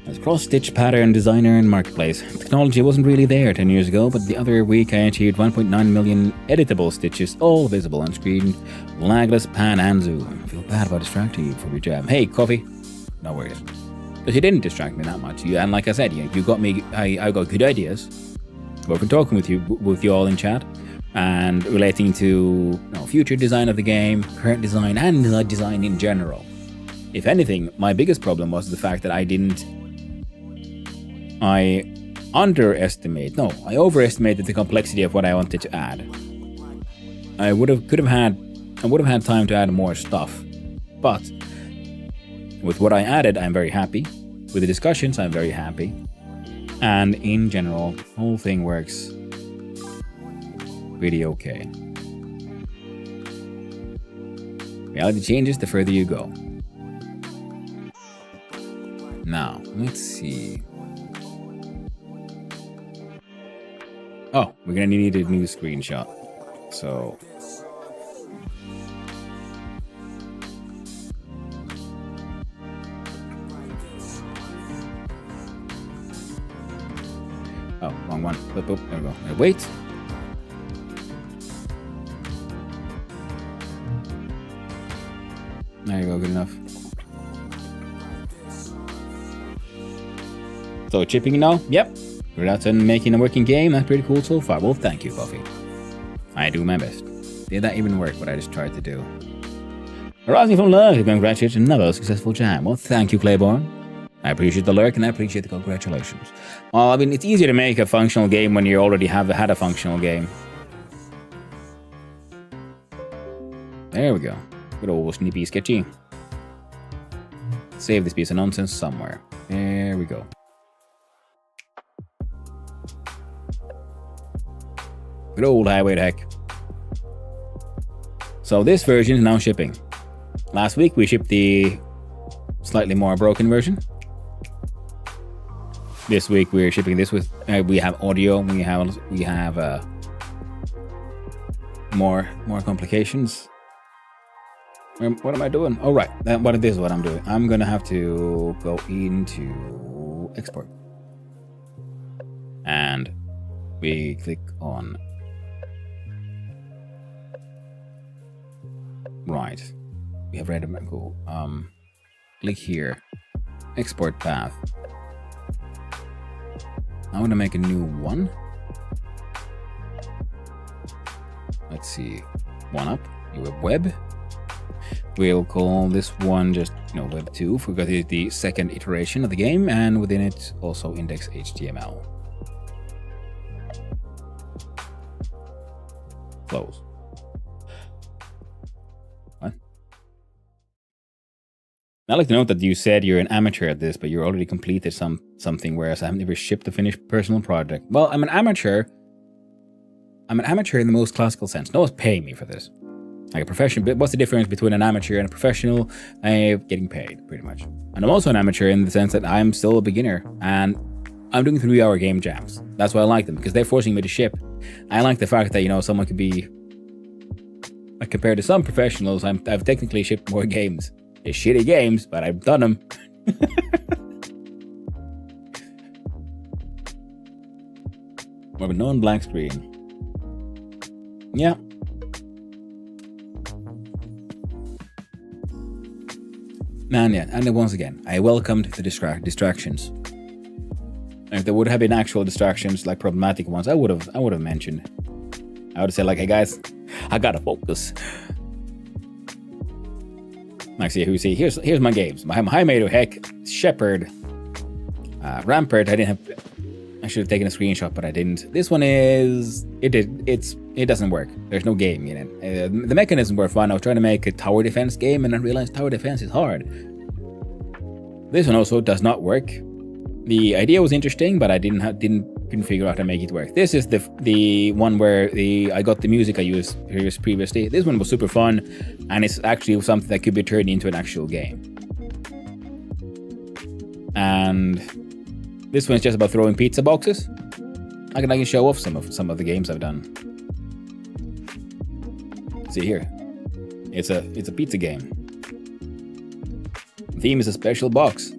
There's cross-stitch pattern designer and marketplace. Technology wasn't really there 10 years ago, but the other week I achieved 1.9 million editable stitches, all visible on screen, lagless pan and zoom. I feel bad about distracting you from your jam. Hey, coffee. No worries. But you didn't distract me that much. And like I said, you got me. I got good ideas. Both from talking with you all in chat, and relating to future design of the game, current design, and design in general. If anything, my biggest problem was the fact that I overestimated the complexity of what I wanted to add. I would have had time to add more stuff, but with what I added, I'm very happy. With the discussions, I'm very happy, and in general, the whole thing works pretty okay. Reality changes the further you go. Now, let's see. Oh, we're gonna need a new screenshot. So... Oh, wrong one. Oop, there we go. Wait. There you go, good enough. So chipping now? Yep. We're out and making a working game. That's pretty cool so far. Well, thank you, Coffee. I do my best. Did that even work, what I just tried to do? Arising from lurk, congratulations on another successful jam. Well, thank you, Claiborne. I appreciate the lurk and I appreciate the congratulations. Well, I mean, it's easier to make a functional game when you already have had a functional game. There we go. Good old snippy sketchy. Save this piece of nonsense somewhere. There we go. Good old highway to heck. So this version is now shipping. Last week we shipped the slightly more broken version. this week we're shipping this with. We have audio. We have more complications. What am I doing? Oh right, this is what I'm doing. I'm gonna have to go into export, and we click on right. We have read cool. Click here, export path. I want to make a new one. Let's see, one up. Web. We'll call this one just Web 2 because it's the second iteration of the game, and within it also index HTML. Close. What? I'd like to note that you said you're an amateur at this, but you already completed something, whereas I have never shipped a finished personal project. Well, I'm an amateur. I'm an amateur in the most classical sense. No one's paying me for this. Like a professional, but what's the difference between an amateur and a professional? I'm getting paid, pretty much. And I'm also an amateur in the sense that I'm still a beginner, and I'm doing 3-hour game jams. That's why I like them, because they're forcing me to ship. I like the fact that, someone could be... Like, compared to some professionals, I've technically shipped more games. They're shitty games, but I've done them. More of a non-black screen. Yeah. Man, yeah, and then once again, I welcomed the distractions. And if there would have been actual distractions, like problematic ones, I would have mentioned. I would have said, like, hey guys, I gotta focus. Like, see, here's my games. My Maidou Heck, Shepherd, Rampart. I should have taken a screenshot, but I didn't. This one it doesn't work. There's no game in it. The mechanisms were fun. I was trying to make a tower defense game, and I realized tower defense is hard. This one also does not work. The idea was interesting, but I couldn't figure out how to make it work. This is the one where I got the music I used previously. This one was super fun, and it's actually something that could be turned into an actual game. And this one's just about throwing pizza boxes. I can show off some of the games I've done. See here, it's a pizza game. The theme is a special box.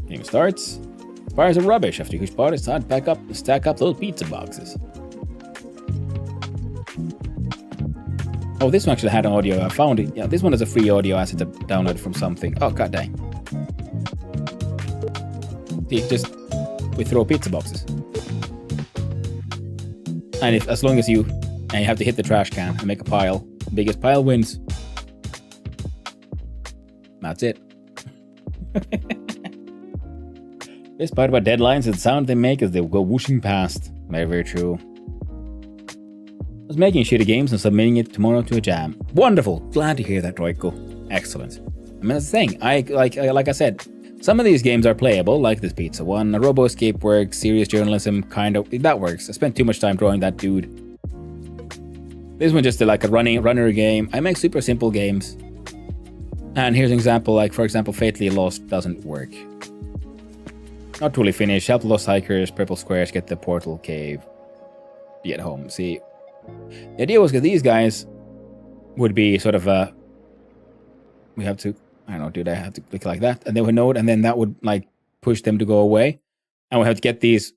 Game starts. Fires are rubbish. After each part, it's time to stack up those pizza boxes. Oh, this one actually had an audio. I found it. Yeah, this one is a free audio asset to download from something. Oh, god dang. See, we throw pizza boxes. And as long as you have to hit the trash can and make a pile. The biggest pile wins. That's it. This part about deadlines and the sound they make as they go whooshing past. Very, very true. I was making shitty games and submitting it tomorrow to a jam. Wonderful. Glad to hear that, Roiko. Excellent. I mean, that's the thing. Like I said, some of these games are playable, like this pizza one. Robo Escape works. Serious journalism, kind of. That works. I spent too much time drawing that dude. This one just like a runner game. I make super simple games. And here's an example, like for example, Fatally Lost doesn't work. Not fully finished. Help lost hikers, purple squares, get the portal cave. Be at home. See, the idea was that these guys would be sort of we have to, I don't know, dude, I have to click like that, and they would node, and then that would like push them to go away, and we have to get these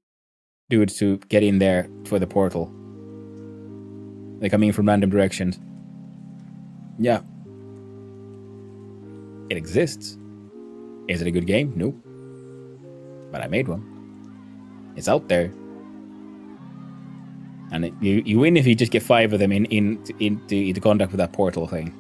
dudes to get in there for the portal. They come in from random directions. Yeah. It exists. Is it a good game? Nope. But I made one. It's out there. And you win if you just get 5 of them into contact with that portal thing.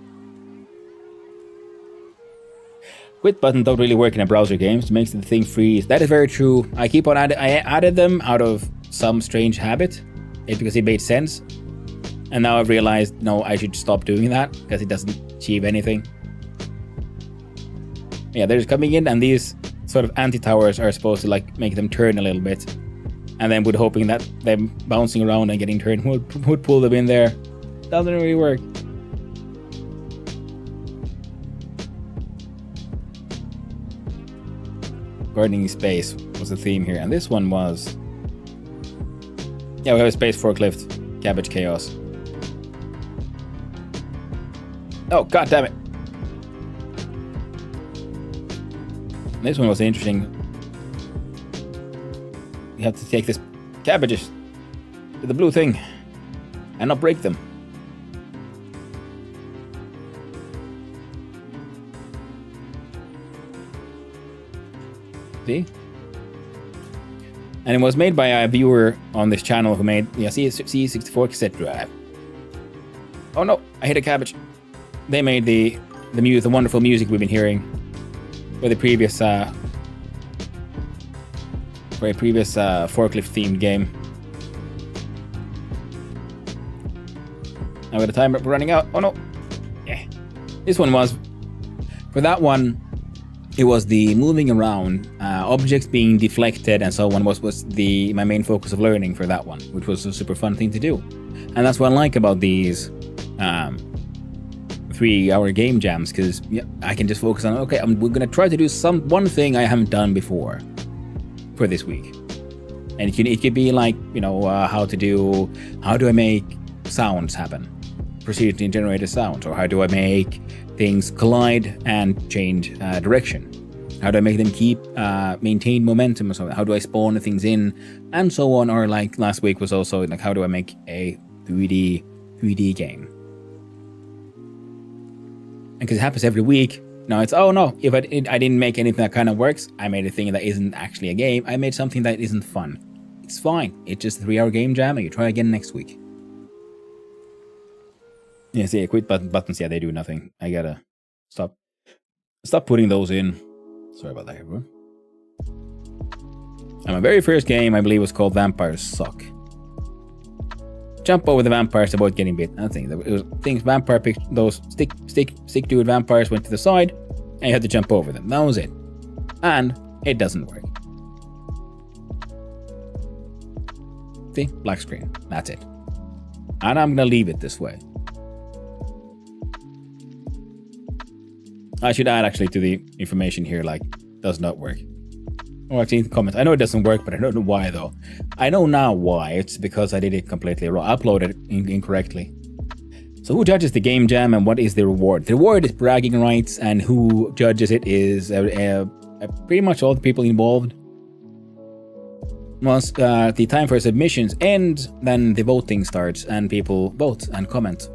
Quit button don't really work in a browser games. It makes the thing freeze. That is very true. I keep on I added them out of some strange habit. Because it made sense. And now I've realized, no, I should stop doing that because it doesn't achieve anything. Yeah, they're just coming in, and these sort of anti-towers are supposed to like make them turn a little bit. And then we're hoping that them bouncing around and getting turned would pull them in there. Doesn't really work. gardening space was the theme here, and this one was, yeah, we have a space forklift, cabbage chaos. Oh, god damn it! This one was interesting. You have to take this cabbages to the blue thing and not break them. See? And it was made by a viewer on this channel who made C64 cassette drive. Oh no, I hit a cabbage. They made the wonderful music we've been hearing for the previous forklift themed game. Now got a timer running out. Oh no. Yeah. This one was, for that one, it was the moving around, objects being deflected and so on was my main focus of learning for that one, which was a super fun thing to do. And that's what I like about these 3-hour game jams, because I can just focus on, okay, we're gonna try to do one thing I haven't done before for this week. And it could be like, how do I make sounds happen? Procedurally generated sounds, or how do I make things collide and change direction? How do I make them maintain momentum or something? How do I spawn things in, and so on? Or like last week was also like, how do I make a 3D game? And because it happens every week, now it's, oh no, if I didn't make anything that kind of works, I made a thing that isn't actually a game. I made something that isn't fun. It's fine. It's just a 3-hour game jam, and you try again next week. Yeah, see, quit buttons, yeah, they do nothing. I gotta stop putting those in. Sorry about that, everyone. And my very first game, I believe, was called Vampires Suck. Jump over the vampires to avoid getting bit. I think it was things vampire those stick dude vampires went to the side, and you had to jump over them. That was it. And it doesn't work. See? Black screen. That's it. And I'm gonna leave it this way. I should add actually to the information here, like, does not work. Oh, actually, in the comments. I know it doesn't work, but I don't know why though. I know now why. It's because I did it completely wrong. I uploaded it incorrectly. So who judges the game jam and what is the reward? The reward is bragging rights, and who judges it is pretty much all the people involved. Once the time for submissions ends, then the voting starts and people vote and comment.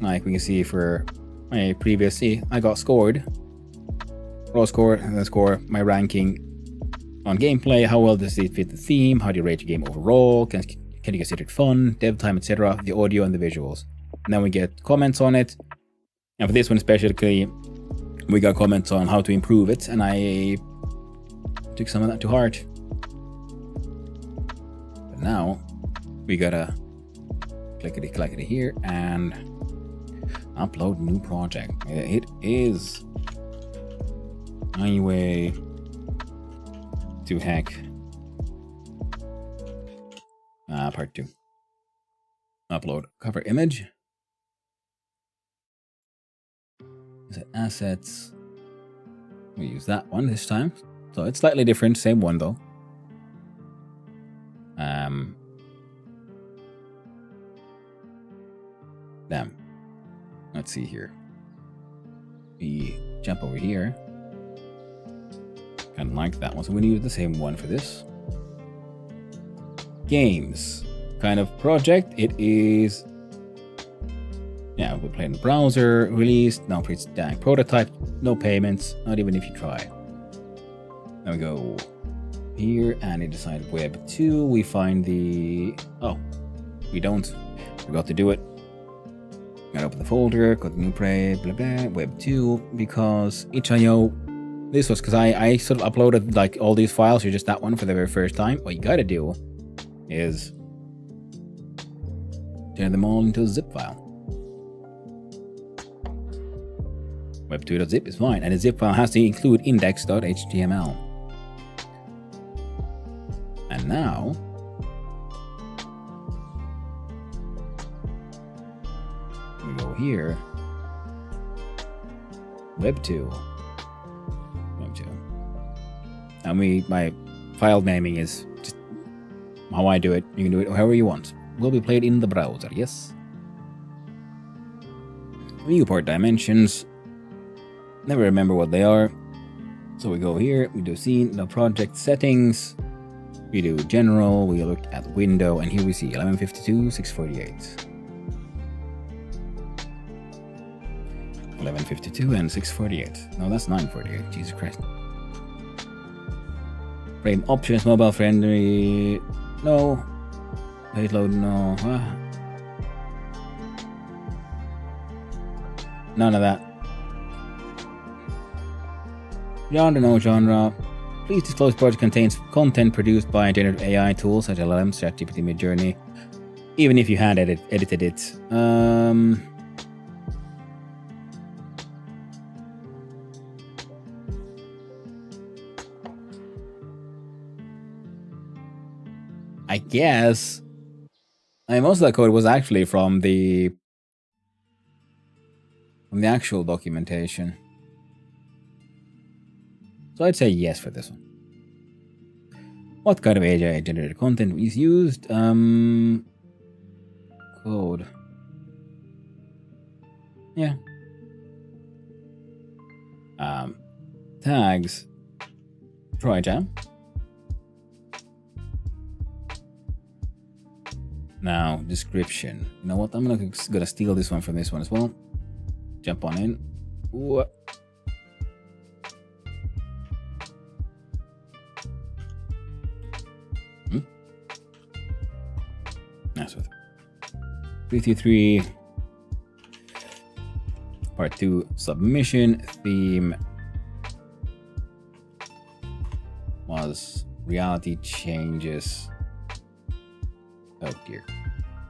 Like we can see for my previous, I got scored. Raw score, my ranking on gameplay, how well does it fit the theme, how do you rate your game overall, can you consider it fun, dev time, etc., the audio and the visuals. And then we get comments on it. And for this one especially, we got comments on how to improve it, and I took some of that to heart. But now, we gotta clickety here and upload new project. It is Highway to Heck part 2. Upload cover image. Is it assets? We use that one this time. So it's slightly different, same one though. Damn. Let's see here. We jump over here. Kind of like that one, so we use the same one for this. Games. Kind of project. It is. Yeah, we play in the browser. Released. Now it's dang prototype. No payments. Not even if you try. Then we go here and it decided Web 2. We find the. Oh, we don't. Forgot to do it. Gotta open the folder. Got new play. Blah blah. Web 2 because itch.io. This was because I sort of uploaded like all these files. You're just that one for the very first time. What you gotta do is turn them all into a zip file. Web2.zip is fine, and the zip file has to include index.html. And now we go here. Web2. My file naming is just how I do it. You can do it however you want. Will be played in the browser, yes. Viewport dimensions. Never remember what they are. So we go here, we do scene, the project settings. We do general, we look at window, and here we see 1152, 648. 1152 and 648. No, that's 948. Jesus Christ. Frame options, mobile friendly. No. Page load, no. None of that. Genre, no genre. Please disclose project contains content produced by generative AI tools such as LLMs, ChatGPT, Midjourney. Even if you had edited it. I guess. Most of that code was actually from the actual documentation. So I'd say yes for this one. What kind of AI generated content is used? Code. Yeah. Tags. Trijam. Now, description. You know what? I'm gonna steal this one from this one as well. Jump on in. Ooh. That's what. 333. Part 2 submission. Theme was reality changes. Oh dear.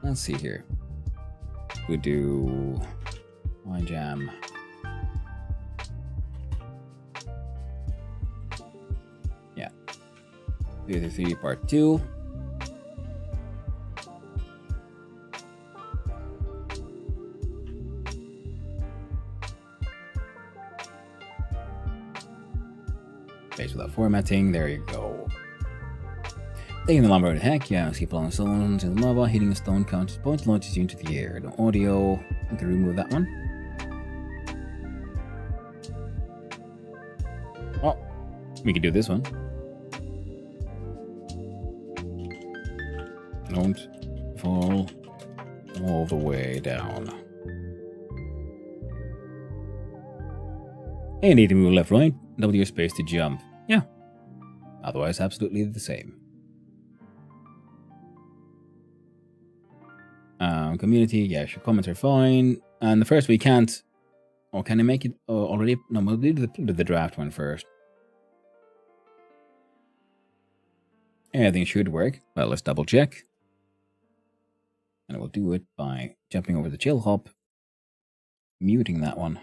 Let's see here. We do Trijam. Yeah. 333 part 2. Page without formatting. There you go. Taking the lumber to heck, yeah, keep blowing stones in the lava, hitting a stone counts point, launches you into the air. The audio, we can remove that one. Oh, we can do this one. Don't fall all the way down. And need to move left, right, W space to jump. Yeah. Otherwise, absolutely the same. Community, yeah, sure, comments are fine. And the first we can't. Or can I make it already? No, we'll do the draft one first. Everything should work. Well, let's double check. And we'll do it by jumping over the chill hop, muting that one.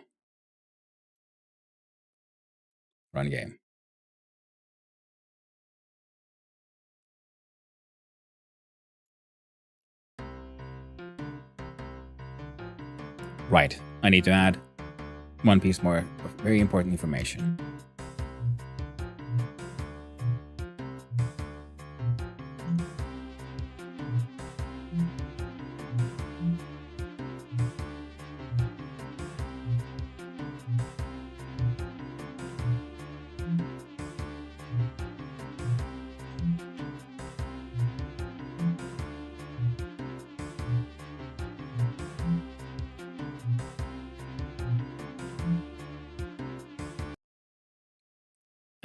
Run game. Right, I need to add one piece more of very important information.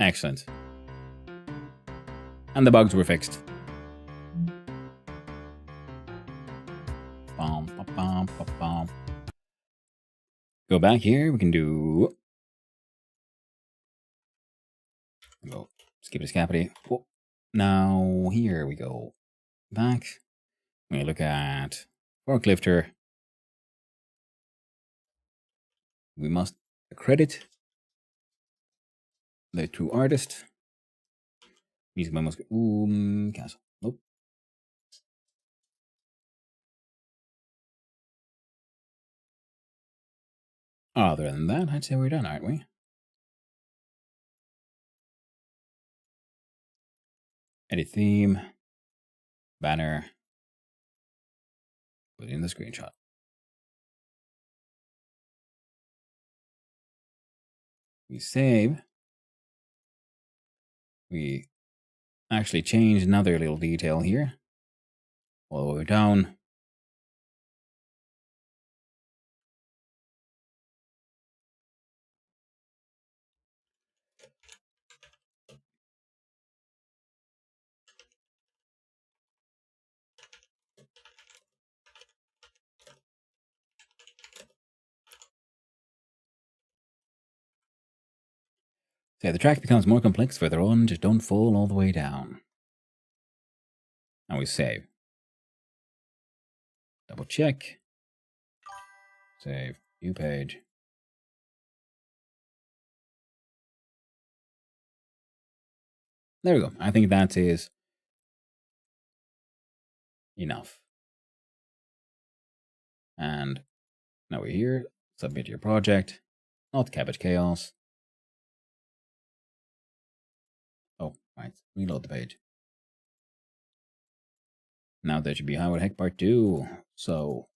Excellent. And the bugs were fixed. Go back here. We can do. Go skip this capity. Oh. Now here we go. Back. We look at forklifter. We must accredit the true artist. Music by must cancel. Nope. Other than that, I'd say we're done, aren't we? Edit theme. Banner. Put in the screenshot. We save. We actually change another little detail here. All the way down. So the track becomes more complex further on, just don't fall all the way down. And we save. Double check. Save. View page. There we go. I think that is enough. And now we're here. Submit your project. Not Cabbage Chaos. Oh, right. Reload the page. Now there should be How the Heck Part 2. So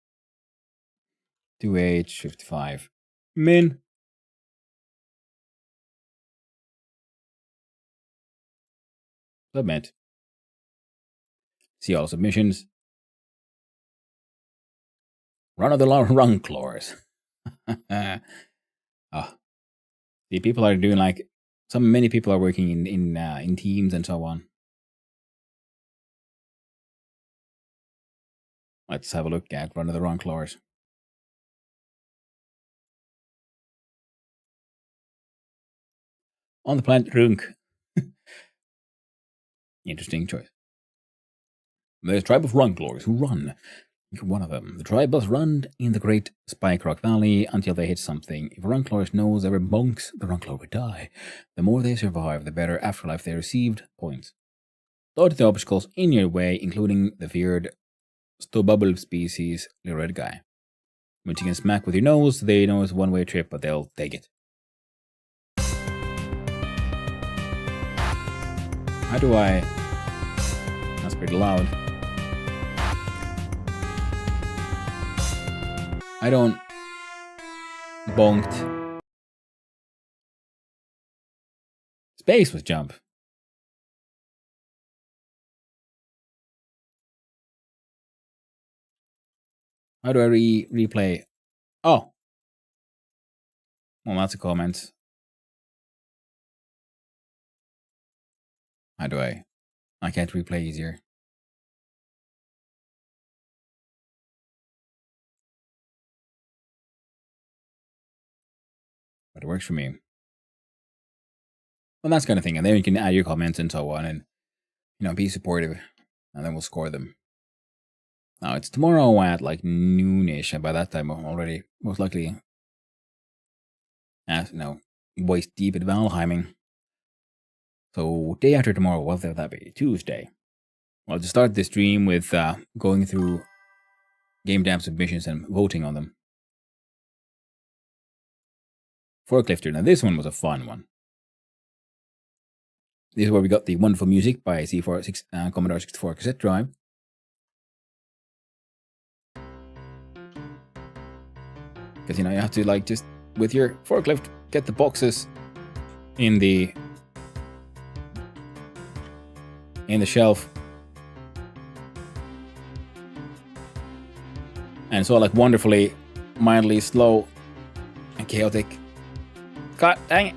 2H55 min. Submit. See all submissions. Run of the run clause. See, people are doing like many people are working in teams and so on. Let's have a look at Run of the Run clause. On the planet Runk. Interesting choice. There's a tribe of Runklors who run. You're one of them. The tribe must run in the great Spike Rock Valley until they hit something. If a Runklor knows ever bonks, the Runklor would die. The more they survive, the better afterlife they received. Points. Dodge the obstacles in your way, including the feared Stobubble species, the red guy. Which you can smack with your nose. They know it's a one-way trip, but they'll take it. How do I... That's pretty loud. I don't... Bonked. Space was jump. How do I replay? Oh. Well, that's a comment. How do I? I can't replay easier. But it works for me. Well, that's kind of thing. And then you can add your comments and so on and, be supportive. And then we'll score them. Now, it's tomorrow at like noonish. And by that time, I'm already most likely, waist deep at Valheiming. So, day after tomorrow, what will that be? Tuesday. Well, to start this stream with going through Game Jam submissions and voting on them. Forklifter. Now, this one was a fun one. This is where we got the wonderful music by Commodore 64 cassette drive. Because, you have to, just with your forklift, get the boxes in the shelf. And it's all, wonderfully, mildly slow and chaotic. God dang it.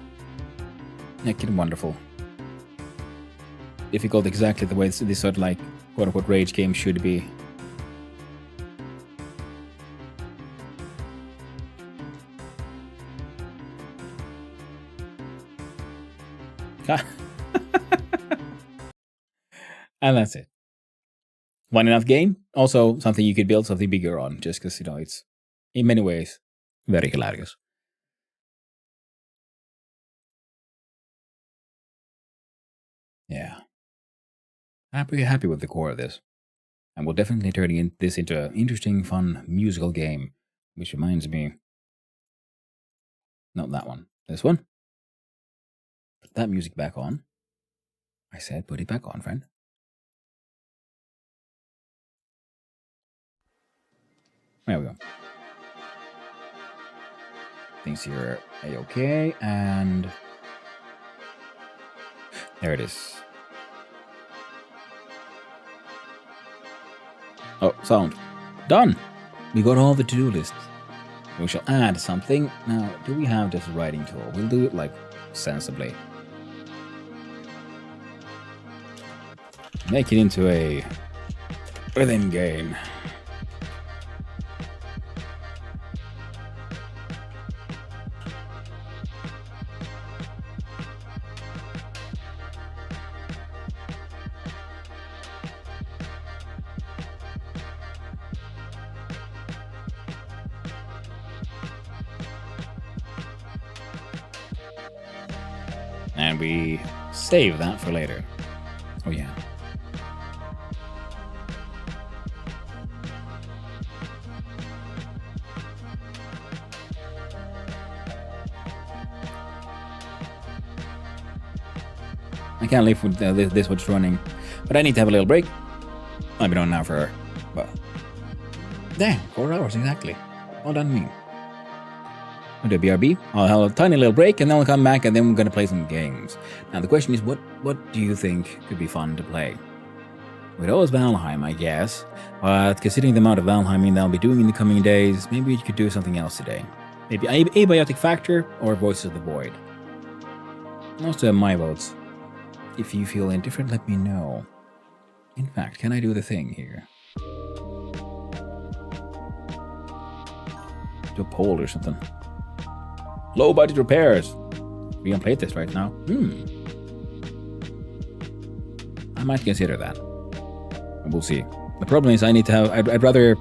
Making wonderful. Difficult exactly the way this sort of, quote-unquote rage game should be. And that's it. Fun enough game. Also, something you could build something bigger on, just because, it's, in many ways, very hilarious. Yeah. Happy with the core of this. And we'll definitely turn this into an interesting, fun, musical game. Which reminds me... Not that one. This one. Put that music back on. I said put it back on, friend. There we go. Things here are a-okay, and there it is. Oh, sound. Done! We got all the to-do lists. We shall add something. Now, do we have this writing tool? We'll do it, like, sensibly. Make it into a rhythm game. And we save that for later. Oh yeah. I can't leave with this what's running, but I need to have a little break. I've been on now for, well, dang, 4 hours exactly. Well done me. I'll do BRB. I'll have a tiny little break, and then I'll come back, and then we're gonna play some games. Now the question is, what do you think could be fun to play? With always Valheim, I guess. But considering the amount of Valheiming that I'll be doing in the coming days, maybe you could do something else today. Maybe Abiotic Factor or Voices of the Void. Most of my votes. If you feel indifferent, let me know. In fact, can I do the thing here? Do a poll or something. Low budget repairs. We can play this right now. I might consider that. We'll see. The problem is I need to have... I'd rather...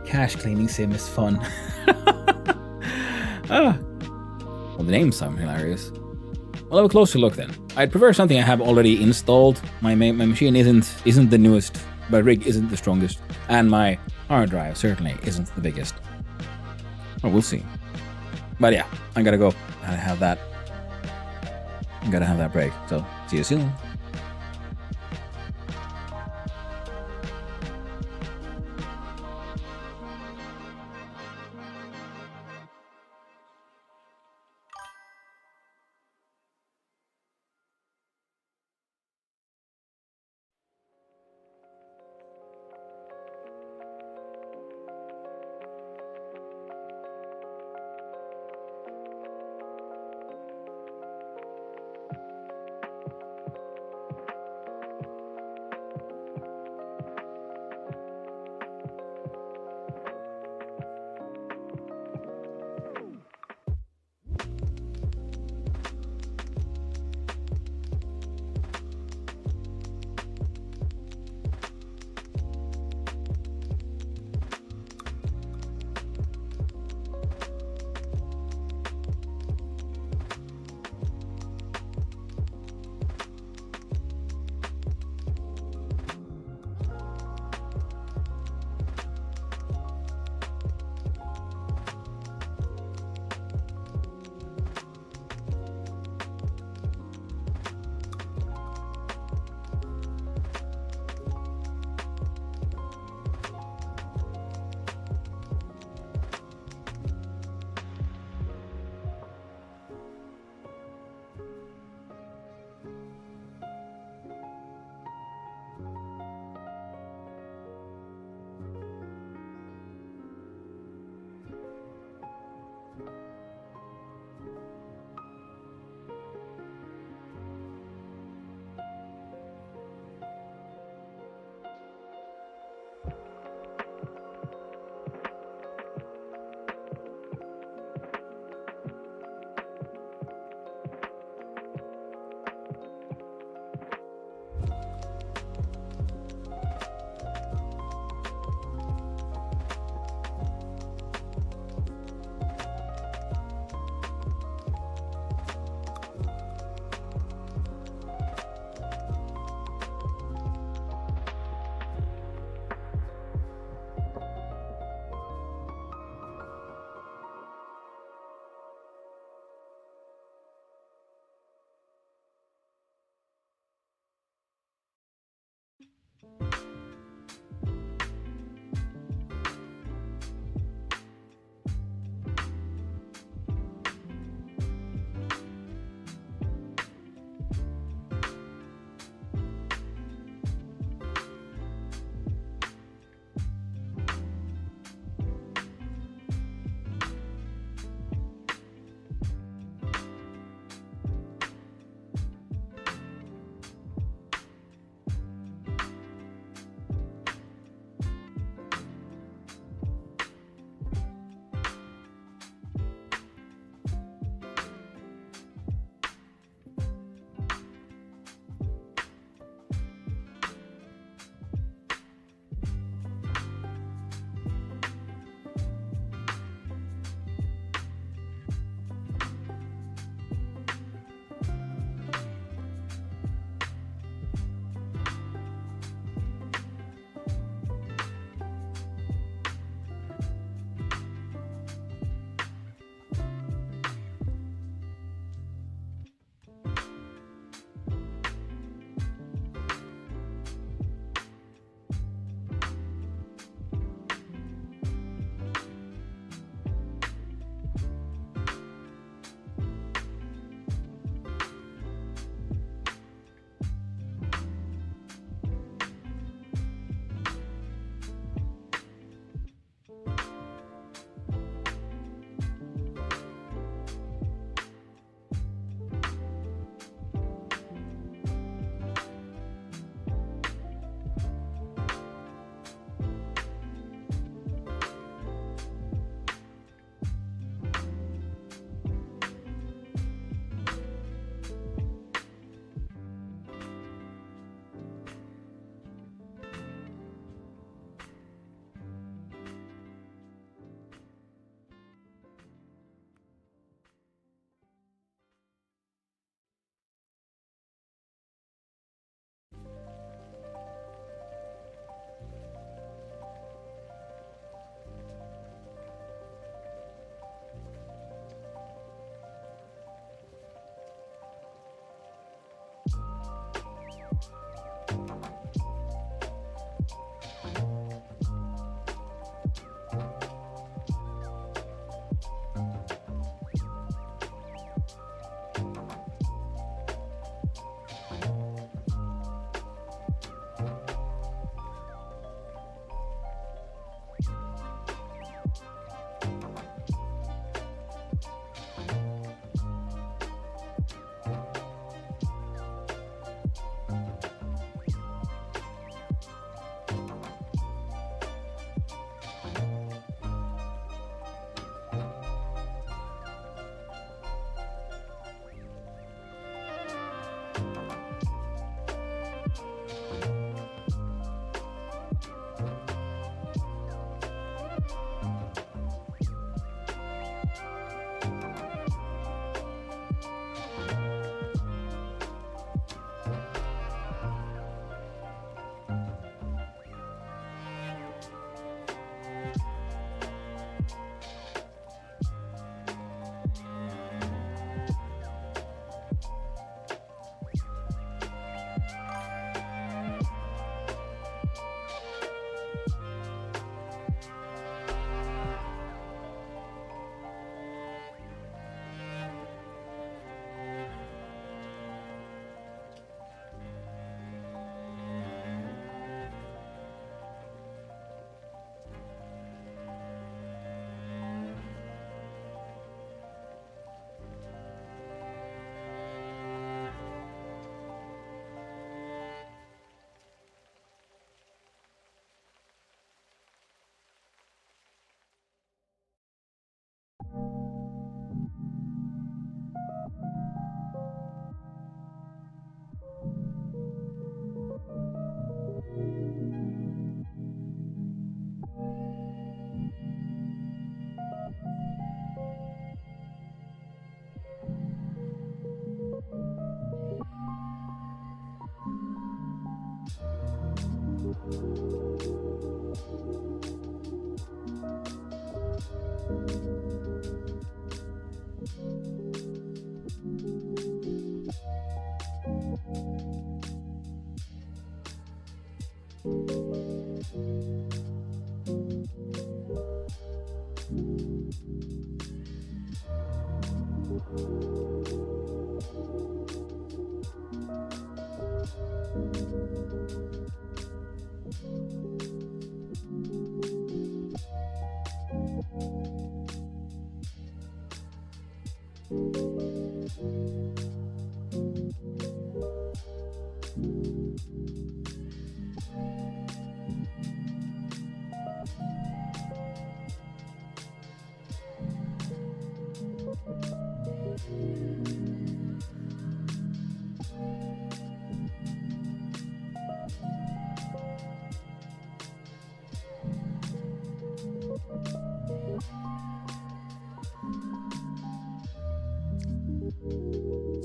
Cash cleaning sim is fun. Well, the names sound hilarious. We'll have a closer look then. I'd prefer something I have already installed. My machine isn't the newest, my rig isn't the strongest, and my hard drive certainly isn't the biggest. Well, we'll see. But yeah, I gotta go. I gotta have that break. So, see you soon.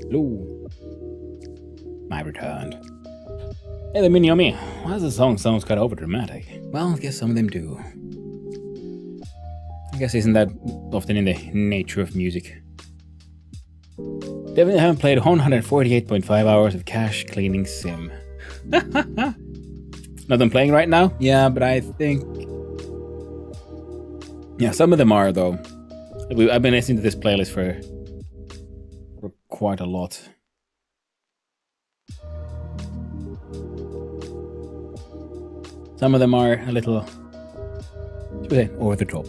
Hello. I returned. Hey there, Mini Yomi. Why does the song sound kind of over dramatic? Well, I guess some of them do. I guess isn't that often in the nature of music? Definitely haven't played 148.5 hours of cache cleaning sim. Not them playing right now? Yeah, but I think... Yeah, some of them are, though. I've been listening to this playlist for quite a lot. Some of them are a little... should we say, over the top.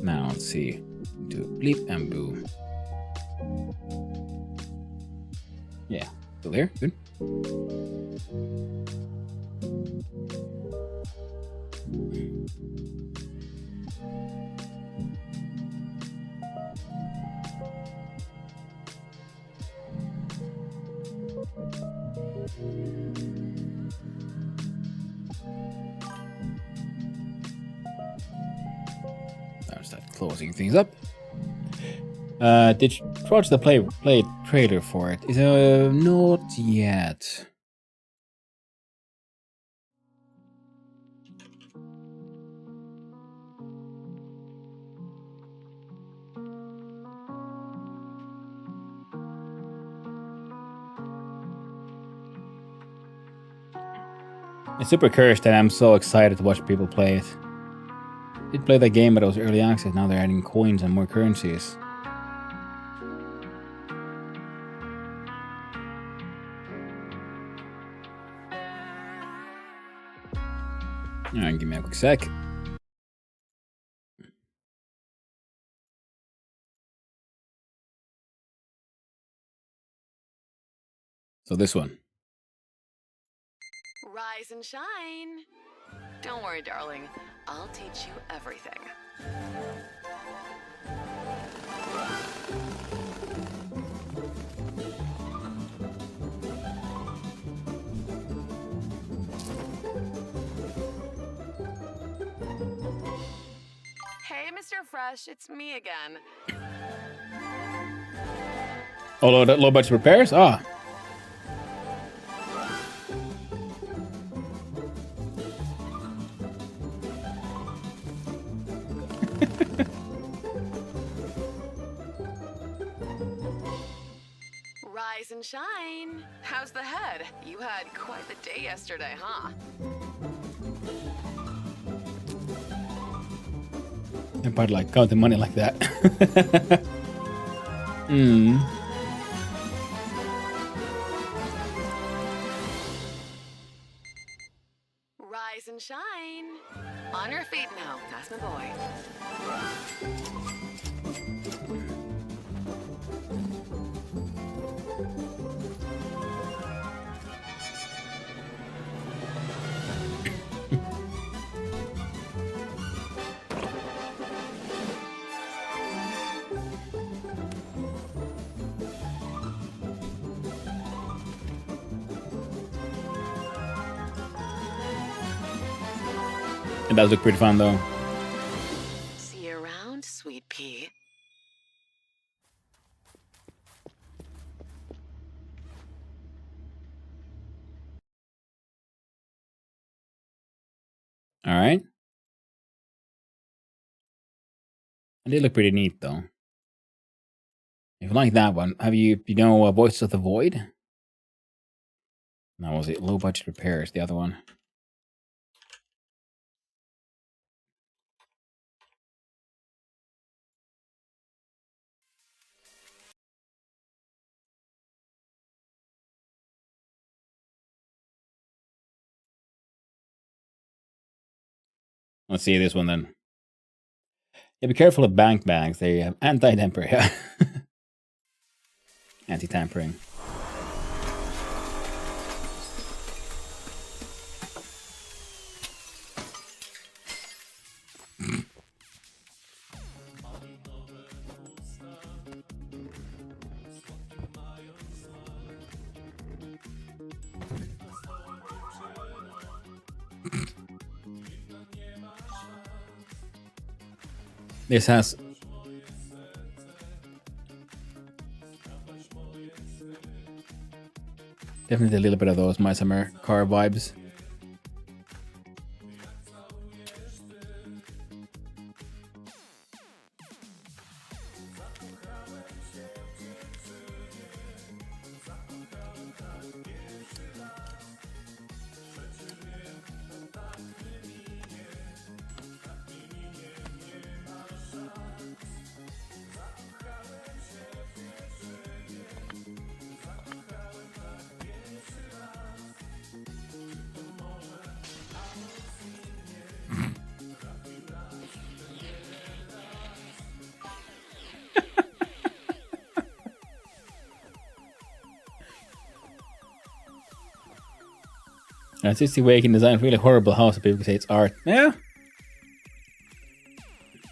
Now, let's see. Do bleep and boo. Yeah, still here? Good. Now start closing things up. Did you watch the play trailer for it? Is not yet. It's super cursed and I'm so excited to watch people play it. Did play that game, but it was early access. Now they're adding coins and more currencies. Alright, give me a quick sec. So this one. Rise and shine. Don't worry, darling. I'll teach you everything. Hey, Mr. Fresh, it's me again. Oh, low budget repairs? Ah. Rise and shine. How's the head? You had quite the day yesterday, huh? Everybody like counting money like that. Rise and shine. On your feet now. That's my boy. It does look pretty fun though. See you around, sweet pea. Alright. It did look pretty neat though. If you like that one, have you know Voices of the Void? No, was it Low Budget Repairs, the other one? Let's see this one then. Yeah, be careful of bank bags. They have anti-temper, yeah. Anti-tampering. This has definitely a little bit of those My Summer Car vibes. Artistic way can design really horrible house, so people say it's art. Yeah.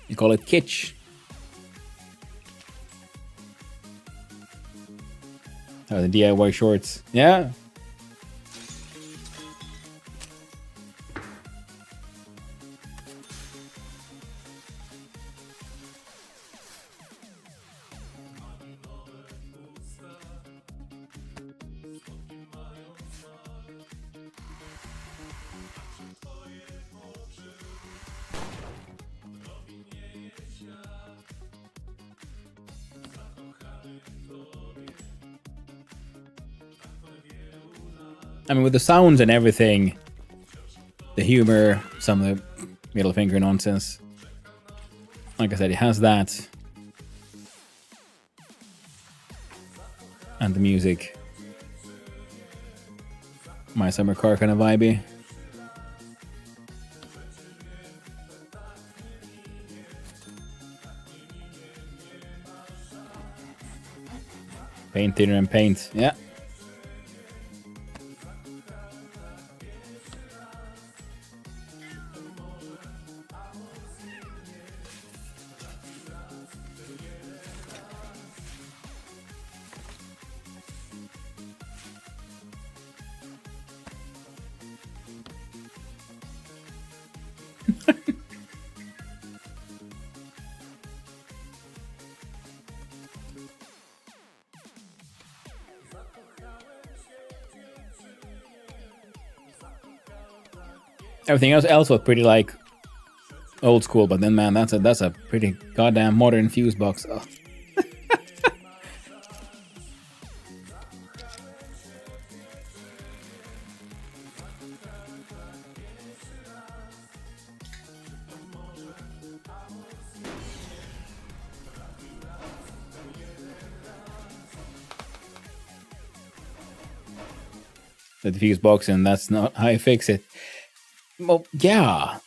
You call it kitsch. Oh, the DIY shorts. Yeah. I mean, with the sounds and everything, the humor, some of the middle finger nonsense. Like I said, it has that. And the music. My summer car kind of vibey. Paint thinner and paint, yeah. Everything else was pretty like old school, but then man, that's a pretty goddamn modern fuse box. Oh. The fuse box, and that's not how you fix it. Well, yeah,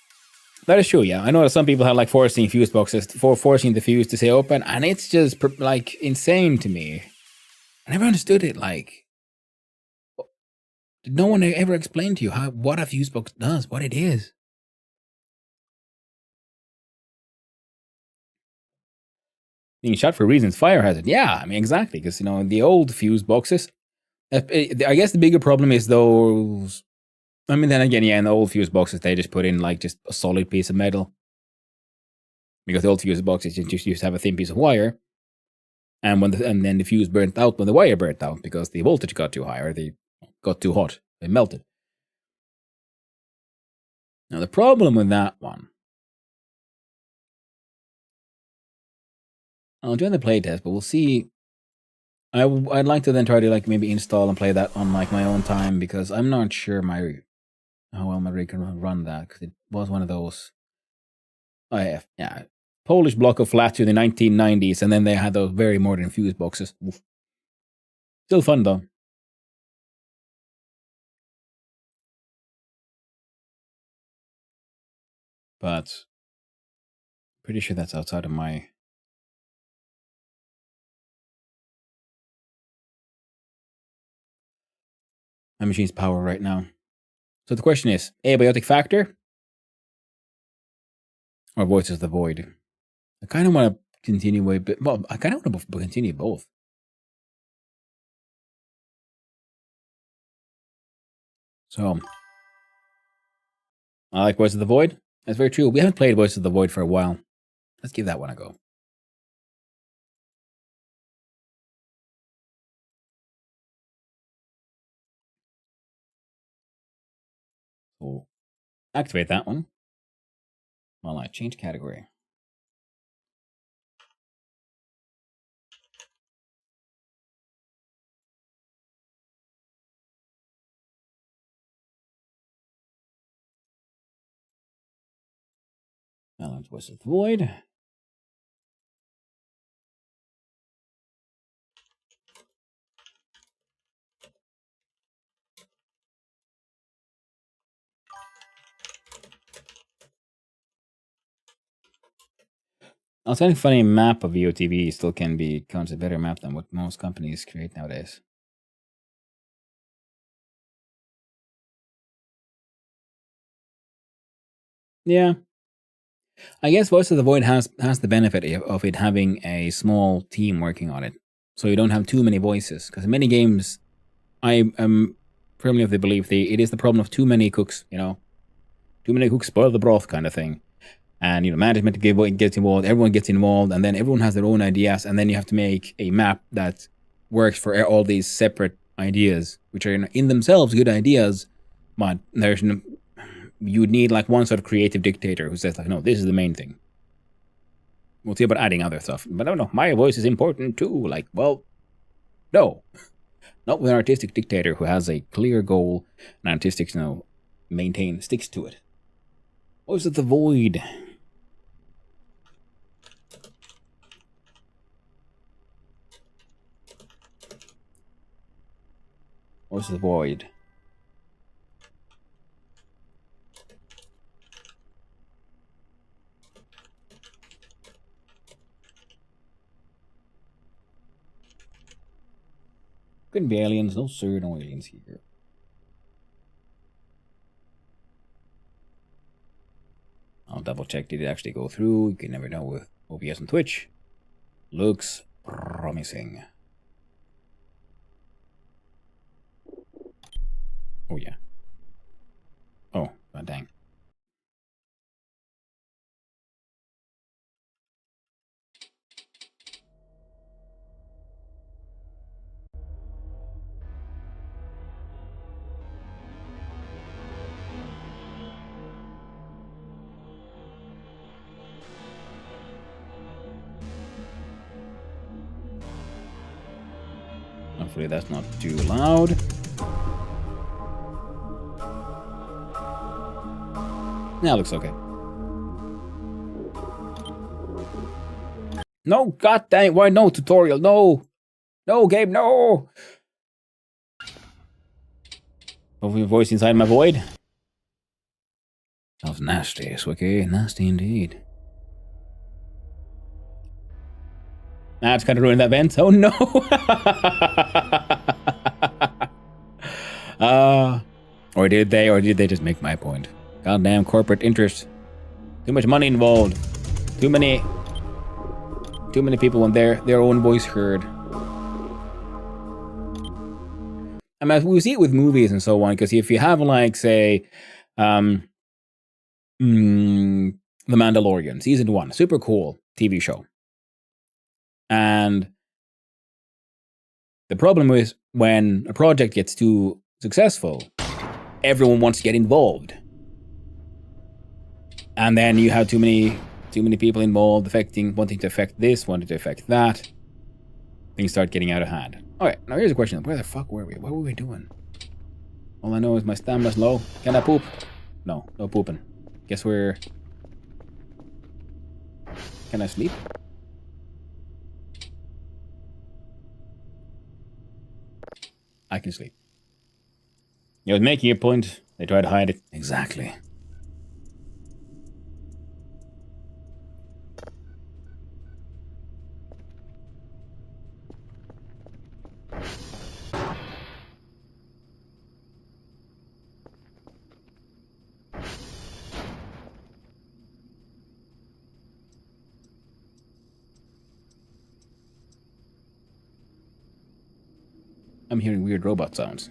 that is true. Yeah, I know that some people have like forcing fuse boxes for forcing the fuse to stay open, and it's just like insane to me. I never understood it. Like, did no one ever explain to you what a fuse box does, what it is? Being shot for reasons, fire hazard. Yeah, I mean exactly, because the old fuse boxes. I guess the bigger problem is those. I mean, then again, yeah, in the old fuse boxes, they just put in like just a solid piece of metal. Because the old fuse boxes, you just used to have a thin piece of wire. And then the fuse burnt out when the wire burnt out because the voltage got too high or they got too hot. They melted. Now, the problem with that one. I'll join the playtest, but we'll see. I'd like to then try to like maybe install and play that on like my own time because I'm not sure how well my rig can run that because it was one of those. Oh yeah, Polish block of flats in the 1990s, and then they had those very modern fuse boxes. Oof. Still fun though. But pretty sure that's outside of my. My machine's power right now. So the question is, abiotic factor or voices of the void? I kind of want to continue I kind of want to continue both. So I like Voice of the Void. That's very true. We haven't played Voice of the Void for a while. Let's give that one a go. So activate that one. Well, I change category. Balance Voice of the Void. I'll say a funny map of VOTV still can be counts a better map than what most companies create nowadays. Yeah. I guess Voice of the Void has the benefit of it having a small team working on it. So you don't have too many voices. Because in many games, I am firmly of the belief it is the problem of too many cooks, Too many cooks spoil the broth kind of thing. And, management gets involved, everyone gets involved, and then everyone has their own ideas, and then you have to make a map that works for all these separate ideas, which are in themselves good ideas, but you need like one sort of creative dictator who says like, no, this is the main thing. We'll see about adding other stuff. But I don't know, my voice is important too. Like, well, no. Not with an artistic dictator who has a clear goal, an artistic, sticks to it. Or is it the void? Or is it the void? Couldn't be aliens. No sir, no aliens here. I'll double check. Did it actually go through? You can never know with OBS and Twitch. Looks promising. Oh yeah. Oh, god dang. Hopefully that's not too loud. Now looks okay. No, god dang, why no tutorial? No! No, game, no! Hopefully voice inside my void. That was nasty, Swicky. Nasty indeed. That's kind of ruined that vent. Oh no! Or did they just make my point? Goddamn corporate interest. Too much money involved. Too many people want their own voice heard. I mean, we see it with movies and so on, because if you have, like, say, The Mandalorian, Season 1, super cool TV show. And the problem is when a project gets too successful, everyone wants to get involved. And then you have too many people involved, wanting to affect this, wanting to affect that. Things start getting out of hand. Alright, now here's a question. Where the fuck were we? What were we doing? All I know is my stamina's low. Can I poop? No pooping. Guess we're... Can I sleep? I can sleep. You was making a point. They tried to hide it. Exactly. I'm hearing weird robot sounds.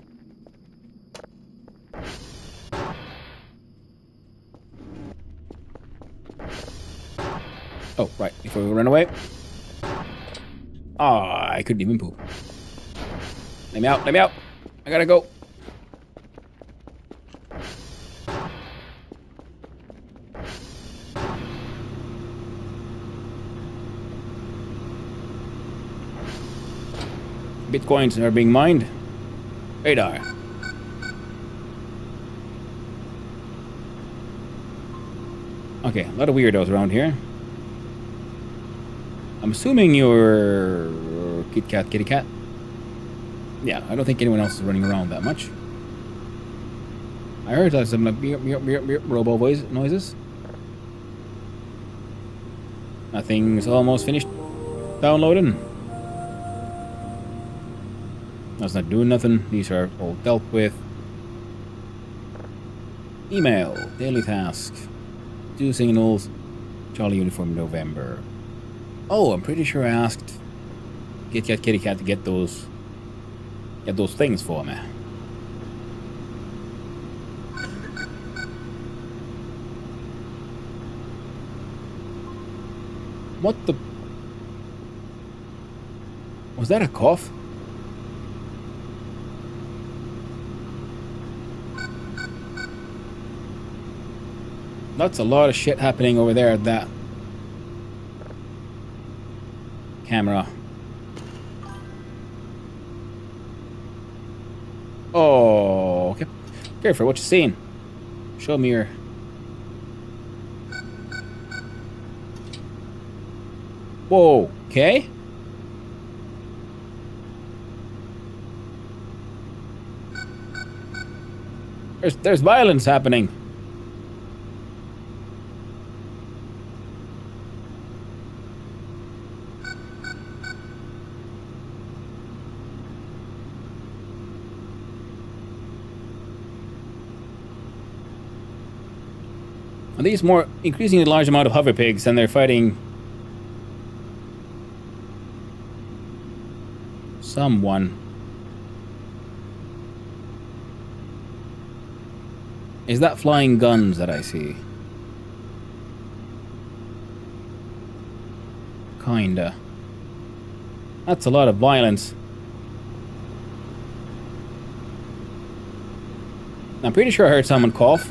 Oh, right. Before we run away. Ah, I couldn't even poop. Let me out. Let me out. I gotta go. Bitcoins are being mined. Radar. Okay, a lot of weirdos around here. I'm assuming you're kitty cat. Yeah, I don't think anyone else is running around that much. I heard some like beep, robo voice noises. Nothing's almost finished downloading. That's not doing nothing. These are all dealt with. Email. Daily task. 2 signals. Charlie Uniform November. Oh, I'm pretty sure I asked Kitty Cat to get those things for me. What the... Was that a cough? That's a lot of shit happening over there at that camera. Oh, okay. Careful what you're seeing. Show me your... Whoa, okay. There's violence happening. Are these more increasingly large amount of hover pigs and they're fighting someone? Is that flying guns that I see? Kinda. That's a lot of violence. I'm pretty sure I heard someone cough.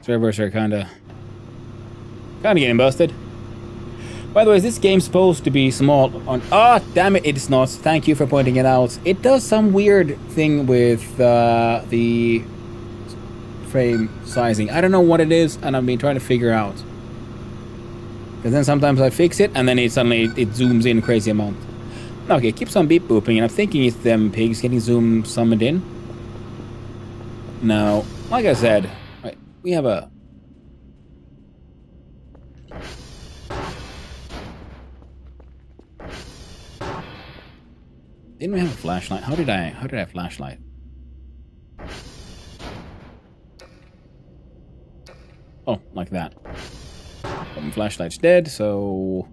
Servers are kinda getting busted. By the way, is this game supposed to be small on... Ah, damn it, it's not. Thank you for pointing it out. It does some weird thing with the frame sizing. I don't know what it is, and I've been trying to figure out. Because then sometimes I fix it, and then it suddenly zooms in crazy amount. Okay, it keeps on beep booping, and I'm thinking it's them pigs getting summoned in. Now, like I said, right, we have a... Didn't we have a flashlight? How did I flashlight? Oh, like that. But my flashlight's dead, so...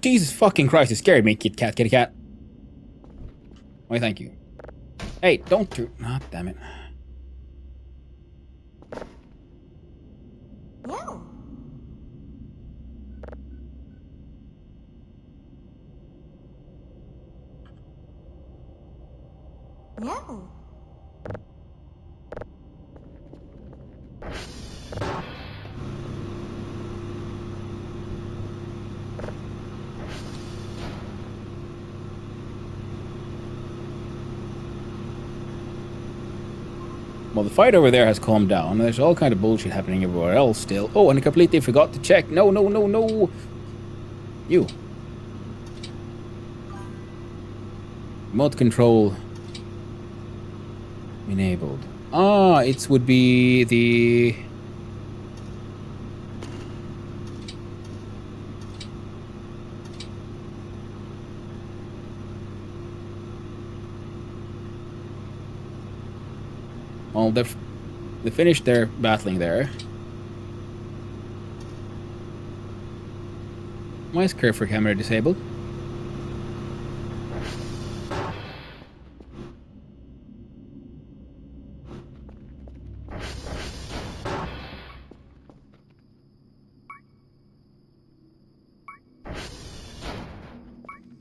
Jesus fucking Christ, it scared me, kitty cat. Why, thank you. Hey, don't do... Ah, damn it. Whoa. Whoa. Well, the fight over there has calmed down. There's all kind of bullshit happening everywhere else still. Oh, and I completely forgot to check. No, no, no, no. You. Remote control enabled. Ah, it would be the... Well, they finished their battling there. Why is curve for camera disabled?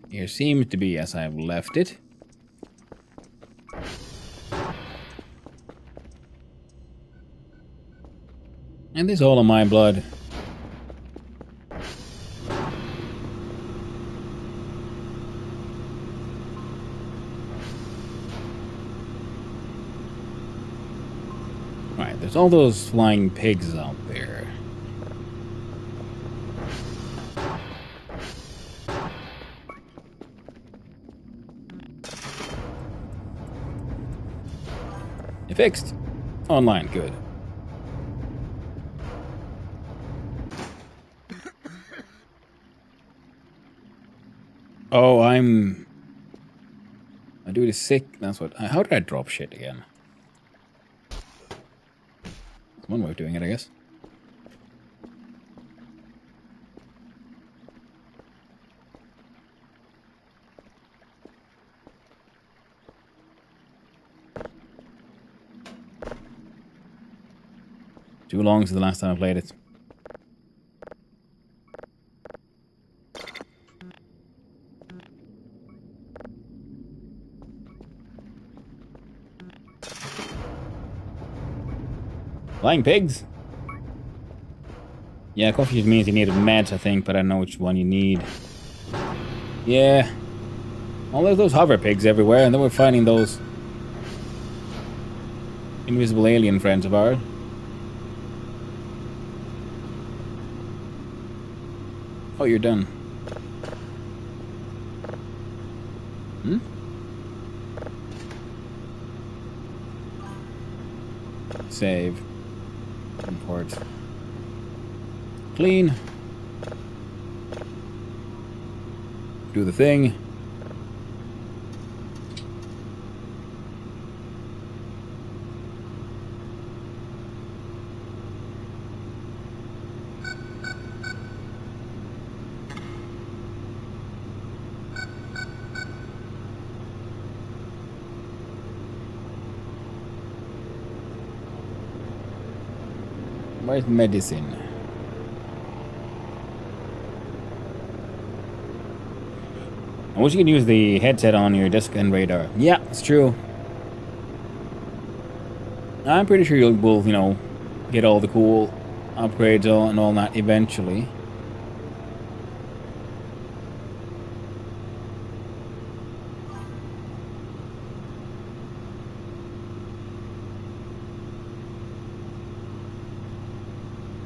Here seems to be as I've left it. And this all of my blood. Right, there's all those flying pigs out there. You fixed. Online, good. Oh, I do this sick. That's what. How did I drop shit again? That's one way of doing it, I guess. Too long since the last time I played it. Flying pigs? Yeah, coffee just means you need meds, I think, but I don't know which one you need. Yeah. Well, there's those hover pigs everywhere, and then we're finding those invisible alien friends of ours. Oh, you're done. Hmm? Save. Import. Clean. Do the thing. Where's medicine? I wish you could use the headset on your disc and radar. Yeah, it's true. I'm pretty sure you will, you know, get all the cool upgrades and all that eventually.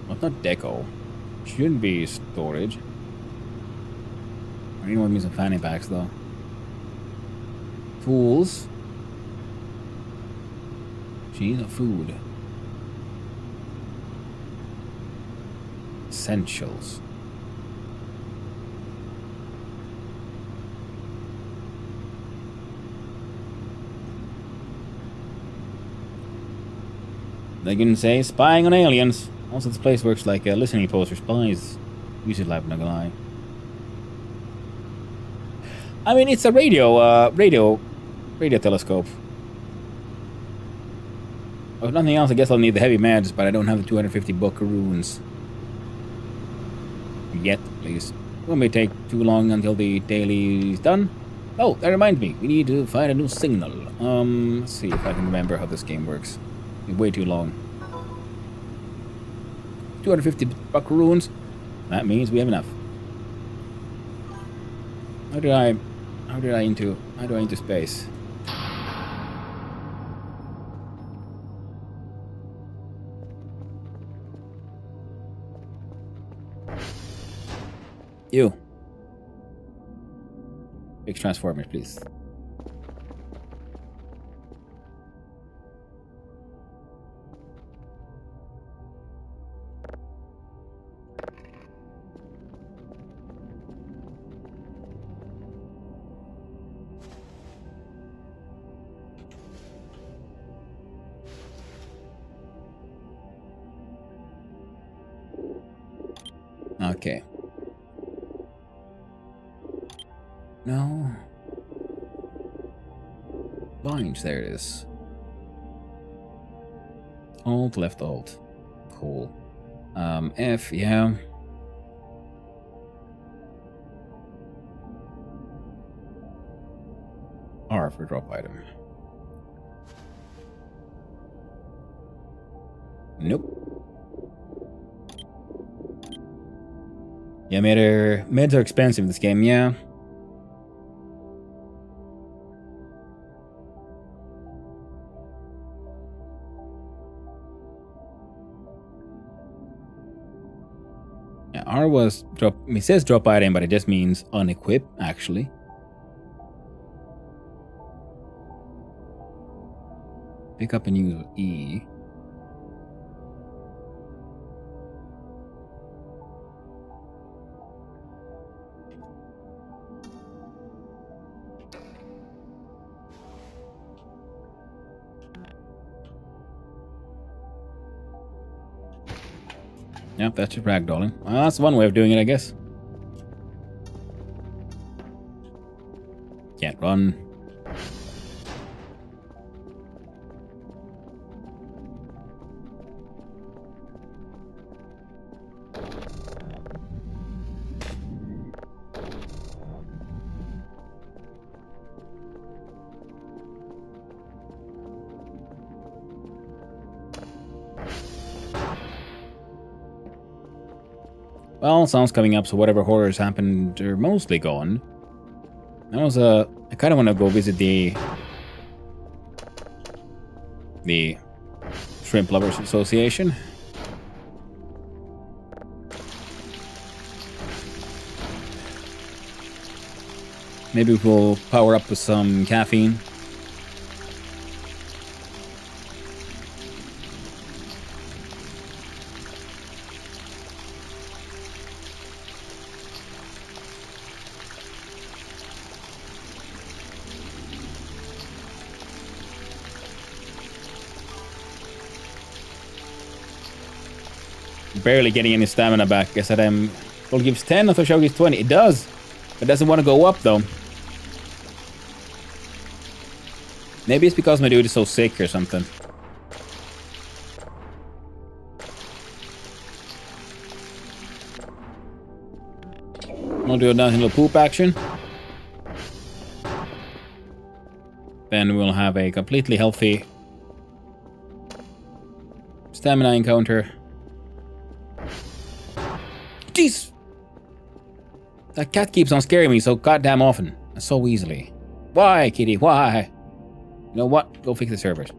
Well, it's not deco. Shouldn't be storage. I really want me some fanny packs though. Tools. She's a food. Essentials. They can say spying on aliens. Also, this place works like a listening post for spies. Use it live, not gonna lie. I mean, it's a radio telescope. If nothing else, I guess I'll need the heavy meds, but I don't have the 250 buckaroons. Yet, at least. It won't take too long until the daily is done. Oh, that reminds me. We need to find a new signal. Let's see if I can remember how this game works. It's way too long. 250 buckaroons. That means we have enough. How do I into space? You. Fix transformers, please. Okay. No. Binds, there it is. Alt, left alt. Cool. F, yeah. R for drop item. Nope. Yeah, meds are expensive in this game, yeah. Yeah, R was drop. It says drop item, but it just means unequip, actually. Pick up and use E. Yep, that's just ragdolling. Well, that's one way of doing it, I guess. Can't run. Well, sun's coming up, so whatever horrors happened are mostly gone. I kind of want to go visit the Shrimp Lovers Association. Maybe we'll power up with some caffeine. Barely getting any stamina back. Guess that well, it gives 10, I thought show gives 20. It does. It doesn't want to go up though. Maybe it's because my dude is so sick or something. We'll do a nice little poop action. Then we'll have a completely healthy stamina encounter. Jeez! That cat keeps on scaring me so goddamn often. And so easily. Why, kitty? Why? You know what? Go fix the servers.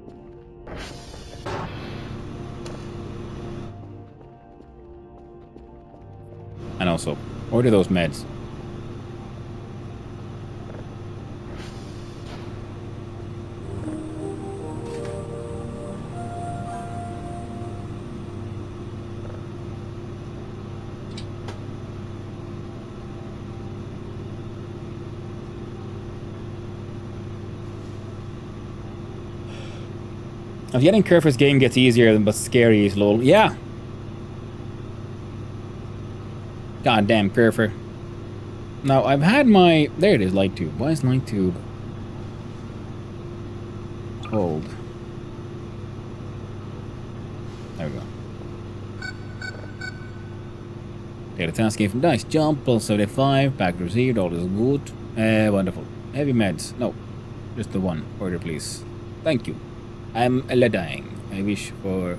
And also, order those meds. I'm getting Kerfer's game gets easier, but scary is lol. Yeah. Goddamn Kerfer. Now I've had my there it is, light tube. Why is light tube cold? There we go. Data task game from Dice. Jump, plus 75, pack received, all is good. Wonderful. Heavy meds. No. Just the one. Order please. Thank you. I'm dying. I wish for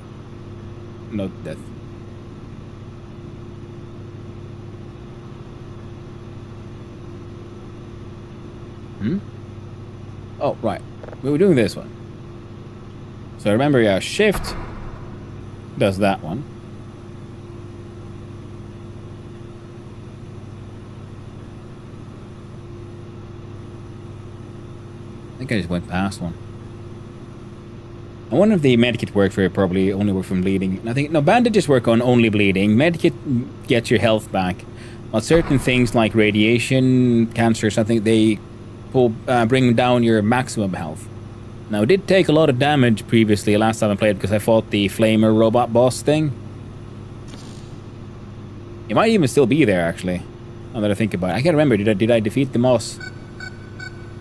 not death. Oh, right. We were doing this one. So remember, yeah, shift does that one. I think I just went past one. I wonder if the medkit worked for it. Probably only work from bleeding. I think no, bandages work on only bleeding. Medkit gets your health back. On certain things like radiation, cancer, something, they bring down your maximum health. Now, it did take a lot of damage previously, last time I played, because I fought the flamer robot boss thing. It might even still be there, actually. Now that I think about it, I can't remember. Did I defeat the mouse?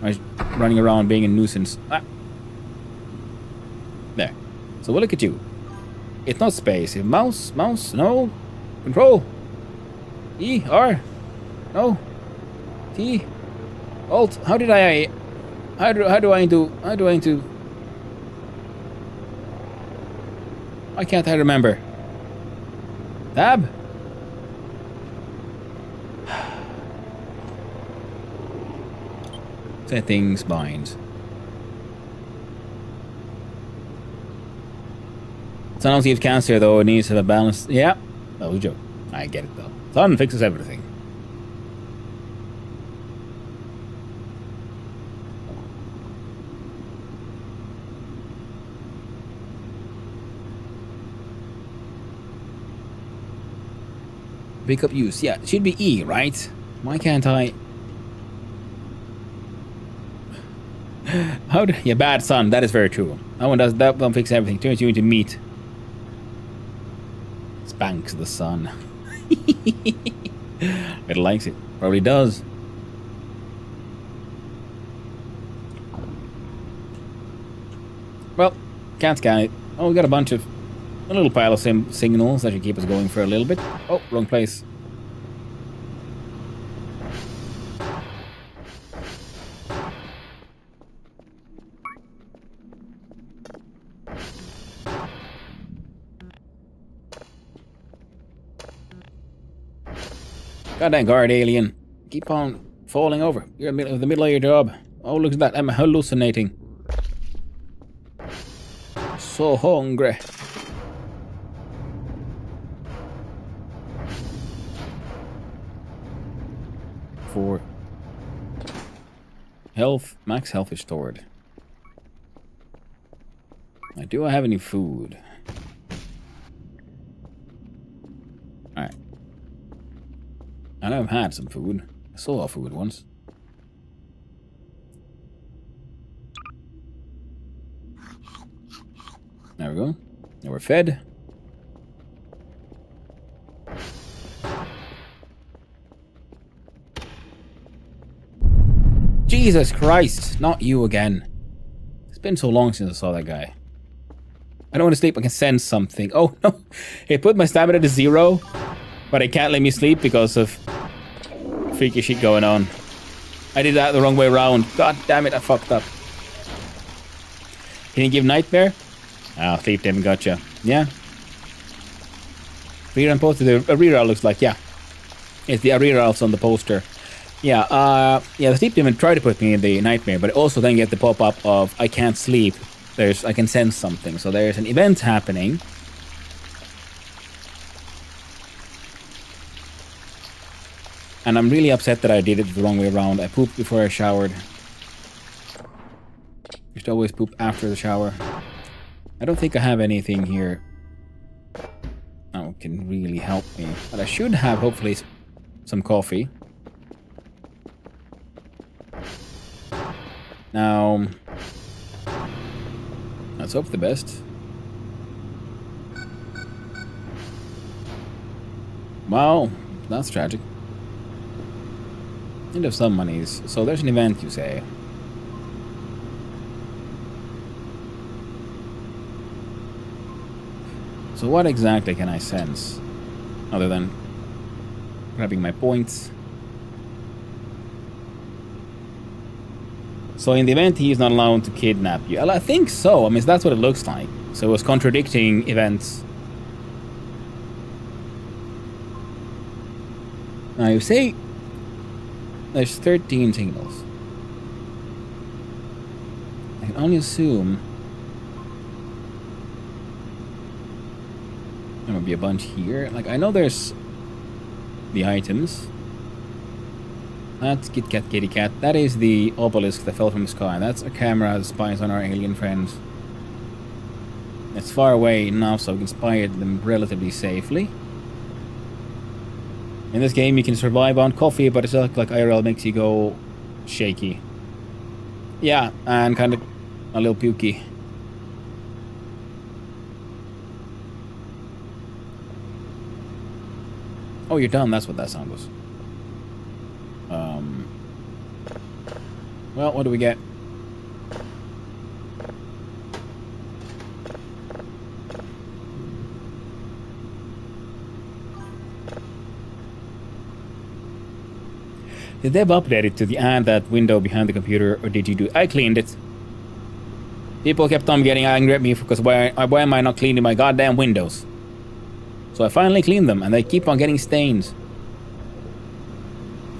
I was running around being a nuisance. Ah. There. So we'll look at you. It's not space. It's mouse, no. Control. E, R. No. T. Alt. How do I do? Why can't I remember? Tab. Settings, binds. Sun gives cancer though, it needs to have a balance. Yeah. No joke. I get it though. Sun fixes everything. Pick up use. Yeah, it should be E, right? Why can't I? How do... Yeah, bad sun. That is very true. That one does... That one fixes everything. Turns you into meat. Spanks the sun. It likes it. Probably does. Well, can't scan it. Oh, we got a little pile of signals that should keep us going for a little bit. Oh, wrong place. Goddamn guard alien. Keep on falling over. You're in the middle of your job. Oh, look at that. I'm hallucinating. So hungry. For health, max health is stored. Now, do I have any food? Alright. I know I've had some food. I saw food once. There we go. Now we're fed. Jesus Christ, not you again. It's been so long since I saw that guy. I don't want to sleep, I can sense something. Oh no, it put my stamina to 0, but it can't let me sleep because of freaky shit going on. I did that the wrong way around. God damn it, I fucked up. Can you give nightmare? Oh, sleep demon, gotcha. Yeah. Rerun poster, the reroll looks like, yeah. It's the rerolls on the poster. Yeah, the sleep demon tried to put me in the nightmare, but also then get the pop-up of I can't sleep. I can sense something. So there's an event happening. And I'm really upset that I did it the wrong way around. I pooped before I showered. You should always poop after the shower. I don't think I have anything here that can really help me. But I should have, hopefully, some coffee. Now, let's hope the best. Wow, that's tragic. End of some monies. So there's an event, you say. So what exactly can I sense? Other than grabbing my points. So in the event, he is not allowed to kidnap you. I think so. I mean, that's what it looks like. So it was contradicting events. Now you say there's 13 signals. I can only assume there might be a bunch here. Like, I know there's the items. That's Kit Kat Kitty Cat. That is the obelisk that fell from the sky. That's a camera that spies on our alien friends. It's far away enough so we can spy at them relatively safely. In this game you can survive on coffee, but it's like IRL makes you go shaky. Yeah, and kind of a little pukey. Oh, you're done. That's what that sound was. Well, what do we get? Did Dev update it to the add that window behind the computer, or did you do? I cleaned it. People kept on getting angry at me because why am I not cleaning my goddamn windows? So I finally cleaned them, and they keep on getting stains.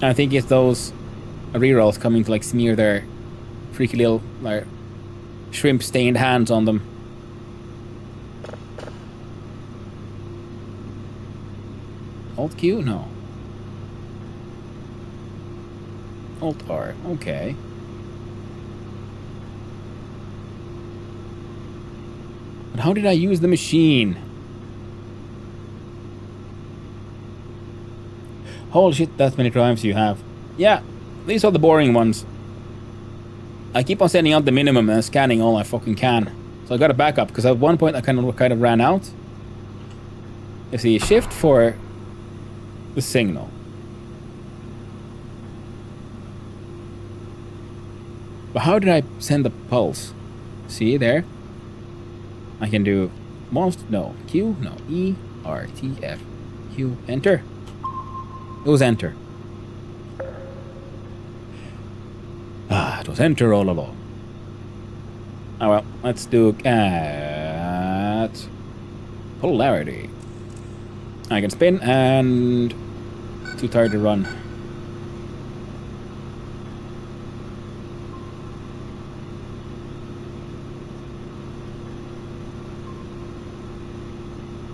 I think it's those rerolls coming to like smear their freaky little like shrimp stained hands on them. Alt Q? No. Alt R. Okay. But how did I use the machine? Holy shit, that's many drives you have. Yeah, these are the boring ones. I keep on sending out the minimum and scanning all I fucking can. So I got a backup, because at one point I kind of ran out. You see, shift for the signal. But how did I send the pulse? See there? I can do most, no, Q, no, E, R, T, F, Q, enter. It was enter. Ah, it was enter all along. Oh well, let's do at polarity. I can spin and Too tired to run.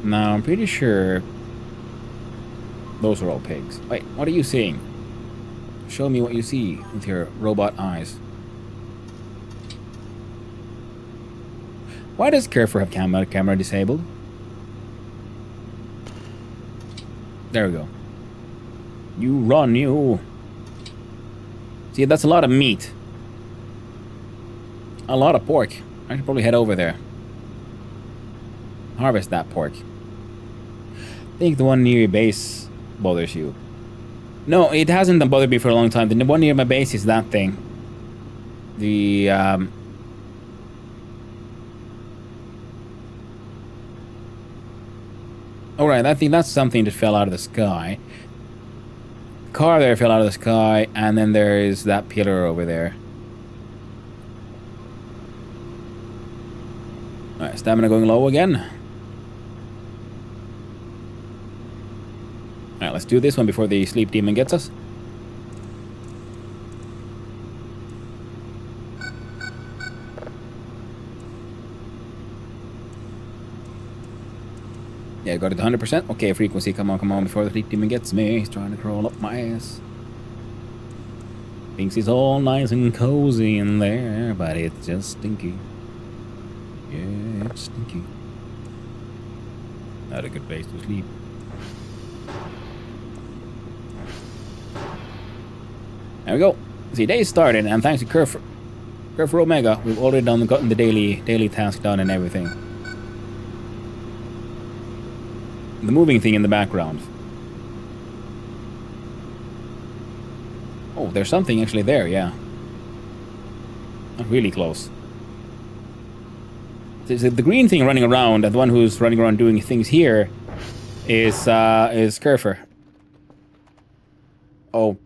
Now, I'm pretty sure those are all pigs. Wait, what are you seeing? Show me what you see with your robot eyes. Why does Kerfer have camera disabled? There we go. You run, you. See, that's a lot of meat. A lot of pork. I should probably head over there. Harvest that pork. I think the one near your base bothers you. No, it hasn't bothered me for a long time. The one near my base is that thing. The, Alright, I think that's something that fell out of the sky. Car there fell out of the sky, and then there is that pillar over there. Alright, stamina going low again. Alright, let's do this one before the sleep demon gets us. Yeah, got it 100%. Okay, frequency, come on, before the sleep demon gets me. He's trying to crawl up my ass. Thinks he's all nice and cozy in there, but it's just stinky. Yeah, it's stinky. Not a good place to sleep. There we go. See, day started, and thanks to Kerfer Omega, we've already gotten the daily task done and everything. The moving thing in the background. Oh, there's something actually there, yeah. Not really close. There's the green thing running around, and the one who's running around doing things here is Kerfer. Oh.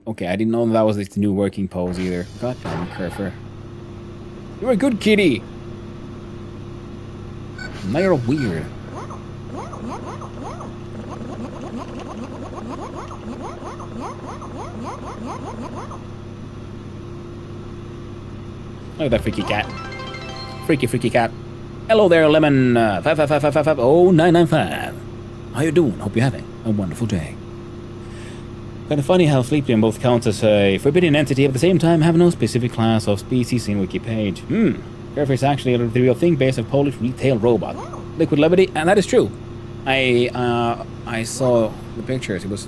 Okay, I didn't know that was its new working pose either. God damn it, Kerfer. You're a good kitty! Now you're weird. Look at that freaky cat. Freaky cat. Hello there, Lemon 555555095. How you doing? Hope you're having a wonderful day. Kind of funny how Sleep Demon both counts as a forbidden entity at the same time have no specific class or species in wiki page. Kerfer is actually the real thing based on Polish retail robot. Liquid levity, and that is true. I saw the pictures. It was.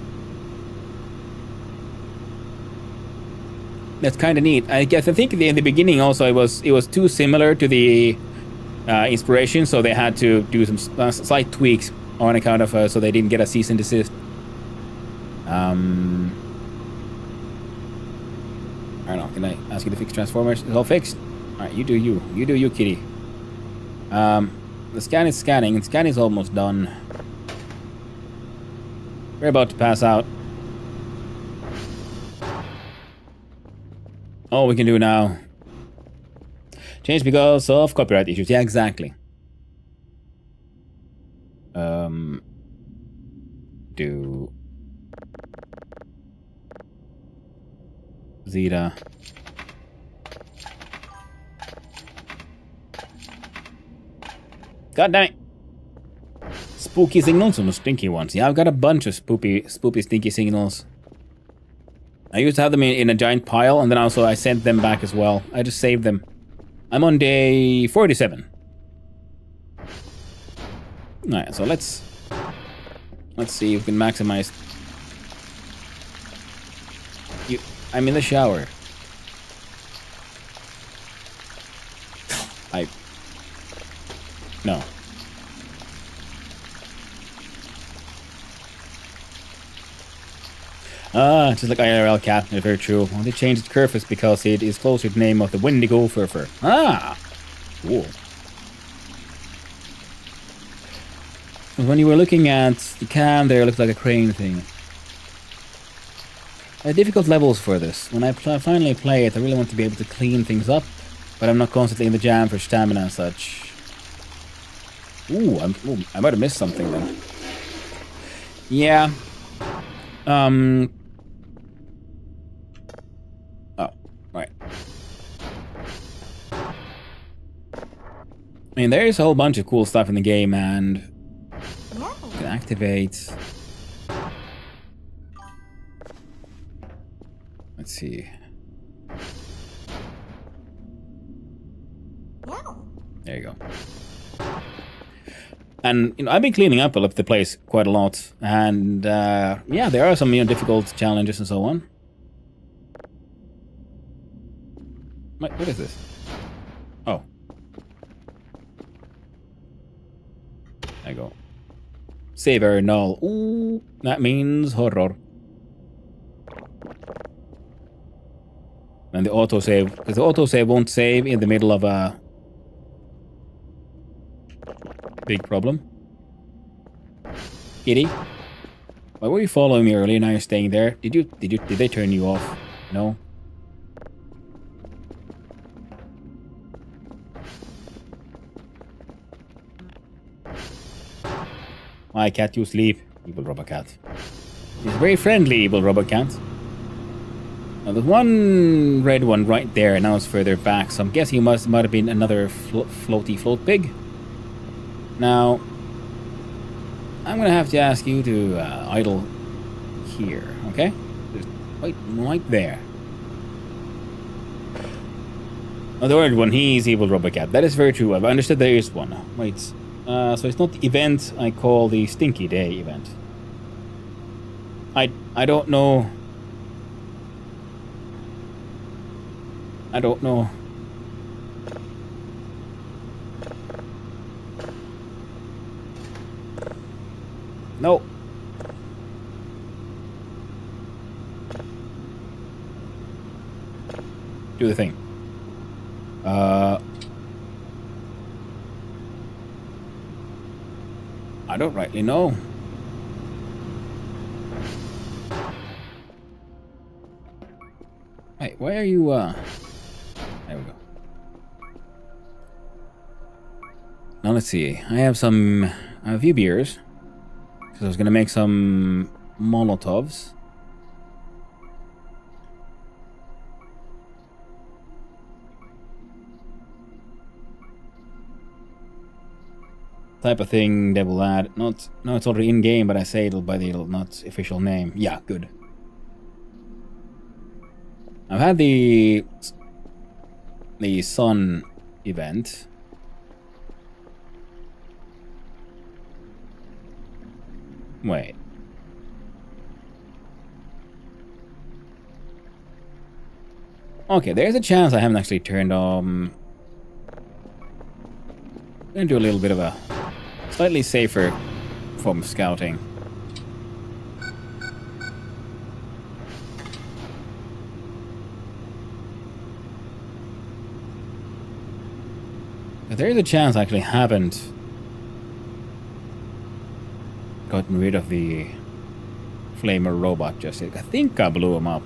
That's kind of neat. I guess I think in the beginning also it was too similar to the inspiration, so they had to do some slight tweaks on account of so they didn't get a cease and desist. I don't know. Can I ask you to fix Transformers? It's all fixed. All right, you do you. You do you, kitty. The scan is scanning, and scan is almost done. We're about to pass out. All we can do now. Change because of copyright issues. Yeah, exactly. Do Zeta. God damn it. Spooky signals and the stinky ones. Yeah, I've got a bunch of spoopy, stinky signals. I used to have them in a giant pile, and then also I sent them back as well. I just saved them. I'm on day 47. Alright, so let's see if we can maximize. I'm in the shower. No. Just like IRL cat, it's very true. Well, they changed Kerfus because it is closer to the name of the Wendigo Furfur. Ah! Cool. When you were looking at the cam there, it looked like a crane thing. Difficult levels for this. When I finally play it, I really want to be able to clean things up, but I'm not constantly in the jam for stamina and such. Ooh, I might have missed something then. Yeah. Oh, right. I mean, there's a whole bunch of cool stuff in the game, and you can activate. Let's see. There you go. And I've been cleaning up the place quite a lot, and yeah, there are some difficult challenges and so on. What is this? Oh, there you go. Save error null. Ooh, that means horror. And the autosave, because the autosave won't save in the middle of a big problem. Kitty, why were you following me earlier? Now you're staying there. Did they turn you off? No. My cat, you sleep. Evil robot cat. He's very friendly, evil robot cat. Now there's one red one right there, and now it's further back. So I'm guessing might have been another floaty float pig. Now, I'm gonna have to ask you to idle here, okay? Just right there. Oh, the word one, he's evil robot cat. That is very true. I've understood there is one. Wait, so it's not the event I call the Stinky Day event. I don't know. I don't know. No. Do the thing. I don't rightly know. Hey, why are you, there we go. Now let's see. I have a few beers. So I was gonna make some Molotovs. Type of thing they will add. No, it's already in game, but I say it'll by the not official name. Yeah, good. I've had the sun event. Wait. Okay, there's a chance I haven't actually turned on. I'm gonna do a little bit of a slightly safer form of scouting. But there is a chance I actually haven't gotten rid of the flamer robot just yet. I think I blew him up.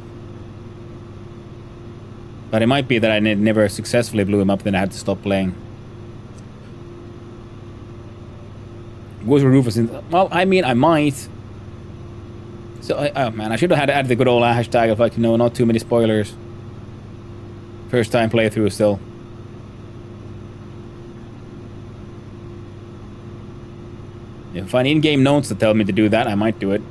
But it might be that I never successfully blew him up, then I had to stop playing. Goes Rufus in. Well, I mean, I might. So, oh man, I should have had added the good old hashtag of, like, you know, not too many spoilers. First time playthrough still. If I find in-game notes that tell me to do that, I might do it.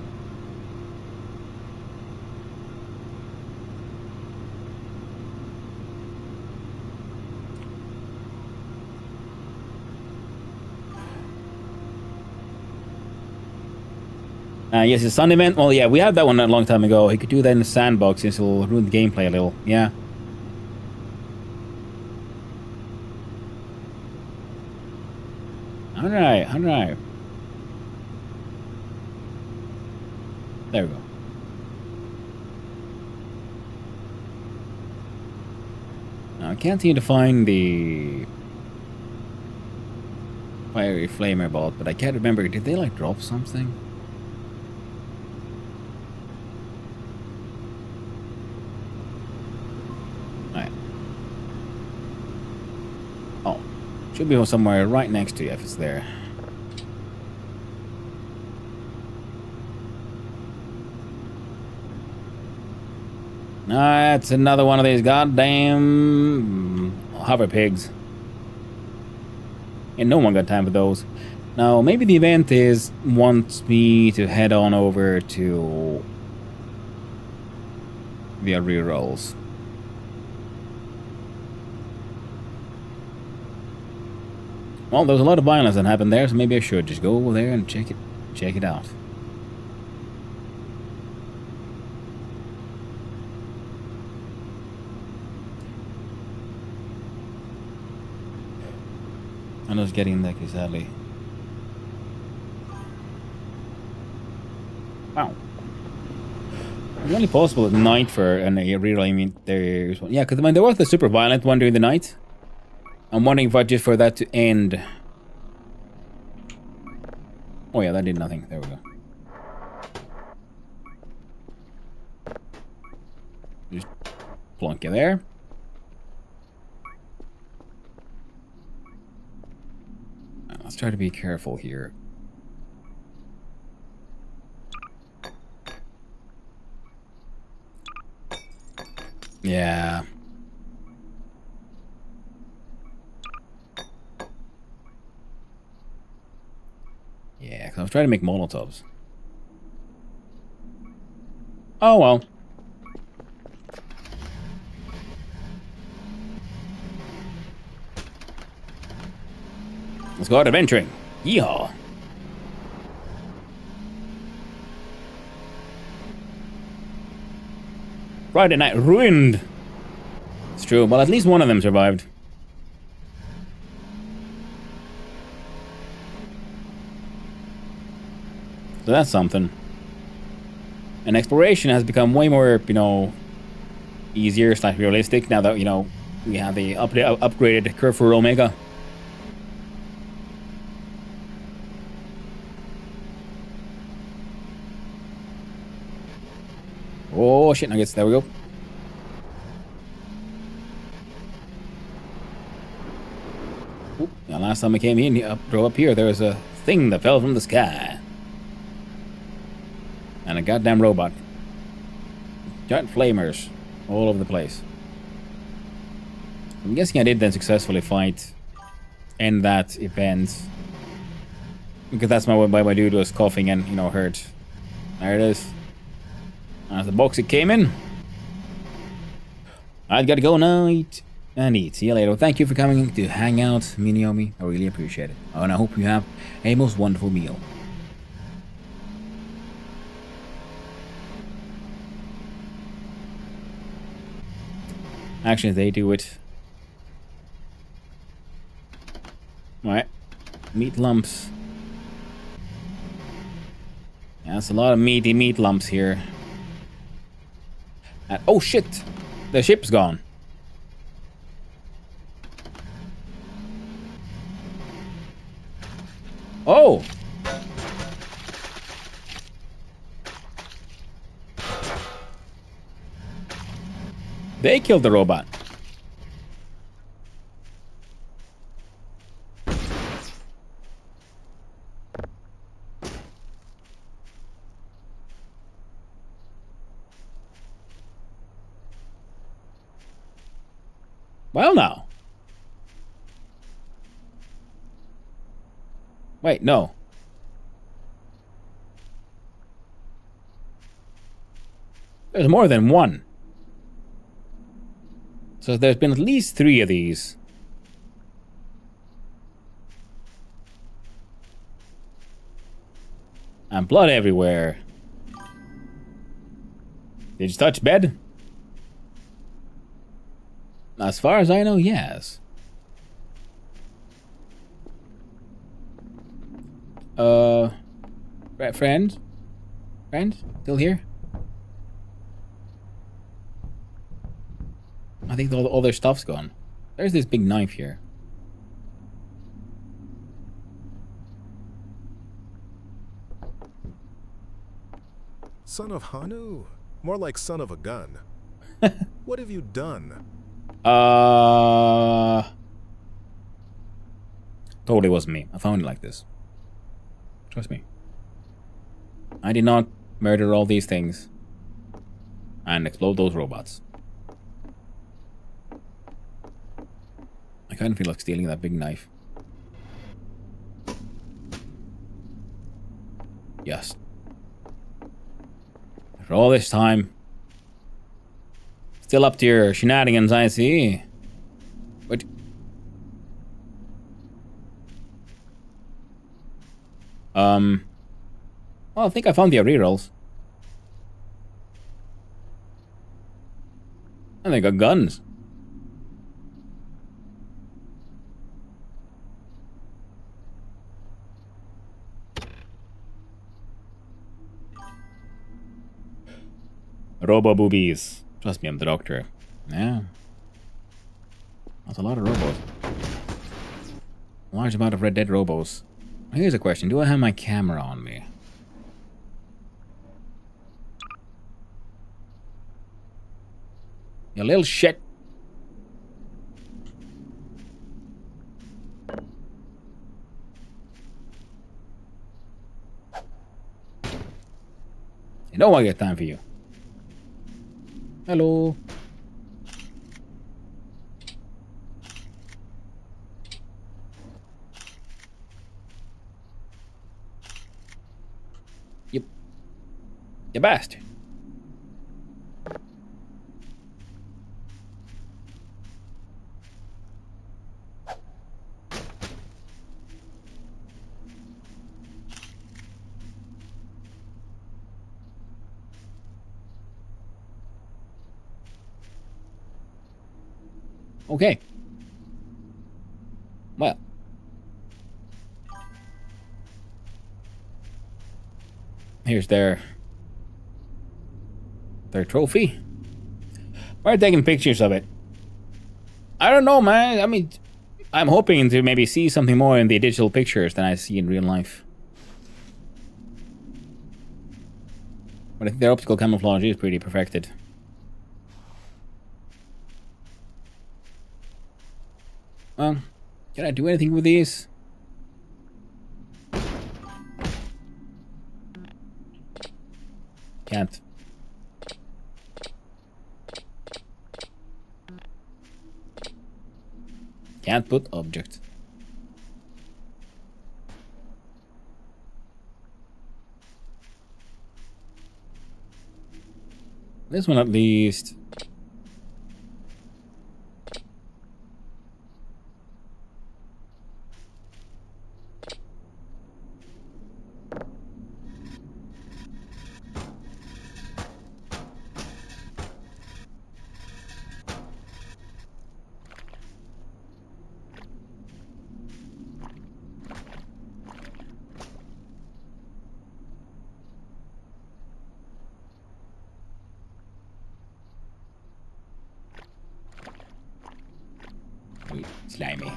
Yes, the sun event. Well, yeah, we had that one a long time ago. He could do that in the sandbox since it'll ruin the gameplay a little. Yeah. Alright, alright. There we go. Now, I can't seem to find the fiery flamer bolt, but I can't remember. Did they, like, drop something? Should be somewhere right next to you if it's there. That's another one of these goddamn hover pigs. And no one got time for those. Now, maybe the event wants me to head on over to the rerolls. Well, there's a lot of violence that happened there, so maybe I should just go over there and check it out. I'm just getting that, sadly. Wow. It's only possible at night for a reroll. I mean, there's one. Yeah, because I mean, there was the super violent one during the night. I'm wondering if I just for that to end. Oh yeah, that did nothing. There we go. Just plunk you there. Let's try to be careful here. Yeah. Yeah, because I was trying to make Molotovs. Oh well. Let's go out adventuring. Yeehaw. Friday night ruined. It's true. Well, at least one of them survived. So that's something. And exploration has become way more, you know, easier / realistic now that, you know, we have the upgraded curve for Omega. Oh shit, nuggets, there we go. Oop, now last time I came in, drove up here, there was a thing that fell from the sky. And a goddamn robot. Giant flamers all over the place. I'm guessing I did then successfully end that event. Because that's why my dude was coughing and, you know, hurt. There it is. That's the box it came in. I've got to go now and eat. See you later. Thank you for coming to hang out, Miniomi. I really appreciate it. Oh, and I hope you have a most wonderful meal. Actually, they do it. Alright. Meat lumps. Yeah, that's a lot of meaty meat lumps here. And, oh shit! The ship's gone. Oh! They killed the robot. Well, now. Wait, no. There's more than one. So there's been at least 3 of these. And blood everywhere. Did you touch bed? As far as I know, yes. Friend? Friend? Still here? I think all their stuff's gone. There's this big knife here. Son of Hanu? More like son of a gun. What have you done? Totally wasn't me. I found it like this. Trust me. I did not murder all these things. and explode those robots. I kind of feel like stealing that big knife. Yes. After all this time, still up to your shenanigans, I see. What? Well, I think I found the rerolls. And they got guns. Robo boobies. Trust me, I'm the doctor. Yeah. That's a lot of robos. Large amount of Red Dead robos. Here's a question. Do I have my camera on me? You little shit. You know I got time for you. Hello. You bastard. Okay. Well. Here's their trophy. We're taking pictures of it. I don't know, man. I mean, I'm hoping to maybe see something more in the digital pictures than I see in real life. But I think their optical camouflage is pretty perfected. Well, can I do anything with these? Can't. Can't put object. This one at least. Slimy.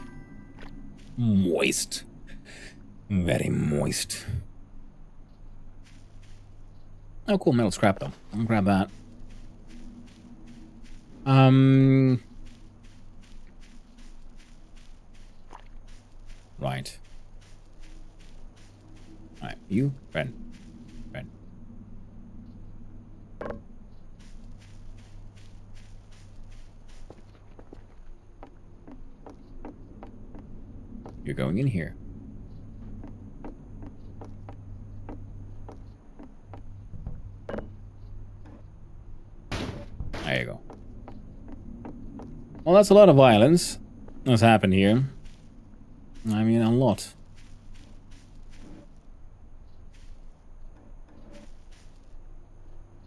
Moist. Very moist. Oh, cool. Metal scrap, though. I'll grab that. Right. Alright, you, Ren. You're going in here. There you go. Well, that's a lot of violence that's happened here. I mean, a lot.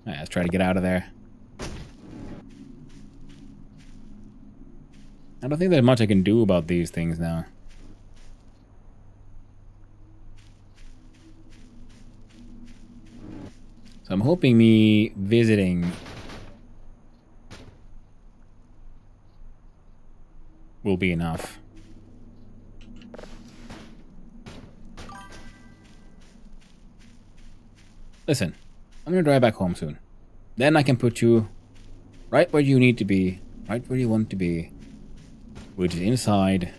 Alright, let's try to get out of there. I don't think there's much I can do about these things now. So I'm hoping me visiting will be enough. Listen, I'm gonna drive back home soon. Then I can put you right where you need to be, right where you want to be, which is inside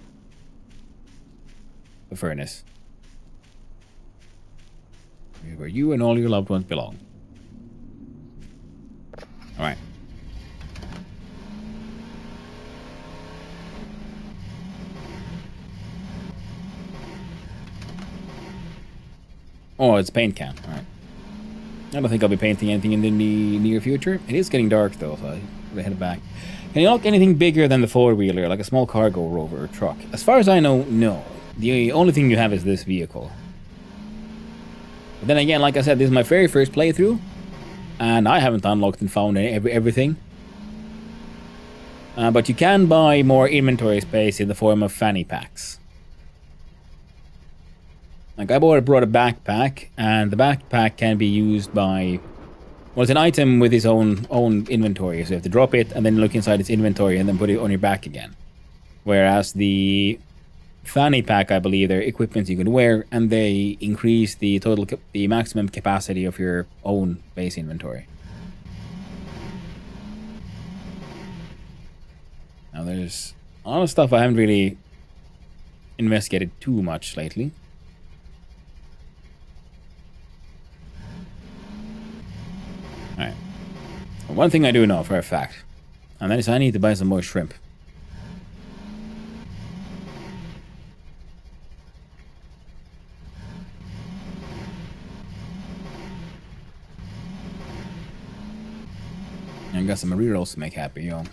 the furnace, where you and all your loved ones belong. All right. Oh, it's paint can. All right. I don't think I'll be painting anything in the near future. It is getting dark though, so I head back. Can you look anything bigger than the four-wheeler, like a small cargo rover or truck? As far as I know, no. The only thing you have is this vehicle. But then again, like I said, this is my very first playthrough, and I haven't unlocked and found everything. But you can buy more inventory space in the form of fanny packs. Like I brought a backpack, and the backpack can be used by... Well, it's an item with its own inventory, so you have to drop it and then look inside its inventory and then put it on your back again. Whereas the fanny pack, I believe, they're equipments you can wear, and they increase the the maximum capacity of your own base inventory. Now, there's a lot of stuff I haven't really investigated too much lately. Alright. Well, one thing I do know for a fact, and that is I need to buy some more shrimp. I got some rerolls to make happy, yo.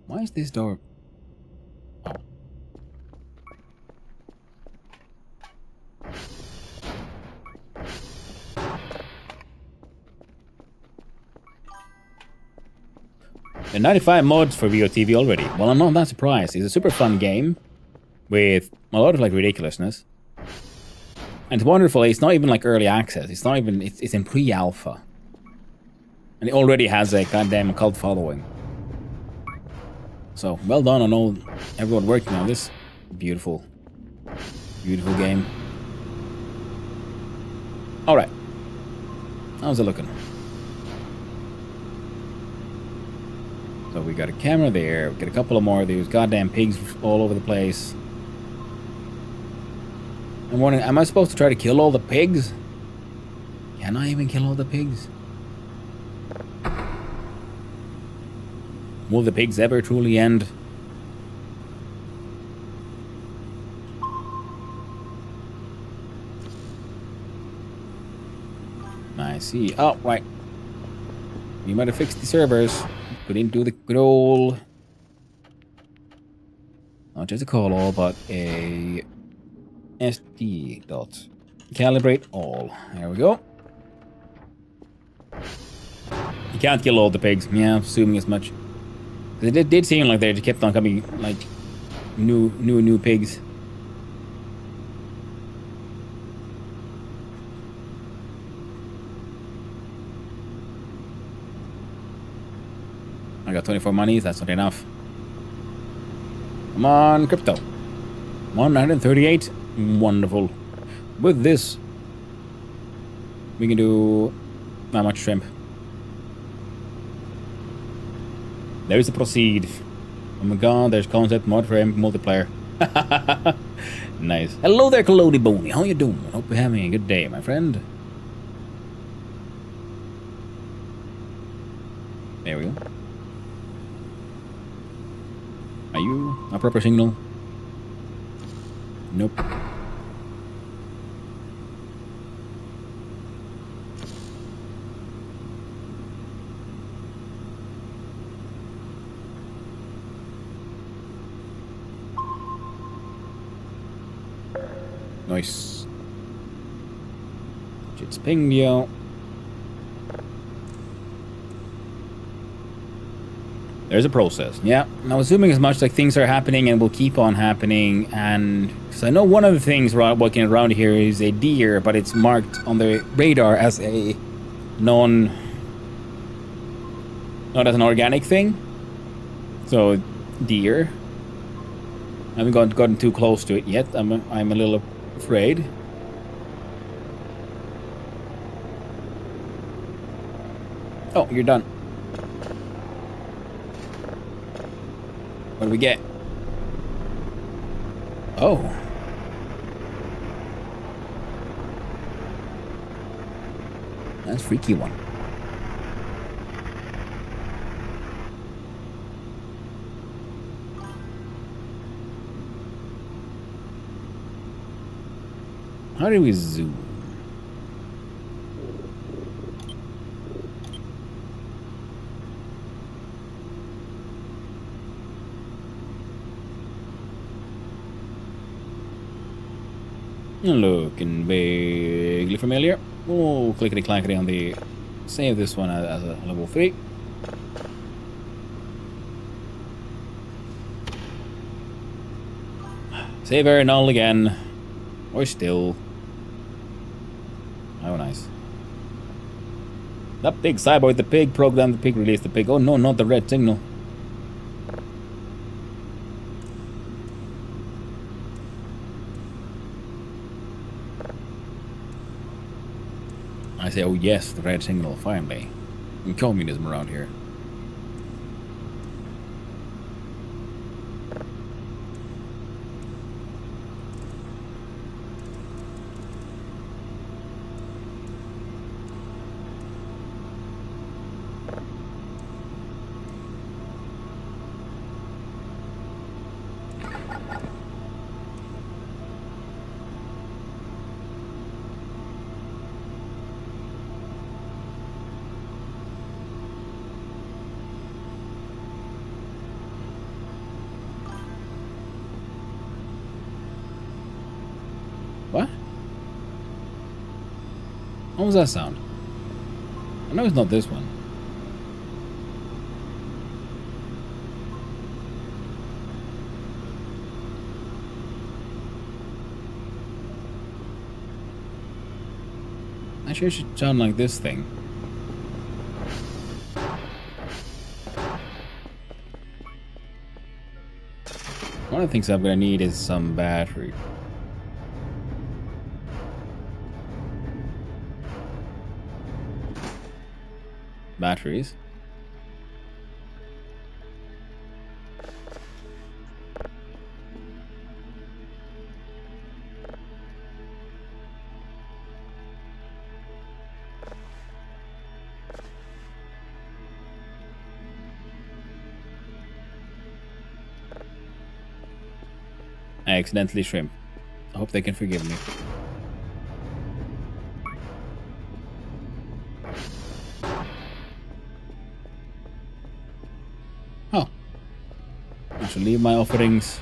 Why is this door... Oh. There are 95 mods for VOTV already. Well, I'm not that surprised. It's a super fun game with a lot of like ridiculousness. And it's wonderful. It's not even like early access. It's not even... It's in pre-alpha. And it already has a goddamn cult following. So, well done on everyone working on this beautiful, beautiful game. Alright. How's it looking? So we got a camera there, we got a couple of more of these goddamn pigs all over the place. I'm wondering, am I supposed to try to kill all the pigs? Can I even kill all the pigs? Will the pigs ever truly end? I see. Oh, right. We might have fixed the servers. We didn't do the good old... Not just a call all, but a... SD dot. Calibrate all. There we go. You can't kill all the pigs. Yeah, assuming as much. It did seem like they kept on coming, like, new pigs. I got 24 monies, that's not enough. Come on, crypto. 138. Wonderful. With this, we can do not much shrimp. There's the proceed. Oh my god, there's concept mod for multiplayer. Nice. Hello there, Colody Boney. How you doing? Hope you're having a good day, my friend. There we go. Are you a proper signal? Nope. Nice. It's pinged you. There's a process. Yeah. Now, assuming as much like things are happening and will keep on happening, and because I know one of the things walking around here is a deer, but it's marked on the radar as a not as an organic thing. So, deer. I haven't gotten too close to it yet. I'm a little afraid. Oh, you're done. What do we get? Oh. That's a freaky one. How do we zoom? Looking vaguely familiar. Oh, clickety clackety on the save this one as a level 3. Save her null again. Or still. Oh, nice. That pig cyborg, the pig programmed the pig, released the pig. Oh no, not the red signal. I say, oh yes, the red signal, finally. And communism around here. What? What was that sound? I know it's not this one. Actually, it should sound like this thing. One of the things I'm gonna need is some battery. Batteries. I accidentally shrimp. I hope they can forgive me. Oh. I shall leave my offerings.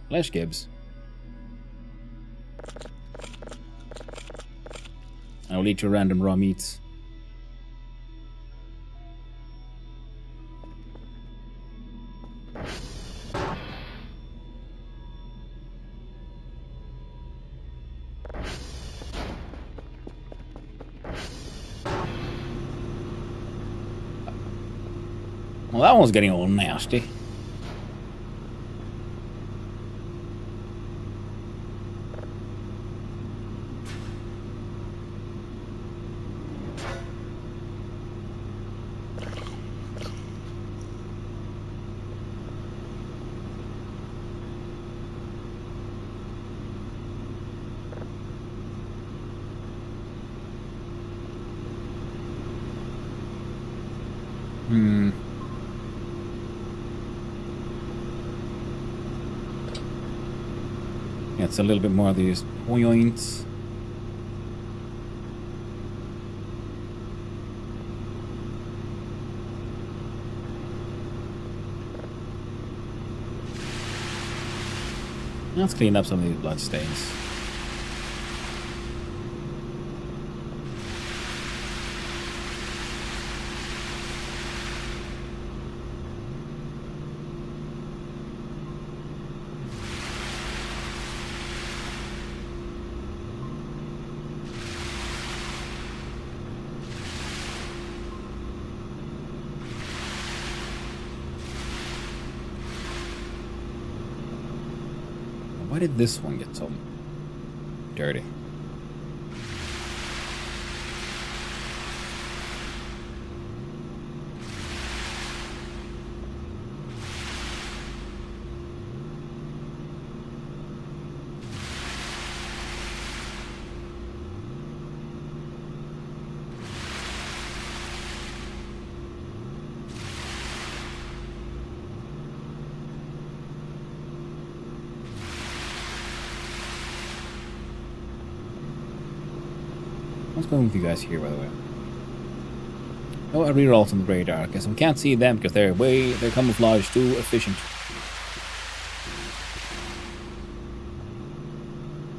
Flesh Gibbs. I'll eat your random raw meats. Well, that one's getting all nasty. It's a little bit more of these points. Let's clean up some of these blood stains. Why did this one get so dirty? What's going with you guys here, by the way? No rerolls on the radar. I guess we can't see them because they're camouflage too efficient.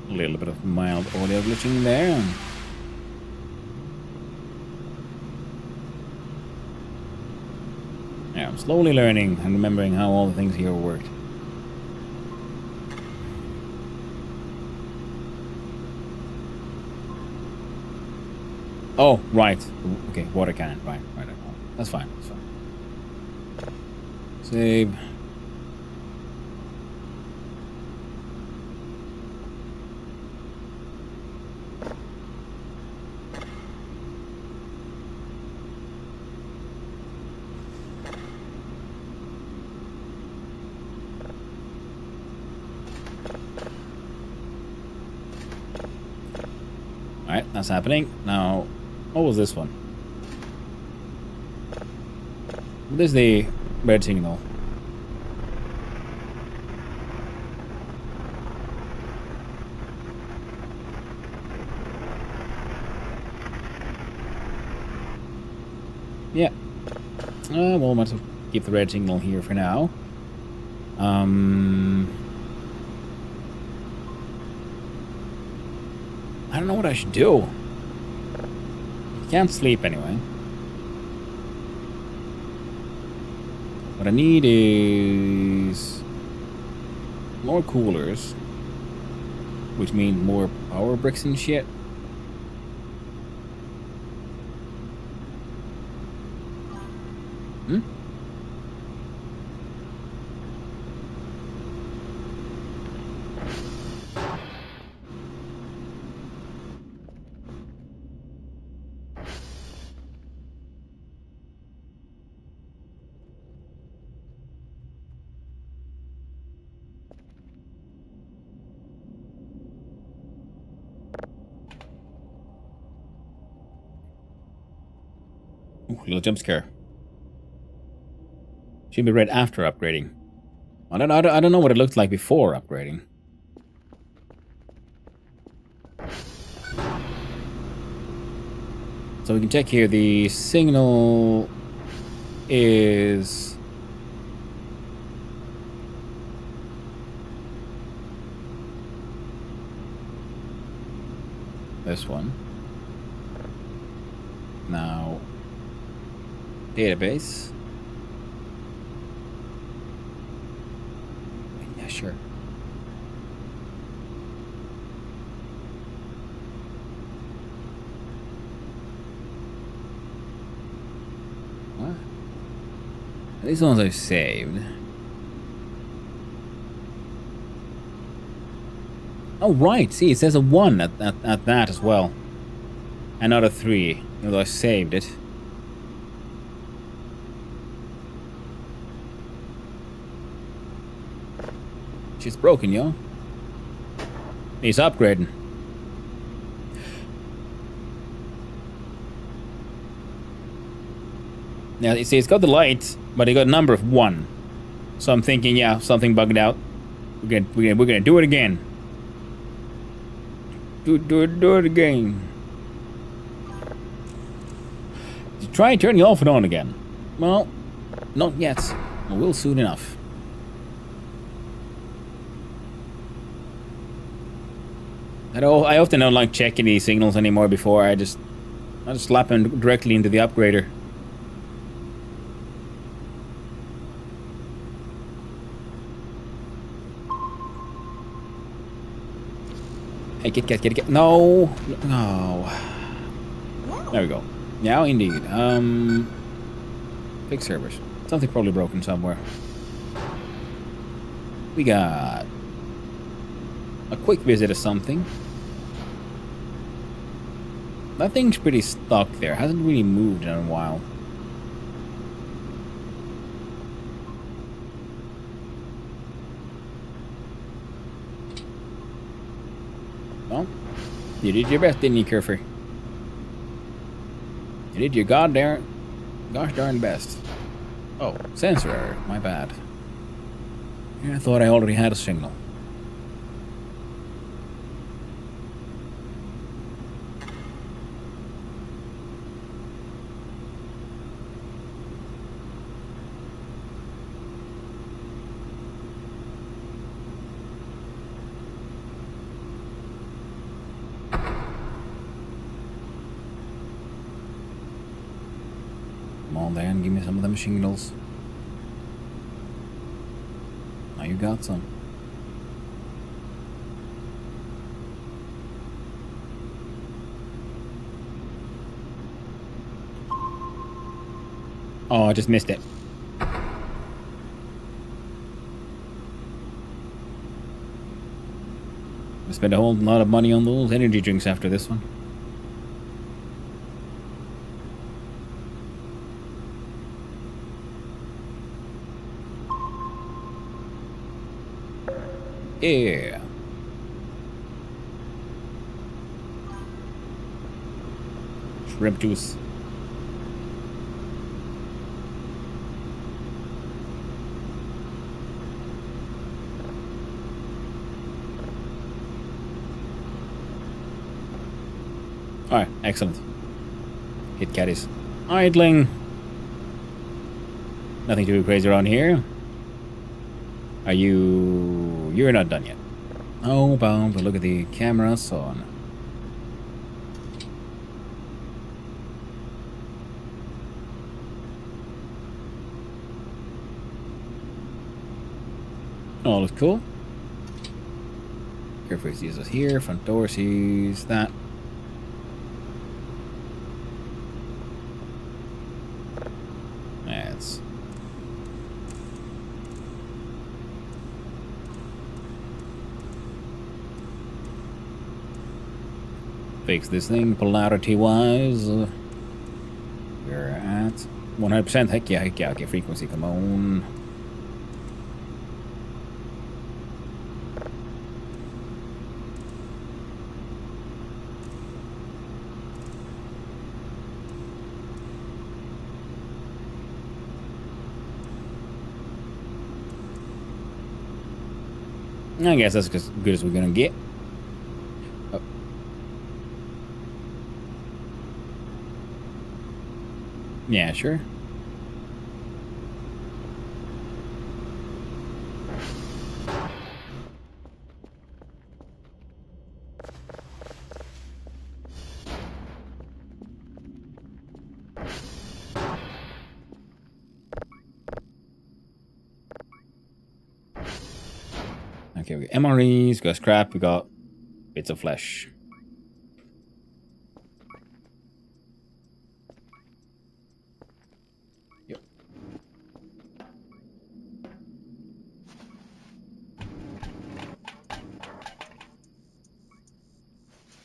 A little bit of mild audio glitching there. Yeah, I'm slowly learning and remembering how all the things here worked. Oh, right. Okay, water cannon. Right. That's fine. Save. Alright, that's happening. Now, what was this one? What is the red signal? Yeah. We'll might as well keep the red signal here for now. I don't know what I should do. Can't sleep anyway. What I need is more coolers, which means more power bricks and shit. Ooh, little jump scare. Should be read after upgrading. I don't know what it looked like before upgrading. So we can check here. The signal is this one. Now, database. Yeah, sure. What? These ones I've saved. Oh, right. See, it says a 1 at that as well. And not a 3, although I saved it. She's broken, yo. He's upgrading. Now, you see, it's got the light, but it got a number of 1. So I'm thinking, yeah, something bugged out. We're gonna do it again. Do it again. Try turning off and on again. Well, not yet. I will soon enough. I often don't like checking these signals anymore before I just slap them directly into the upgrader. Hey, get. No. There we go. Now, indeed. Fix servers. Something probably broken somewhere. We got a quick visit of something. That thing's pretty stuck there. Hasn't really moved in a while. Well, you did your best, didn't you, Kerfer? You did your gosh darn best. Oh, sensor error. My bad. Yeah, I thought I already had a signal. then, give me some of them shingles. Now you got some. Oh, I just missed it. I spent a whole lot of money on those energy drinks after this one. Yeah. Shrimp juice. Alright, excellent. Hit cat is idling. Nothing too crazy around here. Are you... You're not done yet. Oh, bound, but look at the cameras on. Oh, looks cool. Careful, sees us here. Front door sees that. That's... Fix this thing polarity-wise. We're at 100%. Heck yeah, okay, frequency, come on. I guess that's as good as we're gonna get. Oh. Yeah, sure. Okay, we got MREs, we got scrap, we got bits of flesh. Yep.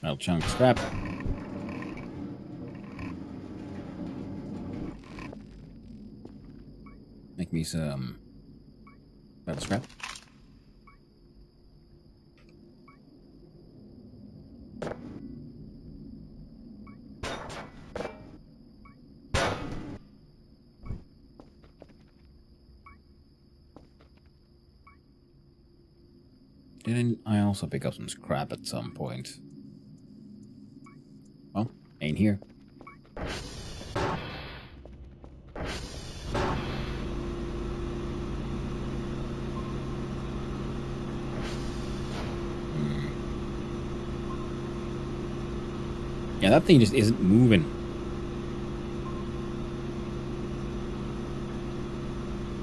Little chunk of scrap. Make me some metal scrap. Didn't I also pick up some scrap at some point? Well, ain't here. Yeah, that thing just isn't moving.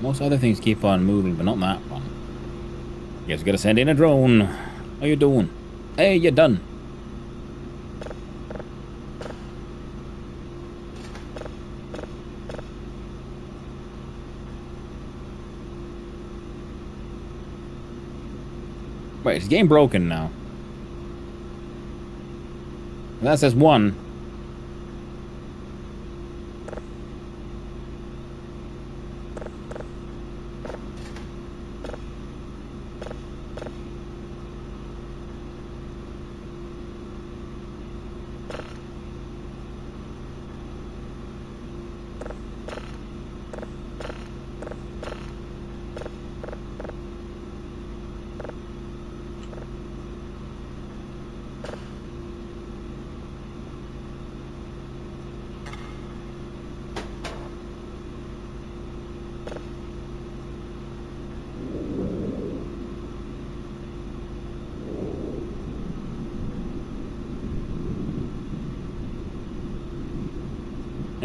Most other things keep on moving, but not that one. Guess we gotta send in a drone. How you doing? Hey, you're done. Wait, is the game broken now? That says 1.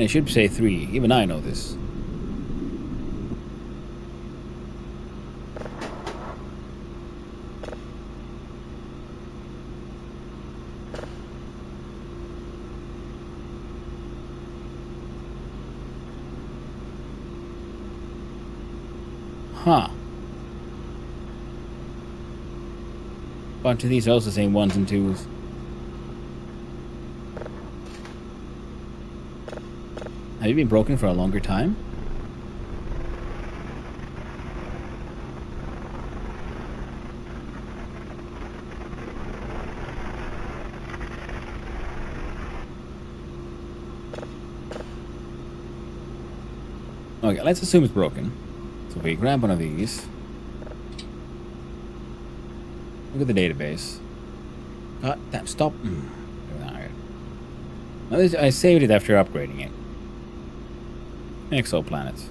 And it should say 3. Even I know this. Huh. Bunch of these are also saying 1s and 2s. Have you been broken for a longer time? Okay, let's assume it's broken. So we grab one of these. Look at the database. God damn, stop. Now this, I saved it after upgrading it. Exoplanets.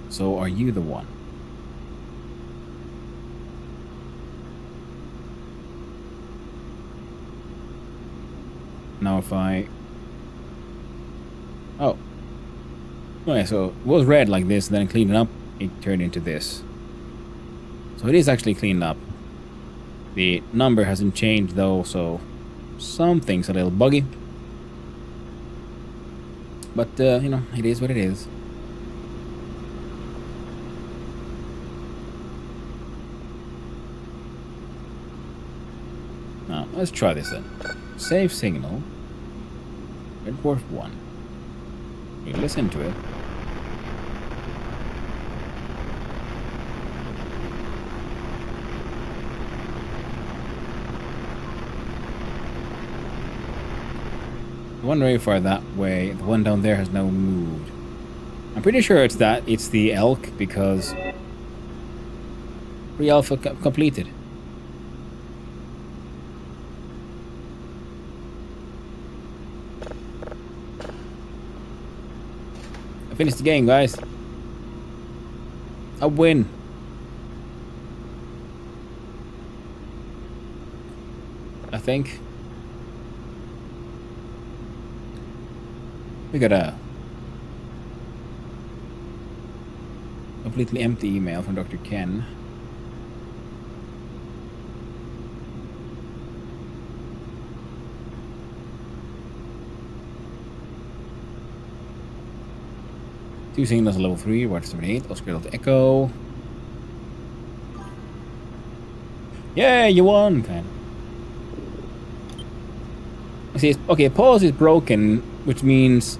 So are you the one? Now if I... Oh. Okay, so it was red like this, then I cleaned it up, it turned into this. So it is actually cleaned up. The number hasn't changed though, so something's a little buggy. But, you know, it is what it is. Now, let's try this then. Save signal. Red Dwarf 1. We listen to it. I wonder if far that way. The one down there has now moved. I'm pretty sure it's that. It's the elk because pre-alpha completed. I finished the game, guys. I win. I think. We got a completely empty email from Dr. Ken. Two signals level 3, Watch 78, Oscar Delta Echo. Yeah, you won! Kind of. See, okay, pause is broken, which means...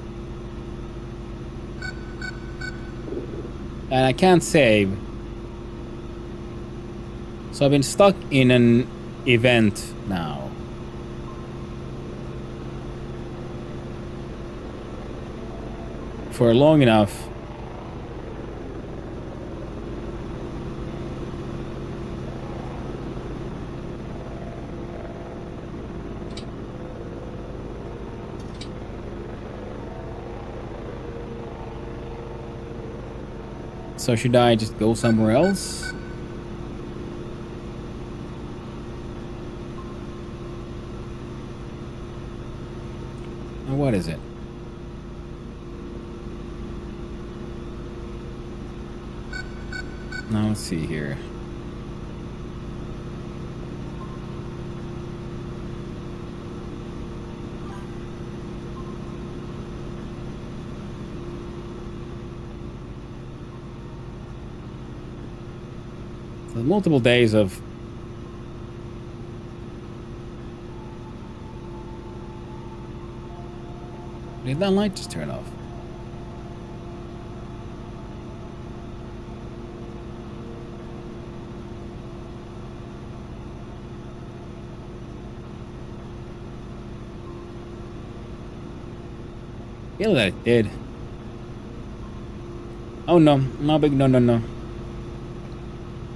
And I can't save. So I've been stuck in an event now. For long enough. So should I just go somewhere else? Or what is it? Now let's see here. So multiple days of did that light just turn off? Feel that it did. Oh no, no big no.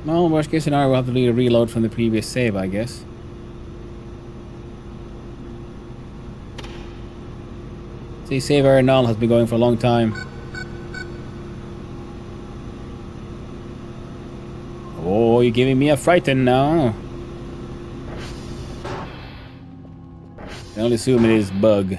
Well, worst case scenario, we'll have to reload from the previous save, I guess. See, save error null has been going for a long time. Oh, you're giving me a frighten now. I can only assume it is bug.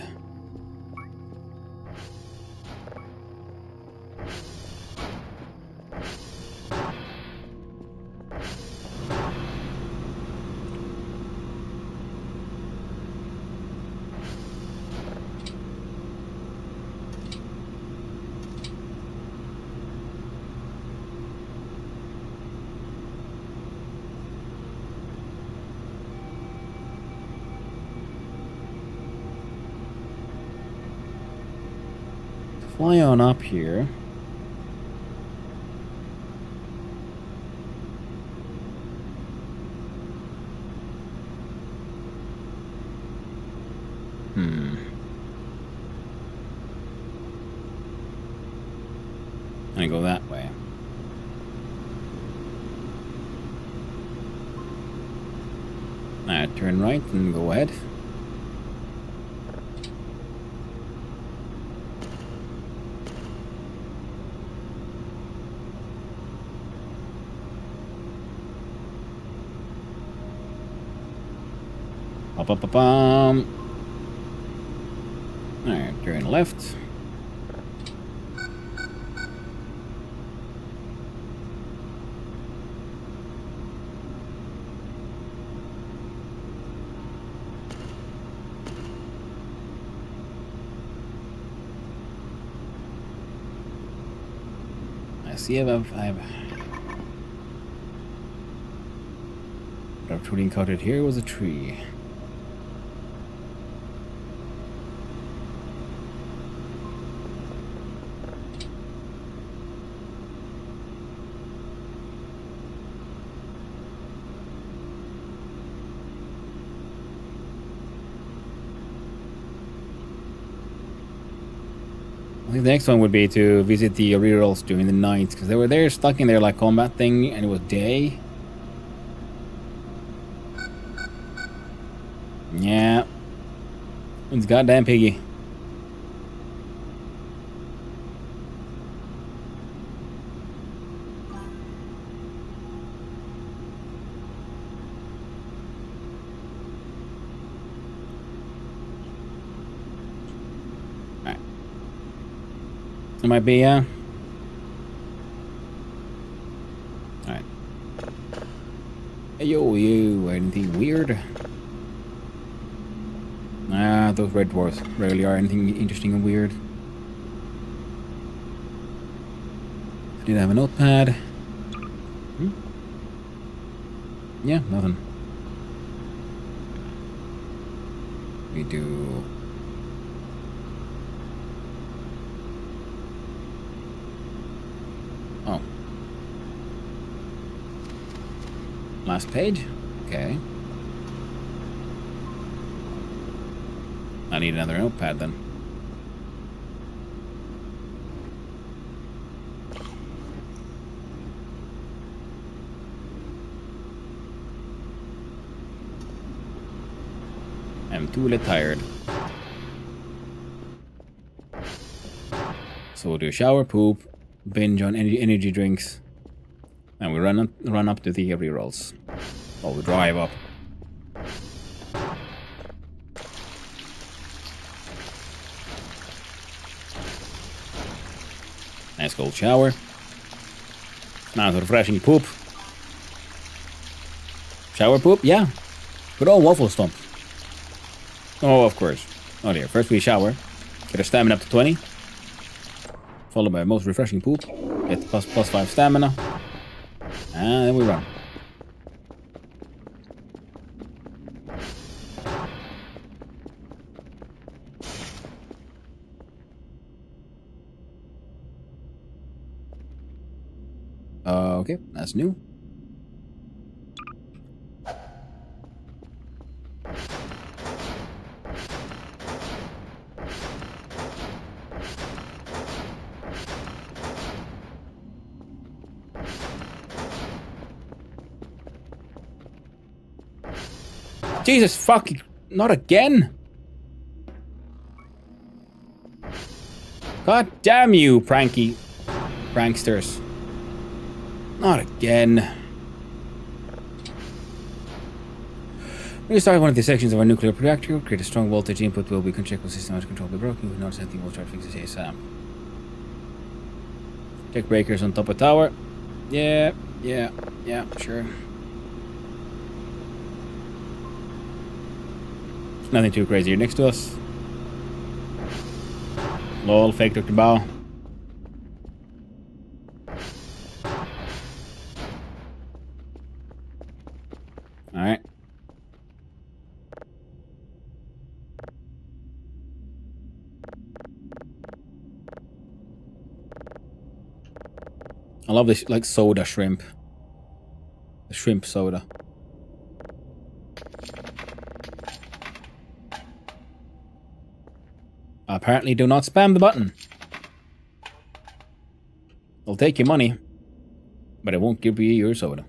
fly on up here. I go that way. Alright, turn right and go ahead. Ba-ba-ba-bum. Alright, turn left. I see if I've what I've truly encountered here was a tree. I think the next one would be to visit the rerolls during the night, because they were there stuck in their like combat thing and it was day. Yeah. It's goddamn piggy. Alright. It might be, Alright. Hey, yo, you. Anything weird? Ah, those red dwarfs rarely are anything interesting and weird. Did I have a notepad? Yeah, nothing. We do... Oh. Last page? Okay. I need another notepad then. I'm too tired. So we'll do shower, poop, binge on energy drinks, and we run up to the rerolls. Or we drive up. Nice cold shower. Nice refreshing poop. Shower poop? Yeah. Good old waffle stomp. Oh, of course. Oh dear. First we shower. Get our stamina up to 20. Followed by most refreshing poop. Get plus 5 stamina. And then we run. Okay, that's new. Jesus fucking... Not again? God damn you, pranksters. Not again. When you start one of the sections of our nuclear reactor, create a strong voltage input will be checked with system out of control be broken. If not, something will try to fix it ASAP. Check breakers on top of tower. Yeah, sure. Nothing too crazy here next to us. Lol, fake Dr. Bao. Alright. I love this, like, soda shrimp. The shrimp soda. Apparently do not spam the button. It'll take your money, but it won't give you your soda.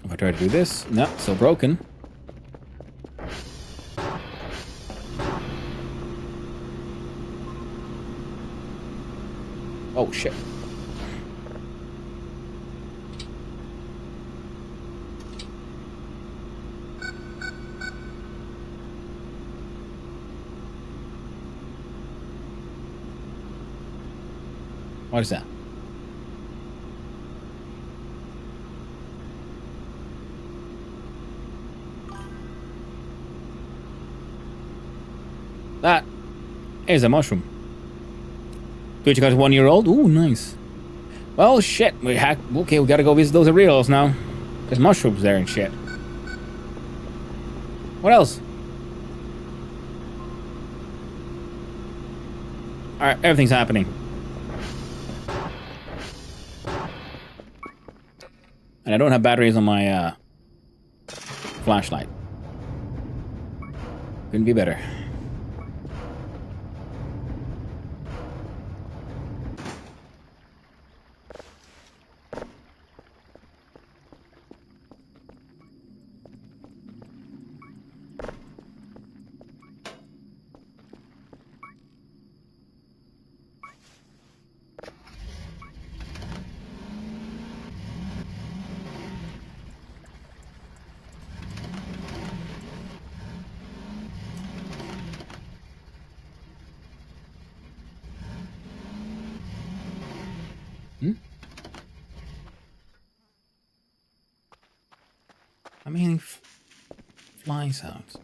If I try to do this, no, still broken. Oh shit. What is that? That is a mushroom. Good, you got a 1-year-old? Ooh, nice. Well, shit. Okay, we gotta go visit those areolas now. There's mushrooms there and shit. What else? Alright, everything's happening. And I don't have batteries on my flashlight. Couldn't be better. I'm hearing flying sounds.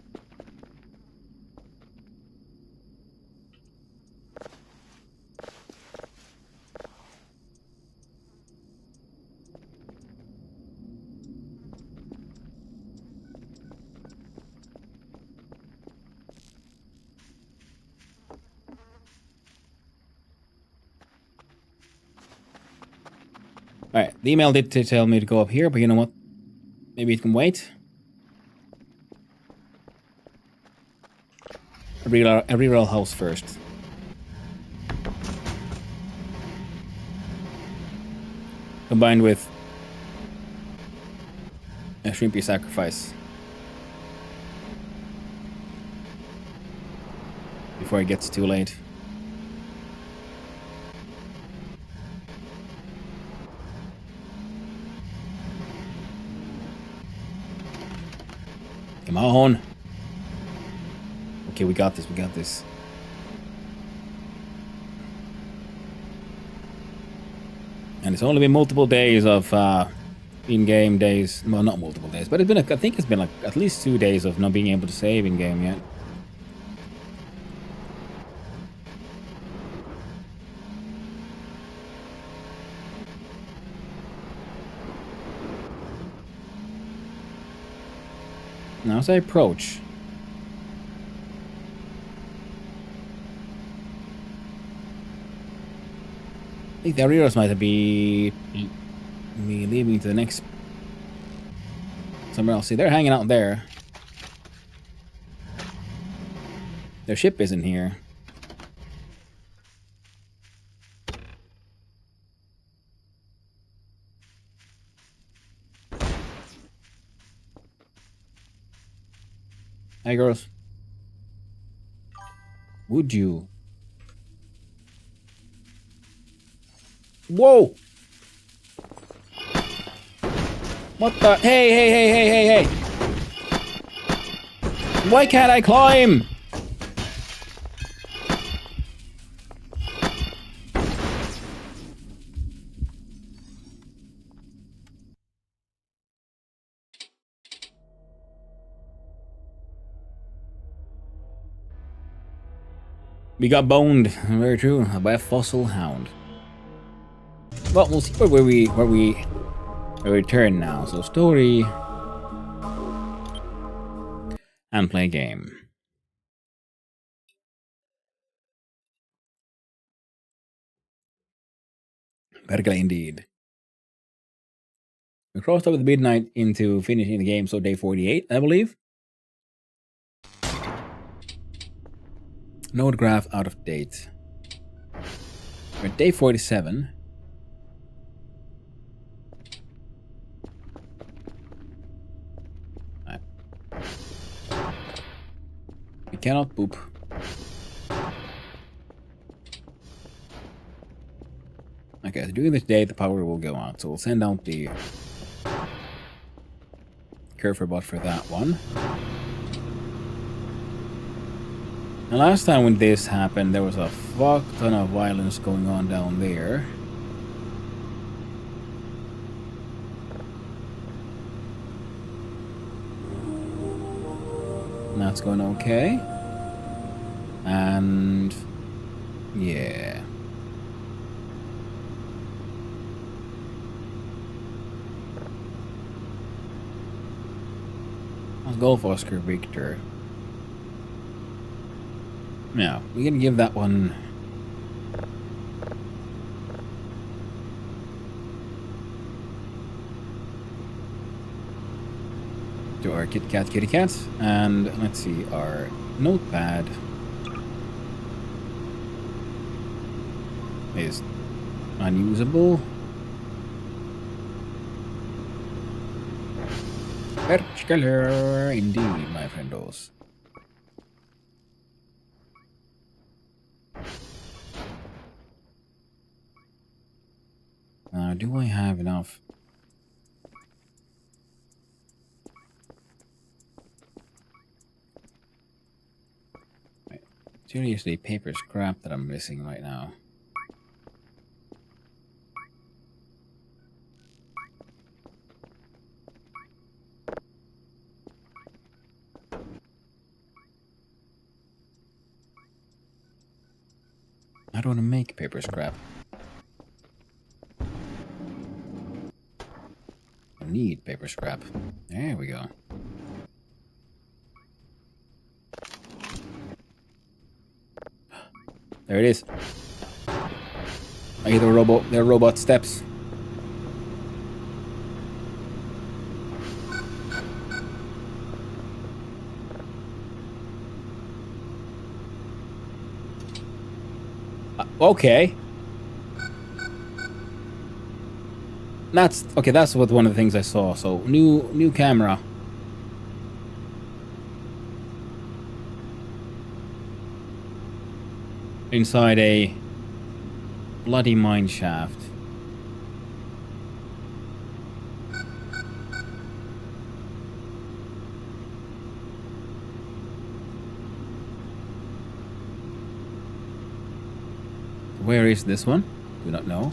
Alright, the email did tell me to go up here, but you know what? Maybe it can wait. A real house first. Combined with a shrimpy sacrifice. Before it gets too late. Come on. Okay, we got this, we got this. And it's only been multiple days of in-game days. Well, not multiple days, but it's been I think it's been like at least 2 days of not being able to save in-game yet. Now as I approach, I think the Arrieros might be leaving to the next somewhere else. See, they're hanging out there. Their ship isn't here. Hey, girls. Would you? Whoa! What the? Hey, hey, hey, hey, hey, hey! Why can't I climb? We got boned, very true, by a fossil hound. Well, we'll see where we a return now. So story and play game. Perkele indeed. We crossed over the midnight into finishing the game, so day 48, I believe. Node graph out of date. We're at day 47. Right. We cannot poop. Okay, so during this day, the power will go out. So we'll send out the Curfer bot for that one. And last time when this happened, there was a fuck ton of violence going on down there. And that's going okay. And yeah. Let's go for Oscar Victor. Now, we're gonna give that one to our kitty cat, and let's see, our notepad is unusable. Particular indeed, my friendos. Do I have enough? Wait, seriously, paper scrap that I'm missing right now. I don't want to make paper scrap. I need paper scrap. There we go. There it is. I hear the robot steps. Okay. That's okay. That's what one of the things I saw. So new camera. Inside a bloody mine shaft. Where is this one? Do not know.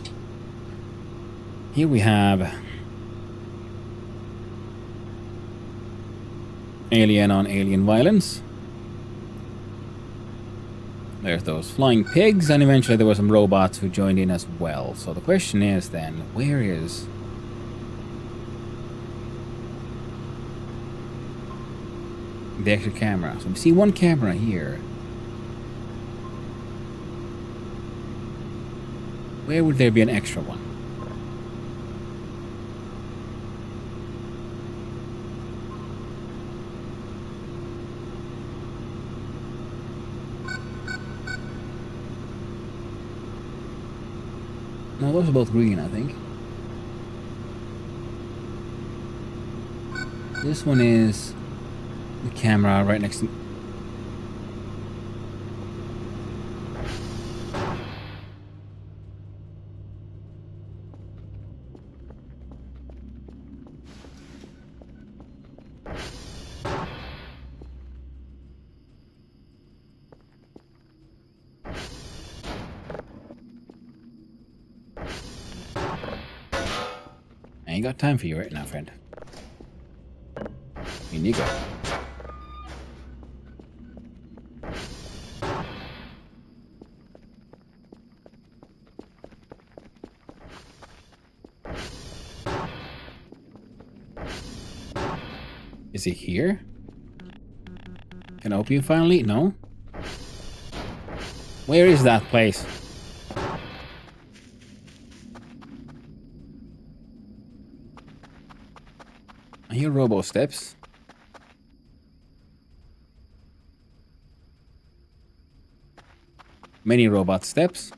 Here we have alien on alien violence. There's those flying pigs, and eventually there were some robots who joined in as well. So the question is then, where is the extra camera? So we see one camera here. Where would there be an extra one? No, those are both green, I think. This one is the camera right next to... I ain't got time for you right now, friend. In you go. Is he here? Can I open you finally? No? Where is that place? I hear robo steps. Many robot steps.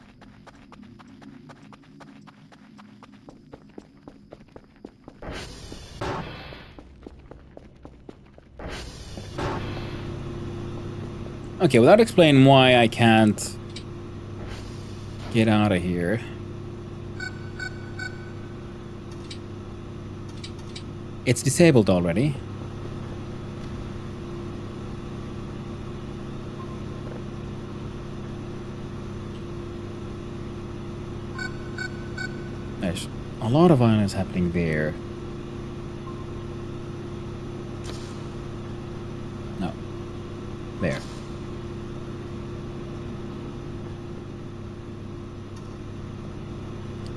Okay, well that explains why I can't get out of here. It's disabled already. There's a lot of violence happening there. No. There.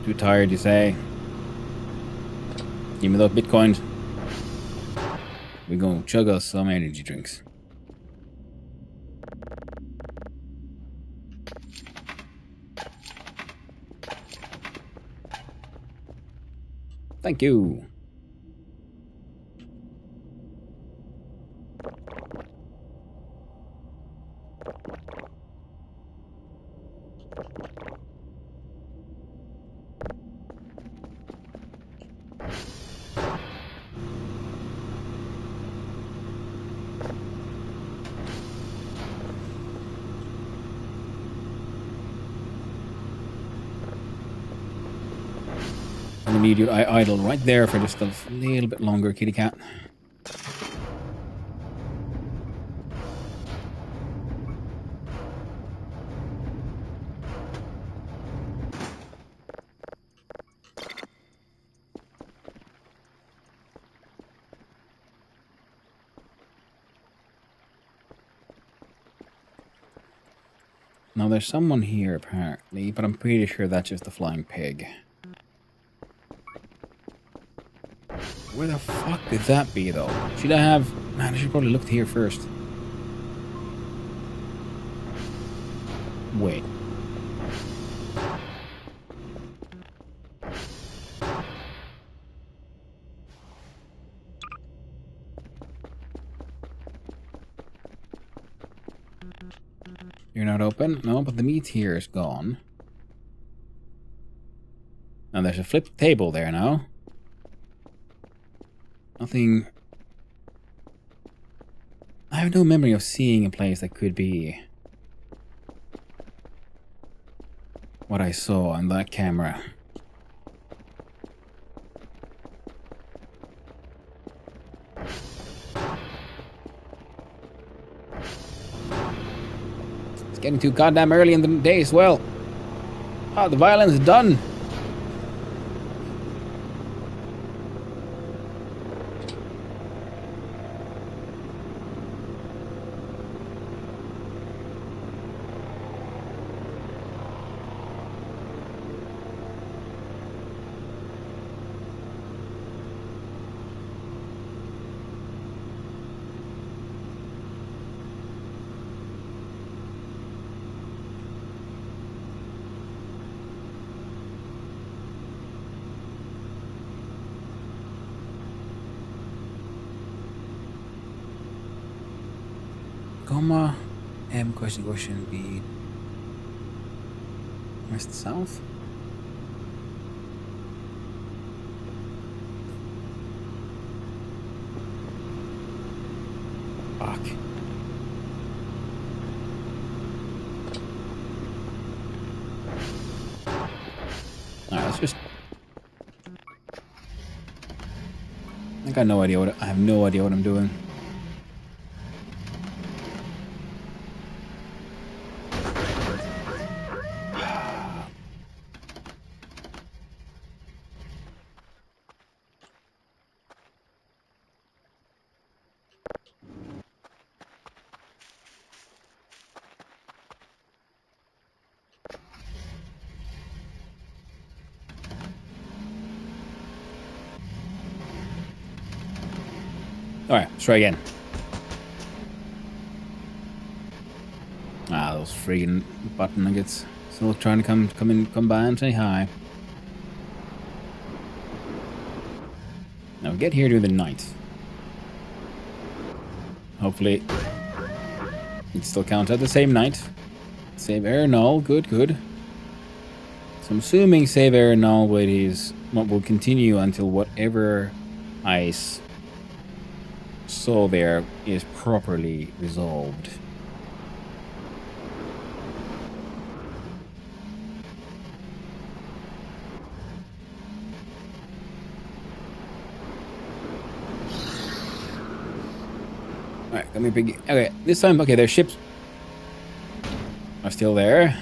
Too tired, you say? Give me those bitcoins. We gonna chug us some energy drinks. Thank you. I'm gonna need you idle right there for just a little bit longer, kitty cat. Now there's someone here apparently, but I'm pretty sure that's just a flying pig. Where the fuck did that be though? Should I have... Man, I should probably looked here first. Wait. You're not open? No, but the meat here is gone. And there's a flipped table there now. Nothing... I have no memory of seeing a place that could be what I saw on that camera. It's getting too goddamn early in the day as well. Ah, the violence is done. Comma, M question B. West south? Fuck. Alright, let's just... I got no idea what... I have no idea what I'm doing. Alright, let's try again. Ah, those friggin' button nuggets. Still trying to come by and say hi. Now get here during the night. Hopefully it still counts at the same night. Save air null, good. So I'm assuming save air null will continue until whatever I saw there is properly resolved. Alright, let me bring. Okay, this time, okay, their ships are still there.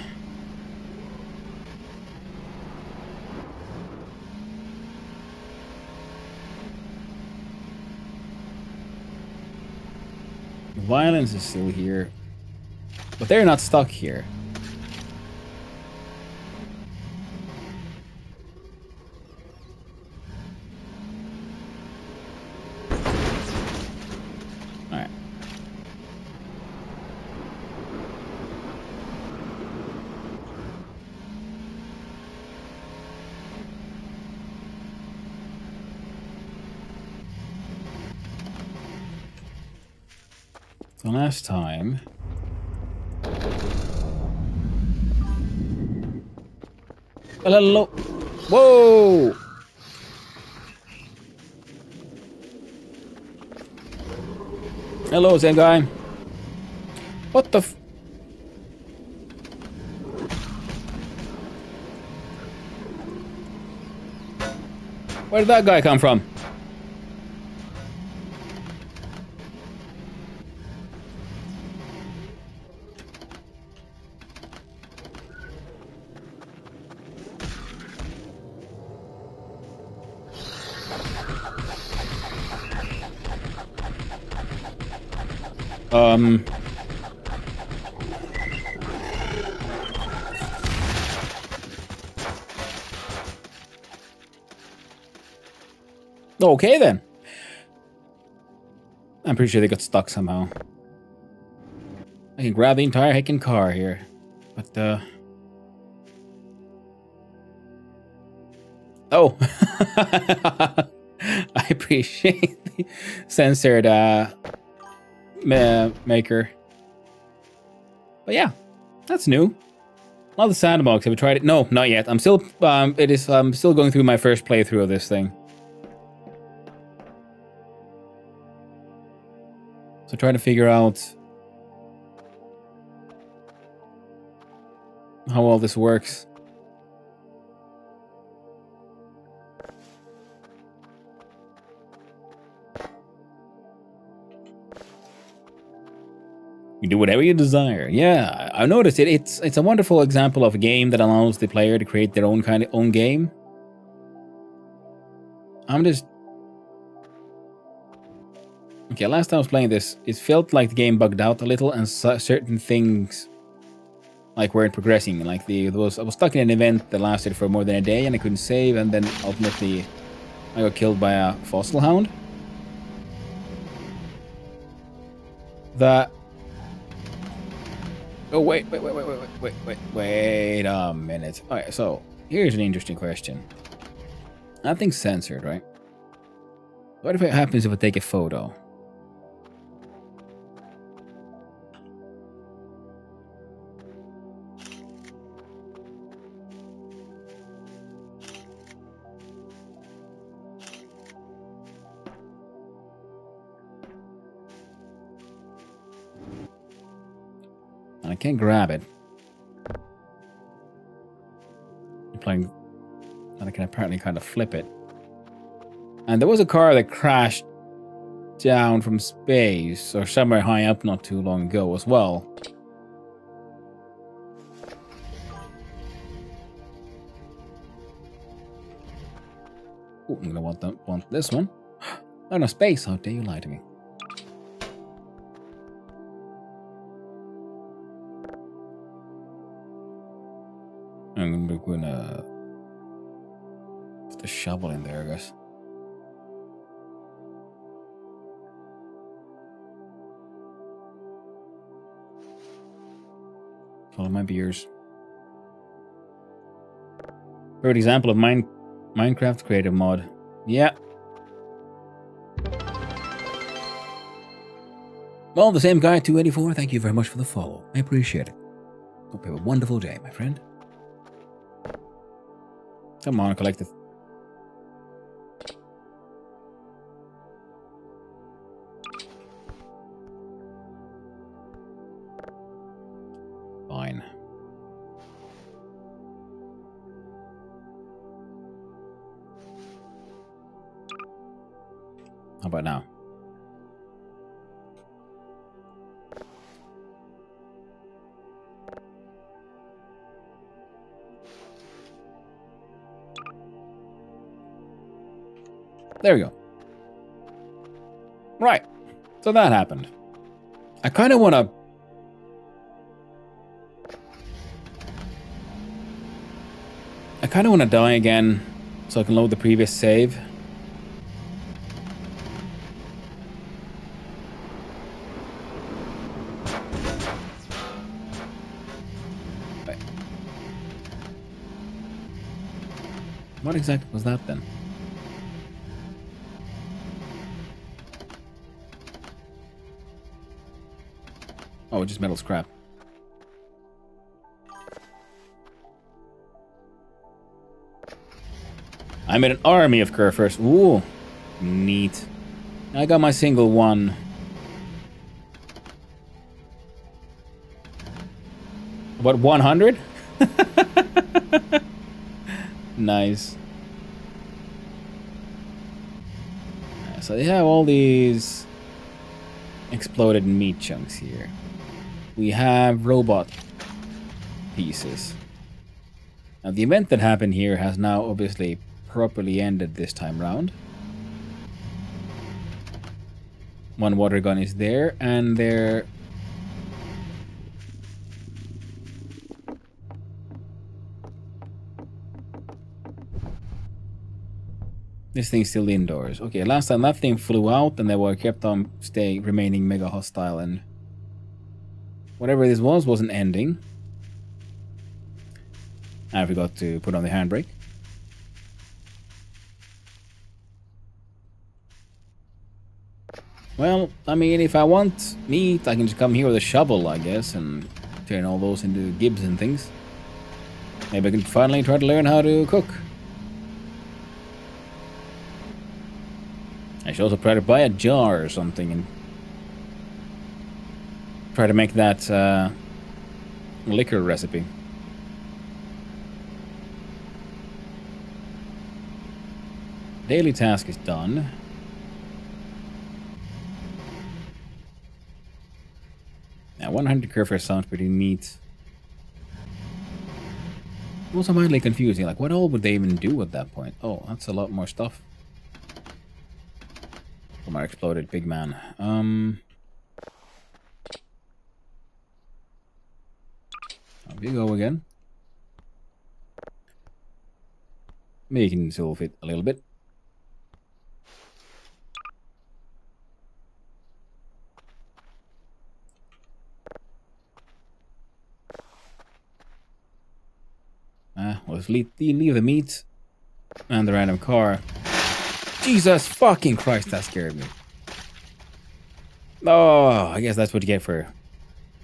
Violence is still here, but they're not stuck here. Alright. So last time... Hello! Whoa! Hello, same guy. What the f... Where did that guy come from? Okay then. I'm pretty sure they got stuck somehow. I can grab the entire heckin' car here. But, oh! I appreciate the censored, maker. But yeah, that's new. Not the sandbox, have we tried it? No, not yet. I'm still, I'm still going through my first playthrough of this thing. So trying to figure out how all this works. You do whatever you desire. Yeah, I noticed it. It's a wonderful example of a game that allows the player to create their own own game. I'm just... Okay, last time I was playing this, it felt like the game bugged out a little and certain things like weren't progressing. Like I was stuck in an event that lasted for more than a day and I couldn't save, and then ultimately I got killed by a fossil hound. That... Oh, wait a minute. Alright, so here's an interesting question. Nothing's censored, right? What if it happens if I take a photo? I can't grab it. I'm playing, and I can apparently kind of flip it. And there was a car that crashed down from space or somewhere high up not too long ago as well. Ooh, I'm gonna want this one. Oh no, space! How dare you lie to me? I'm gonna put the shovel in there, I guess. Follow my beers. Third example of Minecraft creative mod. Yeah. Well, the same guy, 284, thank you very much for the follow. I appreciate it. Hope you have a wonderful day, my friend. Come on, collect it. Fine. How about now? There we go. Right. So that happened. I kind of want to... die again so I can load the previous save. Right. What exactly was that then? Oh, just metal scrap. I made an army of Curfers. Ooh, neat. I got my single one. What, 100? Nice. So they have all these exploded meat chunks here. We have robot pieces. Now the event that happened here has now obviously properly ended this time round. One water gun is there, and there... This thing's still indoors. Okay, last time that thing flew out and they were kept on remaining mega hostile, and whatever this was wasn't ending. I forgot to put on the handbrake. Well, I mean, if I want meat, I can just come here with a shovel, I guess, and turn all those into gibs and things. Maybe I can finally try to learn how to cook. I should also try to buy a jar or something and try to make that liquor recipe. Daily task is done. Now 100 Curfers sounds pretty neat. Also mildly confusing, like what all would they even do at that point? Oh, that's a lot more stuff. From our exploded big man. Up you go again. Maybe you can still fit a little bit. Let's leave the meat and the random car. Jesus fucking Christ, that scared me. Oh, I guess that's what you get for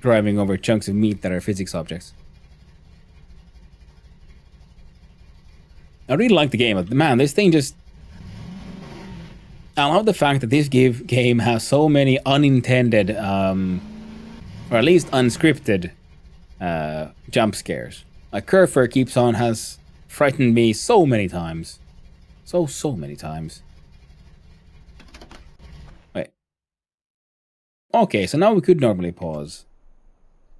driving over chunks of meat that are physics objects. I really like the game, but man, this thing just... I love the fact that this game has so many unintended, or at least unscripted, jump scares. Like Curfer has frightened me so many times. So many times. Wait. Okay, so now we could normally pause.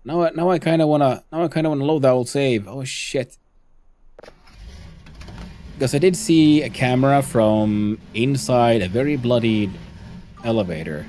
Now I kind of wanna load that old save. Oh shit. Because I did see a camera from inside a very bloodied elevator.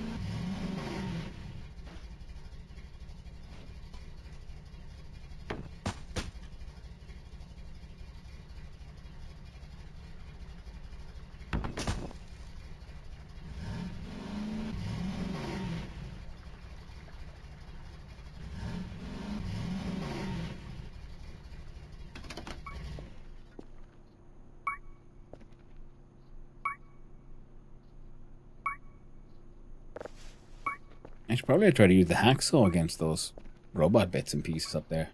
should probably try to use the hacksaw against those robot bits and pieces up there.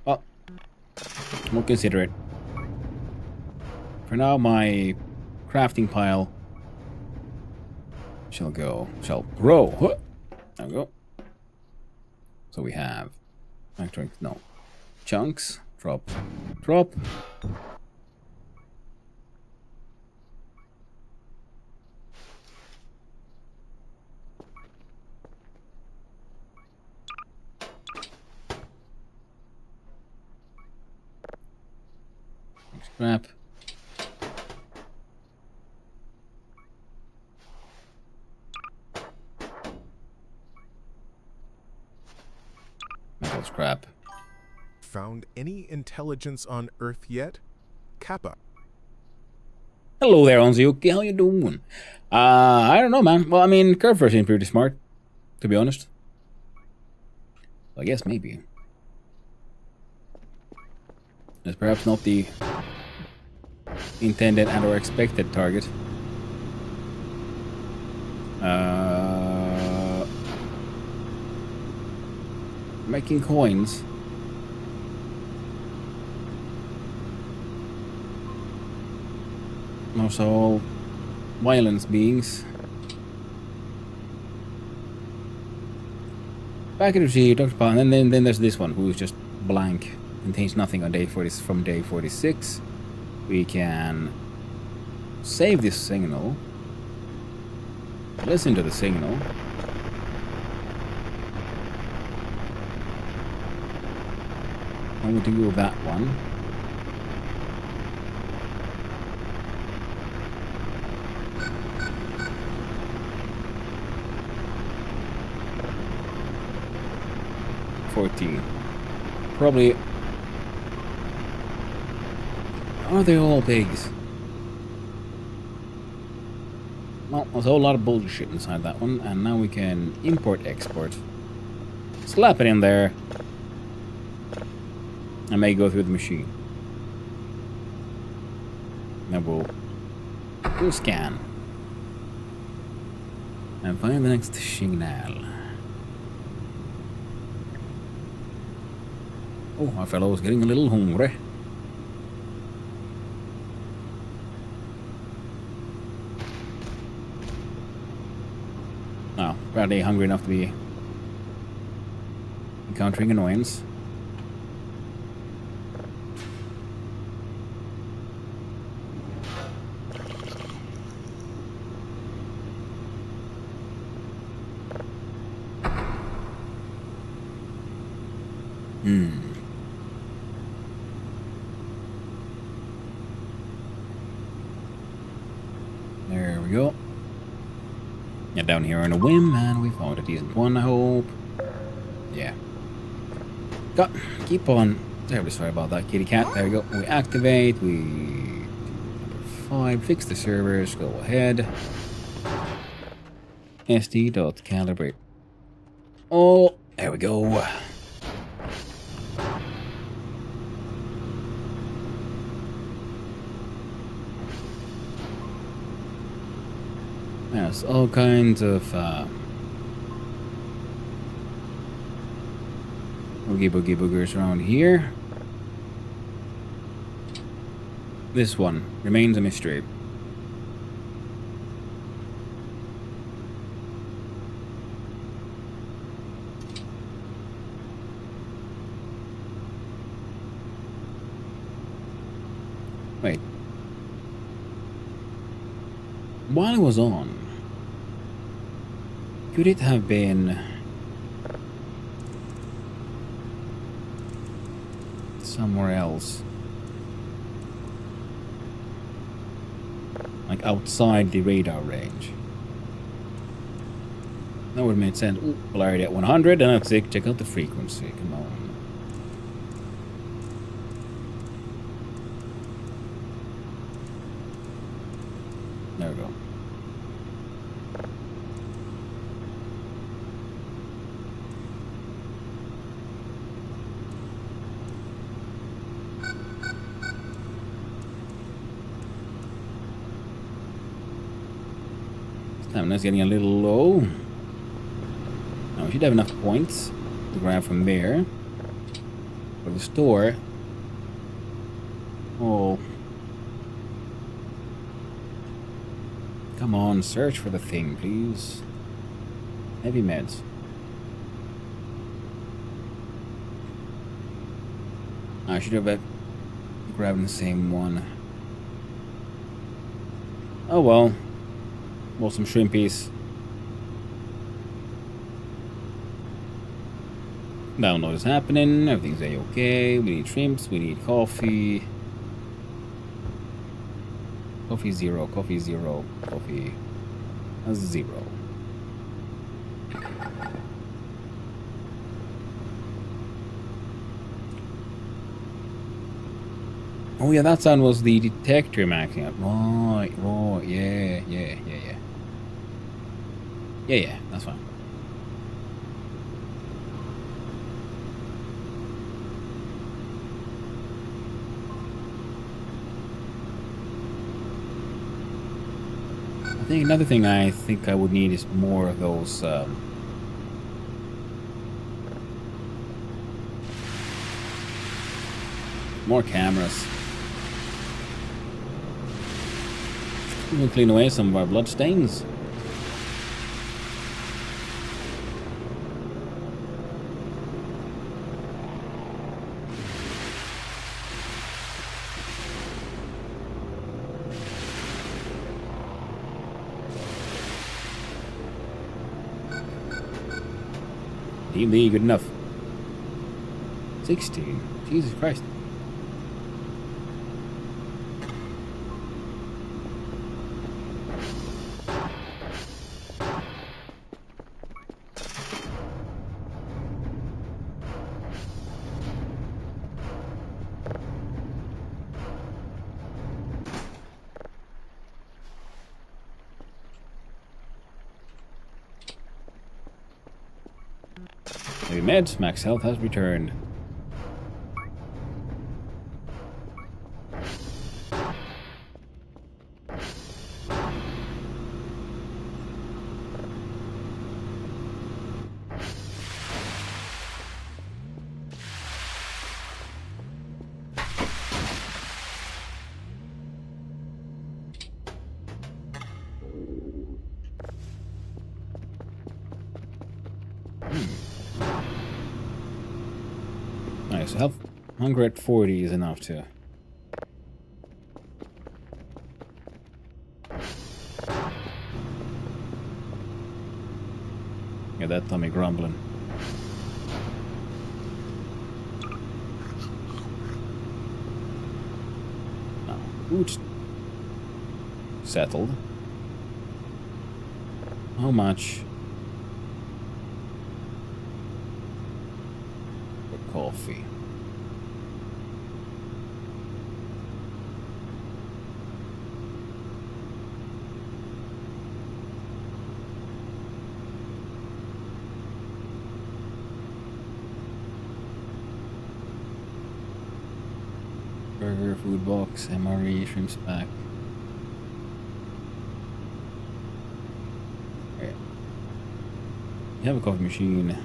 Well, we'll consider it. For now, my crafting pile shall grow. Huh. There we go. So we have electronics, no. Chunks, drop. Scrap. Metal scrap. Found any intelligence on Earth yet? Kappa. Hello there, Onziyuki. How you doing? I don't know, man. Well, I mean, Curve seems pretty smart, to be honest. I guess maybe. It's perhaps not the intended and or expected target. Making coins. Also all violence beings. Back to see Dr. Pan, and then there's this one who is just blank. Contains nothing on day 40 from day 46. We can save this signal. Listen to the signal. And we'll do that one. Probably. Are they all pigs? Well, there's a whole lot of bullshit inside that one, and now we can import-export. Slap it in there. And may go through the machine. Then we'll scan. And find the next signal. Oh, our fellow is getting a little hungry. Oh, apparently hungry enough to be encountering annoyance. There we go. Get down here on a whim, and we found a decent one, I hope. Yeah. Keep on. Terribly sorry about that, kitty cat. There we go. We activate. We. Number 5. Fix the servers. Go ahead. SD.calibrate. Oh, there we go. Yes, all kinds of oogie boogie boogers around here. This one remains a mystery. Wait. While it was on, could it have been somewhere else? Like outside the radar range? That would make sense. Ooh, polarity at 100, and that's it. Check out the frequency. Come on. There we go. Stamina's getting a little low. Now we should have enough points to grab from there. For the store. Oh. Come on, search for the thing, please. Heavy meds. I should have grabbed the same one. Oh well. Well, some shrimpies. Download is happening. Everything's a-okay. We need shrimps. We need coffee. Coffee 0. Coffee 0. Coffee 0. Oh yeah, that sound was the detector maxing up. Right, yeah. Yeah, that's fine. I think another thing I think I would need is more of those more cameras. We can clean away some of our blood stains. DB, good enough. 16. Jesus Christ. Heavy meds, max health has returned. Nice. Health, hunger at 40 is enough to. Get that tummy grumbling. Now, food's settled. How much? For coffee. Burger, food box, MRE, shrimps pack. Okay. You have a coffee machine.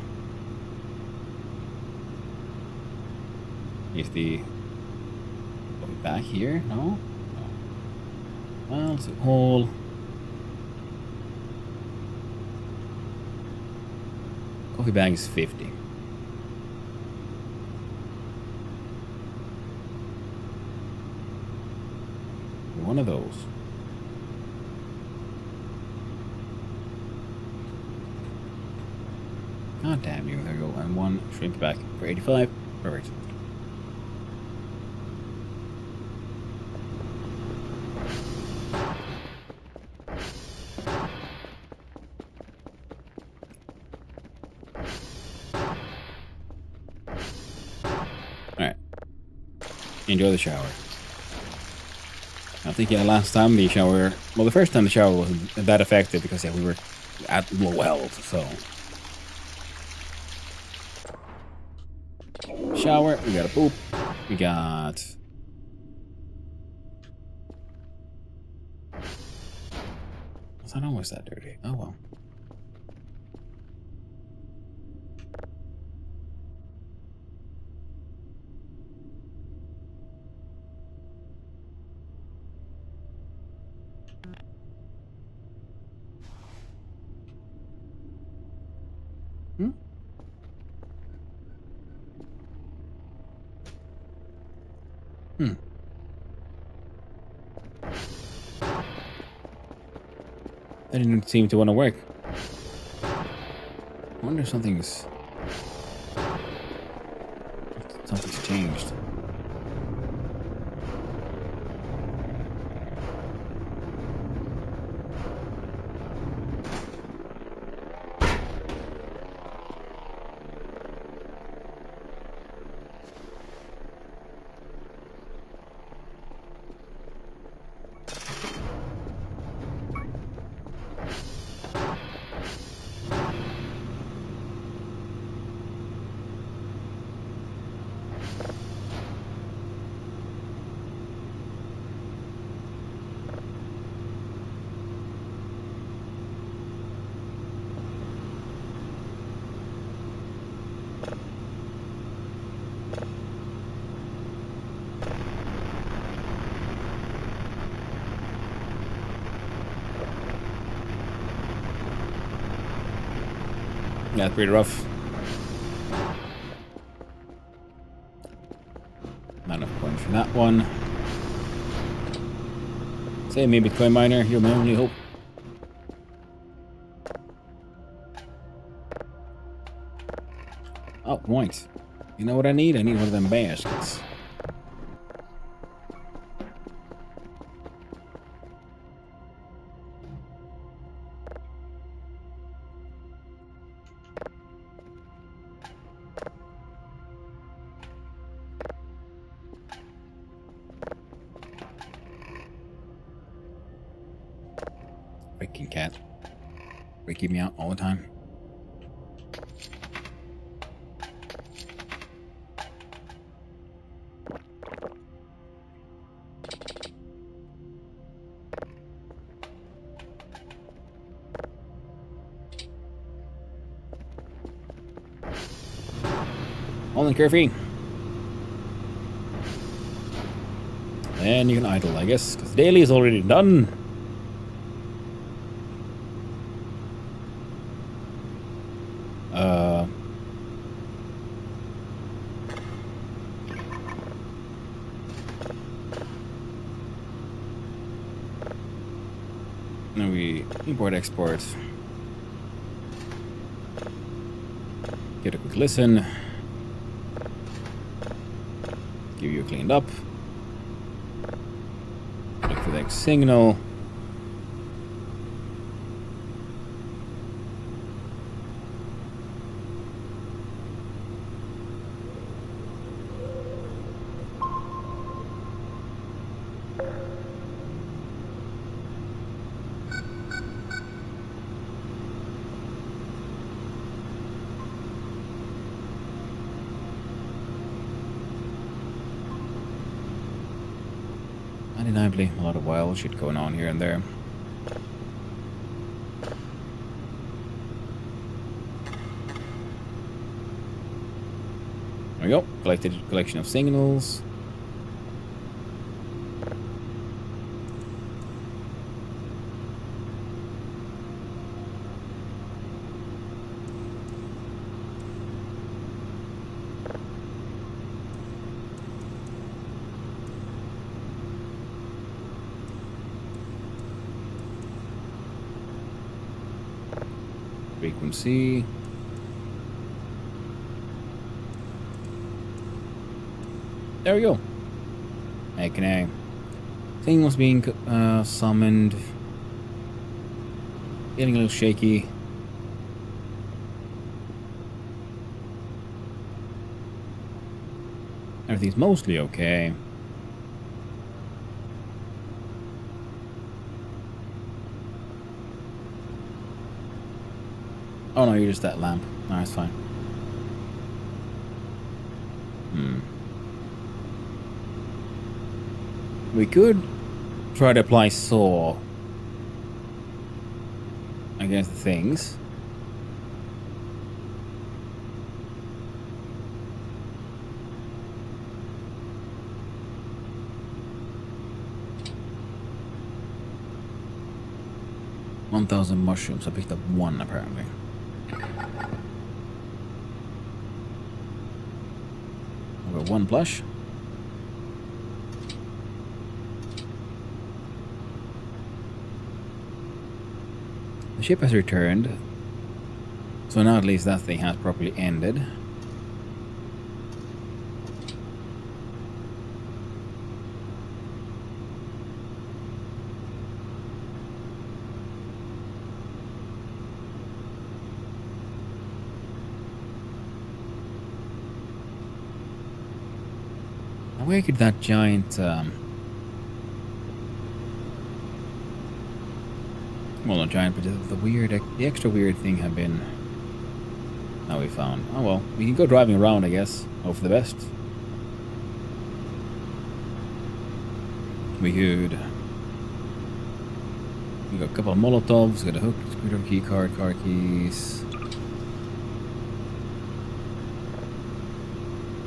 Is the coffee bag here? No? No. Well, it's a whole. Coffee bag is 50. One of those. God damn you, there you go. And one shrimp back for 85. Perfect. Alright. Enjoy the shower. I think, yeah, last time the shower... Well, the first time the shower wasn't that effective because, yeah, we were at low health, so... Shower, we got a poop, we got... It's not always that dirty. Oh well. Hmm? Hmm. That didn't seem to want to work. I wonder if something's changed. Yeah, pretty rough. Not enough coins for that one. Say me, Bitcoin miner, you're my only hope. Oh, points. You know what I need? I need one of them baskets. Freaking cat. Freaking me out all the time. Only Curfy. And you can idle, I guess, because daily is already done. Now we import, export. Get a quick listen. Give you a cleaned up. Look for the next signal. Undeniably, a lot of wild shit going on here and there. There we go. Collected a collection of signals. Frequency. There we go. Okay. Thing was being summoned. Getting a little shaky. Everything's mostly okay. Oh no, you're just that lamp. No, it's fine. We could try to apply saw. against the things. $1,000 mushrooms. I picked up one apparently. Over one plush. The ship has returned, so now at least that thing has properly ended. Now where could that giant well, not giant, but the extra weird thing have been. Now we found. Oh well, we can go driving around, I guess. Hope for the best. We could. We got a couple of Molotovs, got a hook, screwdriver key card, car keys.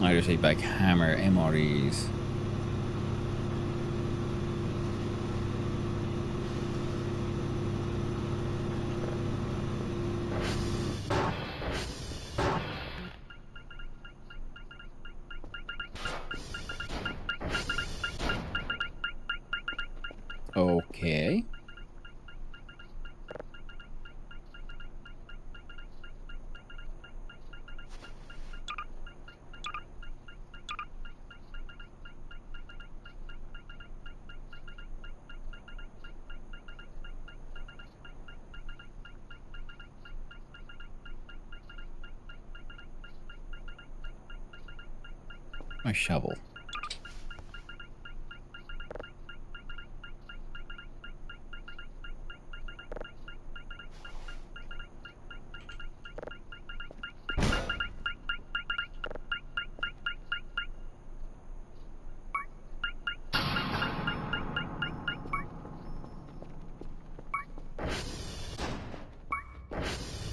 Irish 8-back hammer, MREs. Okay. My shovel.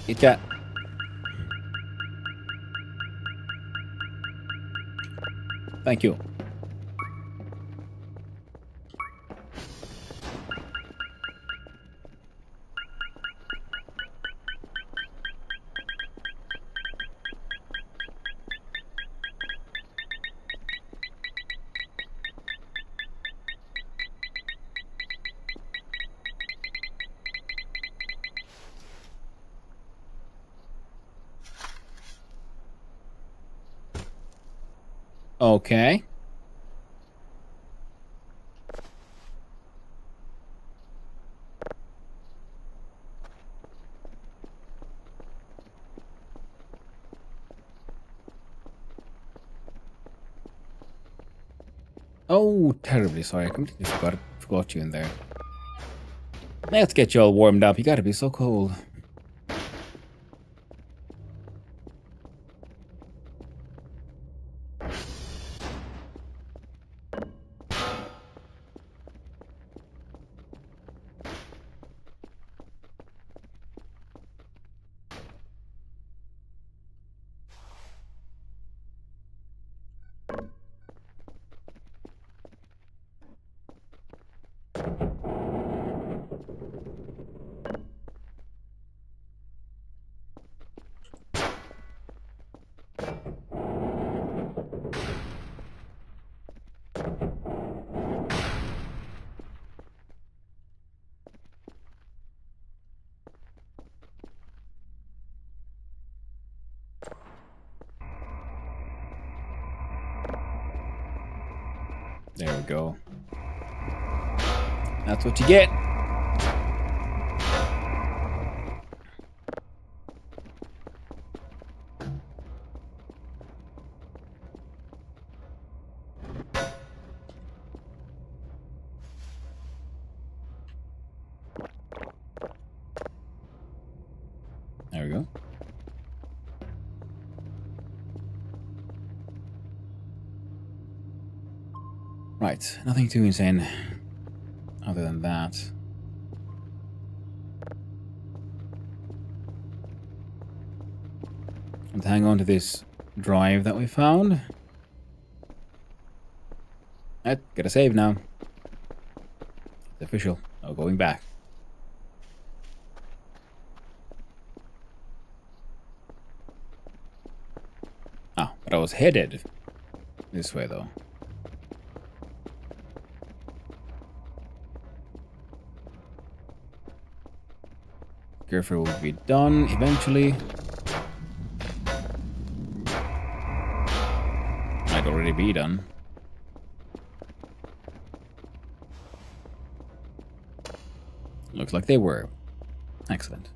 Kit Kat. Thank you. Okay. Oh, terribly sorry. I completely forgot you in there. Let's get you all warmed up. You gotta be so cold. There we go. That's what you get. There we go. Right, nothing too insane other than that. Let's hang on to this drive that we found. Alright, get a save now. It's official. No going back. Ah, but I was headed this way though. Careful will be done eventually. Might already be done. Looks like they were. Excellent.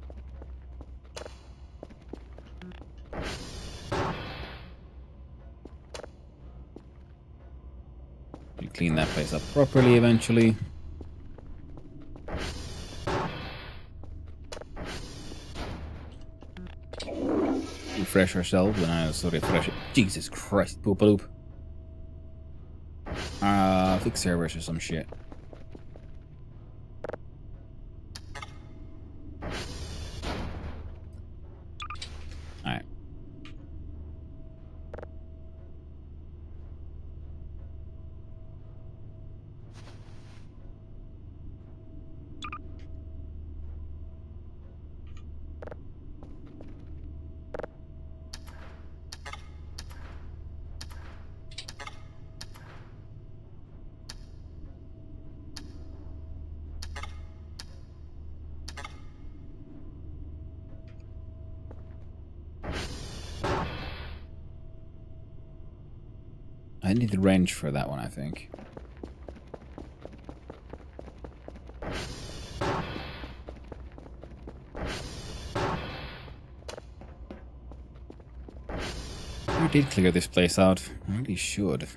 You clean that place up properly eventually. Refresh ourselves when I also refresh it. Jesus Christ, poop-a-loop. Fix servers or some shit. Alright. I need the wrench for that one, I think. I did clear this place out. I really should.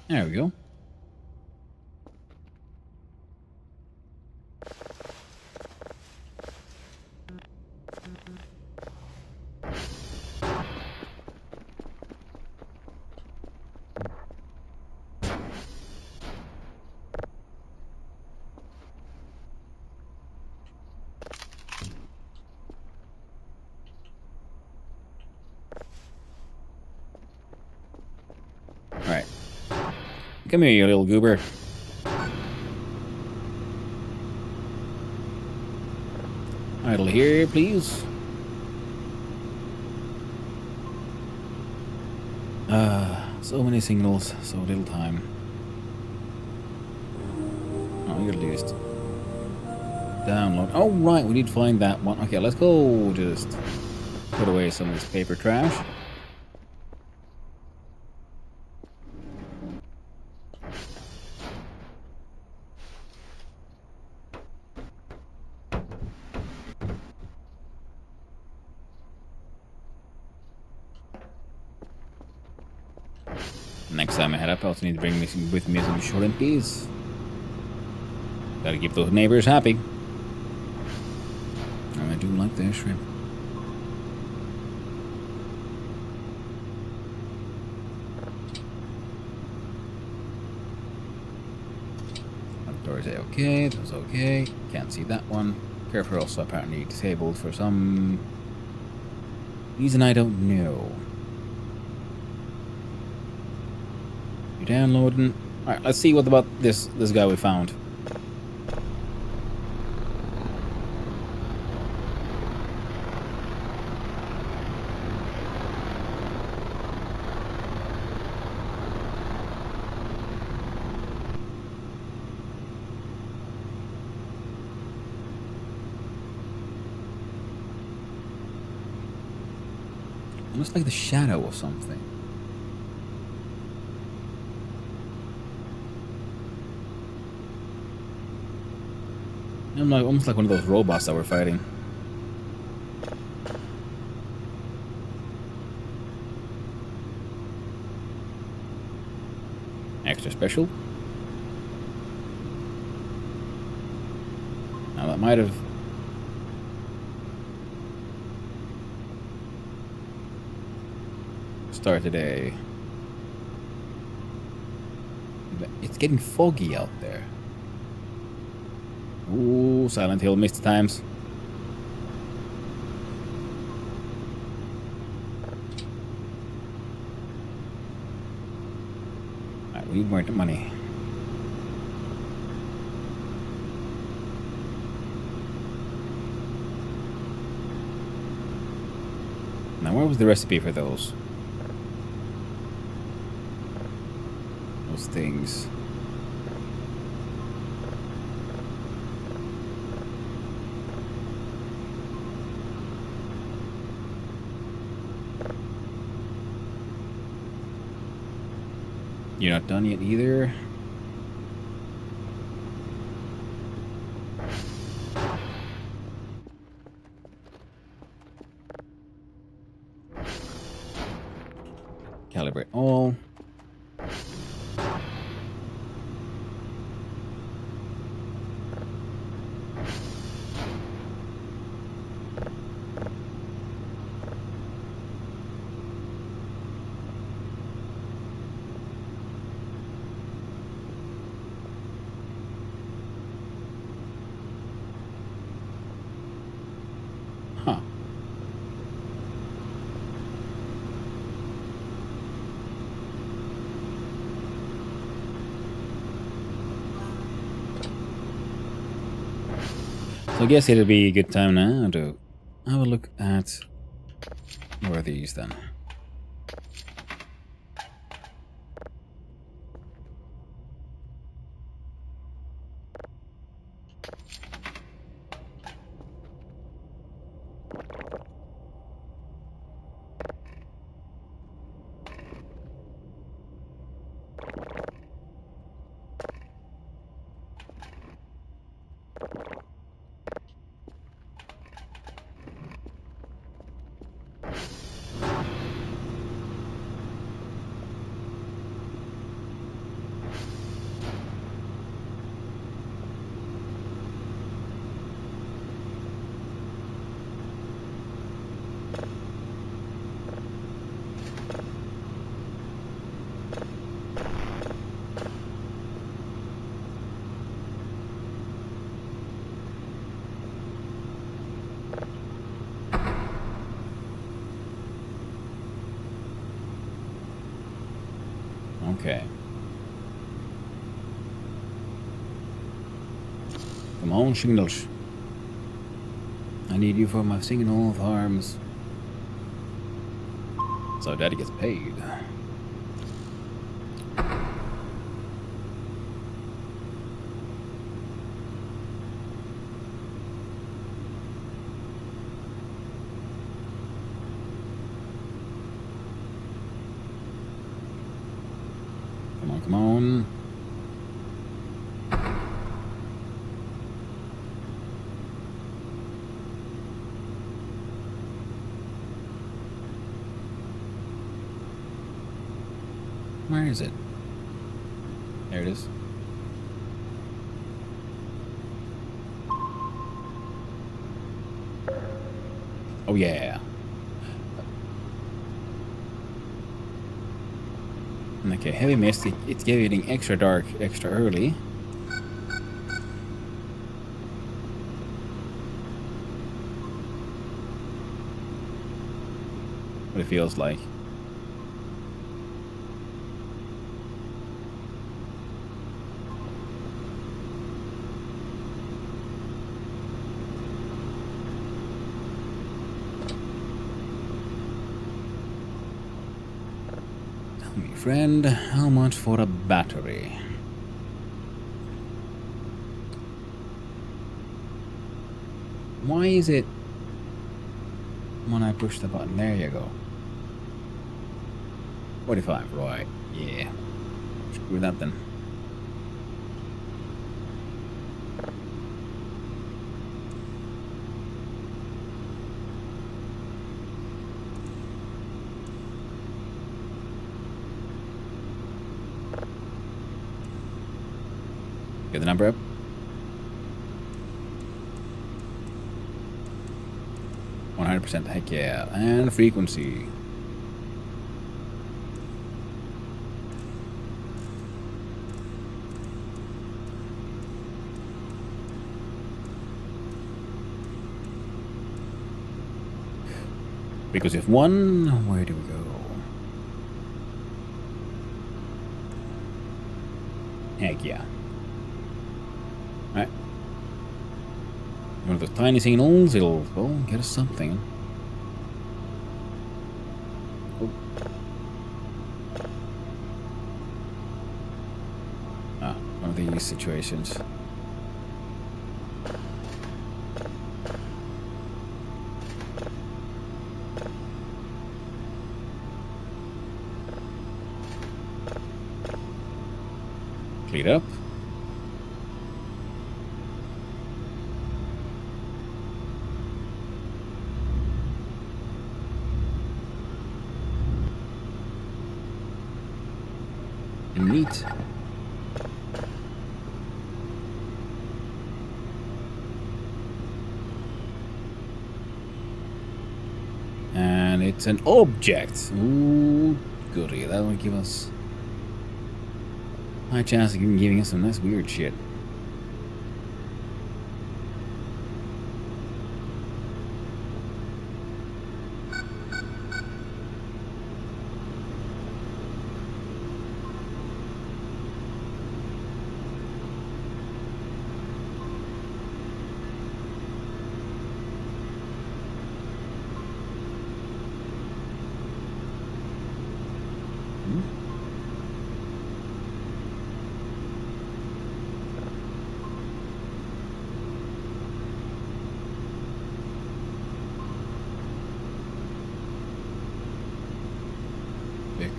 There we go. Alright. Come here, you little goober. Idle here, please. So many signals, so little time. Oh, you gotta do this. Download. Oh, right, we need to find that one. Okay, let's go just put away some of this paper trash. Next time I head up, I also need to bring with me some shrimpies. Gotta keep those neighbors happy. I do like their shrimp. That door is okay, that was okay. Can't see that one. Careful also apparently disabled for some reason I don't know. You downloading? Alright, let's see what about this guy we found. Almost like the shadow of something. I'm like almost like one of those robots that we're fighting. Extra special. Now that might have started a... It's getting foggy out there. Ooh, Silent Hill missed times. Alright, we need more money. Now, where was the recipe for those? Those things. You're not done yet either. Calibrate all. Huh. So I guess it'll be a good time now to have a look at where are these then. Okay. Come on, signals. I need you for my signal farms. So Daddy gets paid. Come on, come on. Where is it? There it is. Oh yeah. Okay, heavy mist. It's getting extra dark, extra early. What it feels like. Friend, how much for a battery? Why is it when I push the button? There you go. 45, right. Yeah. Screw that then. Get the number up. %, heck yeah. And frequency. Frequency of 1, where do we go? Heck yeah. Alright. One of those tiny signals, it'll, well, get us something. Oh. Ah, one of these situations. Clean up. Neat. And it's an object. Ooh, goody. That will give us high chance of giving us some nice weird shit.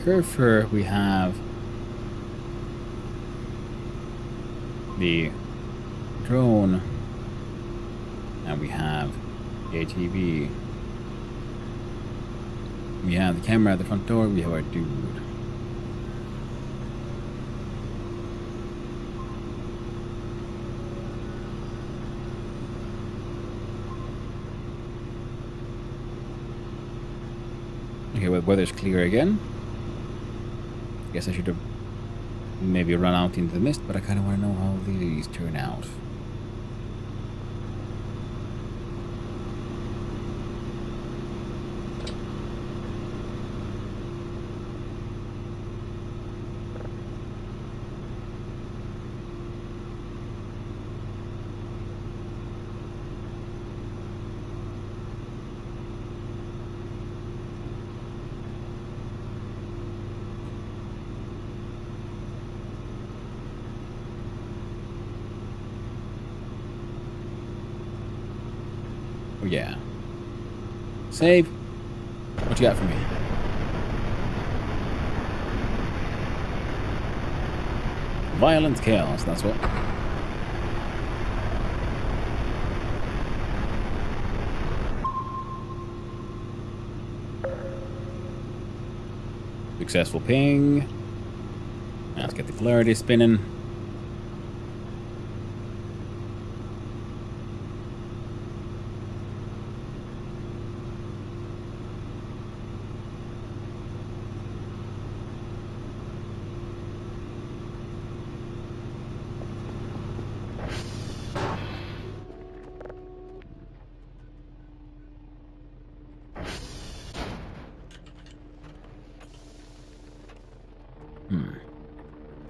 Curve, we have the drone, and we have the ATV. We have the camera at the front door, we have our dude. Okay, well, weather's clear again. Guess I should have maybe run out into the mist, but I kind of want to know how these turn out. Oh yeah. Save. What you got for me? Violent chaos, that's what. Successful ping. Now let's get the polarity spinning.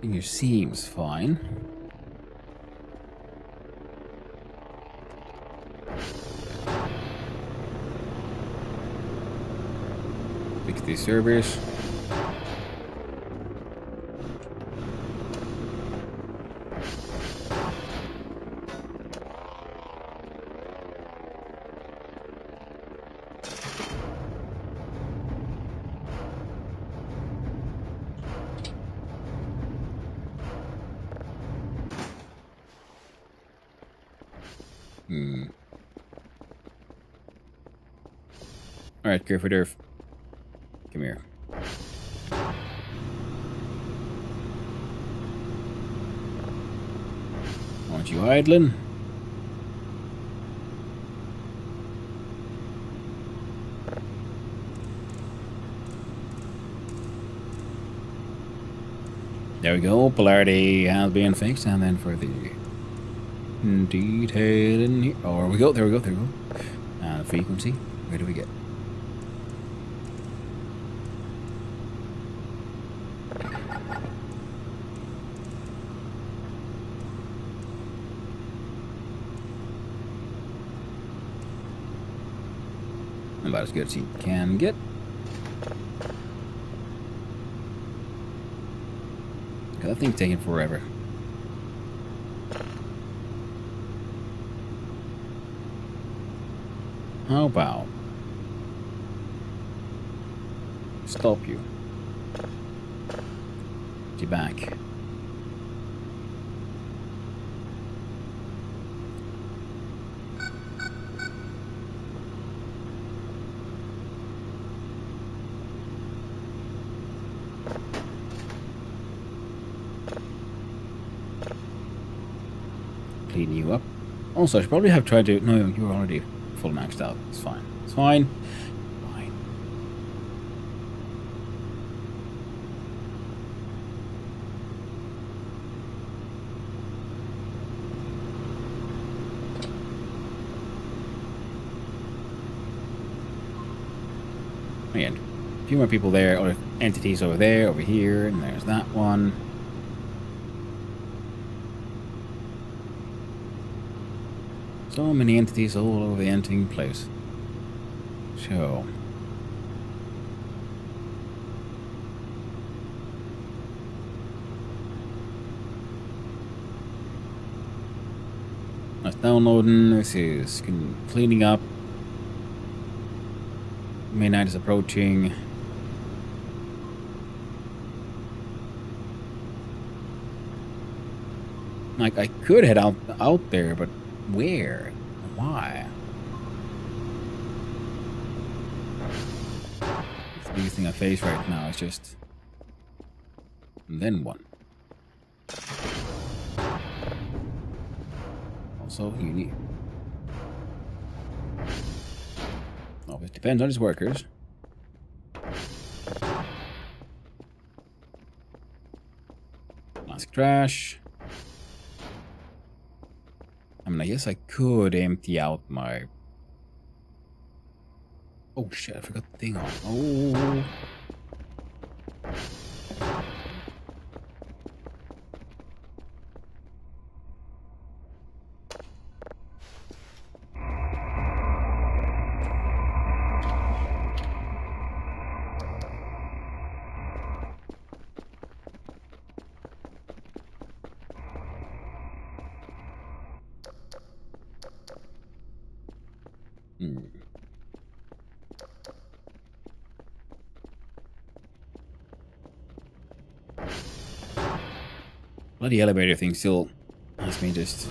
Figure seems fine. Fix these servers. Alright, Care for Durf. Come here. Aren't you idling? There we go. Polarity has been fixed, and then for the detail in here. Oh, there we go. There we go. There we go. And the frequency. Where do we get? About as good as you can get. That thing's taking forever. How about stop you? Get you back. Clean you up. Also, I should probably have tried to... No, you were already full maxed out. It's fine. It's fine. Fine. Again, a few more people there, or entities over there, over here, and there's that one. So many entities all over the entering place. So. That's downloading. This is cleaning up. Midnight is approaching. Like, I could head out there, but where? Why? It's the biggest thing I face right now is just... And then one. Also, you need... Oh, it depends on his workers. Plastic trash. I mean, I guess I could empty out my... Oh shit, I forgot the thing on. Oh. Bloody elevator thing still has me just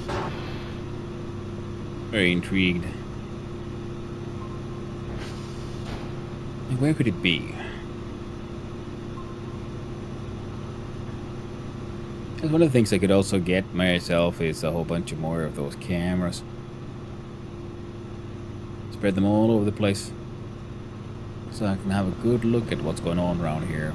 very intrigued. Like, where could it be? One of the things I could also get myself is a whole bunch of more of those cameras. Spread them all over the place, so I can have a good look at what's going on around here.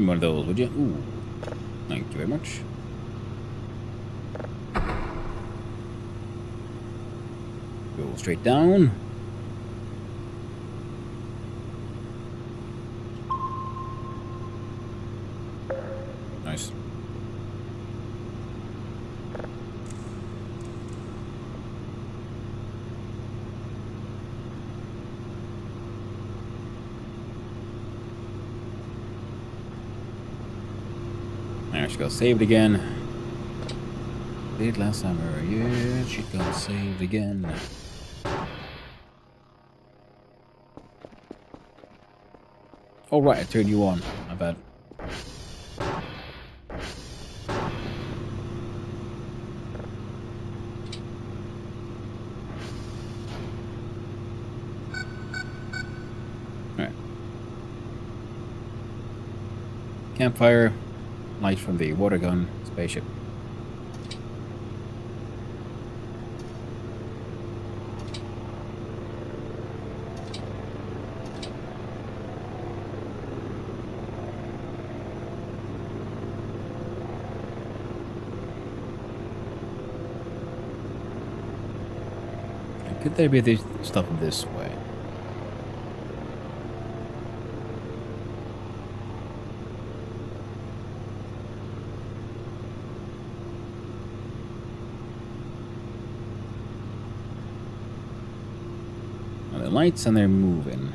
One of those, would you? Ooh, thank you very much. Go straight down. Nice. I just got saved again. Did last summer. Yeah, she got saved again. Oh right, I turned you on. My bad. Alright. Campfire, light from the water gun, spaceship. Could there be this stuff this way? Well, the lights and they're moving.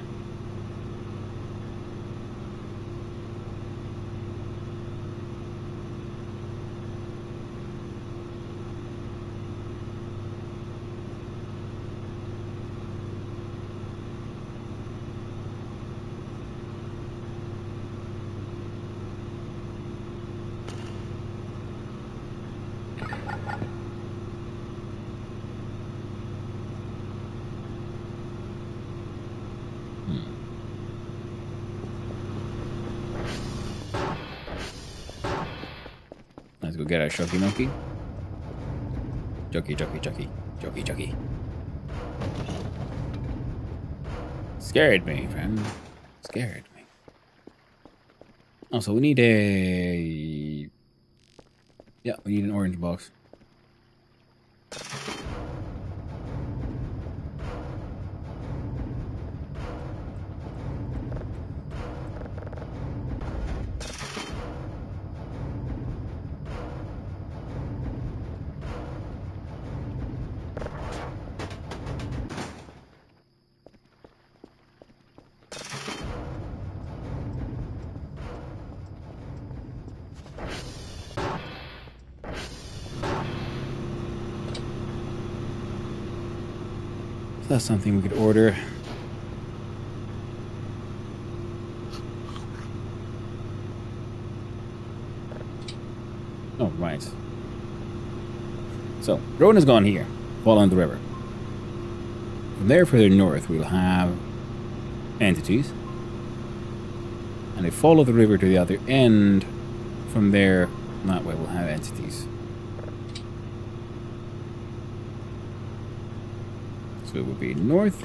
Let's go get our Shocky Monkey. Jockey, jockey, jockey. Jockey, jockey. Scared me, friend. Scared me. Oh, so we need a... Yeah, we need an orange box. So that's something we could order. Oh, right. So, road has gone here. Following the river. From there further north, we'll have entities. And they follow the river to the other end. From there, that way we'll have entities. So it would be north.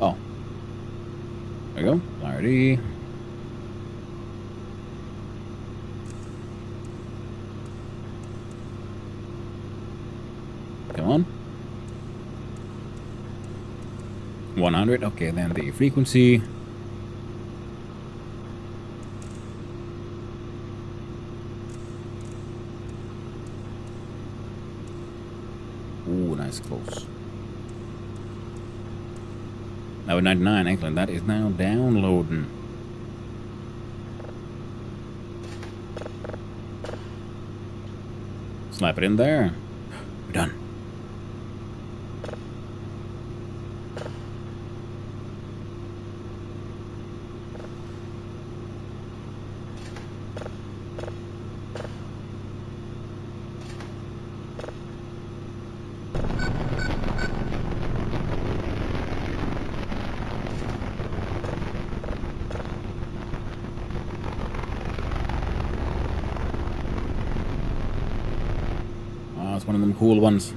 Oh. There we go. Clarity. Come on. 100. Okay, then the frequency. Ooh, nice close. Now at 99, excellent. That is now downloading. Slap it in there. We're done. It's one of them cool ones.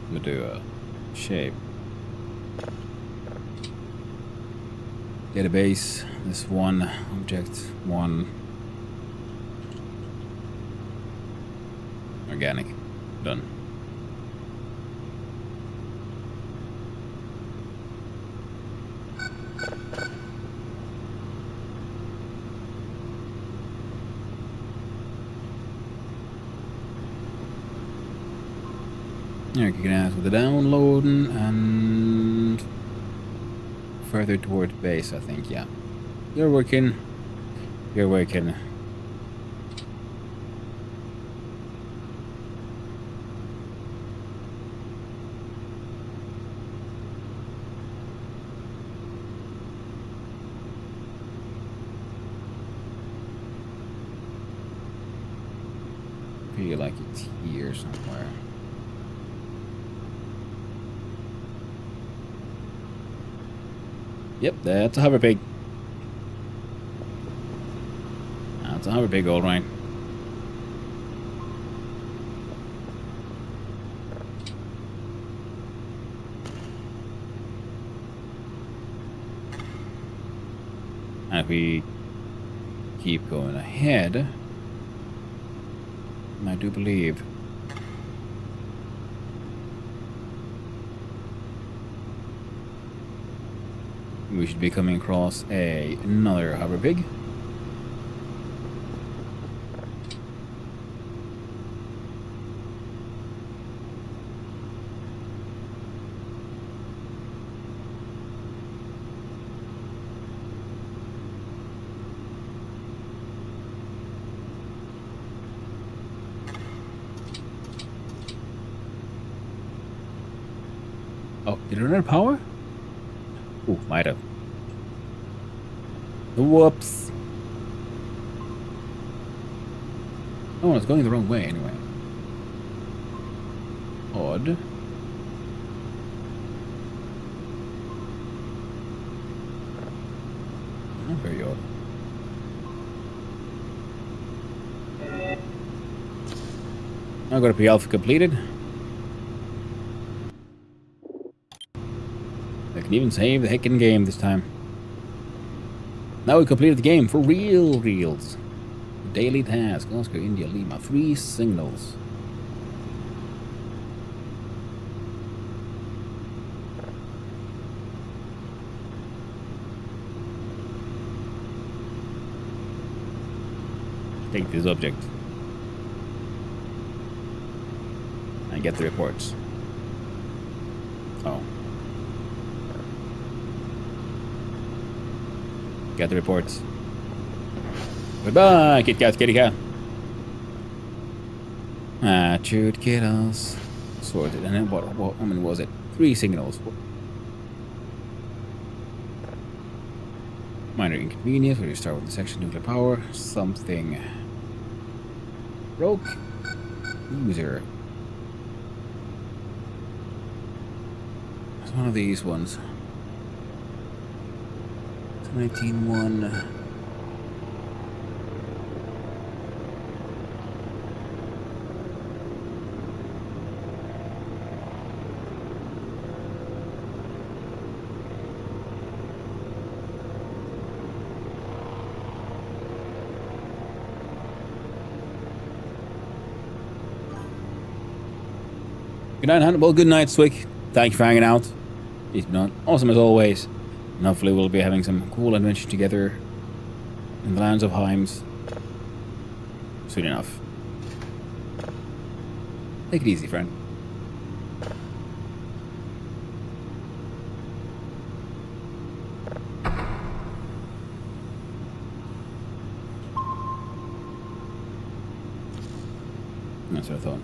We'll do a shape. Database. This one object one. Organic. Done. There, kicking ass with the downloading and further towards base, I think, yeah. You're working. You're working. Feel like it's here somewhere. Yep, that's a hover pig. That's a hover pig, all right. And if we keep going ahead, I do believe we should be coming across another hover pig. Oh, did it run out of power? Ooh, might have. Whoops. Oh, it's going the wrong way anyway. Odd. Not very odd. I've got a pre-alpha completed. I can even save the heckin' game this time. Now we completed the game for reals. Daily task, Oscar, India, Lima, 3 signals. Take this object. And get the reports. Oh. Get the reports. Goodbye, Kit Kat, kitty cat. Shoot kiddos. Sorted. And then what? How many was it? 3 signals. Minor inconvenience. We start with the section nuclear power. Something broke. User. It's one of these ones. 19-1. Good night, Hunt. Well, good night, Swick. Thank you for hanging out. It's been awesome as always. And hopefully we'll be having some cool adventure together in the lands of Heims soon enough. Take it easy, friend. That's what I thought.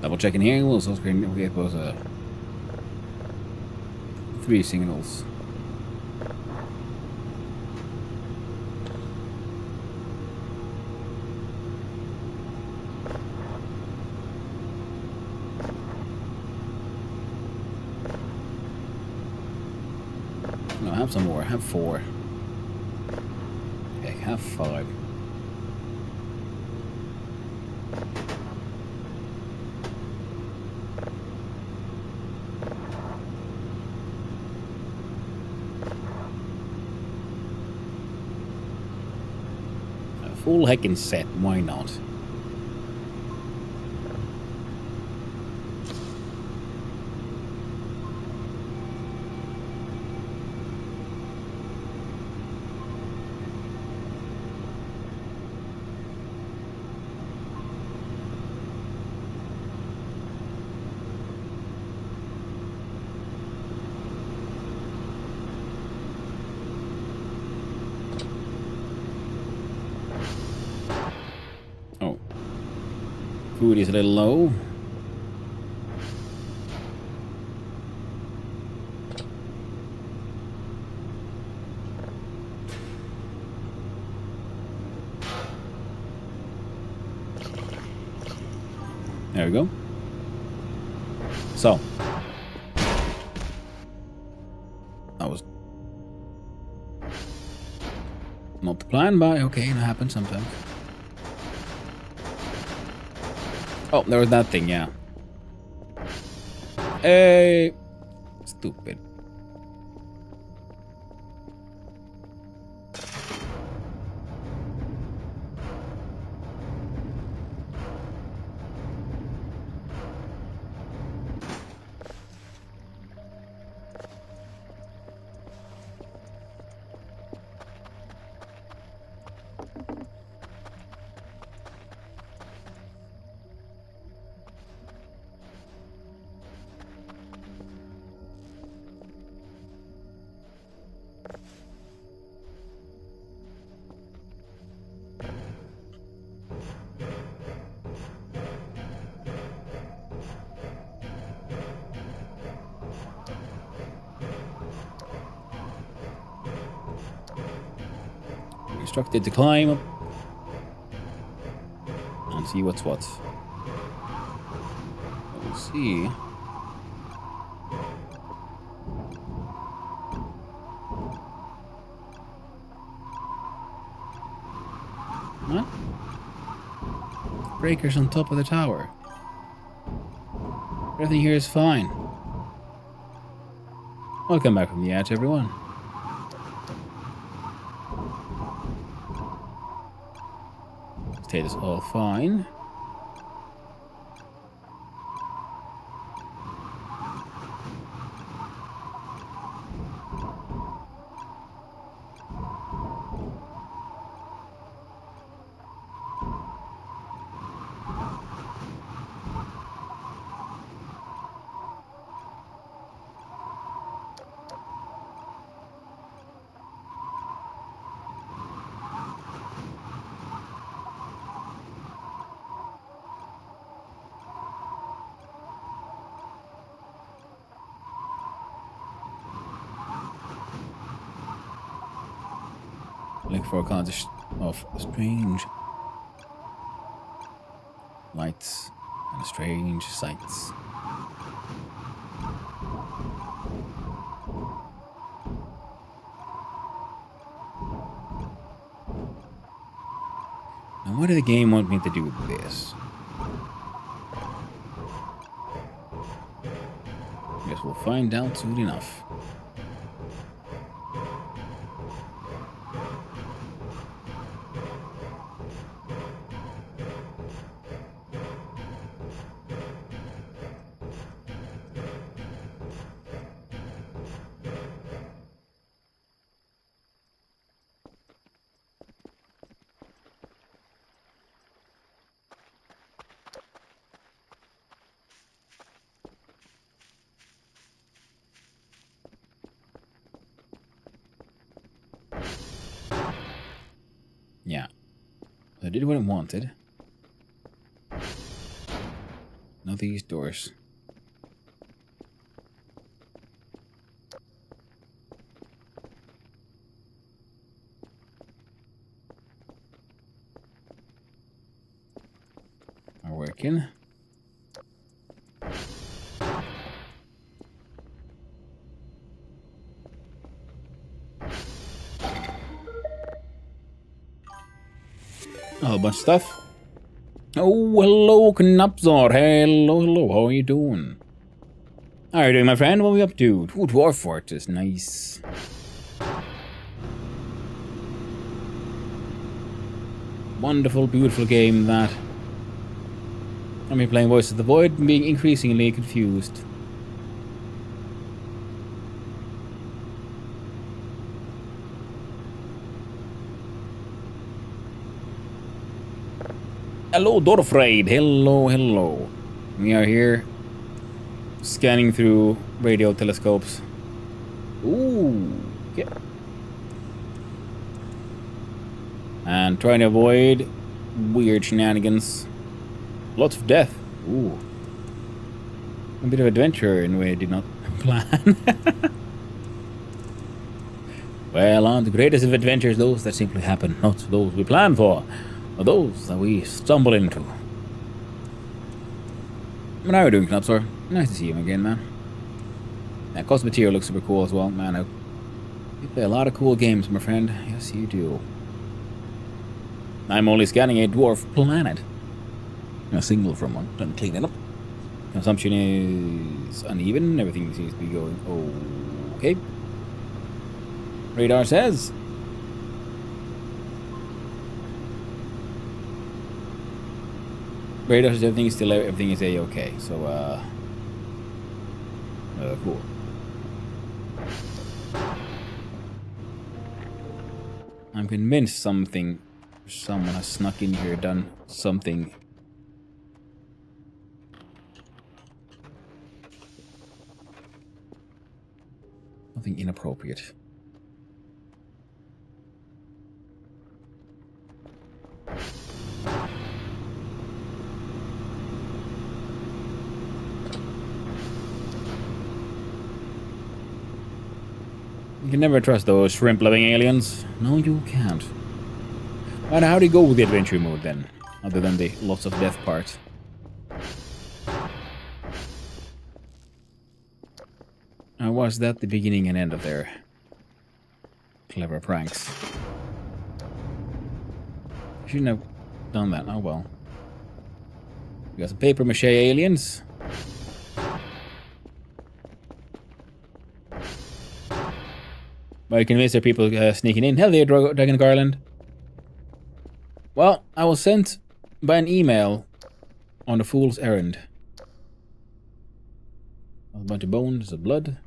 Double checking here, we'll also screen we get those 3 signals. have some more. Have 4. Okay, have 5. A full heckin' set, why not? Oh. Food is a little low. There we go. So. That was not the plan, but okay, it happens sometimes. Oh, there was that thing, yeah. Hey! Stupid. Instructed to climb up and see what's what. We'll see. What? Breakers on top of the tower. Everything here is fine. Welcome back from the edge, everyone. Status all fine. Look for kinds of strange lights and strange sights. Now, what did the game want me to do with this? Guess we'll find out soon enough. Yeah. I did what I wanted. Now these doors. Are working. A whole bunch of stuff. Oh, hello, Knapzor. Hello. How are you doing? How are you doing, my friend? What are we up to? Ooh, Dwarf Fortress. Nice. Wonderful, beautiful game, that. I'm here playing Voice of the Void and being increasingly confused. Hello, Dorfraid. Hello. We are here scanning through radio telescopes. Ooh, yeah. And trying to avoid weird shenanigans. Lots of death. Ooh. A bit of adventure in a way I did not plan. Well, on the greatest of adventures, those that simply happen, not those we plan for, or those that we stumble into. How are you doing, Knapsor? Nice to see you again, man. That Cosmeteer looks super cool as well, man. You play a lot of cool games, my friend. Yes, you do. I'm only scanning a dwarf planet. A single from one. Done clean it up. Consumption is uneven. Everything seems to be going okay. Radar says. Radar says everything is a-okay. So, cool. I'm convinced someone has snuck in here, done something. Something inappropriate. You can never trust those shrimp-loving aliens. No, you can't. And how do you go with the adventure mode then? Other than the lots of death part. Or was that the beginning and end of their clever pranks? Shouldn't have done that. Oh well. We got some paper mache aliens. But you convinced there are people sneaking in. Hell yeah, Dragon Garland. Well, I was sent by an email on a fool's errand. A bunch of bones of blood.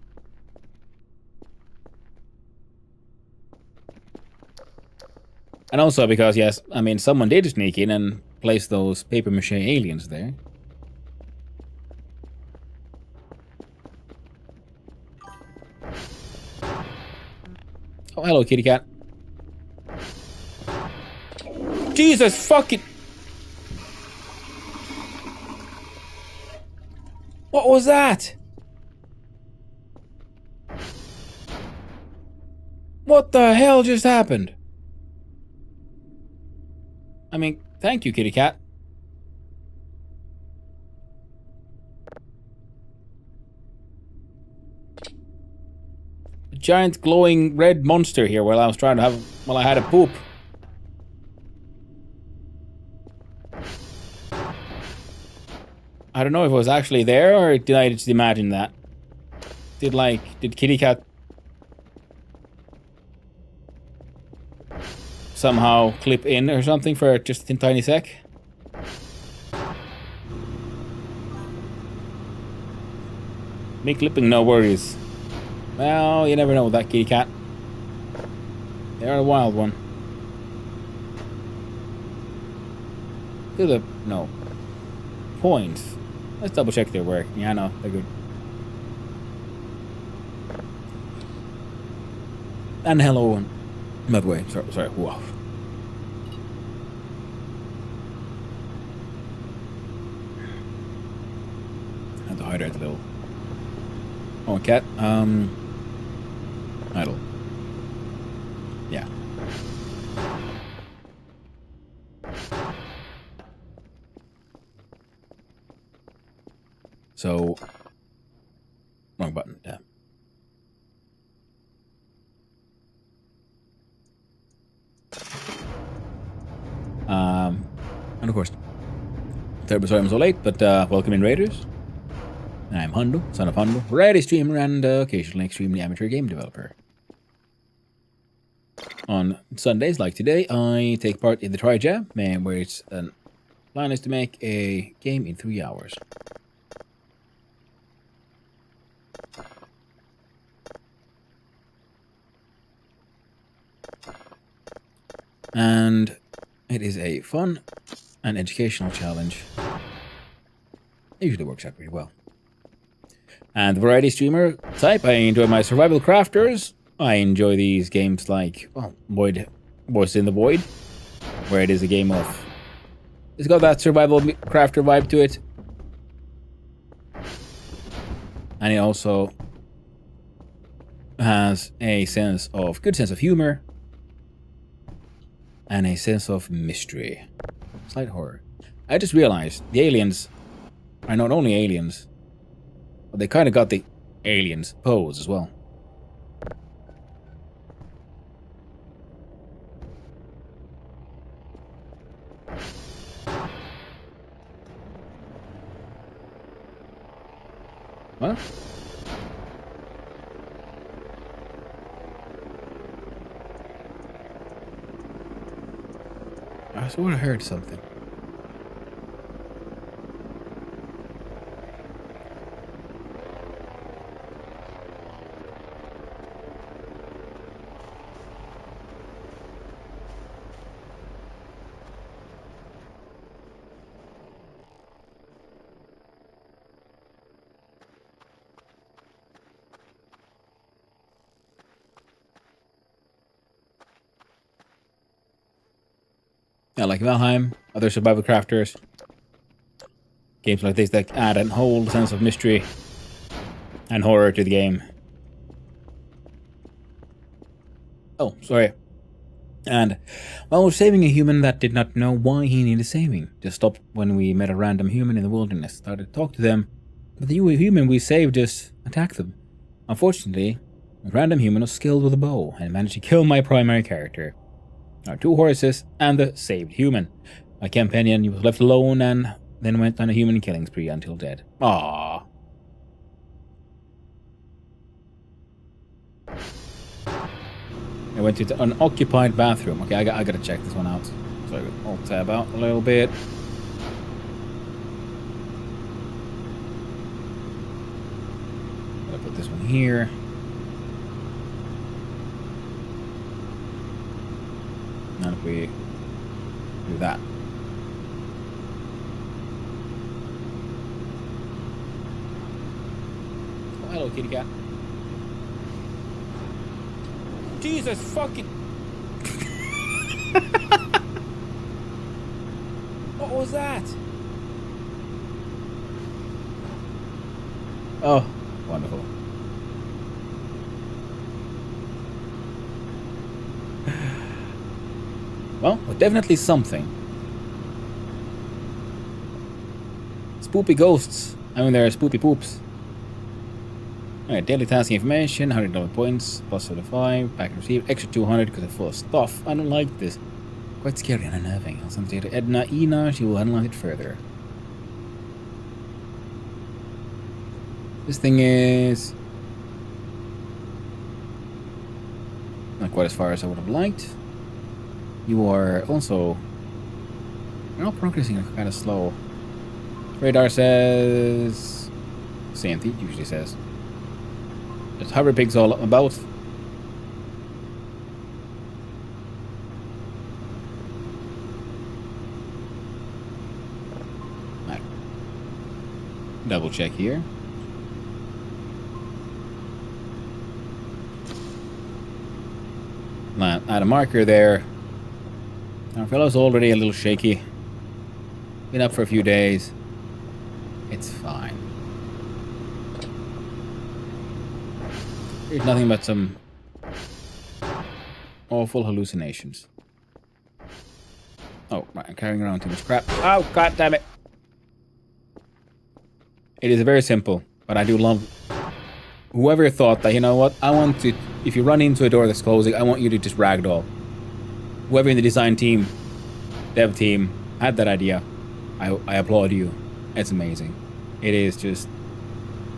And also because, yes, I mean, someone did sneak in and place those paper mache aliens there. Oh, hello, kitty cat. Jesus fucking... What was that? What the hell just happened? I mean, thank you, kitty cat. A giant glowing red monster here while I was trying to have... While I had a poop. I don't know if it was actually there or did I just imagine that? Did kitty cat somehow clip in or something for just a tiny sec? Me clipping, no worries. Well, you never know with that kitty cat. They're a wild one. No. Points. Let's double check their work. Yeah, I know. They're good. And hello. By the way, sorry. Wow. I have to hydrate a little. Oh, cat. Idle. Yeah. So, wrong button. Yeah. course, sorry I'm so late, but welcome in, Raiders. I'm Hundo, son of Hundo, variety streamer and occasionally extremely amateur game developer. On Sundays like today, I take part in the Trijam, where its plan is to make a game in 3 hours. And it is a fun and educational challenge. It usually works out pretty well. And the variety streamer type, I enjoy my survival crafters. I enjoy these games like, well, Voice in the Void, where it is a game of... It's got that survival crafter vibe to it. And it also has a good sense of humor. And a sense of mystery. Slight horror. I just realized the aliens are not only aliens, but they kind of got the aliens pose as well. What? I sort of heard something. Yeah, like Valheim, other survival crafters. Games like this that add a whole sense of mystery and horror to the game. Oh, sorry. And, well, saving a human that did not know why he needed saving. Just stopped when we met a random human in the wilderness. Started to talk to them, but the human we saved just attacked them. Unfortunately, the random human was skilled with a bow and managed to kill my primary character. Our 2 horses, and the saved human. My companion was left alone and then went on a human killing spree until dead. Aww. I went to an occupied bathroom. Okay, I gotta check this one out. So I'll tab out a little bit. Gotta put this one here. And if we do that. Oh, hello, kitty cat. Jesus fucking... What was that? Oh, wonderful. Well, definitely something. Spoopy ghosts. I mean, there are spoopy poops. Alright, daily task information, $100 points, plus 75, packet received, extra 200 because it's full of stuff. I don't like this. Quite scary and unnerving. I'll send it to Edna Ina, she will analyze it further. This thing is... not quite as far as I would have liked. You are also... you're not progressing kind of slow. Radar says... same thing, usually says. Just hover pigs all about. Right. Double check here. Add a marker there. Our fellow's already a little shaky. Been up for a few days. It's fine. There's nothing but some awful hallucinations. Oh, right, I'm carrying around too much crap. Oh, god damn it. It is very simple, but I do love... whoever thought that, you know what, I want to... if you run into a door that's closing, I want you to just ragdoll. Whoever in the design team, dev team, had that idea, I applaud you. It's amazing. It is just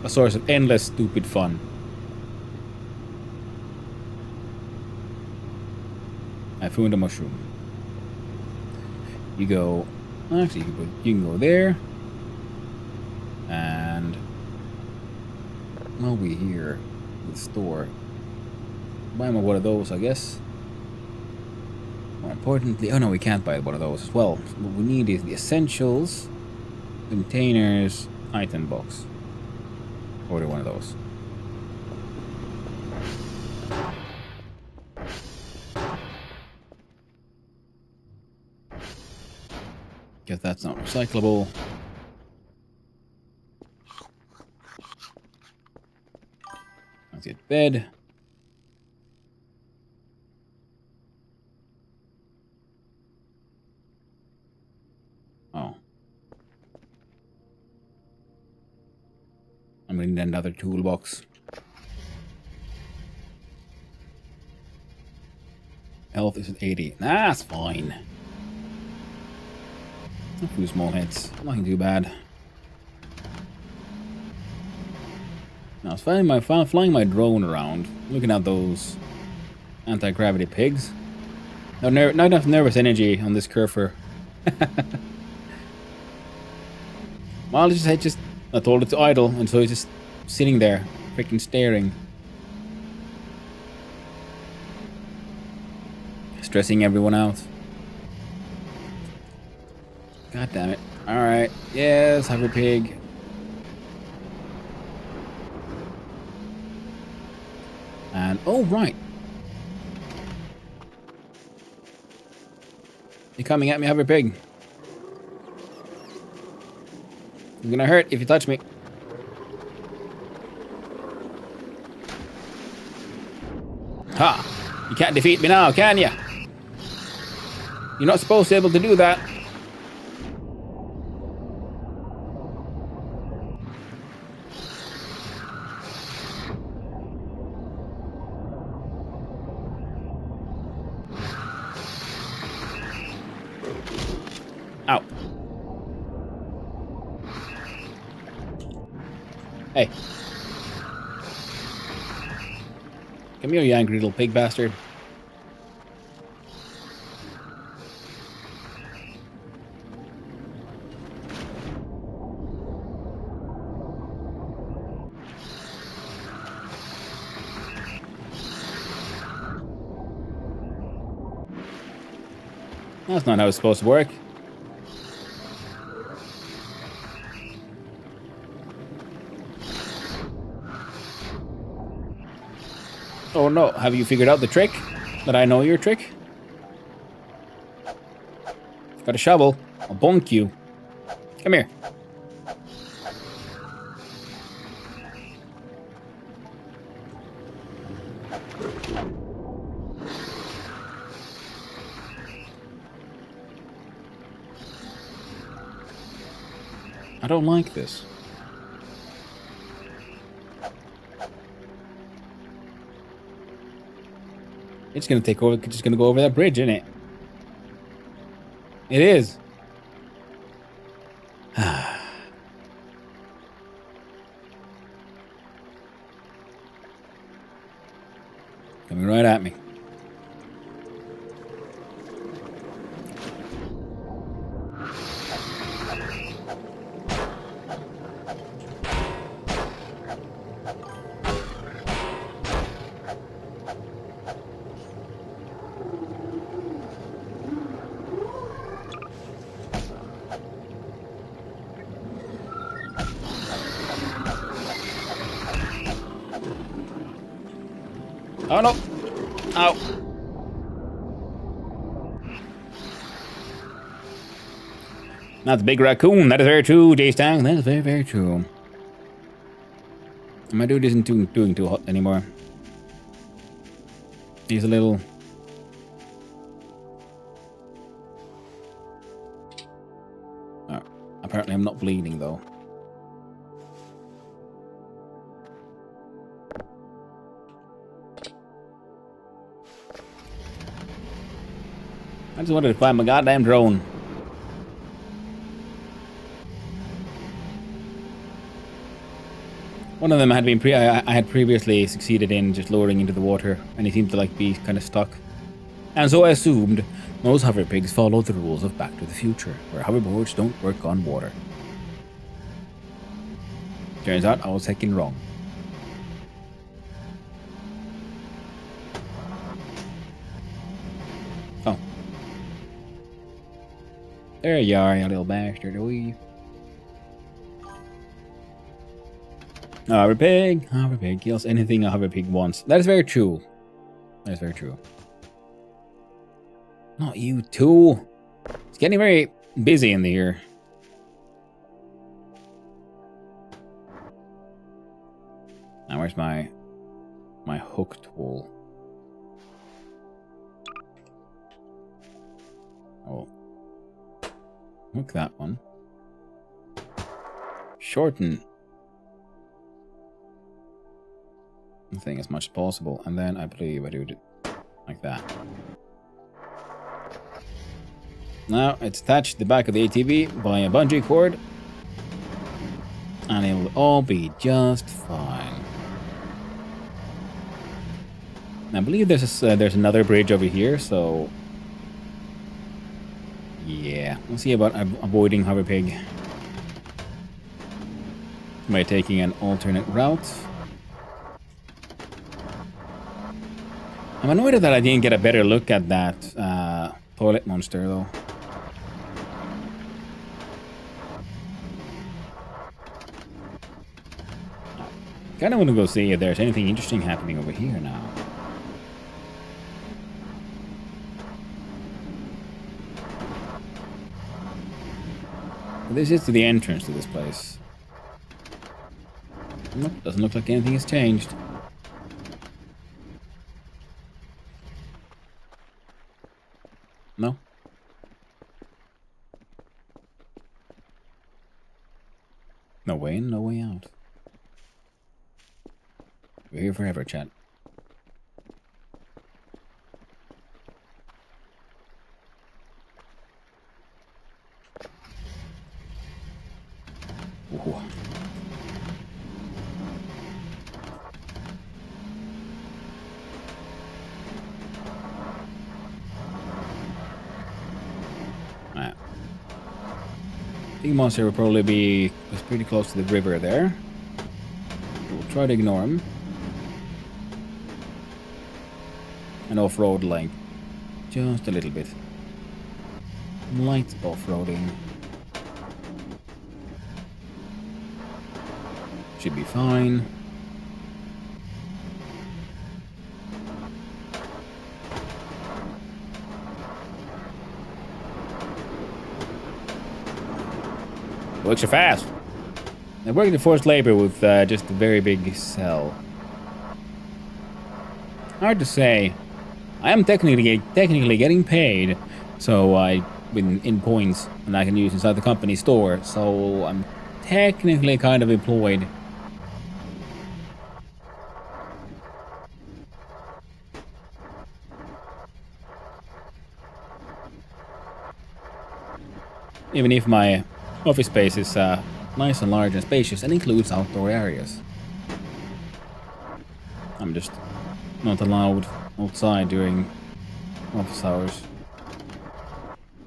a source of endless stupid fun. I found a mushroom. You go. Actually, you can go there. And while we're here at the store, buy me one of those, I guess. More importantly, oh no, we can't buy one of those as well. So what we need is the essentials, containers, item box. Order one of those. Guess that's not recyclable. Let's get bed. Oh. I'm gonna need another toolbox. Health is at 80. That's fine. A few small hits. Nothing too bad. Now, I was flying my drone around, looking at those anti-gravity pigs. Not enough nervous energy on this curfer. Well, I told it to idle, and so it's just sitting there, freaking staring. Stressing everyone out. God damn it. Alright, yes, have a pig. And, oh, right. You're coming at me, have a pig. You're gonna hurt if you touch me. Ha! You can't defeat me now, can you? You're not supposed to be able to do that. Ow. Hey. Come here, you angry little pig bastard. That's not how it's supposed to work. Oh no, have you figured out the trick? That I know your trick? Got a shovel. I'll bonk you. Come here. I don't like this. It's gonna take over. Just gonna go over that bridge, isn't it? It is. Coming right at me. Oh no! Ow! Not the big raccoon. That is very true, J-Stang. That is very, very true. My dude isn't doing too hot anymore. He's a little... Oh, apparently I'm not bleeding though. I just wanted to find my goddamn drone. One of them had been I had previously succeeded in just lowering into the water, and he seemed to like be kind of stuck. And so I assumed most hoverpigs follow the rules of Back to the Future, where hoverboards don't work on water. Turns out I was heckin' wrong. Oh. There you are, you little bastard. Wee. Hoverpig kills anything a hoverpig wants. That is very true. That is very true. Not you too. It's getting very busy in here. Now where's my hook tool? Oh. Hook that one. Shorten the thing as much as possible, and then I believe I do it like that. Now it's attached to the back of the ATV by a bungee cord, and it will all be just fine. I believe there's another bridge over here, so yeah, we'll see about avoiding hoverpig by taking an alternate route. I'm annoyed that I didn't get a better look at that toilet monster, though. Kinda wanna go see if there's anything interesting happening over here now. This is the entrance to this place. Nope, doesn't look like anything has changed. No? No way in, no way out. We're here forever, chat. Ooh. Alright. Big monster will probably be pretty close to the river there. We'll try to ignore him. And off-road like just a little bit. Light off-roading. Should be fine. Works are fast. I work in forced labor with just a very big cell. Hard to say. I am technically getting paid, so I win in points, and I can use inside the company store. So I'm technically kind of employed. Even if my office space is nice and large and spacious and includes outdoor areas. I'm just not allowed outside during office hours,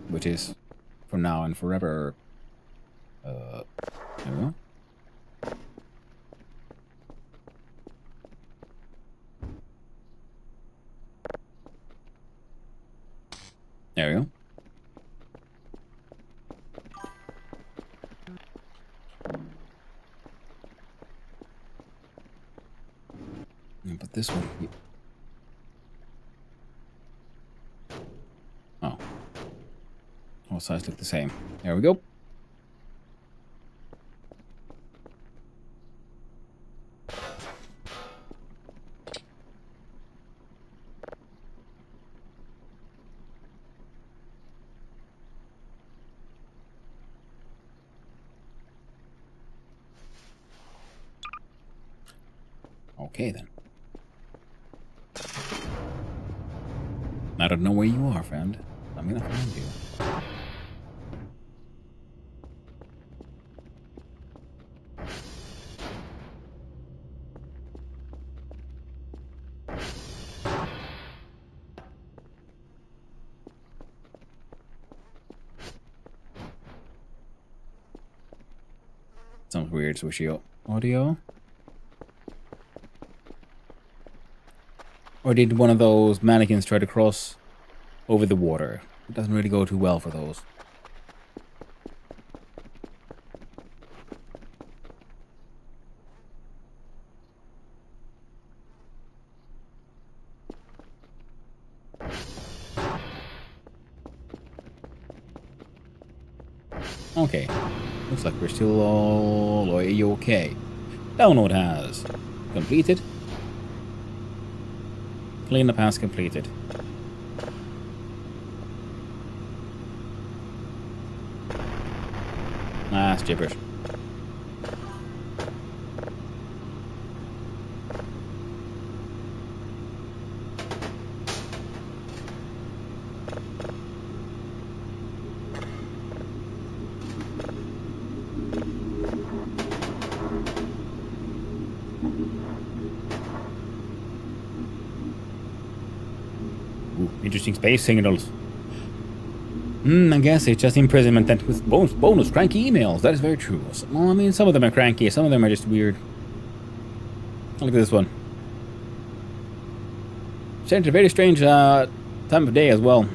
which is for now and forever. There we go. There we go. But this one. Oh. All sides look the same. There we go. Okay then. I don't know where you are, friend. I'm gonna find you. Sounds weird, swishy audio. Or did one of those mannequins try to cross over the water? It doesn't really go too well for those. Okay. Looks like we're still all okay. Download has completed. Cleanup has completed. Ah, it's gibberish. Ooh, interesting space signals. I guess it's just imprisonment and with bonus cranky emails. That is very true. Well, I mean, some of them are cranky, some of them are just weird. Look at this one. Sent a very strange time of day as well.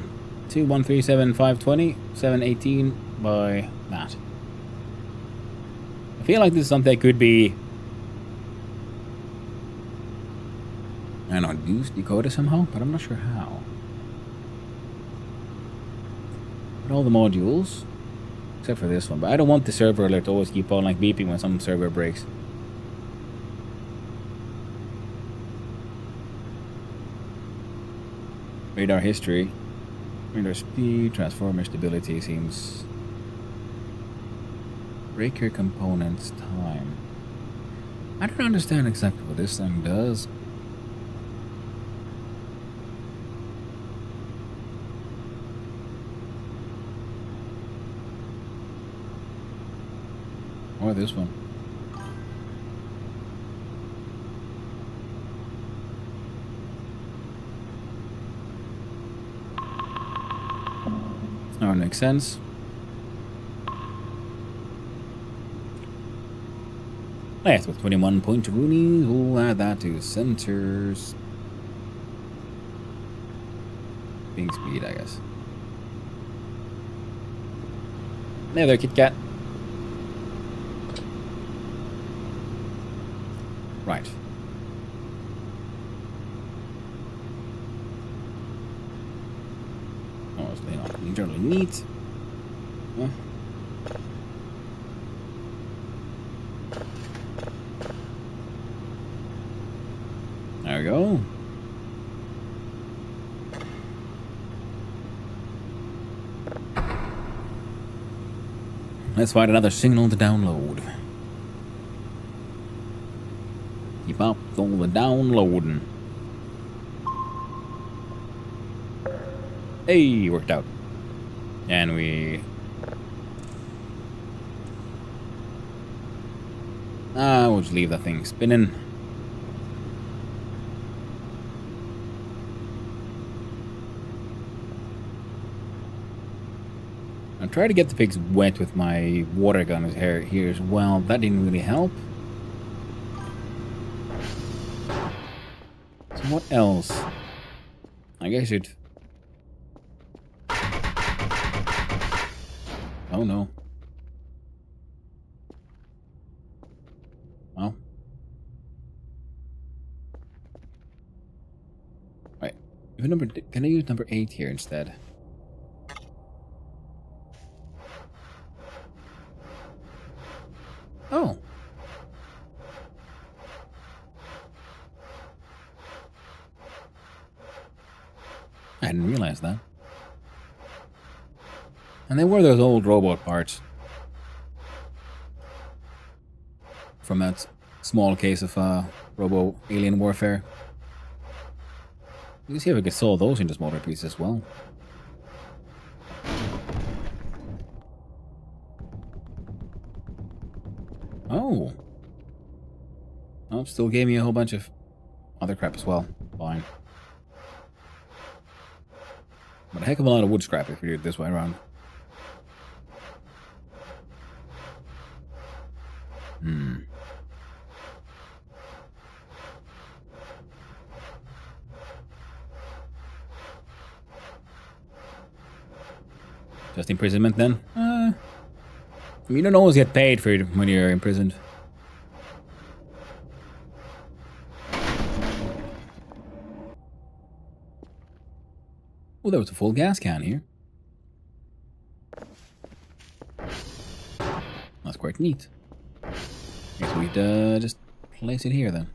2137520 718 by Matt. I feel like this is something that could be, I don't know, used, decoded somehow, but I'm not sure how. But all the modules, except for this one. But I don't want the server alert to always keep on like beeping when some server breaks. Radar history, radar speed, transformer stability seems. Breaker components time. I don't understand exactly what this thing does. Or this one. That would make sense. Yes, with 21 point Rooney, we'll add that to sensors. Being speed, I guess. There, Kit Kat. Right. Oh, it's not internally neat. Huh? There we go. Let's find another signal to download. Keep up all the downloading. Hey, worked out. And we'll just leave that thing spinning. I tried to get the pigs wet with my water gun here as well. That didn't really help. So what else? I guess it. Oh no. Well. Right. Can I use number 8 here instead? Oh. I didn't realize that. And they were those old robot parts. From that small case of robo-alien warfare. Let's see if we can solve those into smaller pieces as well. Oh. Oh, still gave me a whole bunch of other crap as well. Fine. But a heck of a lot of wood scrap if we do it this way around. Hmm. Just imprisonment then? You don't always get paid for it when you're imprisoned. Oh, there was a full gas can here. That's quite neat. Guess we'd just place it here then.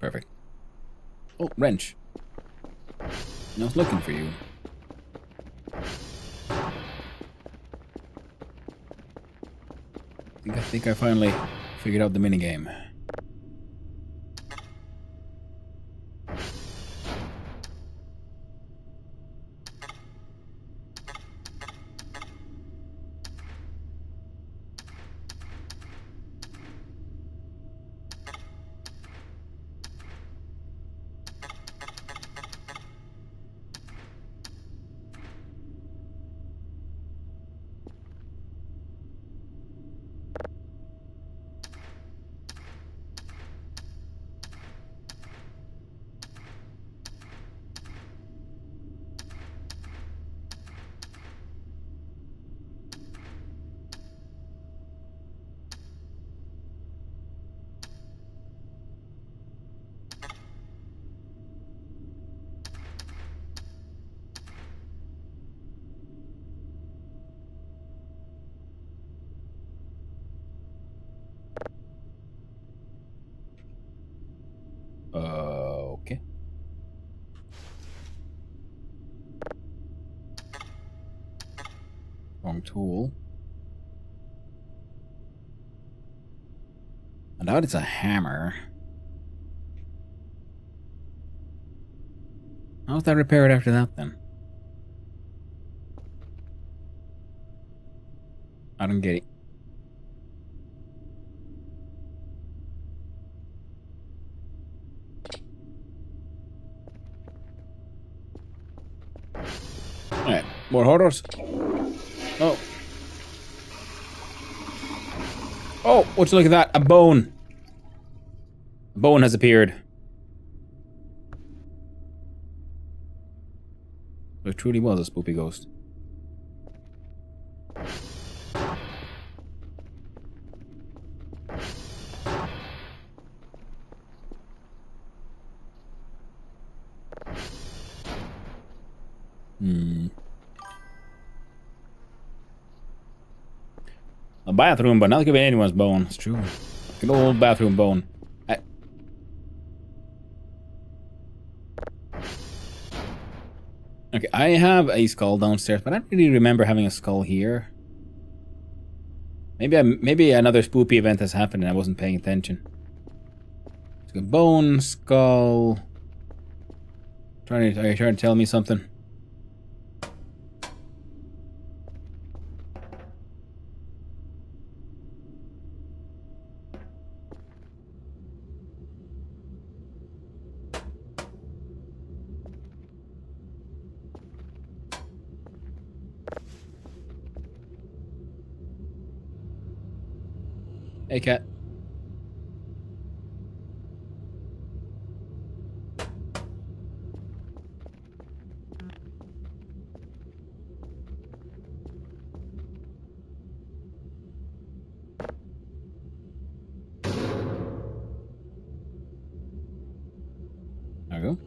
Perfect. Oh, wrench. I was looking for you. I think I finally figured out the minigame. Okay. Wrong tool. I doubt it's a hammer. How was that repaired after that then? I don't get it. Alright, more horrors. Oh. Oh, would you look at that? A bone. A bone has appeared. It truly was a spoopy ghost. A bathroom, but not giving anyone's bone. It's true. An old bathroom bone. Okay, I have a skull downstairs, but I don't really remember having a skull here. Maybe another spoopy event has happened and I wasn't paying attention. So bone, skull. Are you trying to tell me something? Hey, cat. There we go.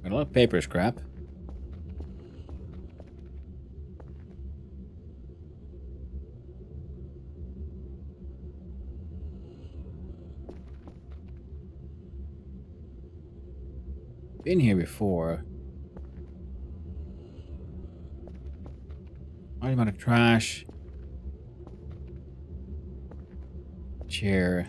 Got a lot of paper scrap. Been here before. What amount of trash? Chair.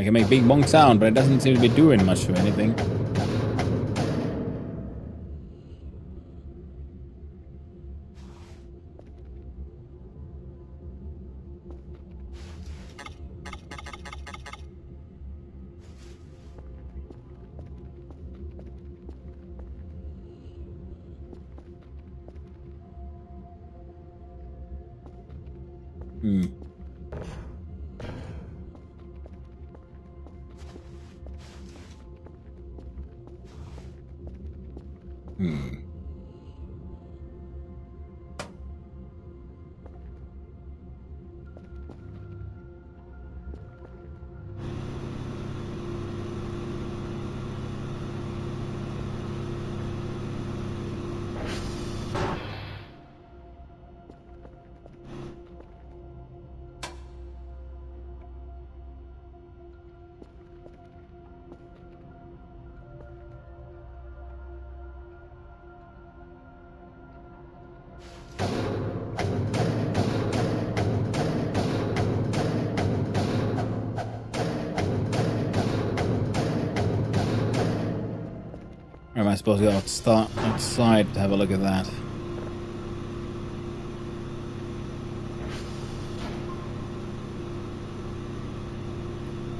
can make big bonk sound, but it doesn't seem to be doing much of anything. Hmm. Hmm. Or am I supposed to go outside to have a look at that?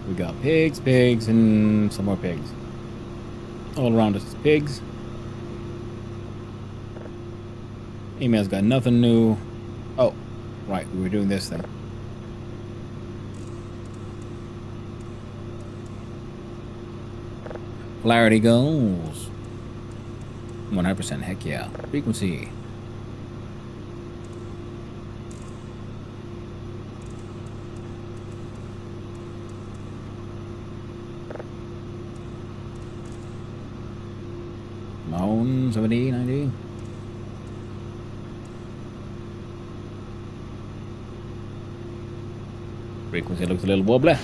We got pigs, and some more pigs. All around us is pigs. Email's got nothing new. Oh, right, we were doing this thing. Polarity goals. 100%, heck yeah. Frequency. Moan, 70, 90. Frequency looks a little wobbly.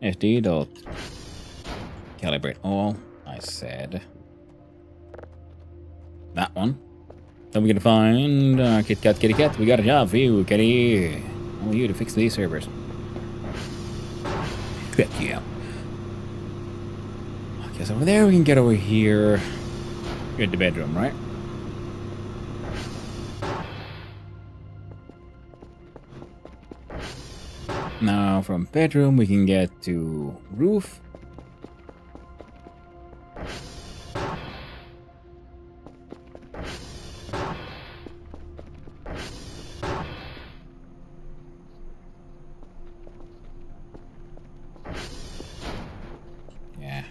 SD dot calibrate all. I said that one. Then we're gonna find Kit Kat, Kitty Cat. We got a job for you, Kitty. I want you to fix these servers. Heck yeah. Okay, so over there we can get over here. You're at the bedroom, right? Now from bedroom we can get to roof. Yeah.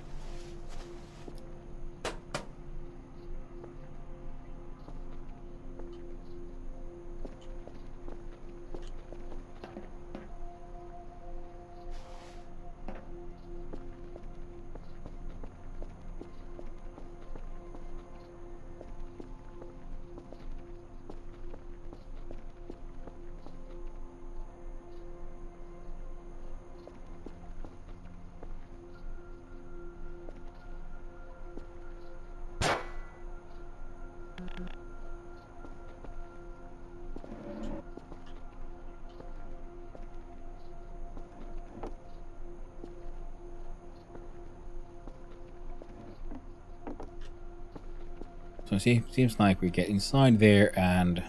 So see, seems like we get inside there and...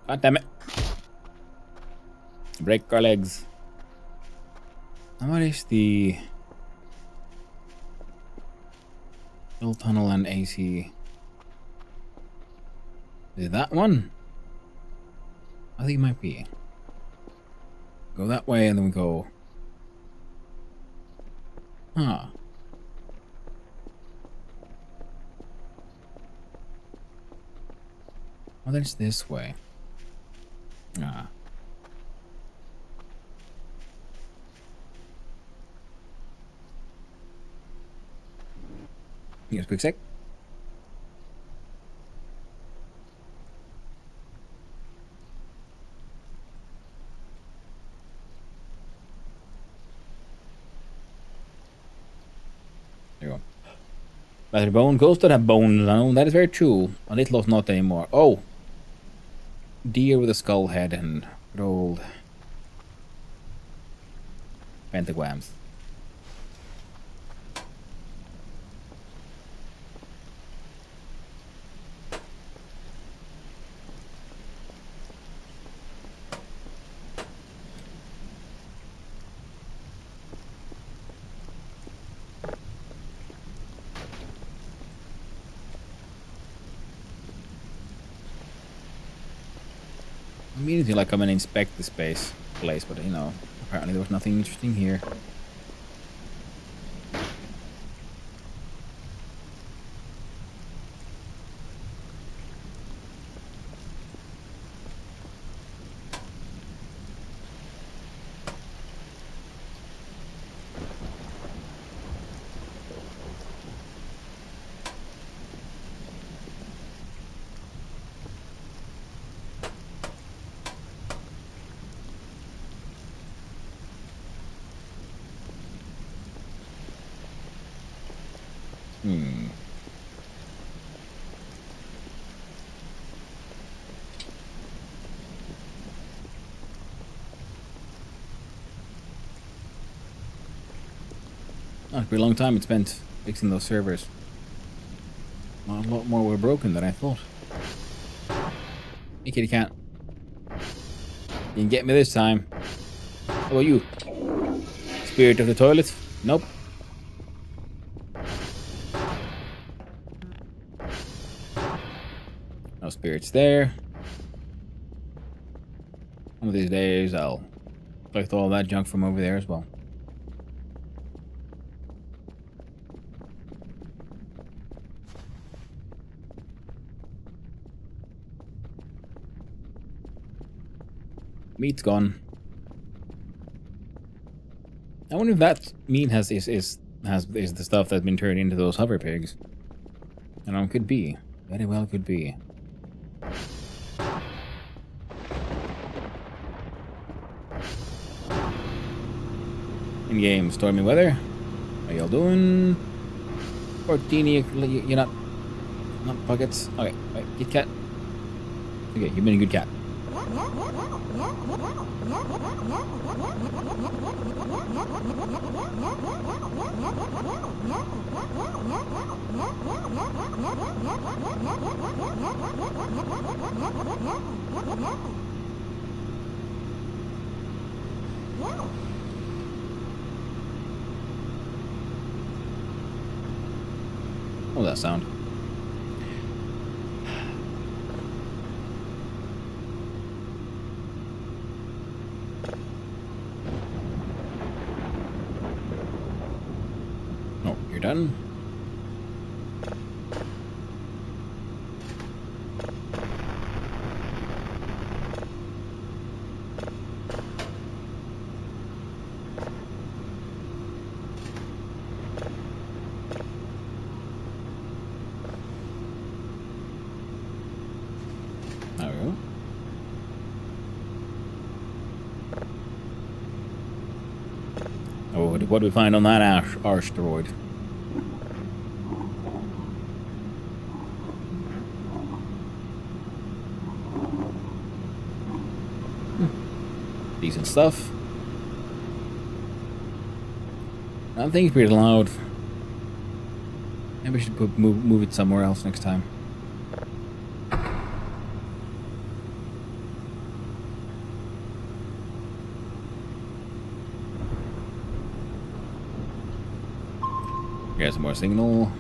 God damn it! Break our legs. Now what is the... Fuel tunnel and AC? Is it that one? I think it might be. Go that way and then we go... Huh. Oh, then it's this way. Ah. Give us a quick sec. There you go. Battery bone, ghost don't have bones. No, that is very true. A little not anymore. Oh! Deer with a skull head and Good old pentagrams. I mean, to like come and inspect the place, but you know, apparently there was nothing interesting here. Oh, a pretty long time it spent fixing those servers. A lot more were broken than I thought. Hey, kitty cat. You can get me this time. How about you? Spirit of the toilet? Nope. No spirits there. One of these days I'll collect all that junk from over there as well. Meat's gone. I wonder if that meat is the stuff that's been turned into those hover pigs. I don't know, could be. Very well could be. In-game stormy weather. How y'all doing? Portini, you're not buckets. Okay, right, Kit Kat. Okay, you've been a good cat. What was that sound? Oh, you're done? There we go. Oh, what do we find on that asteroid? Decent stuff. That thing's pretty loud. Maybe we should move it somewhere else next time. Here's some more signal.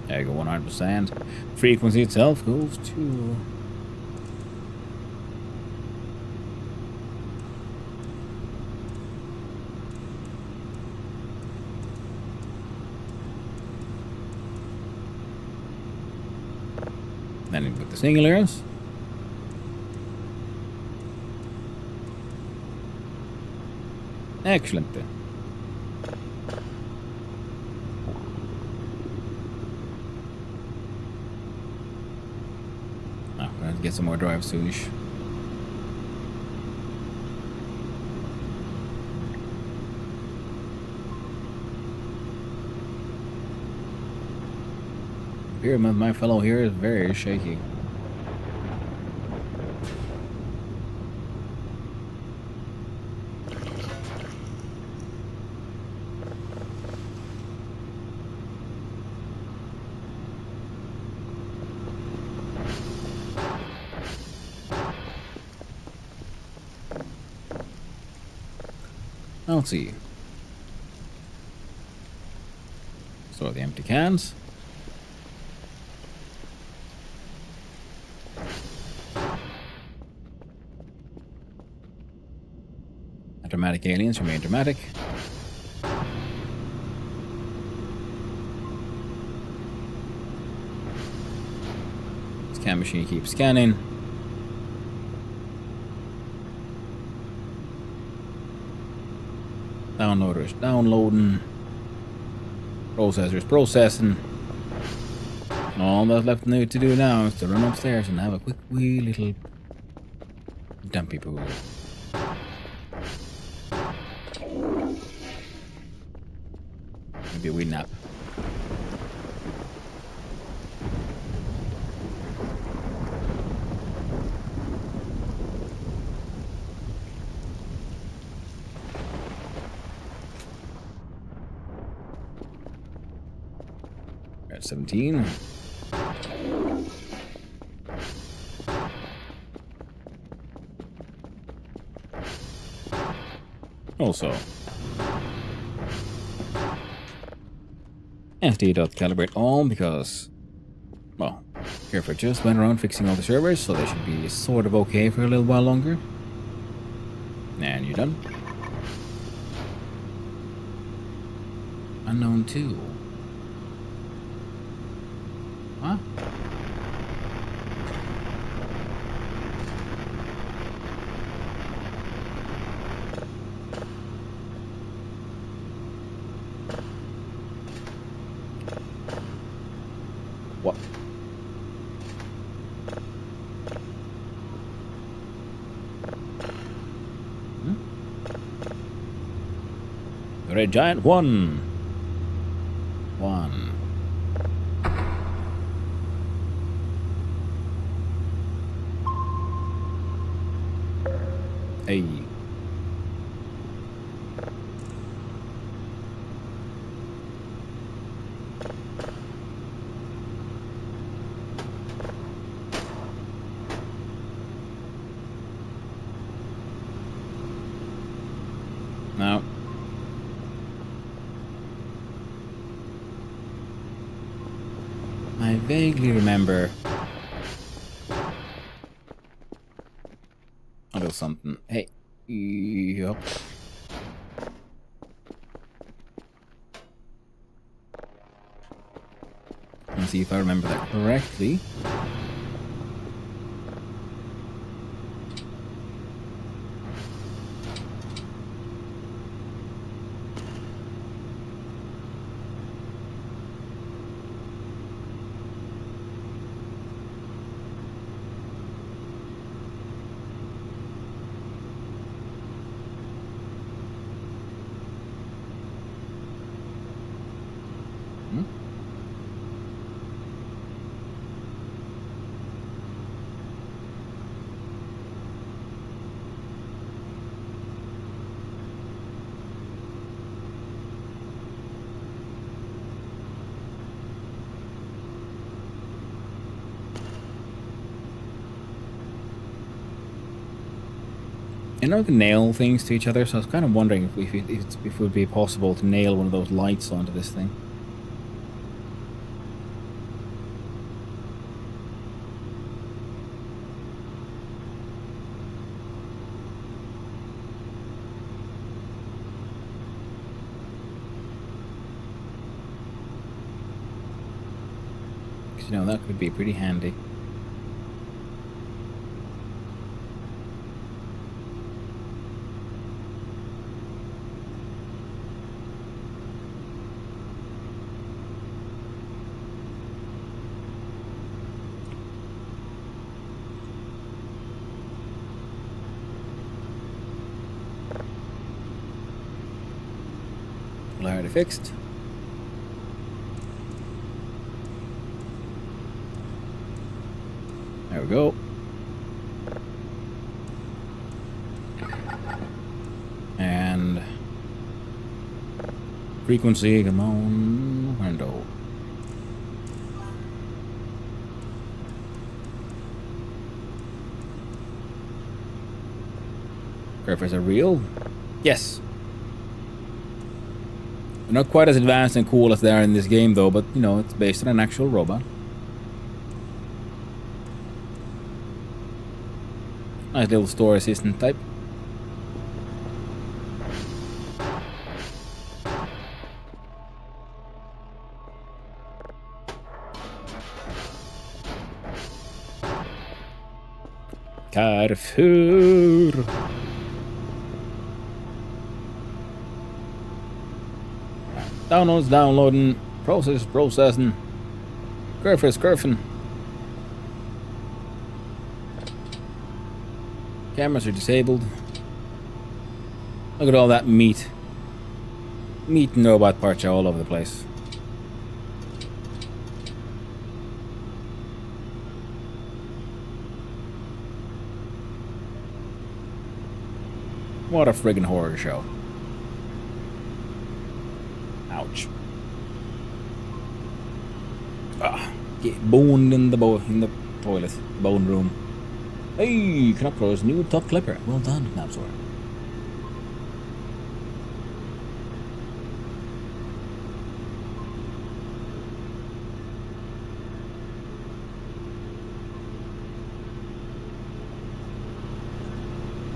There you go, 100%. Frequency itself goes to... Then with the singulars. Excellent. Oh, we're gonna get some more drive soonish. Pyramid, my fellow here is very shaky. Let's see. Store the empty cans. Dramatic aliens remain dramatic. Scan machine keeps scanning. Downloader's downloading. Processor's processing. And all that's left to do now is to run upstairs and have a quick wee little dumpy poo. Maybe a wee nap. At 17. Also, SD.calibrate all because, well, Careful just went around fixing all the servers, so they should be sort of okay for a little while longer. And you're done. Unknown 2. Huh? What? The Red Giant won. Hey. Now. I vaguely remember a little something. Hey. Yup. Let's see if I remember that correctly. You know, can nail things to each other, so I was kind of wondering if it would be possible to nail one of those lights onto this thing. Because, you know, that could be pretty handy. Already fixed. There we go. And frequency, come on, window. Curves are real? Yes. They're not quite as advanced and cool as they are in this game though, but you know, it's based on an actual robot. Nice little store assistant type. Carrefour. Downloads downloading. Processing. Curfing. Cameras are disabled. Look at all that meat. Meat and robot parts are all over the place. What a friggin' horror show. Ouch. Ah, get boned in the toilet, bone room. Hey, Knopfler's new top clipper. Well done, Knopfler.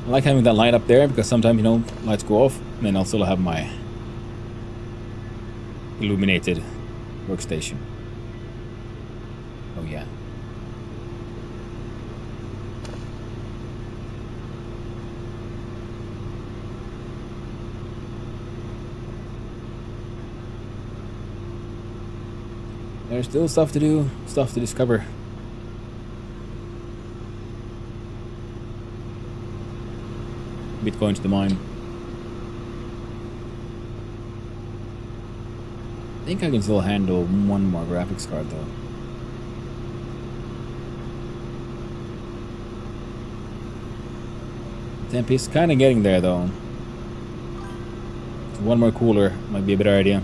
I like having that light up there because sometimes, you know, lights go off and then I'll still have my illuminated workstation. Oh yeah. There's still stuff to do, stuff to discover. Bitcoin to the mine. I think I can still handle one more graphics card though. Temp is kind of getting there though. So one more cooler might be a better idea.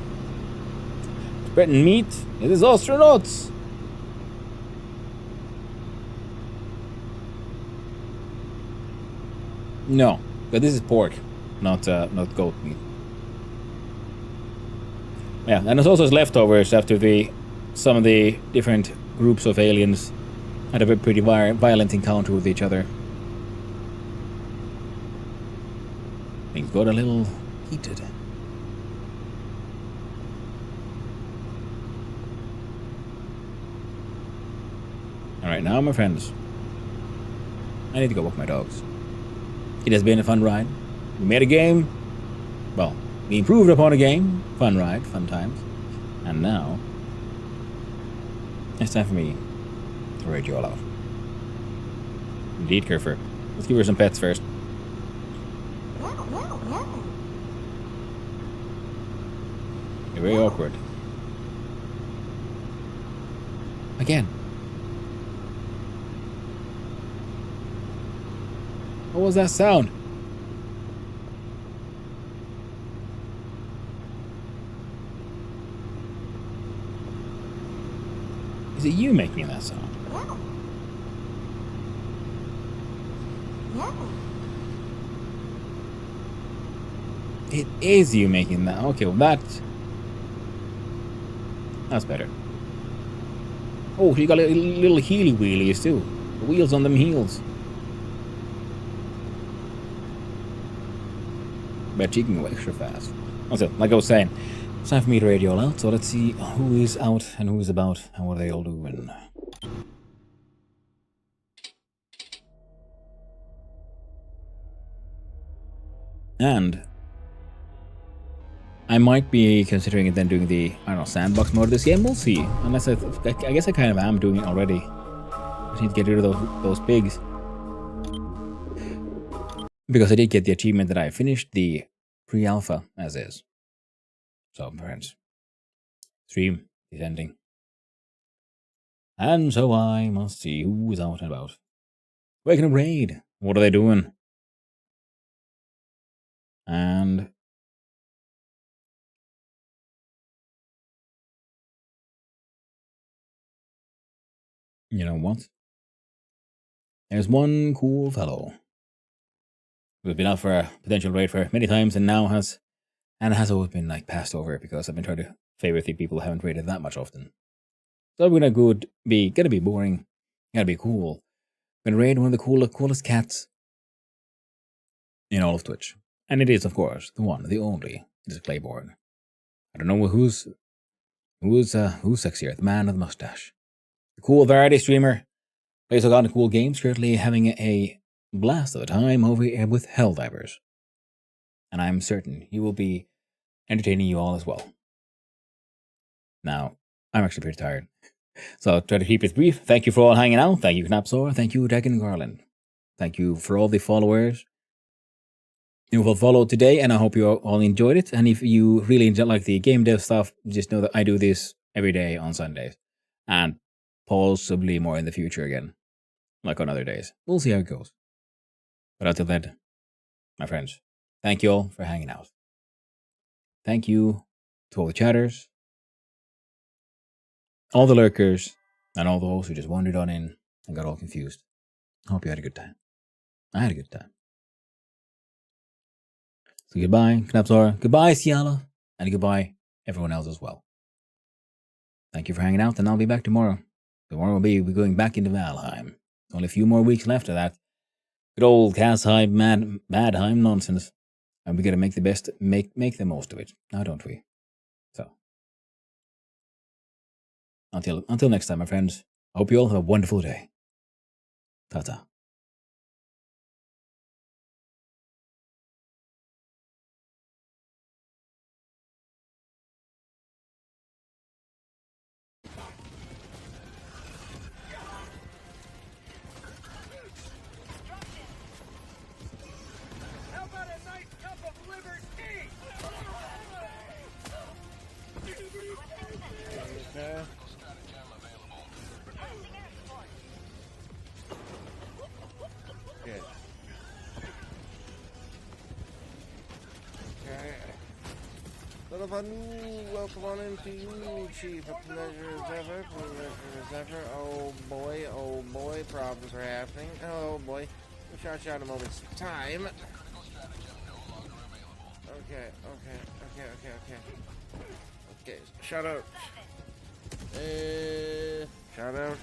Spreading meat. It is astronauts. No, but this is pork, not goat meat. Yeah, and there's also leftovers after some of the different groups of aliens had a pretty violent encounter with each other. Things got a little heated. Alright, now my friends, I need to go walk my dogs. It has been a fun ride. We made a game. Well, we improved upon a game. Fun ride, fun times. And now, it's time for me to raid you all out. Indeed, Kerfer. Let's give her some pets first. You're very awkward. Again. What was that sound? Is it you making that sound? It is you making that. Okay, well that's better. Oh, you got little heely wheelies too. The wheels on them heels. Bet you can go extra fast. Also, like I was saying, it's time for me to raid you all out, so let's see who is out and who is about and what are they all doing. And I might be considering it then doing the, I don't know, sandbox mode of this game. We'll see. Unless I guess I kind of am doing it already. I just need to get rid of those pigs. Because I did get the achievement that I finished the pre-alpha as is. So, friends, stream is ending. And so I must see who's out and about. Waking a raid. What are they doing? And you know what? There's one cool fellow who's been out for a potential raid for many times and now has always been like passed over because I've been trying to favor the people who haven't raided that much often. So I'm gonna be boring, gotta be cool. I'm gonna raid one of the coolest cats in all of Twitch. And it is, of course, the one, the only, it is Claiborne. I don't know who's sexier, the man or the mustache. The cool variety streamer, plays a lot of cool games, currently having a blast of a time over here with Helldivers. And I'm certain he will be entertaining you all as well. Now, I'm actually pretty tired, so I'll try to keep it brief. Thank you for all hanging out. Thank you, Knapsaur. Thank you, Dragon Garland. Thank you for all the followers who will follow today, and I hope you all enjoyed it. And if you really enjoy like the game dev stuff, just know that I do this every day on Sundays, and possibly more in the future again, like on other days. We'll see how it goes. But until then, my friends, thank you all for hanging out. Thank you to all the chatters, all the lurkers, and all those who just wandered on in and got all confused. I hope you had a good time. I had a good time. So goodbye, Knapsaur. Goodbye, Ciala. And goodbye, everyone else as well. Thank you for hanging out, and I'll be back tomorrow. Tomorrow we'll be going back into Valheim. Only a few more weeks left of that good old Castheim, Madheim nonsense. And we gotta make the most of it. Now don't we? So until next time, my friends. I hope you all have a wonderful day. Ta-ta. Welcome on into you, Chief. A pleasure as ever. Oh boy, problems are happening. Oh boy. We'll shot you out in a moment's time. Okay. Okay, shout out. Shout out.